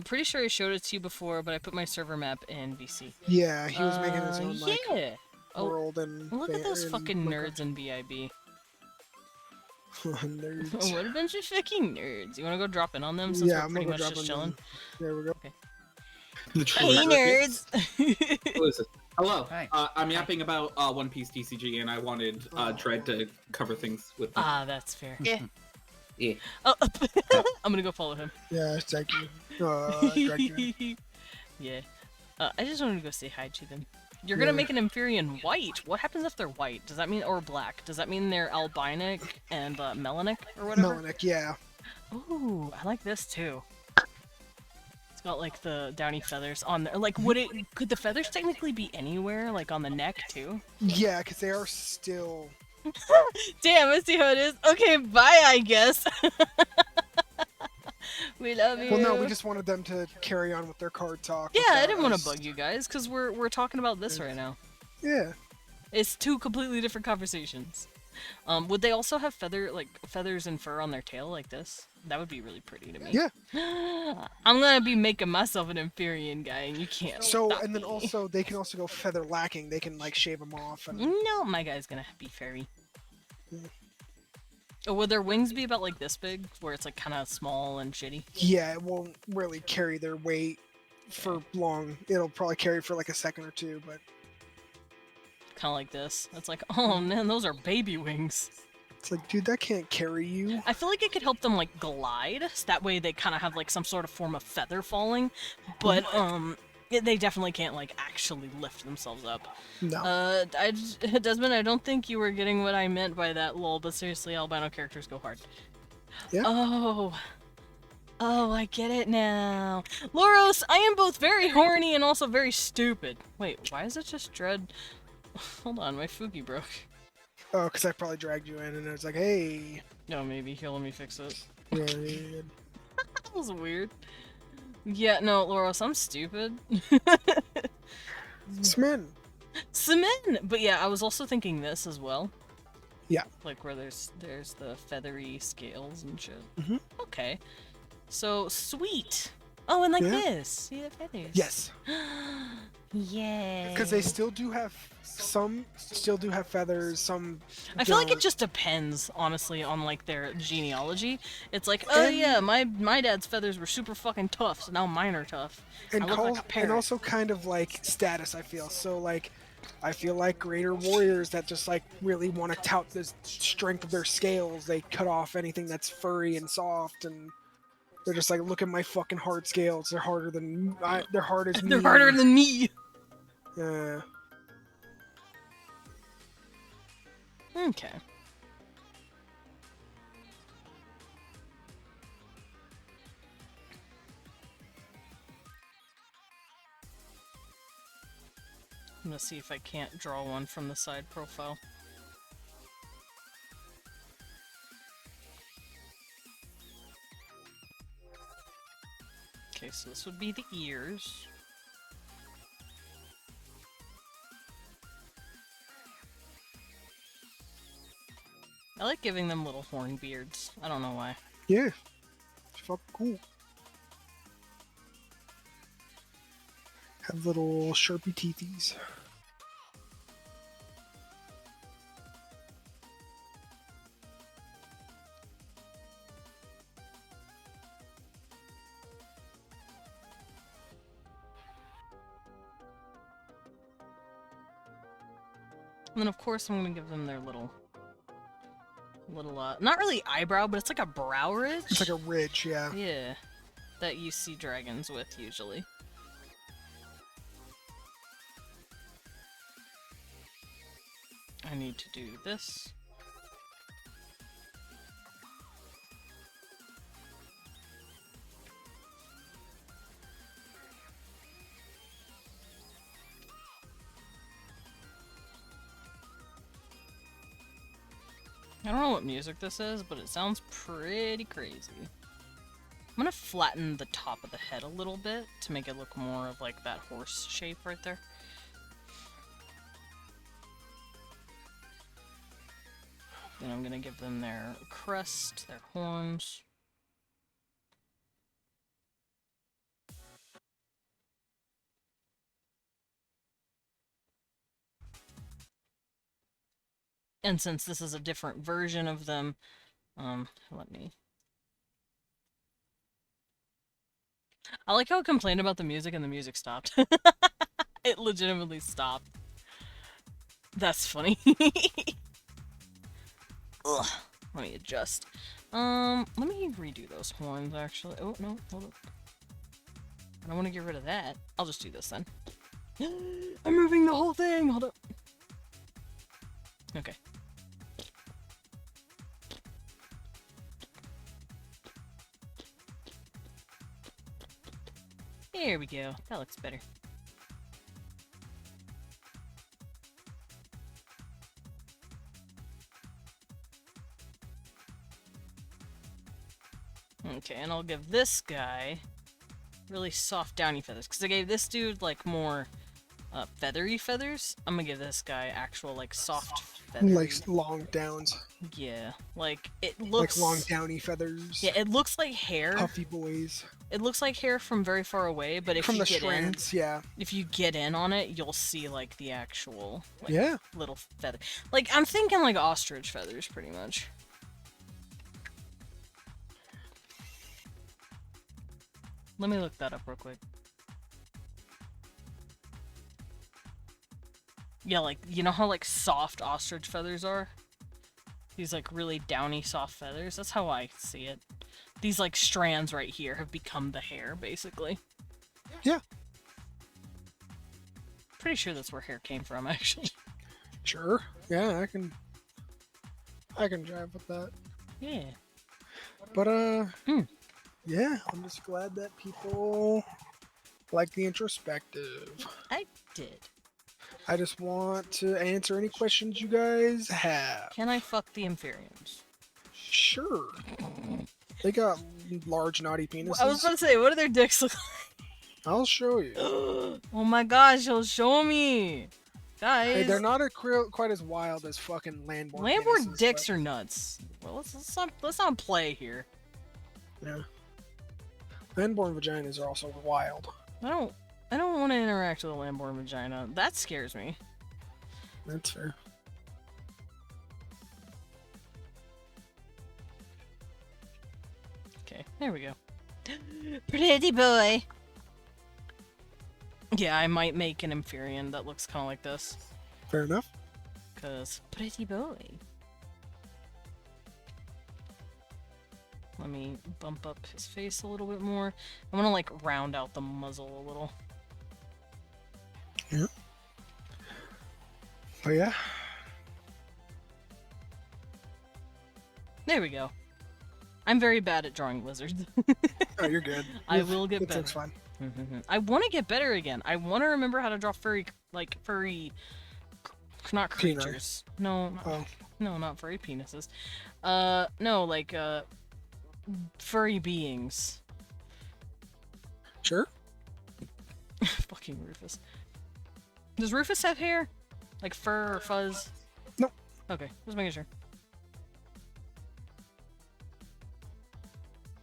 Speaker 1: Pretty sure I showed it to you before, but I put my server map in VC.
Speaker 3: Yeah, he was making his own like
Speaker 1: Yeah. Oh,
Speaker 3: world and
Speaker 1: look at those
Speaker 3: and
Speaker 1: fucking
Speaker 3: Minecraft.
Speaker 1: nerds in BIB.
Speaker 3: Nerds.
Speaker 1: What a bunch of fucking nerds. You wanna go drop in on them since
Speaker 3: Yeah,
Speaker 1: we're
Speaker 3: I'm
Speaker 1: pretty
Speaker 3: gonna
Speaker 1: much
Speaker 3: go
Speaker 1: just
Speaker 3: drop
Speaker 1: chilling?
Speaker 3: on There we go.
Speaker 4: The
Speaker 1: Hey nerds!
Speaker 4: Who is it? Hello.
Speaker 2: Hi.
Speaker 4: I'm yapping about One Piece TCG, and I wanted Dread to cover things with me.
Speaker 1: Ah, that's fair.
Speaker 2: Yeah.
Speaker 4: Yeah.
Speaker 1: Oh, I'm gonna go follow him.
Speaker 3: Yeah, thank you. Dragon.
Speaker 1: Yeah. I just wanted to go say hi to them. You're gonna
Speaker 3: Yeah.
Speaker 1: make an Inferian white. What happens if they're white? Does that mean, or black? Does that mean they're albinic and melanic or whatever?
Speaker 3: Melanic, yeah.
Speaker 1: Ooh, I like this too. It's got like the downy feathers on there. Like, could the feathers technically be anywhere? Like on the neck too?
Speaker 3: Yeah, because they are still.
Speaker 1: Damn, I see how it is. Okay, bye, I guess. We love you.
Speaker 3: Well, no, we just wanted them to carry on with their card talk.
Speaker 1: Yeah, I
Speaker 3: without
Speaker 1: didn't want
Speaker 3: us.
Speaker 1: to bug you guys because we're talking about this right now.
Speaker 3: Yeah.
Speaker 1: It's two completely different conversations. Would they also have feathers and fur on their tail like this? That would be really pretty to me.
Speaker 3: Yeah.
Speaker 1: I'm gonna be making myself an Empyrean guy, and you can't.
Speaker 3: So,
Speaker 1: stop
Speaker 3: and then
Speaker 1: me.
Speaker 3: also they can also go feather lacking. They can like shave them off. And
Speaker 1: No, my guy's gonna be fairy. Oh, would their wings be about like this big, where it's like kind of small and shitty?
Speaker 3: yeah, it won't really carry their weight for long. It'll probably carry for like a second or two, but
Speaker 1: Kind of like this. It's like, oh man, those are baby wings.
Speaker 3: it's like, dude, that can't carry you.
Speaker 1: I feel like it could help them like glide, so that way they kind of have like some sort of form of feather falling. But they definitely can't like actually lift themselves up.
Speaker 3: No.
Speaker 1: Desmond, I don't think you were getting what I meant by that, lol. But seriously, albino characters go hard.
Speaker 3: Yeah.
Speaker 1: Oh, I get it now. Loros, I am both very horny and also very stupid. Wait, why is it just Dread? Hold on, my Fuki broke.
Speaker 3: Oh, because I probably dragged you in, and it was like, hey.
Speaker 1: No, maybe. Here, let me fix it.
Speaker 3: Yeah.
Speaker 1: That was weird. Yeah, no, Loros, I'm stupid.
Speaker 3: Smin.
Speaker 1: Cement! But yeah, I was also thinking this as well.
Speaker 3: Yeah.
Speaker 1: Like where there's the feathery scales and shit.
Speaker 3: Mhm.
Speaker 1: Okay. So, sweet! Oh, and like
Speaker 3: Yeah.
Speaker 1: this. See the feathers?
Speaker 3: Yes.
Speaker 1: Yay.
Speaker 3: Because they still do have feathers. Some.
Speaker 1: I feel like it
Speaker 3: don't.
Speaker 1: just depends, honestly, on like their genealogy. It's like, oh
Speaker 3: And-
Speaker 1: yeah, my dad's feathers were super fucking tough, so now mine are tough.
Speaker 3: and
Speaker 1: I look like a parrot.
Speaker 3: and also kind of like status. I feel so like. I feel like greater warriors that just like really want to tout the strength of their scales. They cut off anything that's furry and soft, and they're just like, look at my fucking hard scales. They're harder than they're hard as me.
Speaker 1: They're harder than me.
Speaker 3: Yeah.
Speaker 1: Okay. I'm gonna see if I can't draw one from the side profile. Okay, so this would be the ears. I like giving them little horn beards. I don't know why.
Speaker 3: Yeah. It's fucking cool. Have little sharpie teethies.
Speaker 1: And then of course I'm gonna give them their little, not really eyebrow, but it's like a brow ridge.
Speaker 3: It's like a ridge, yeah.
Speaker 1: Yeah, that you see dragons with usually. I need to do this. I don't know what music this is, but it sounds pretty crazy. I'm gonna flatten the top of the head a little bit to make it look more of like that horse shape right there. Then I'm gonna give them their crest, their horns. And since this is a different version of them, let me... I like how I complained about the music and the music stopped. It legitimately stopped. That's funny. Ugh. Let me adjust. Let me redo those horns, actually. Oh, no, hold up. I don't want to get rid of that. I'll just do this then. I'm moving the whole thing! Hold up. Okay. There we go. That looks better. Okay, and I'll give this guy really soft downy feathers, because I gave this dude like more feathery feathers. I'm gonna give this guy actual like soft feathery.
Speaker 3: Like long downs,
Speaker 1: Yeah, like it
Speaker 3: like
Speaker 1: looks.
Speaker 3: long downy feathers.
Speaker 1: Yeah, it looks like hair.
Speaker 3: Puffy boys
Speaker 1: It looks like hair from very far away, but if
Speaker 3: from
Speaker 1: you
Speaker 3: the
Speaker 1: get
Speaker 3: strands. Yeah,
Speaker 1: if you get in on it, you'll see like the actual like,
Speaker 3: yeah.
Speaker 1: little feather. Like I'm thinking like ostrich feathers, pretty much. Let me look that up real quick. Yeah, like you know how like soft ostrich feathers are? These like really downy soft feathers. That's how I see it. These like strands right here have become the hair, basically.
Speaker 3: Yeah.
Speaker 1: Pretty sure that's where hair came from, actually.
Speaker 3: Sure. Yeah, I can jive with that.
Speaker 1: Yeah.
Speaker 3: But
Speaker 1: Hmm.
Speaker 3: yeah, I'm just glad that people like the introspective.
Speaker 1: I did.
Speaker 3: I just want to answer any questions you guys have.
Speaker 1: Can I fuck the Inferians?
Speaker 3: Sure. They got large naughty penises.
Speaker 1: I was about to say, what do their dicks look
Speaker 3: I'll show you.
Speaker 1: like? Oh my gosh, he'll show me! Guys,
Speaker 3: Hey, they're not quite as wild as fucking landborn.
Speaker 1: Landborn
Speaker 3: penises,
Speaker 1: dicks
Speaker 3: but-
Speaker 1: are nuts. Well, let's not play here.
Speaker 3: Yeah. Landborn vaginas are also wild.
Speaker 1: I don't want to interact with a Landborn vagina. That scares me.
Speaker 3: That's fair.
Speaker 1: Okay, there we go.
Speaker 2: Pretty boy.
Speaker 1: Yeah, I might make an Inferian that looks kind of like this.
Speaker 3: Fair enough.
Speaker 1: Cause pretty boy. Let me bump up his face a little bit more. I want to like round out the muzzle a little.
Speaker 3: Yeah. But yeah.
Speaker 1: There we go. I'm very bad at drawing lizards.
Speaker 3: Oh, you're good.
Speaker 1: I will get
Speaker 3: It
Speaker 1: better.
Speaker 3: looks fine.
Speaker 1: I want to get better again. I want to remember how to draw furry, not
Speaker 3: Peni.
Speaker 1: creatures. No,
Speaker 3: Oh,
Speaker 1: no, not furry penises. No, like furry beings.
Speaker 3: sure.
Speaker 1: Fucking Rufus. Does Rufus have hair? Like fur or fuzz?
Speaker 3: Nope.
Speaker 1: Okay, just making sure.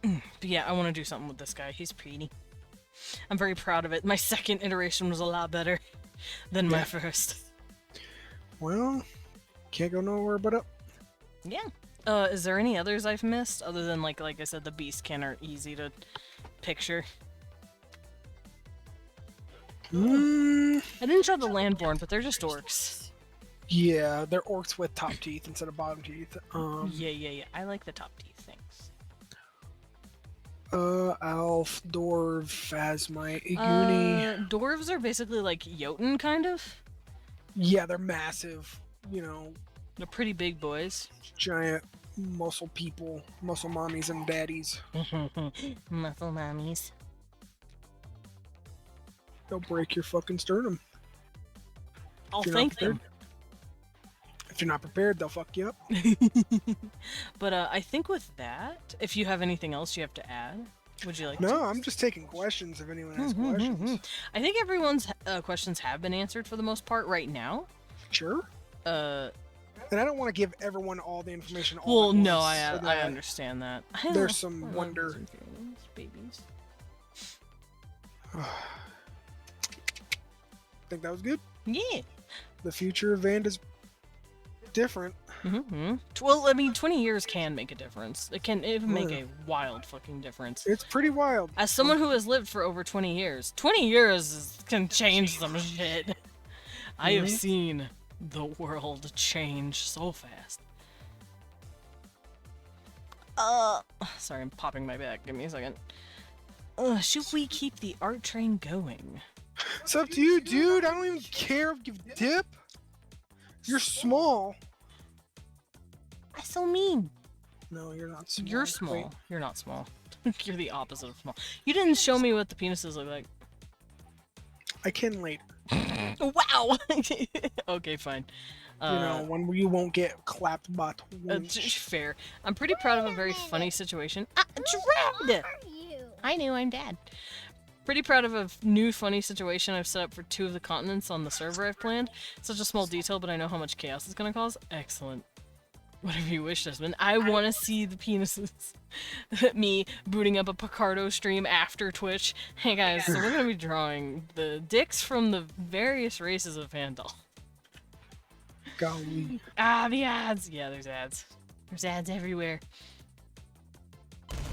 Speaker 1: But yeah, I want to do something with this guy. He's pretty. I'm very proud of it. My second iteration was a lot better than my
Speaker 3: Yeah.
Speaker 1: first.
Speaker 3: Well, can't go nowhere but up.
Speaker 1: Yeah. Is there any others I've missed other than like I said, the beastkin are easy to picture?
Speaker 3: Mm,
Speaker 1: I didn't draw the landborn, but they're just orcs.
Speaker 3: yeah, they're orcs with top teeth instead of bottom teeth.
Speaker 1: Yeah. I like the top teeth things.
Speaker 3: Elf, dwarf, phasmite, iguni.
Speaker 1: Dwarves are basically like Jotun, kind of.
Speaker 3: Yeah, they're massive. You know,
Speaker 1: They're pretty big boys.
Speaker 3: giant muscle people, muscle mommies and daddies.
Speaker 2: Muscle mommies.
Speaker 3: They'll break your fucking sternum.
Speaker 1: I'll
Speaker 3: if you're not
Speaker 1: thank them.
Speaker 3: prepared. If you're not prepared, they'll fuck you up.
Speaker 1: But I think with that, if you have anything else you have to add, would you like to?
Speaker 3: No, I'm just taking questions if anyone has questions.
Speaker 1: I think everyone's questions have been answered for the most part right now.
Speaker 3: Sure.
Speaker 1: Uh,
Speaker 3: And I don't want to give everyone all the information. All
Speaker 1: well,
Speaker 3: at
Speaker 1: no,
Speaker 3: once,
Speaker 1: I
Speaker 3: so
Speaker 1: I
Speaker 3: that
Speaker 1: understand that.
Speaker 3: There's some
Speaker 1: I love
Speaker 3: wonder.
Speaker 1: lizard fairies, babies.
Speaker 3: I think that was good.
Speaker 1: Yeah.
Speaker 3: The future of Vand is different.
Speaker 1: Well, I mean, 20 years can make a difference. It can even make
Speaker 3: Yeah.
Speaker 1: a wild fucking difference.
Speaker 3: It's pretty wild.
Speaker 1: As someone who has lived for over 20 years, 20 years can change some shit. I have seen the world change so fast. Sorry, I'm popping my back. Give me a second. Should we keep the art train going?
Speaker 3: It's up to you, dude. I don't even care if you dip. You're small.
Speaker 2: That's so mean.
Speaker 3: No, you're not small.
Speaker 1: You're small. You're not small. You're the opposite of small. You didn't show me what the penises look like.
Speaker 3: I can later.
Speaker 1: Wow! Okay, fine.
Speaker 3: You know, when you won't get clapped by twins.
Speaker 1: Fair. I'm pretty proud of a very funny situation. Dread! I knew I'm dad. Pretty proud of a new funny situation I've set up for 2 of the continents on the server I've planned. Such a small detail, but I know how much chaos it's gonna cause. Excellent. Whatever you wish, Desmond. I want to see the penises. Me booting up a Picardo stream after Twitch. Hey guys, so we're gonna be drawing the dicks from the various races of VANDAULT.
Speaker 3: Golly.
Speaker 1: Ah, the ads! Yeah, there's ads. There's ads everywhere.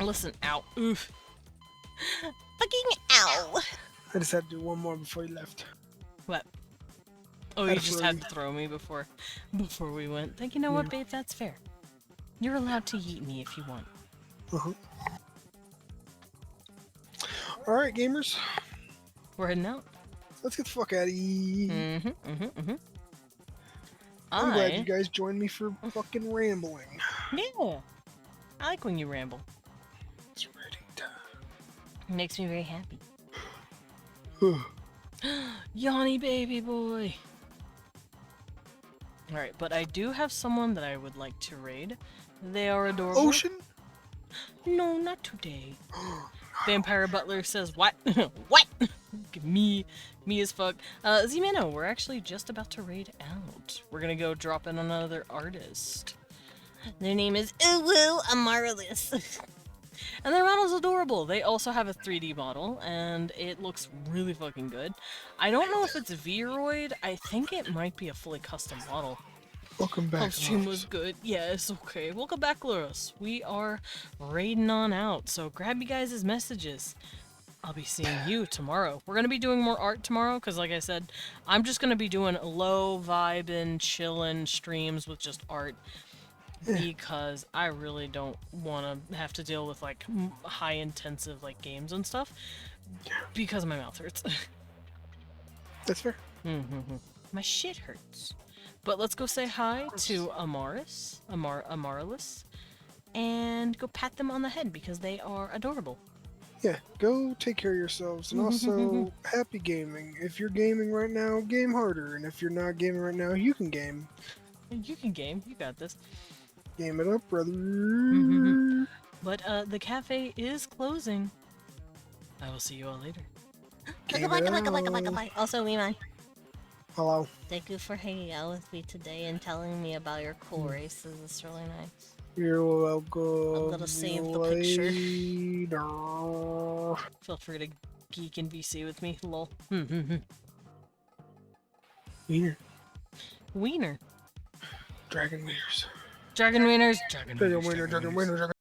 Speaker 1: Listen, ow. Oof.
Speaker 2: Fucking ow!
Speaker 3: I just had to do one more before you left.
Speaker 1: What? Oh, you
Speaker 3: Had to
Speaker 1: just
Speaker 3: throw
Speaker 1: had
Speaker 3: you.
Speaker 1: to throw me before we went. Think you know what, babe? That's fair. You're allowed to yeet me if you want.
Speaker 3: Uh-huh. Alright, gamers.
Speaker 1: We're heading out.
Speaker 3: Let's get the fuck out of here. I'm glad you guys joined me for fucking rambling.
Speaker 1: Yeah. I like when you ramble.
Speaker 3: It's ready
Speaker 1: It makes me very happy.
Speaker 3: time.
Speaker 1: Yanni baby boy. Alright, but I do have someone that I would like to raid. They are adorable.
Speaker 3: Ocean?
Speaker 1: No, not today. Vampire Butler says, what? What? me as fuck. Z-Mano, we're actually just about to raid out. We're gonna go drop in on another artist.
Speaker 2: Their name is Uwu Amaryllis.
Speaker 1: And their model's adorable. They also have a 3D model, and it looks really fucking good. I don't know if it's Vroid. I think it might be a fully custom model.
Speaker 3: Welcome back.
Speaker 1: Hope stream
Speaker 3: Loves.
Speaker 1: was good. Yes, okay. Welcome back, Loris. We are raiding on out, so grab you guys' messages. I'll be seeing you tomorrow. We're gonna be doing more art tomorrow, because like I said, I'm just gonna be doing low vibin', chillin' streams with just art. Because I really don't want to have to deal with like high intensive like games and stuff because my mouth hurts.
Speaker 3: That's fair.
Speaker 1: My shit hurts. But let's go say hi to Amaryllis, and go pat them on the head because they are adorable.
Speaker 3: Yeah, go take care of yourselves, and also happy gaming. If you're gaming right now, game harder, and if you're not gaming right now, you can game.
Speaker 1: You can game. You got this.
Speaker 3: Game it up, brother.
Speaker 1: But the cafe is closing. I will see you all later.
Speaker 3: Game
Speaker 2: Goodbye,
Speaker 3: it
Speaker 2: goodbye, goodbye, goodbye,
Speaker 3: out.
Speaker 2: goodbye. Also, Miman,
Speaker 3: Hello.
Speaker 2: thank you for hanging out with me today and telling me about your cool races. It's really nice.
Speaker 3: You're welcome.
Speaker 2: I'm gonna save the picture.
Speaker 3: Later.
Speaker 1: Feel free to geek in VC with me. Lol.
Speaker 3: Wiener.
Speaker 1: Wiener.
Speaker 3: Dragon wieners.
Speaker 1: Dragon wieners.
Speaker 3: Dragon wiener, dragon wiener, dragon